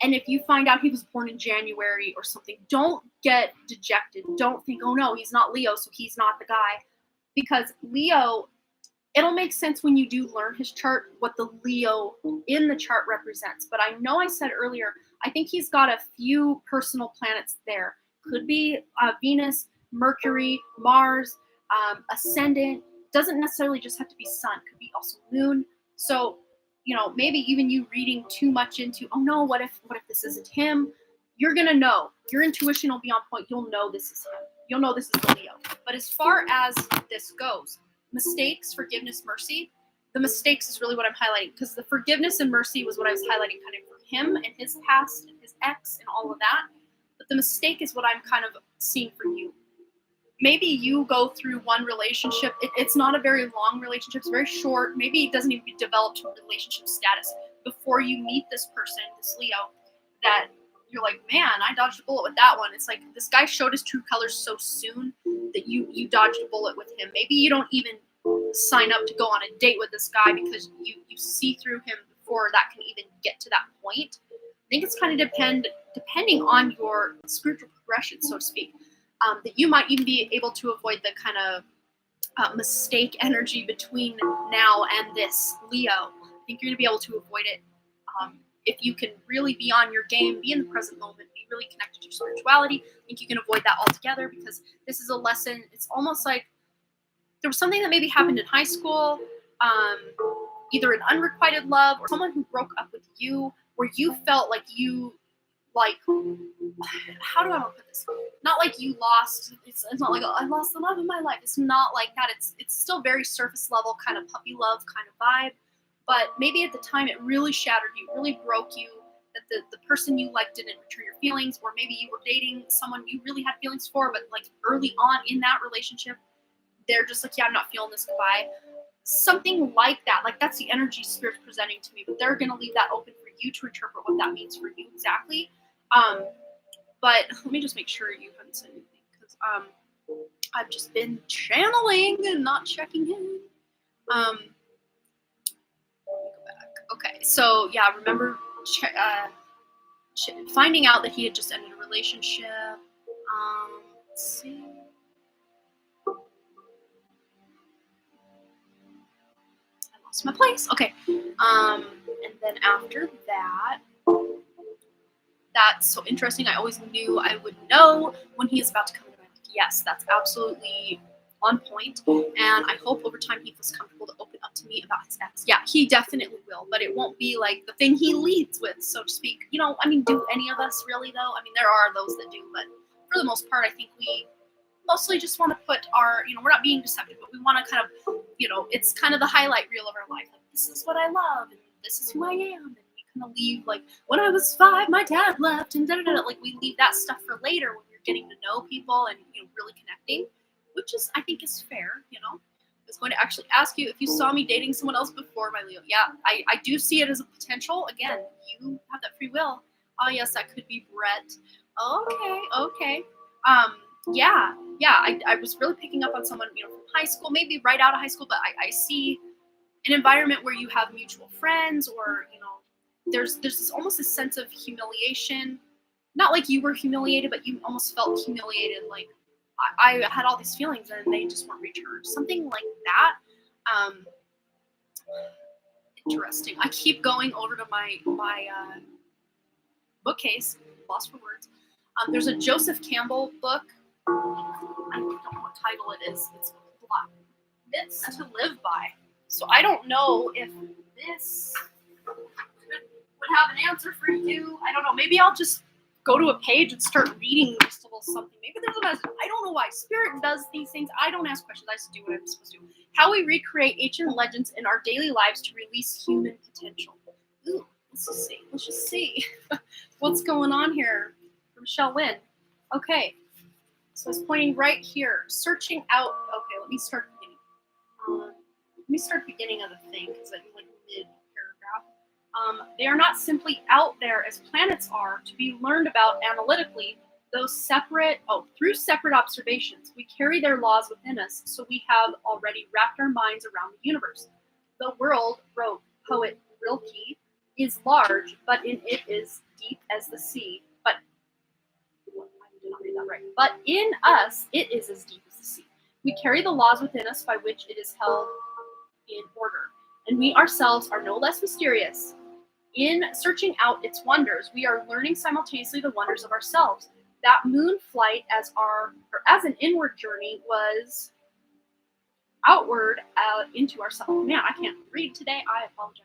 And if you find out he was born in January or something, don't get dejected. Don't think, oh no, he's not Leo, so he's not the guy. Because Leo, it'll make sense when you do learn his chart, what the Leo in the chart represents. But I know I said earlier, I think he's got a few personal planets there. Could be Venus, Mercury, Mars, ascendant. Doesn't necessarily just have to be sun. Could be also moon. So, maybe even you reading too much into, oh no, what if this isn't him? You're going to know. Your intuition will be on point. You'll know this is him. You'll know this is the Leo. But as far as this goes, mistakes, forgiveness, mercy, the mistakes is really what I'm highlighting, because the forgiveness and mercy was what I was highlighting kind of for him and his past and his ex and all of that. But the mistake is what I'm kind of seeing for you. Maybe you go through one relationship. It's not a very long relationship. It's very short. Maybe it doesn't even develop to relationship status before you meet this person, this Leo, that you're like, man, I dodged a bullet with that one. It's like this guy showed his true colors so soon that you dodged a bullet with him. Maybe you don't even sign up to go on a date with this guy because you see through him before that can even get to that point. I think it's kind of depending on your spiritual progression, so to speak, that you might even be able to avoid the kind of mistake energy between now and this Leo. I think you're going to be able to avoid it if you can really be on your game, be in the present moment, be really connected to your spirituality. I think you can avoid that altogether because this is a lesson. It's almost like there was something that maybe happened in high school, either an unrequited love or someone who broke up with you, where you felt like how do I want to put this? Not like you lost. It's not like, oh, I lost the love of my life. It's not like that. It's still very surface level, kind of puppy love kind of vibe. But maybe at the time it really shattered you, really broke you. That the person you liked didn't return your feelings, or maybe you were dating someone you really had feelings for, but like early on in that relationship, they're just like, yeah, I'm not feeling this, goodbye. Something like that. Like that's the energy spirit's presenting to me, but they're gonna leave that open for you to interpret what that means for you exactly. But let me just make sure you haven't said anything because I've just been channeling and not checking in. Let me go back. Okay, so yeah, remember finding out that he had just ended a relationship. Let's see. I lost my place. Okay. And then after that, that's so interesting. I always knew I would know when he is about to come to my life. Yes, that's absolutely on point. And I hope over time he feels comfortable to open up to me about his ex. Yeah, he definitely will, but it won't be like the thing he leads with, so to speak. You know, I mean, do any of us really though? I mean, there are those that do, but for the most part, I think we mostly just want to put our, we're not being deceptive, but we want to kind of, it's kind of the highlight reel of our life. Like, this is what I love, and this is who I am. And we kind of leave, like, when I was 5, my dad left, and da-da-da. Like, we leave that stuff for later when you're getting to know people and, really connecting, which is, I think, is fair, I was going to actually ask you if you saw me dating someone else before, my Leo. Yeah, I do see it as a potential. Again, you have that free will. Oh, yes, that could be Brett. Okay. Yeah, I was really picking up on someone, from high school, maybe right out of high school, but I see an environment where you have mutual friends or, there's this almost a sense of humiliation. Not like you were humiliated, but you almost felt humiliated. Like I had all these feelings and they just weren't returned. Something like that. Interesting. I keep going over to my bookcase, lost for words. There's a Joseph Campbell book. I don't know what title it is. It's Myths to Live By. So I don't know if this would have an answer for you. I don't know. Maybe I'll just go to a page and start reading just a little something. Maybe there's a message. I don't know why. Spirit does these things. I don't ask questions. I just do what I'm supposed to do. How we recreate ancient legends in our daily lives to release human potential. Ooh, let's just see. What's going on here? From Michelle Wynn. Okay. So it's pointing right here. Searching out. Okay, let me start beginning. Beginning of the thing because I'm like mid-paragraph. They are not simply out there as planets are to be learned about analytically. Through separate observations. We carry their laws within us, so we have already wrapped our minds around the universe. The world, wrote poet Rilke, is large, but in it is deep as the sea. But in us, it is as deep as the sea. We carry the laws within us by which it is held in order, and we ourselves are no less mysterious. In searching out its wonders, we are learning simultaneously the wonders of ourselves. That moon flight as an inward journey was outward into ourselves. Man, I can't read today. I apologize.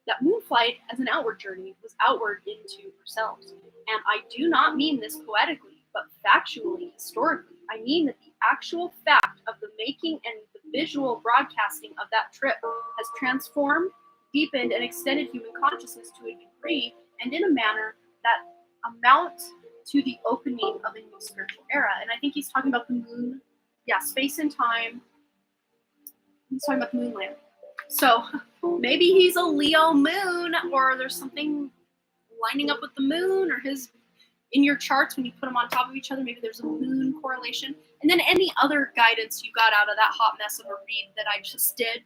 That moon flight as an outward journey was outward into ourselves. And I do not mean this poetically, but factually, historically. I mean that the actual fact of the making and the visual broadcasting of that trip has transformed, deepened, and extended human consciousness to a degree and in a manner that amounts to the opening of a new spiritual era. And I think he's talking about the moon, space and time. He's talking about the moonland. So maybe he's a Leo moon, or there's something lining up with the moon, or his in your charts when you put them on top of each other, maybe there's a moon correlation. And then any other guidance you got out of that hot mess of a read that I just did,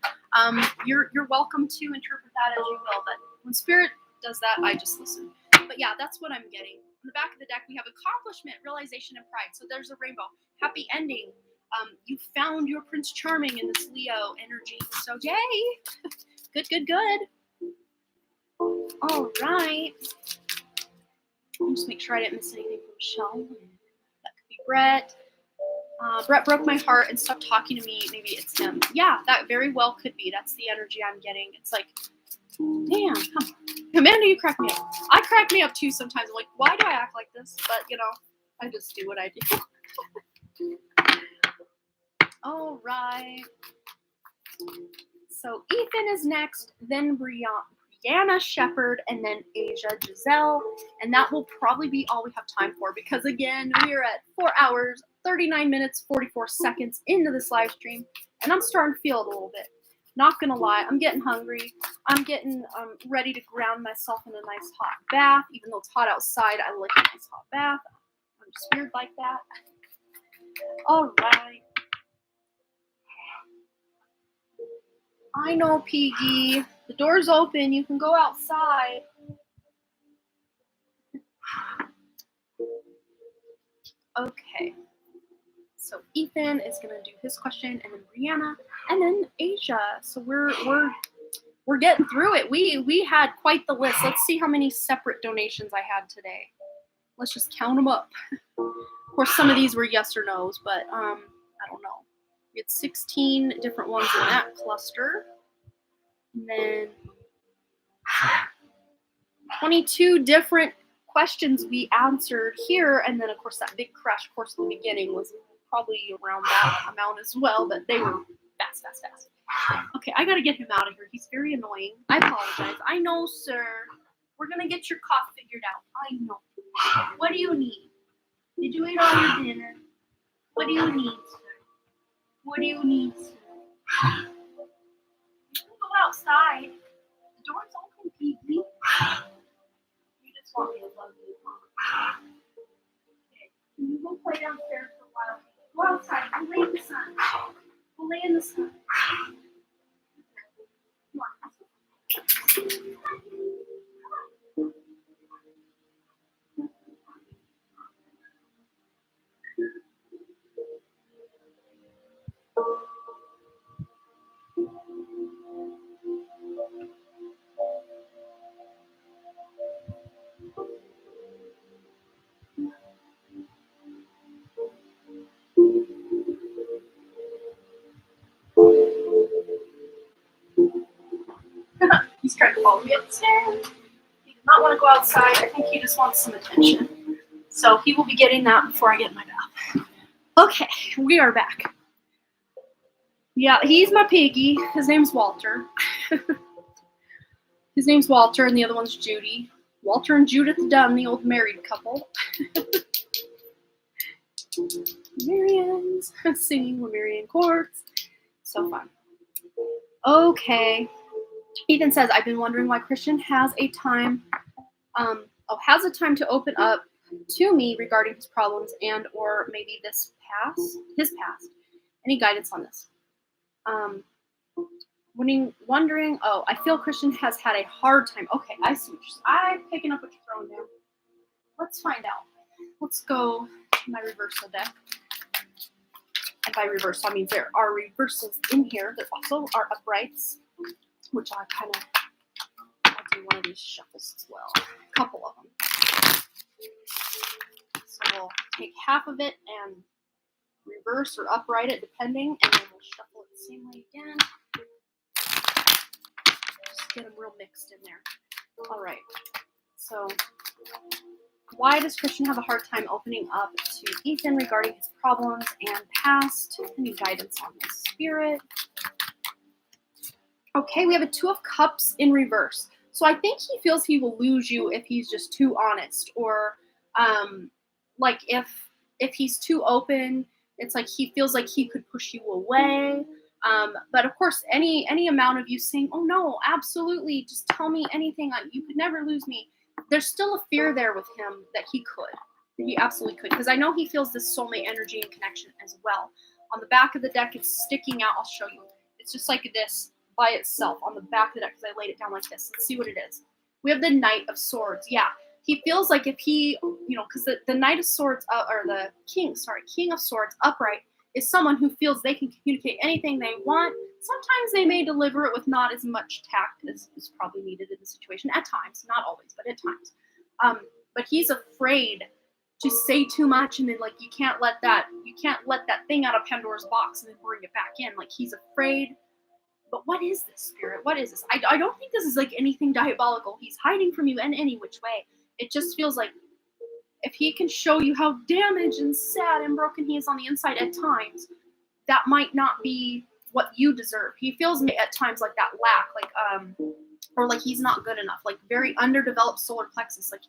you're welcome to interpret that as you will. But when Spirit does that, I just listen. But yeah, that's what I'm getting. On the back of the deck, we have accomplishment, realization, and pride. So there's a rainbow. Happy ending. You found your Prince Charming in this Leo energy. So yay. Good, good, good. All right. I'll just make sure I didn't miss anything from Michelle. That could be Brett. Brett broke my heart and stopped talking to me. Maybe it's him. Yeah, that very well could be. That's the energy I'm getting. It's like, damn, come on. Amanda, you crack me up. I crack me up too sometimes. I'm like, why do I act like this? But, you know, I just do what I do. All right. So Ethan is next, then Brianna Shepherd, and then Asia Giselle. And that will probably be all we have time for, because again, we are at 4 hours, 39 minutes, 44 seconds into this live stream, and I'm starting to feel it a little bit. Not gonna lie, I'm getting hungry. I'm getting ready to ground myself in a nice hot bath. Even though it's hot outside, I like a nice hot bath. I'm just weird like that. All right. I know, Piggy. The door's open. You can go outside. Okay. So Ethan is gonna do his question, and then Brianna, and then Asia. So we're getting through it. We had quite the list. Let's see how many separate donations I had today. Let's just count them up. Of course, some of these were yes or no's, but I don't know. We had 16 different ones in that cluster. And then 22 different questions we answered here. And then, of course, that big crash course in the beginning was probably around that amount as well, but they were fast. Okay, I got to get him out of here. He's very annoying. I apologize. I know, sir. We're going to get your cough figured out. I know. What do you need? Did you eat all your dinner? What do you need, sir? What do you need, sir? You can go outside. The door's open, Piggy. You just want me to love you, huh? Okay. Can you go play downstairs for a while? Go outside. Go lay in the sun. Go lay in the sun. Come on. He's trying to follow me upstairs. He does not want to go outside. I think he just wants some attention. So he will be getting that before I get in my bath. Okay, we are back. Yeah, he's my piggy. His name's Walter. His name's Walter, and the other one's Judy. Walter and Judith Dunn, the old married couple. Marian's singing Lemurian chords. So fun. Okay. Ethan says, I've been wondering why Christian has a time to open up to me regarding his problems and or maybe his past. Any guidance on this? Wondering, I feel Christian has had a hard time. Okay, I see what you're saying. I'm picking up what you're throwing down. Let's find out. Let's go to my reversal deck. And by reversal, I mean there are reversals in here. There also are uprights, which I'll do one of these shuffles as well. A couple of them. So we'll take half of it and reverse or upright it, depending, and then we'll shuffle it the same way again. Just get them real mixed in there. All right. So why does Christian have a hard time opening up to Ethan regarding his problems and past? Any guidance on his spirit? Okay, we have a 2 of Cups in reverse. So I think he feels he will lose you if he's just too honest, or like if he's too open, it's like he feels like he could push you away. But of course, any amount of you saying, "Oh no, absolutely, just tell me anything. You could never lose me." there's still a fear there with him that he could. He absolutely could. Because I know he feels this soulmate energy and connection as well. On the back of the deck, it's sticking out. I'll show you. It's just like this by itself on the back of the deck because I laid it down like this. Let's see what it is. We have the Knight of Swords. Yeah. He feels like if he, because the Knight of Swords, or the King of Swords upright is someone who feels they can communicate anything they want. Sometimes they may deliver it with not as much tact as is probably needed in the situation at times, not always, but at times. But he's afraid to say too much, and then like you can't let that thing out of Pandora's box and then bring it back in. Like he's afraid. But what is this, Spirit? What is this? I don't think this is like anything diabolical. He's hiding from you in any which way. It just feels like if he can show you how damaged and sad and broken he is on the inside at times, that might not be what you deserve. He feels at times like that lack, or like he's not good enough, like very underdeveloped solar plexus. Like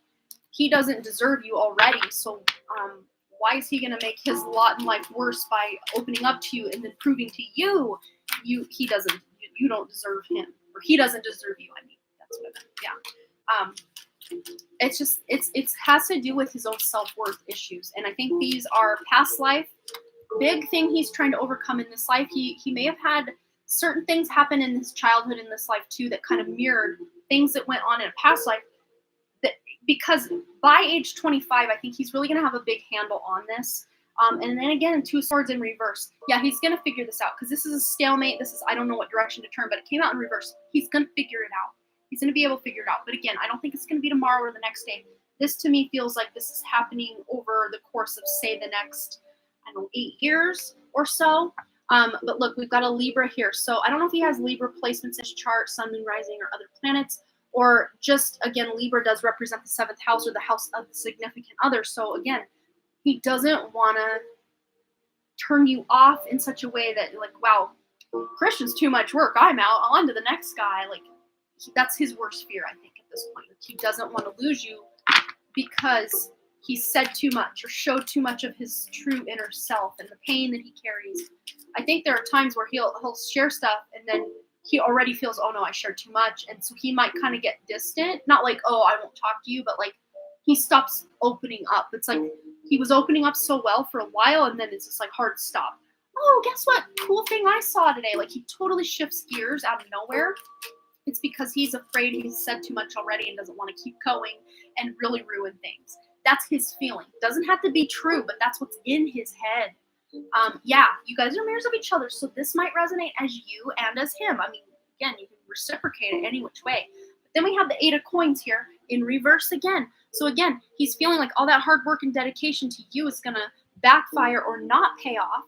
he doesn't deserve you already. So why is he going to make his lot in life worse by opening up to you and then proving to you you don't deserve him, or he doesn't deserve you. I mean, that's what I meant. Yeah. It has to do with his own self-worth issues. And I think these are past life, big thing he's trying to overcome in this life. He may have had certain things happen in his childhood in this life too that kind of mirrored things that went on in a past life. Because by age 25, I think he's really going to have a big handle on this. And then again, 2 swords in reverse. Yeah, he's going to figure this out because this is a stalemate. I don't know what direction to turn, but it came out in reverse. He's going to figure it out. He's going to be able to figure it out. But again, I don't think it's going to be tomorrow or the next day. This to me feels like this is happening over the course of, say, the next, 8 years or so. But look, we've got a Libra here. So I don't know if he has Libra placements in his chart, sun, moon, rising, or other planets. Or just, again, Libra does represent the 7th house or the house of the significant other. So again, he doesn't want to turn you off in such a way that, like, wow, Christian's too much work. I'm out. On to the next guy. Like, that's his worst fear, I think, at this point. He doesn't want to lose you because he said too much or showed too much of his true inner self and the pain that he carries. I think there are times where he'll share stuff and then he already feels, oh no, I shared too much. And so he might kind of get distant. Not like, oh, I won't talk to you, but like he stops opening up. It's like he was opening up so well for a while and then it's just like hard to stop. Oh, guess what? Cool thing I saw today. Like he totally shifts gears out of nowhere. It's because he's afraid he's said too much already and doesn't want to keep going and really ruin things. That's his feeling. Doesn't have to be true, but that's what's in his head. Yeah, you guys are mirrors of each other, so this might resonate as you and as him. I mean, again, you can reciprocate it any which way. But then we have the 8 of coins here in reverse again. So again, he's feeling like all that hard work and dedication to you is going to backfire or not pay off.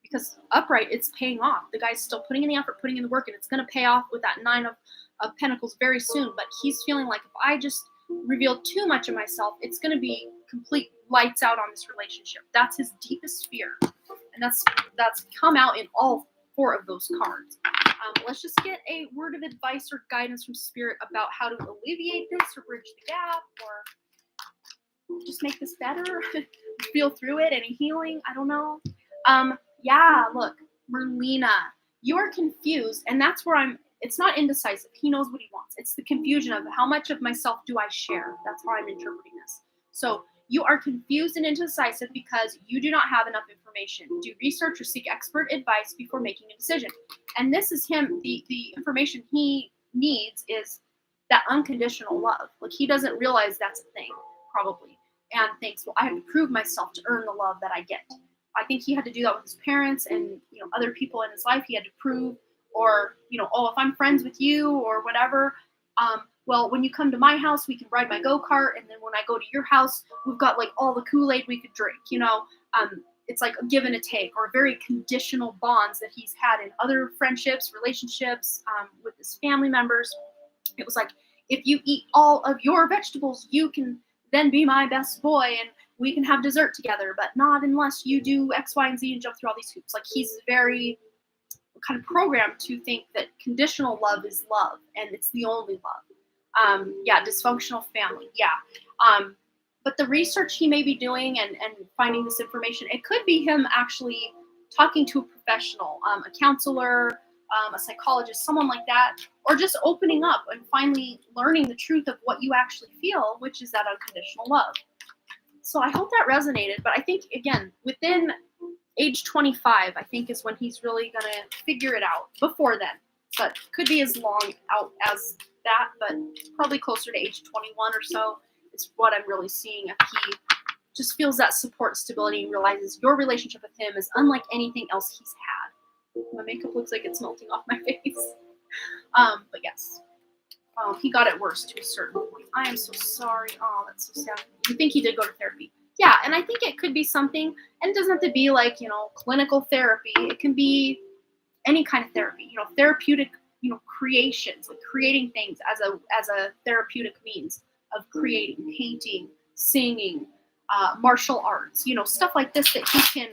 Because upright, it's paying off. The guy's still putting in the effort, putting in the work, and it's going to pay off with that 9 of Pentacles very soon. But he's feeling like if I just reveal too much of myself, it's going to be complete lights out on this relationship. That's his deepest fear. And that's come out in all 4 of those cards. Let's just get a word of advice or guidance from Spirit about how to alleviate this or bridge the gap or just make this better. Feel through it. Any healing? I don't know. Yeah, look, Merlina, you are confused, and that's where it's not indecisive. He knows what he wants. It's the confusion of how much of myself do I share. That's how I'm interpreting this. So you are confused and indecisive because you do not have enough information. Do research or seek expert advice before making a decision. And this is him. The information he needs is that unconditional love. Like he doesn't realize that's a thing, probably, and thinks, well, I have to prove myself to earn the love that I get. I think he had to do that with his parents and other people in his life. He had to prove, or oh, if I'm friends with you or whatever, well, when you come to my house, we can ride my go-kart, and then when I go to your house, we've got like all the Kool-Aid we could drink. It's like a give and a take, or very conditional bonds that he's had in other friendships, relationships, with his family members. It was like, if you eat all of your vegetables, you can then be my best boy, and we can have dessert together, but not unless you do X, Y, and Z and jump through all these hoops. Like he's very kind of programmed to think that conditional love is love, and it's the only love. Yeah, dysfunctional family. Yeah. But the research he may be doing and finding this information, it could be him actually talking to a professional, a counselor, a psychologist, someone like that, or just opening up and finally learning the truth of what you actually feel, which is that unconditional love. So I hope that resonated. But I think, again, within age 25, I think is when he's really going to figure it out. Before then, but could be as long out as that, but probably closer to age 21 or so is what I'm really seeing. If he just feels that support, stability, and realizes your relationship with him is unlike anything else he's had. My makeup looks like it's melting off my face. But yes. He got it worse to a certain point. I am so sorry. Oh, that's so sad. You think he did go to therapy? Yeah, and I think it could be something, and it doesn't have to be like, clinical therapy. It can be any kind of therapy, therapeutic, creations, like creating things as a therapeutic means of creating, painting, singing, martial arts, stuff like this that he can,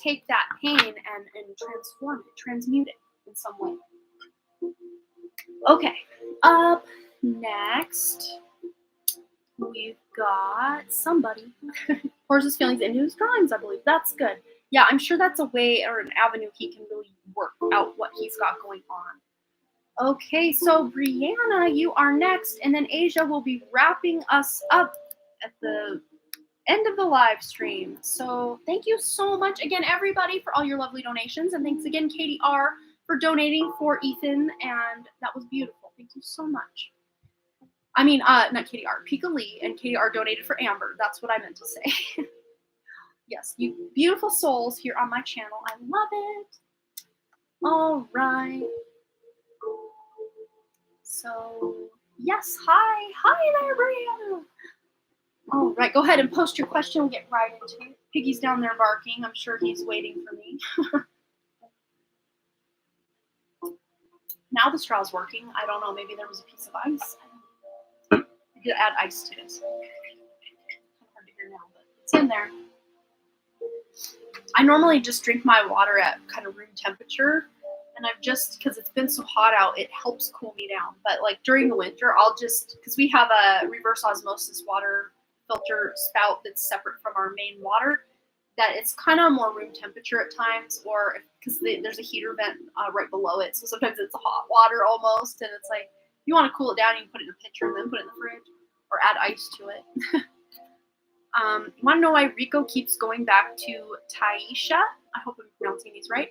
take that pain and transform it, transmute it in some way. Okay, up next, we've got somebody pours his feelings into his drawings, I believe. That's good. Yeah, I'm sure that's a way or an avenue he can really work out what he's got going on. Okay, so Brianna, you are next, and then Asia will be wrapping us up at the end of the live stream. So thank you so much again, everybody, for all your lovely donations, and thanks again, Katie R., for donating for Ethan, and that was beautiful. Thank you so much. I mean, not Katie R., Pika Lee, and Katie R. donated for Amber. That's what I meant to say. Yes, you beautiful souls here on my channel. I love it. All right. So, yes, hi there, Brianna. All right, go ahead and post your question. We'll get right into it. Piggy's down there barking. I'm sure he's waiting for me. Now the straw's working. I don't know. Maybe there was a piece of ice. I could add ice to this. Hard to hear now, but it's in there. I normally just drink my water at kind of room temperature, and I've just, because it's been so hot out, it helps cool me down. But like during the winter, I'll just, because we have a reverse osmosis water filter spout that's separate from our main water, that it's kind of more room temperature at times, or because there's a heater vent right below it, so sometimes it's hot water almost, and it's like, you want to cool it down, you can put it in a pitcher and then put it in the fridge, or add ice to it. You want to know why Rico keeps going back to Taisha? I hope I'm pronouncing these right.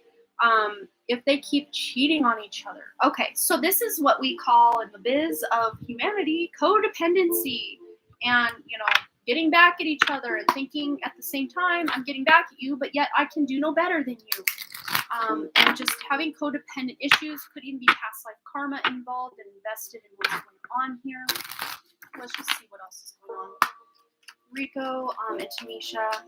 If they keep cheating on each other. Okay, so this is what we call in the biz of humanity codependency, and getting back at each other and thinking at the same time, I'm getting back at you, but yet I can do no better than you. And just having codependent issues, could even be past life karma involved and invested in what's going on here. Let's just see what else is going on. Rico and Tanisha.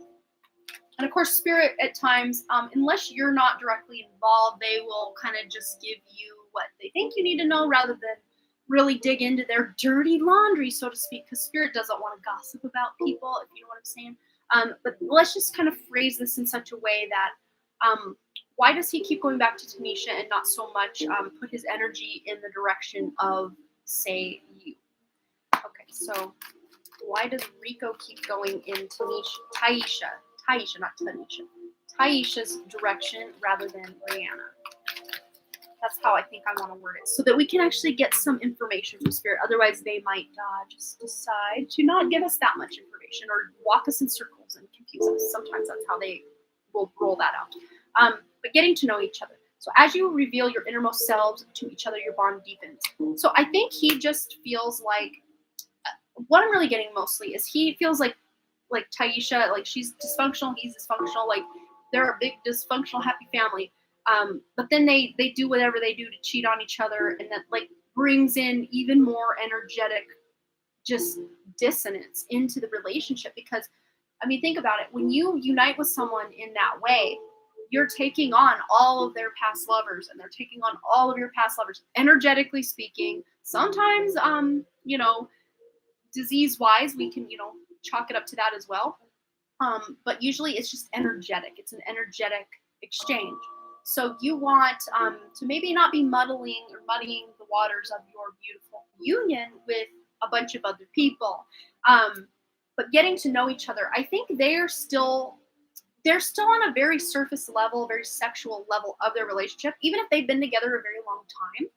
And of course, Spirit at times, unless you're not directly involved, they will kind of just give you what they think you need to know rather than really dig into their dirty laundry, so to speak, because Spirit doesn't want to gossip about people, if you know what I'm saying. But let's just kind of phrase this in such a way that why does he keep going back to Tanisha and not so much put his energy in the direction of, say, you? Okay, so why does Rico keep going in Taisha, not Tanisha, Taisha's direction rather than Brianna? That's how I think I want to word it, so that we can actually get some information from Spirit. Otherwise, they might just decide to not give us that much information or walk us in circles and confuse us. Sometimes that's how they will roll that out. But getting to know each other. So as you reveal your innermost selves to each other, your bond deepens. So I think he just feels like, what I'm really getting mostly is he feels like Taisha, like she's dysfunctional, he's dysfunctional, like they're a big dysfunctional happy family. But then they do whatever they do to cheat on each other, and that like brings in even more energetic just dissonance into the relationship. Because I mean, think about it, when you unite with someone in that way, you're taking on all of their past lovers, and they're taking on all of your past lovers, energetically speaking. Sometimes disease wise, we can chalk it up to that as well. But usually it's just energetic. It's an energetic exchange. So you want to maybe not be muddying the waters of your beautiful union with a bunch of other people, but getting to know each other. I think they're still they're still on a very surface level, very sexual level of their relationship, even if they've been together a very long time.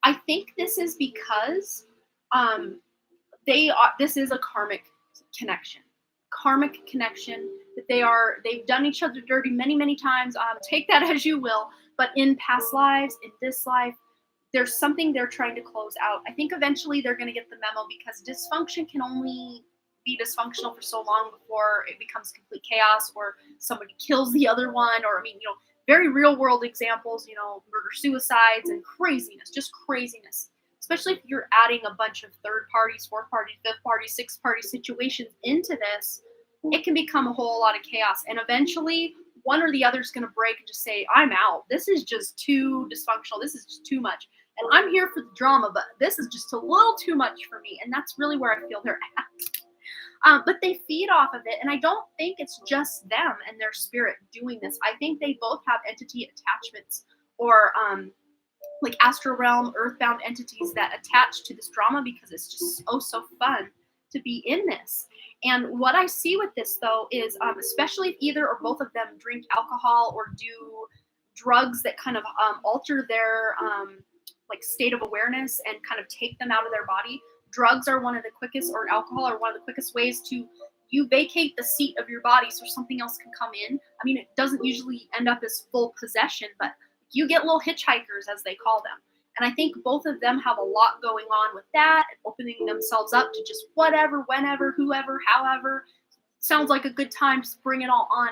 I think this is because um, this is a karmic connection that they've done each other dirty many times. Take that as you will, but in past lives, in this life, there's something they're trying to close out. I think eventually they're going to get the memo, because dysfunction can only be dysfunctional for so long before it becomes complete chaos, or somebody kills the other one, or, I mean, very real world examples, murder, suicides, and craziness, just craziness. Especially if you're adding a bunch of third parties, fourth parties, fifth parties, sixth party situations into this, it can become a whole lot of chaos. And eventually, one or the other is going to break and just say, I'm out. This is just too dysfunctional. This is just too much. And I'm here for the drama, but this is just a little too much for me. And that's really where I feel they're at. But they feed off of it. And I don't think it's just them and their spirit doing this. I think they both have entity attachments, or like astral realm, earthbound entities that attach to this drama, because it's just so fun to be in this. And what I see with this, though, is especially if either or both of them drink alcohol or do drugs that kind of alter their like state of awareness and kind of take them out of their body. Drugs are one of the quickest, or alcohol are one of the quickest ways to you vacate the seat of your body so something else can come in. I mean, it doesn't usually end up as full possession, but you get little hitchhikers, as they call them. And I think both of them have a lot going on with that, and opening themselves up to just whatever, whenever, whoever, however. Sounds like a good time, just bring it all on.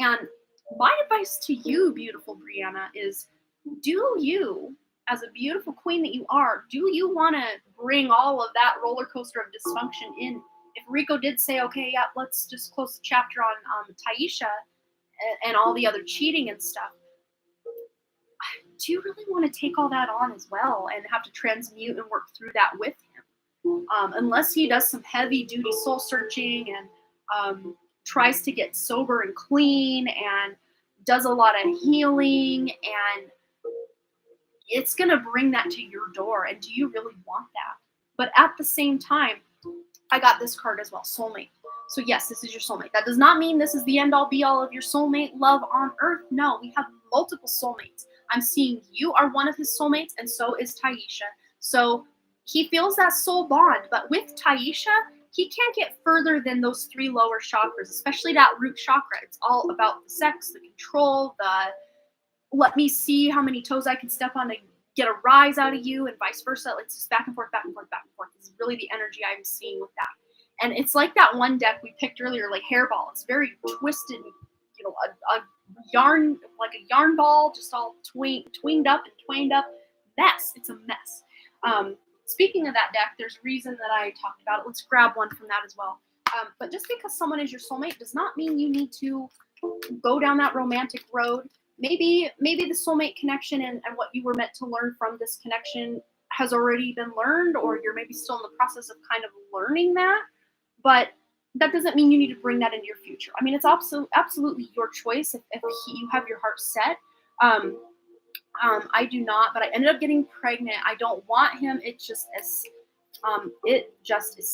And my advice to you, beautiful Brianna, is do you, as a beautiful queen that you are, do you want to bring all of that roller coaster of dysfunction in? If Rico did say, okay, yeah, let's just close the chapter on Taisha and all the other cheating and stuff, do you really want to take all that on as well and have to transmute and work through that with him? Unless he does some heavy duty soul searching and tries to get sober and clean and does a lot of healing, and it's going to bring that to your door. And do you really want that? But at the same time, I got this card as well, soulmate. So yes, this is your soulmate. That does not mean this is the end all be all of your soulmate love on earth. No, we have multiple soulmates. I'm seeing you are one of his soulmates, and so is Taisha. So he feels that soul bond, but with Taisha, he can't get further than those 3 lower chakras, especially that root chakra. It's all about the sex, the control, the let me see how many toes I can step on to get a rise out of you, and vice versa. It's just back and forth, back and forth, back and forth. It's really the energy I'm seeing with that. And it's like that one deck we picked earlier, like Hairball. It's very twisted, a yarn, like a yarn ball, just all twinged up and twained up. Mess. It's a mess. Speaking of that deck, there's a reason that I talked about it. Let's grab one from that as well. But just because someone is your soulmate does not mean you need to go down that romantic road. Maybe the soulmate connection and what you were meant to learn from this connection has already been learned, or you're maybe still in the process of kind of learning that. But that doesn't mean you need to bring that into your future. I mean, it's absolutely your choice if you have your heart set. I do not, but I ended up getting pregnant. I don't want him. It just is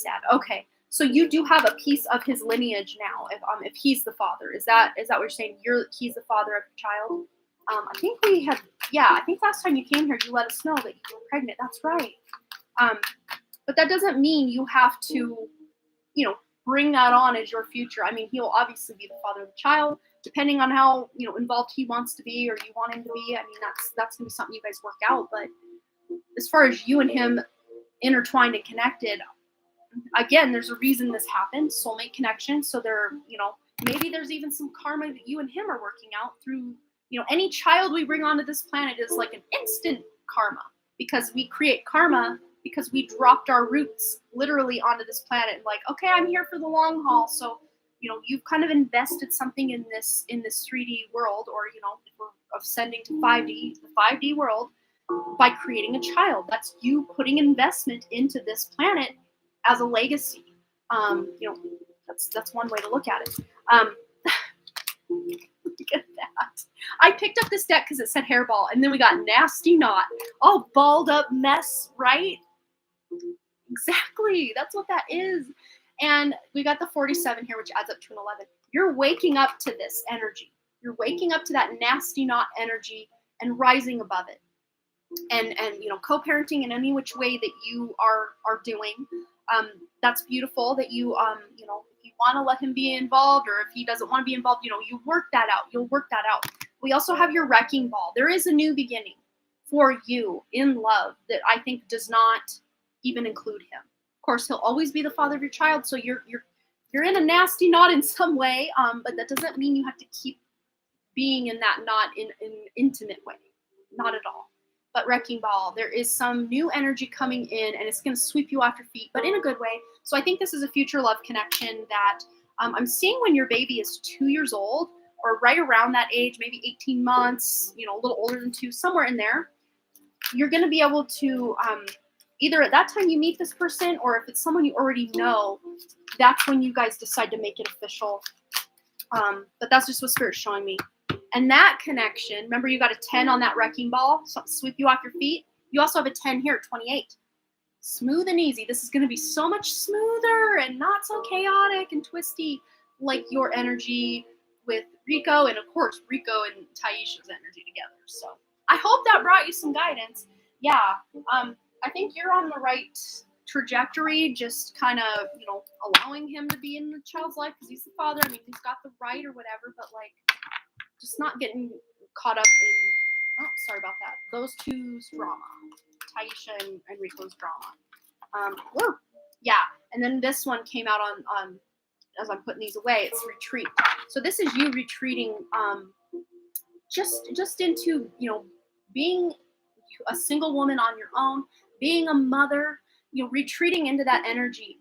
sad. Okay, so you do have a piece of his lineage now. If he's the father, is that what you're saying? He's the father of your child. I think we had, I think last time you came here, you let us know that you were pregnant. That's right. But that doesn't mean you have to, bring that on as your future. I mean, he will obviously be the father of the child, depending on how, involved he wants to be or you want him to be. I mean, that's going to be something you guys work out. But as far as you and him intertwined and connected, again, there's a reason this happened, soulmate connection. So maybe there's even some karma that you and him are working out through, any child we bring onto this planet is like an instant karma, because we create karma because we dropped our roots literally onto this planet. Like, okay, I'm here for the long haul. So, you've kind of invested something in this 3D world, or, if we're ascending to 5D, the 5D world, by creating a child. That's you putting investment into this planet as a legacy. That's one way to look at it. Look at that. I picked up this deck because it said Hairball, and then we got Nasty Knot, all balled up mess, right? Exactly. That's what that is. And we got the 47 here, which adds up to an 11. You're waking up to this energy. You're waking up to that nasty knot energy and rising above it. And co-parenting in any which way that you are doing, that's beautiful. That you if you want to let him be involved, or if he doesn't want to be involved, you work that out. You'll work that out. We also have your wrecking ball. There is a new beginning for you in love that I think does not even include him. Of course, he'll always be the father of your child, so you're in a nasty knot in some way, but that doesn't mean you have to keep being in that knot in an intimate way. Not at all. But wrecking ball, there is some new energy coming in, and it's going to sweep you off your feet, but in a good way. So I think this is a future love connection that I'm seeing when your baby is 2 years old, or right around that age, maybe 18 months, a little older than 2, somewhere in there. You're going to be able to either at that time you meet this person, or if it's someone you already know, that's when you guys decide to make it official. But that's just what Spirit's showing me. And that connection, remember you got a 10 on that wrecking ball, so sweep you off your feet. You also have a 10 here, 28. Smooth and easy. This is going to be so much smoother and not so chaotic and twisty like your energy with Rico, and of course Rico and Taisha's energy together. So I hope that brought you some guidance. Yeah, I think you're on the right trajectory, just kind of, allowing him to be in the child's life because he's the father. I mean, he's got the right or whatever, but just not getting caught up in, sorry about that, those two's drama, Taisha and Rico's drama. Yeah, and then this one came out on as I'm putting these away, it's retreat. So this is you retreating just into, being a single woman on your own, being a mother, retreating into that energy.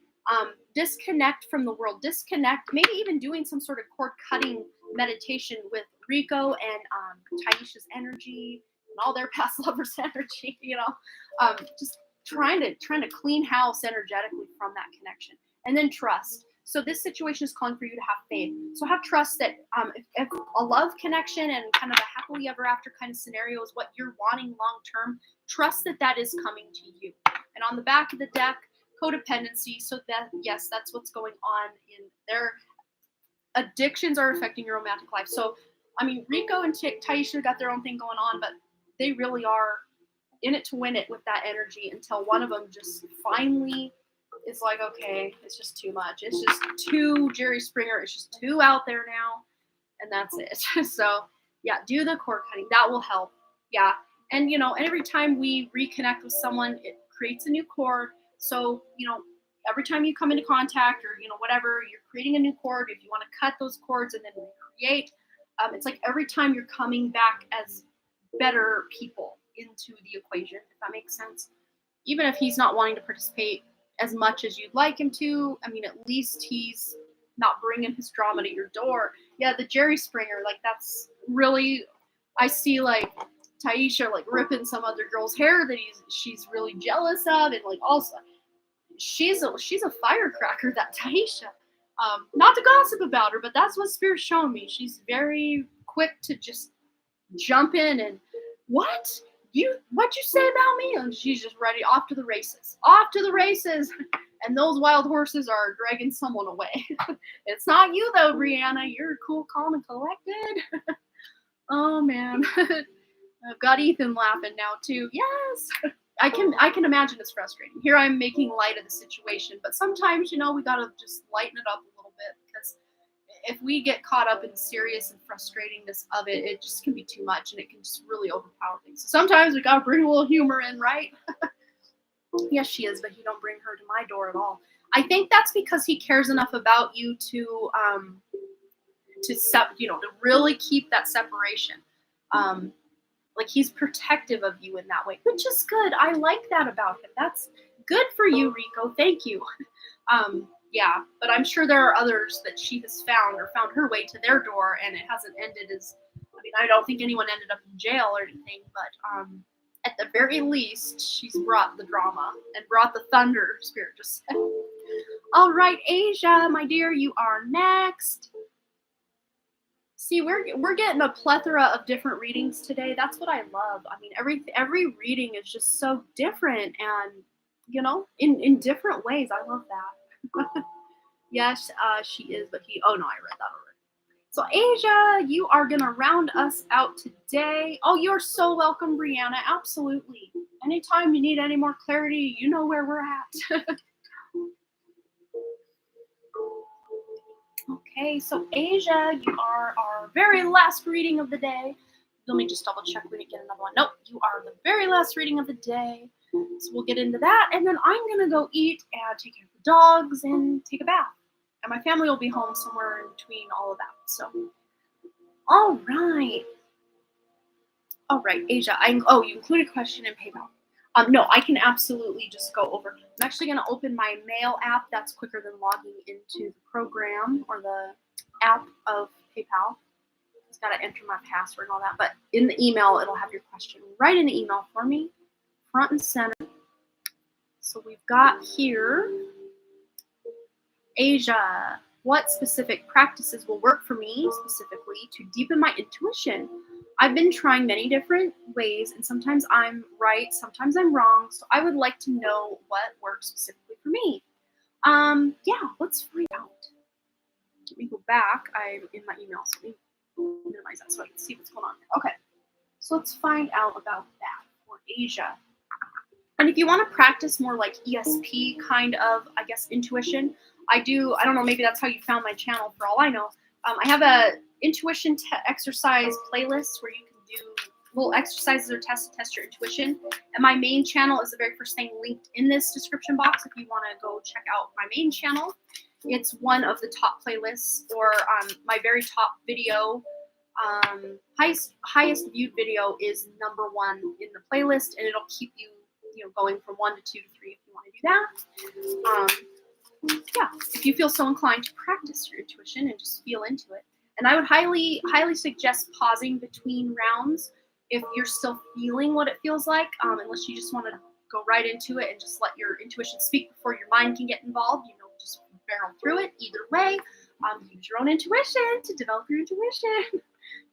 Disconnect from the world, disconnect, maybe even doing some sort of cord cutting meditation with Rico and Taisha's energy and all their past lovers' energy, just trying to clean house energetically from that connection. And then trust. So this situation is calling for you to have faith. So have trust that if a love connection and kind of a happily ever after kind of scenario is what you're wanting long term, trust that is coming to you. And on the back of the deck, codependency. So that, yes, that's what's going on in their addictions are affecting your romantic life. So, I mean, Rico and Taisha got their own thing going on, but they really are in it to win it with that energy until one of them just finally is like, okay, it's just too much. It's just too Jerry Springer. It's just too out there now. And that's it. So, yeah, do the cord cutting. That will help. Yeah. And, every time we reconnect with someone, it creates a new cord. So, every time you come into contact or, whatever, you're creating a new cord. If you want to cut those cords and then recreate, it's like every time you're coming back as better people into the equation, if that makes sense. Even if he's not wanting to participate as much as you'd like him to, I mean, at least he's not bringing his drama to your door. Yeah, the Jerry Springer, that's really, I see Taisha ripping some other girl's hair that she's really jealous of, and also she's a firecracker, that Taisha. Not to gossip about her, but that's what Spirit's showing me. She's very quick to just jump in and what'd you say about me? And she's just ready, off to the races. And those wild horses are dragging someone away. It's not you though, Brianna. You're cool, calm, and collected. Oh man. I've got Ethan laughing now too. Yes. I can imagine it's frustrating. Here I'm making light of the situation, but sometimes, we gotta just lighten it up a little bit, because if we get caught up in the serious and frustratingness of it, it just can be too much and it can just really overpower things. So sometimes we gotta bring a little humor in, right? Yes, she is, but he don't bring her to my door at all. I think that's because he cares enough about you to really keep that separation. He's protective of you in that way, which is good. I like that about him. That's good for you, Rico. Thank you. Yeah, but I'm sure there are others that she has found her way to their door, and it hasn't ended as, I don't think anyone ended up in jail or anything, but at the very least, she's brought the drama and brought the thunder, Spirit just said. All right, Asia, my dear, you are next. See, we're getting a plethora of different readings today. That's what I love. Every reading is just so different, and in different ways. I love that. Yes, she is, but oh no, I read that already. So Asia, you are gonna round us out today. Oh, you're so welcome, Brianna. Absolutely. Anytime you need any more clarity, you know where we're at. Okay, so Asia, you are our very last reading of the day. Let me just double check we didn't get another one. Nope, you are the very last reading of the day. So we'll get into that, and then I'm gonna go eat and take care of the dogs and take a bath. And my family will be home somewhere in between all of that. So, all right. All right, Asia. You included question in PayPal. No, I can absolutely just go over. I'm actually going to open my mail app. That's quicker than logging into the program or the app of PayPal. It's got to enter my password and all that. But in the email, it'll have your question right in the email for me, front and center. So we've got here, Asia. What specific practices will work for me specifically to deepen my intuition? I've been trying many different ways, and sometimes I'm right, sometimes I'm wrong. So I would like to know what works specifically for me. Yeah, let's find out. Let me go back. I'm in my email, so let me minimize that so I can see what's going on here. Okay, so let's find out about that for Asia. And if you want to practice more like ESP kind of, I guess, intuition, I don't know, maybe that's how you found my channel for all I know. I have a intuition exercise playlist where you can do little exercises or tests to test your intuition. And my main channel is the very first thing linked in this description box if you want to go check out my main channel. It's one of the top playlists, or my very top video, highest viewed video is #1 in the playlist, and it'll keep you going from 1 to 2 to 3 if you want to do that. Yeah, if you feel so inclined to practice your intuition and just feel into it. And I would highly suggest pausing between rounds if you're still feeling what it feels like, unless you just want to go right into it and just let your intuition speak before your mind can get involved. Just barrel through it. Either way, use your own intuition to develop your intuition.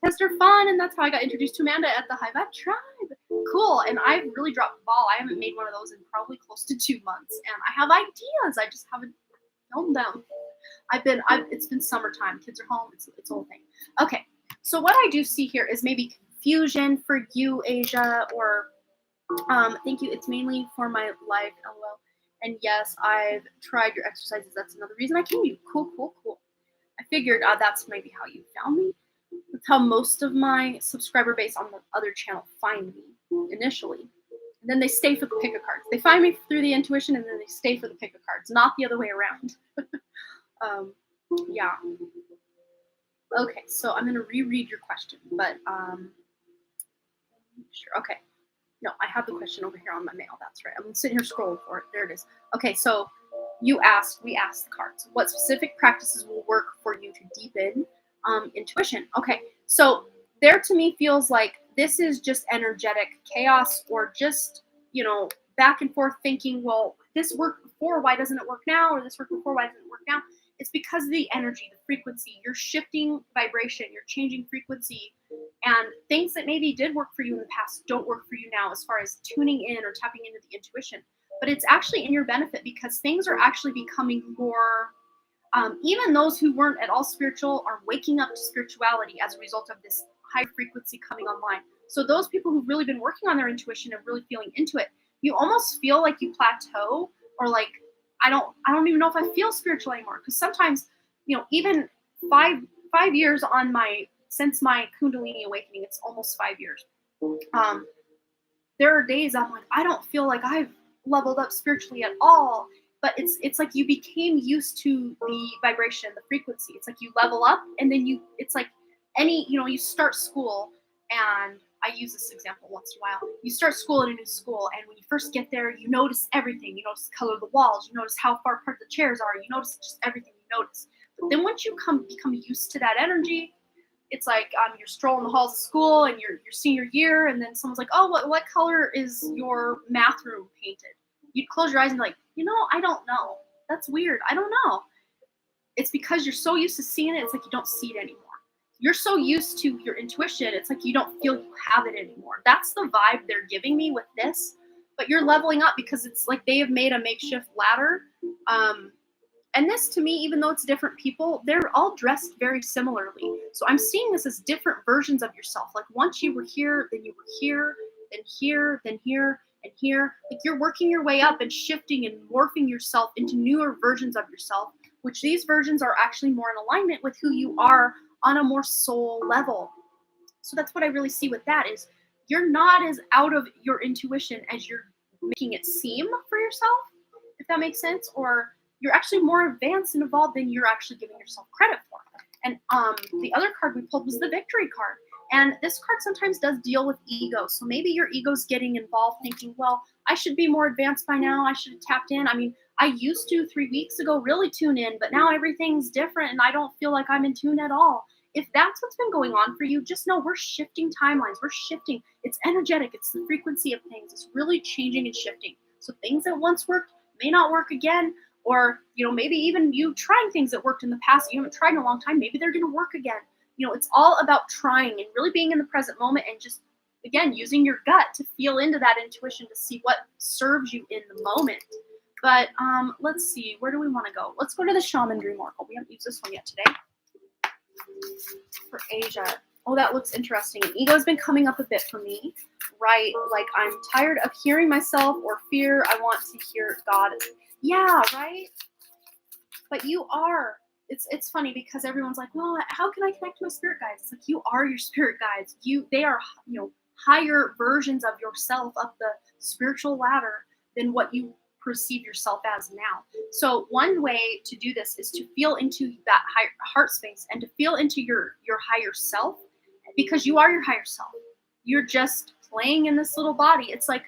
Tests are fun, and that's how I got introduced to Amanda at the High Vibe Tribe. Cool, and I've really dropped the ball. I haven't made one of those in probably close to 2 months, and I have ideas. I just haven't filmed them. It's been summertime. Kids are home. It's a whole thing. Okay, so what I do see here is maybe confusion for you, Asia, or thank you. It's mainly for my life, LOL. And yes, I've tried your exercises. That's another reason I came to you. Cool. I figured that's maybe how you found me. That's how most of my subscriber base on the other channel find me initially. And then they stay for the pick a cards. They find me through the intuition, and then they stay for the pick a cards, not the other way around. Yeah. Okay, so I'm going to reread your question, but sure. Okay. No, I have the question over here on my mail. That's right. I'm sitting here scrolling for it. There it is. Okay, so we asked the cards. What specific practices will work for you to deepen intuition? Okay, so there to me feels like this is just energetic chaos, or just, back and forth thinking, well, this worked before, why doesn't it work now? Or this worked before, why doesn't it work now? It's because of the energy, the frequency. You're shifting vibration, you're changing frequency, and things that maybe did work for you in the past don't work for you now as far as tuning in or tapping into the intuition. But it's actually in your benefit, because things are actually becoming more, even those who weren't at all spiritual are waking up to spirituality as a result of this high frequency coming online. So those people who've really been working on their intuition and really feeling into it, you almost feel like you plateau, or like, I don't even know if I feel spiritual anymore. Because sometimes, even five years since my Kundalini awakening, it's almost 5 years. There are days I'm like, I don't feel like I've leveled up spiritually at all. But it's like you became used to the vibration, the frequency. It's like you level up, and then it's like you start school, and I use this example once in a while. You start school at a new school, and when you first get there, you notice everything. You notice the color of the walls. You notice how far apart the chairs are. You notice just everything you notice. But then once you become used to that energy, it's like you're strolling the halls of school, and your senior year, and then someone's like, oh, what color is your math room painted? You'd close your eyes and be like, I don't know. That's weird. I don't know. It's because you're so used to seeing it, it's like you don't see it anymore. You're so used to your intuition, it's like you don't feel you have it anymore. That's the vibe they're giving me with this. But you're leveling up because it's like they have made a makeshift ladder And this, to me, even though it's different people, they're all dressed very similarly. So I'm seeing this as different versions of yourself. Like once you were here, then you were here, then here, then here, and here. Like you're working your way up and shifting and morphing yourself into newer versions of yourself, which these versions are actually more in alignment with who you are on a more soul level. So that's what I really see with that is you're not as out of your intuition as you're making it seem for yourself, if that makes sense, or you're actually more advanced and evolved than you're actually giving yourself credit for. And the other card we pulled was the victory card. And this card sometimes does deal with ego. So maybe your ego's getting involved thinking, well, I should be more advanced by now. I should have tapped in. I mean, I used to 3 weeks ago really tune in, but now everything's different and I don't feel like I'm in tune at all. If that's what's been going on for you, just know we're shifting timelines. We're shifting. It's energetic. It's the frequency of things. It's really changing and shifting. So things that once worked may not work again. Or, maybe even you trying things that worked in the past, you haven't tried in a long time, maybe they're going to work again. It's all about trying and really being in the present moment and just, again, using your gut to feel into that intuition to see what serves you in the moment. But let's see, where do we want to go? Let's go to the Shaman Dream Oracle. We haven't used this one yet today. For Asia. Oh, that looks interesting. And ego's been coming up a bit for me, right? Like I'm tired of hearing myself or fear. I want to hear God. Yeah, right? But you are. It's funny because everyone's like, well, how can I connect to my spirit guides? It's like you are your spirit guides. They are, higher versions of yourself up the spiritual ladder than what you perceive yourself as now. So one way to do this is to feel into that higher heart space and to feel into your higher self, because you are your higher self. You're just playing in this little body. It's like,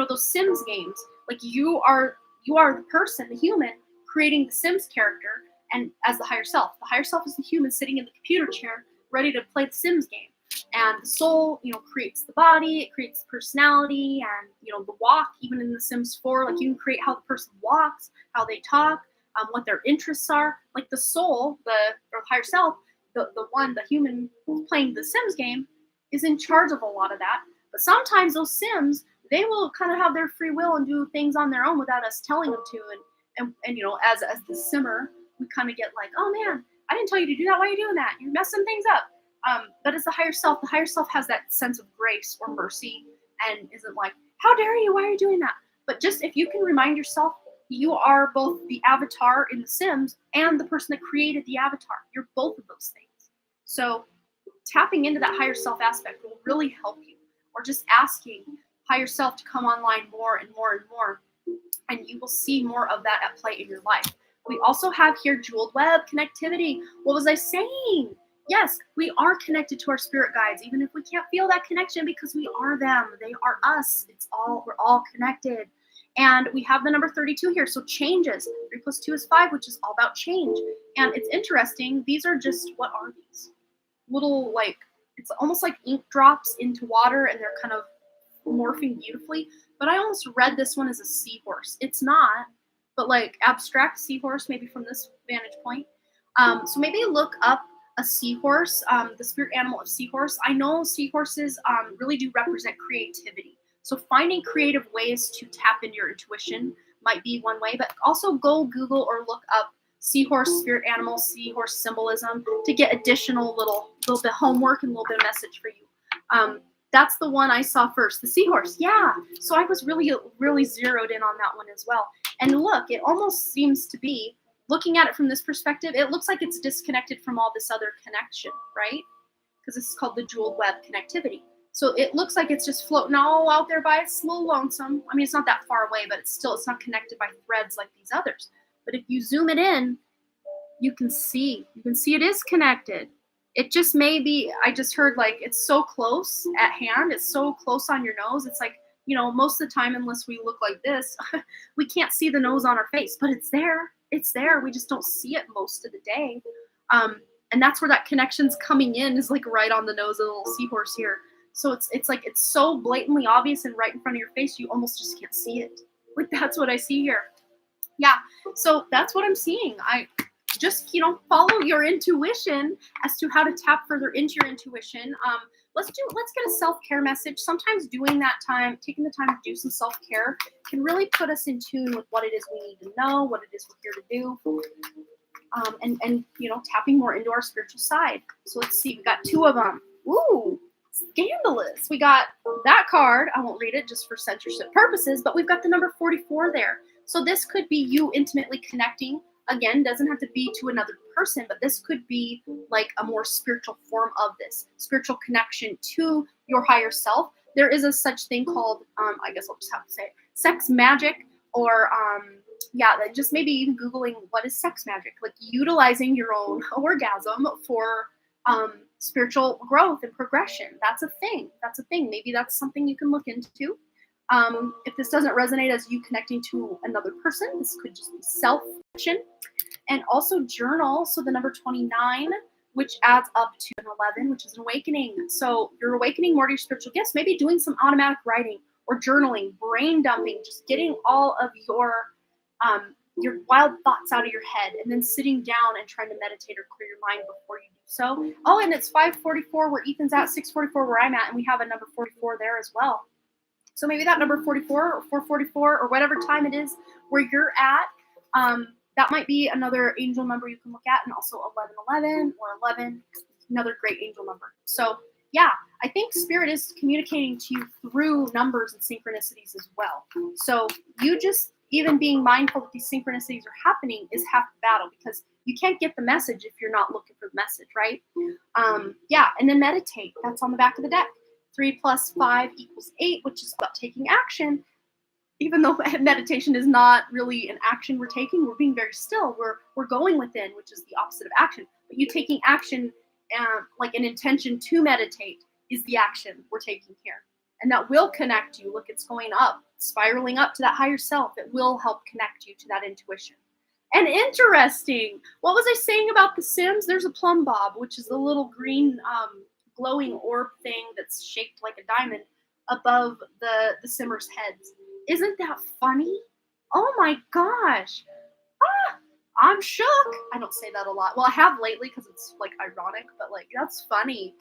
those Sims games. Like you are the person, the human, creating the Sims character, and as the higher self. The higher self is the human sitting in the computer chair, ready to play the Sims game. And the soul, creates the body, it creates the personality, and the walk. Even in the Sims 4, like you can create how the person walks, how they talk, what their interests are. Like the soul, or the higher self, the human playing the Sims game, is in charge of a lot of that. But sometimes those Sims, they will kind of have their free will and do things on their own without us telling them to. And as the simmer, we kind of get like, oh man, I didn't tell you to do that. Why are you doing that? You're messing things up. But as the higher self has that sense of grace or mercy and isn't like, how dare you? Why are you doing that? But just if you can remind yourself, you are both the avatar in The Sims and the person that created the avatar. You're both of those things. So tapping into that higher self aspect will really help you. Or just asking higher self to come online more and more and more. And you will see more of that at play in your life. We also have here jeweled web connectivity. What was I saying? Yes, we are connected to our spirit guides, even if we can't feel that connection because we are them. They are us. We're all connected. And we have the number 32 here. So changes. 3 + 2 is 5, which is all about change. And it's interesting. These are just, what are these? Little, it's almost like ink drops into water and they're kind of morphing beautifully. But I almost read this one as a seahorse. It's not, but like abstract seahorse, maybe from this vantage point. So maybe look up a seahorse, the spirit animal of seahorse. I know seahorses really do represent creativity. So finding creative ways to tap into your intuition might be one way, but also go Google or look up seahorse spirit animal, seahorse symbolism to get additional little bit of homework and a little bit of message for you. That's the one I saw first, the seahorse. Yeah. So I was really, really zeroed in on that one as well. And look, it almost seems to be, looking at it from this perspective, it looks like it's disconnected from all this other connection, right? Because this is called the jeweled web connectivity. So it looks like it's just floating all out there by its little lonesome. I mean, it's not that far away, but it's not connected by threads like these others. But if you zoom it in, you can see it is connected. It just may be, I just heard like, it's so close at hand. It's so close on your nose. It's like, most of the time, unless we look like this, we can't see the nose on our face, but it's there. It's there. We just don't see it most of the day. And that's where that connection's coming in, is like right on the nose of the little seahorse here. So it's like, it's so blatantly obvious and right in front of your face, you almost just can't see it. Like, that's what I see here. Yeah. So that's what I'm seeing. I just, follow your intuition as to how to tap further into your intuition. let's get a self-care message. Sometimes doing that time, taking the time to do some self-care can really put us in tune with what it is we need to know, what it is we're here to do. And tapping more into our spiritual side. So let's see, we got 2 of them. Ooh, scandalous. We got that card. I won't read it just for censorship purposes, but we've got the number 44 there. So this could be you intimately connecting. Again, doesn't have to be to another person, but this could be like a more spiritual form of this spiritual connection to your higher self. There is a such thing called, I guess I'll just have to say it, sex magic, or just maybe even Googling what is sex magic, like utilizing your own orgasm for spiritual growth and progression. That's a thing. Maybe that's something you can look into. If this doesn't resonate as you connecting to another person, this could just be self-connection. And also journal. So the number 29, which adds up to an 11, which is an awakening. So you're awakening more to your spiritual gifts, maybe doing some automatic writing or journaling, brain dumping, just getting all of your wild thoughts out of your head, and then sitting down and trying to meditate or clear your mind before you do so. Oh, and it's 5:44 where Ethan's at, 6:44 where I'm at, and we have a number 44 there as well. So maybe that number 44 or 444 or whatever time it is where you're at, that might be another angel number you can look at, and also 1111 or 11, another great angel number. So yeah, I think Spirit is communicating to you through numbers and synchronicities as well. So you just even being mindful that these synchronicities are happening is half the battle, because you can't get the message if you're not looking for the message, right? And then meditate. That's on the back of the deck. 3 + 5 = 8, which is about taking action. Even though meditation is not really an action we're taking, we're being very still. We're going within, which is the opposite of action. But you taking action, like an intention to meditate, is the action we're taking here. And that will connect you. Look, it's going up, spiraling up to that higher self. It will help connect you to that intuition. And interesting, what was I saying about the Sims? There's a plumb bob, which is the little green glowing orb thing that's shaped like a diamond above the Simmers' heads. Isn't that funny? Oh my gosh. I'm shook. I don't say that a lot. Well, I have lately because it's like ironic, but like that's funny.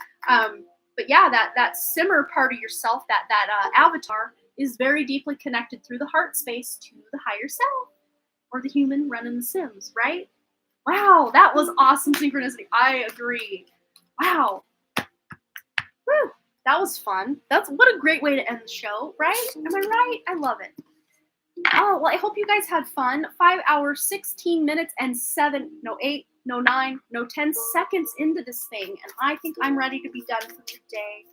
But yeah, that simmer part of yourself, that avatar, is very deeply connected through the heart space to the higher self, or the human running the Sims, right? Wow, that was awesome synchronicity. I agree. Wow. Woo, that was fun. What a great way to end the show, right? Am I right? I love it. Oh, well, I hope you guys had fun. 5 hours, 16 minutes, and 9, 10 seconds into this thing, and I think I'm ready to be done for today.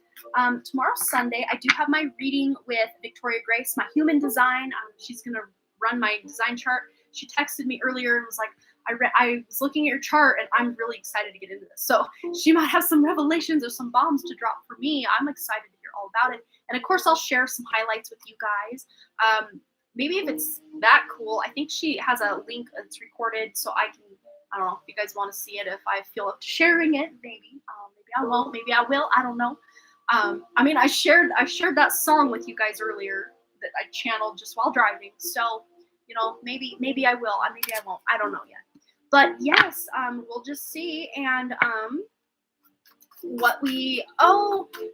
Tomorrow's Sunday. I do have my reading with Victoria Grace, my human design. She's going to run my design chart. She texted me earlier and was like, I was looking at your chart, and I'm really excited to get into this. So she might have some revelations or some bombs to drop for me. I'm excited to hear all about it. And of course, I'll share some highlights with you guys. Maybe if it's that cool, I think she has a link that's recorded, so I don't know if you guys want to see it, if I feel up to sharing it, maybe. Maybe I won't, maybe I will, I don't know. I shared that song with you guys earlier that I channeled just while driving, so, maybe I will, maybe I won't, I don't know yet. But yes, we'll just see, and I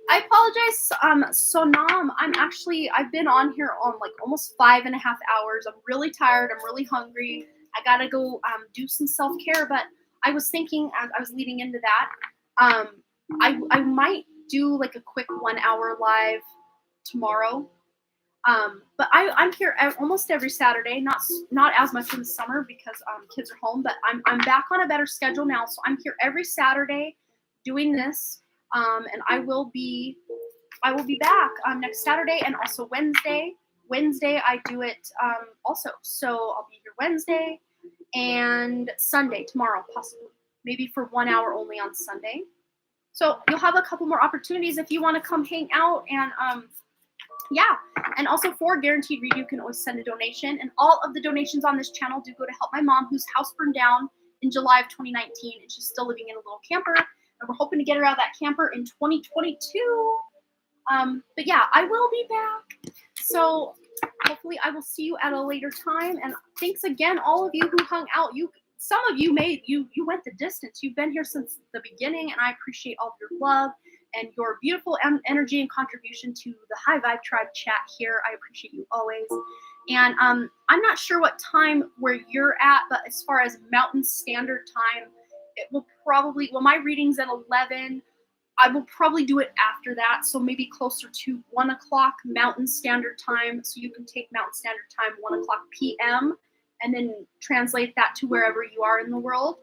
apologize, Sonam, I've been on here on like almost 5.5 hours. I'm really tired, I'm really hungry. I gotta go do some self-care, but I was thinking, as I was leading into that, I might do like a quick 1 hour live tomorrow. But I'm here almost every Saturday, not as much in the summer because kids are home, but I'm back on a better schedule now. So I'm here every Saturday doing this, and I will be back next Saturday and also Wednesday. Wednesday I do it also, so I'll be here Wednesday and Sunday tomorrow, possibly, maybe for 1 hour only on Sunday. So you'll have a couple more opportunities if you want to come hang out, and and also for Guaranteed Read, you can always send a donation, and all of the donations on this channel do go to help my mom, whose house burned down in July of 2019, and she's still living in a little camper. And we're hoping to get her out of that camper in 2022. But yeah, I will be back. So hopefully I will see you at a later time. And thanks again, all of you who hung out. Some of you went the distance. You've been here since the beginning, and I appreciate all of your love and your beautiful energy and contribution to the High Vibe Tribe chat here. I appreciate you always. And I'm not sure what time where you're at, but as far as Mountain Standard Time, it will probably, well, my reading's at 11. I will probably do it after that, so maybe closer to 1 o'clock Mountain Standard Time. So you can take Mountain Standard Time 1 o'clock p.m. and then translate that to wherever you are in the world,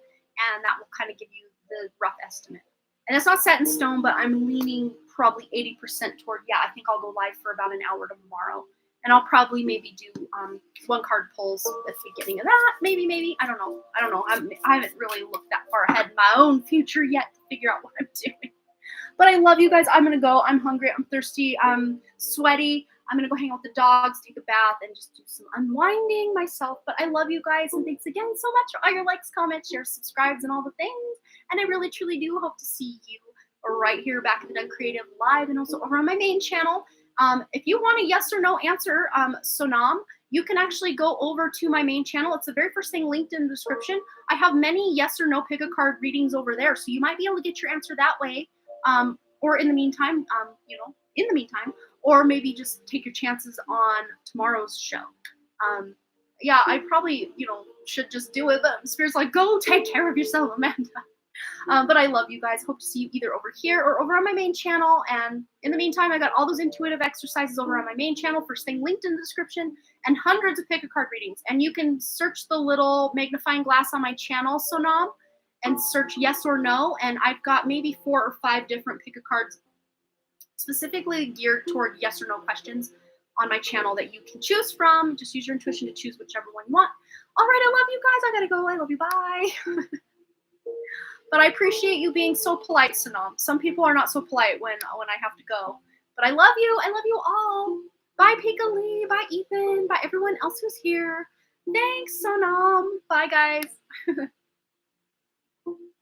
and that will kind of give you the rough estimate. And it's not set in stone, but I'm leaning probably 80% toward, yeah, I think I'll go live for about an hour tomorrow. And I'll probably maybe do one card pulls at the beginning of that. Maybe. I don't know. I haven't really looked that far ahead in my own future yet to figure out what I'm doing. But I love you guys. I'm going to go. I'm hungry. I'm thirsty. I'm sweaty. I'm going to go hang out with the dogs, take a bath, and just do some unwinding myself. But I love you guys. And thanks again so much for all your likes, comments, shares, subscribes, and all the things. And I really, truly do hope to see you right here back at the Done Creative Live and also over on my main channel. If you want a yes or no answer, Sonam, you can actually go over to my main channel. It's the very first thing linked in the description. I have many yes or no pick a card readings over there. So you might be able to get your answer that way. Or in the meantime, or maybe just take your chances on tomorrow's show. Yeah, I probably, should just do it, but Spirit's like, go take care of yourself, Amanda. But I love you guys. Hope to see you either over here or over on my main channel. And in the meantime, I got all those intuitive exercises over on my main channel, first thing linked in the description, and hundreds of pick-a-card readings. And you can search the little magnifying glass on my channel, Sonam, and search yes or no. And I've got maybe 4 or 5 different pick-a-cards specifically geared toward yes or no questions on my channel that you can choose from. Just use your intuition to choose whichever one you want. All right, I love you guys. I gotta go. I love you. Bye. But I appreciate you being so polite, Sonam. Some people are not so polite when I have to go. But I love you. I love you all. Bye, Pika Lee. Bye, Ethan. Bye, everyone else who's here. Thanks, Sonam. Bye, guys.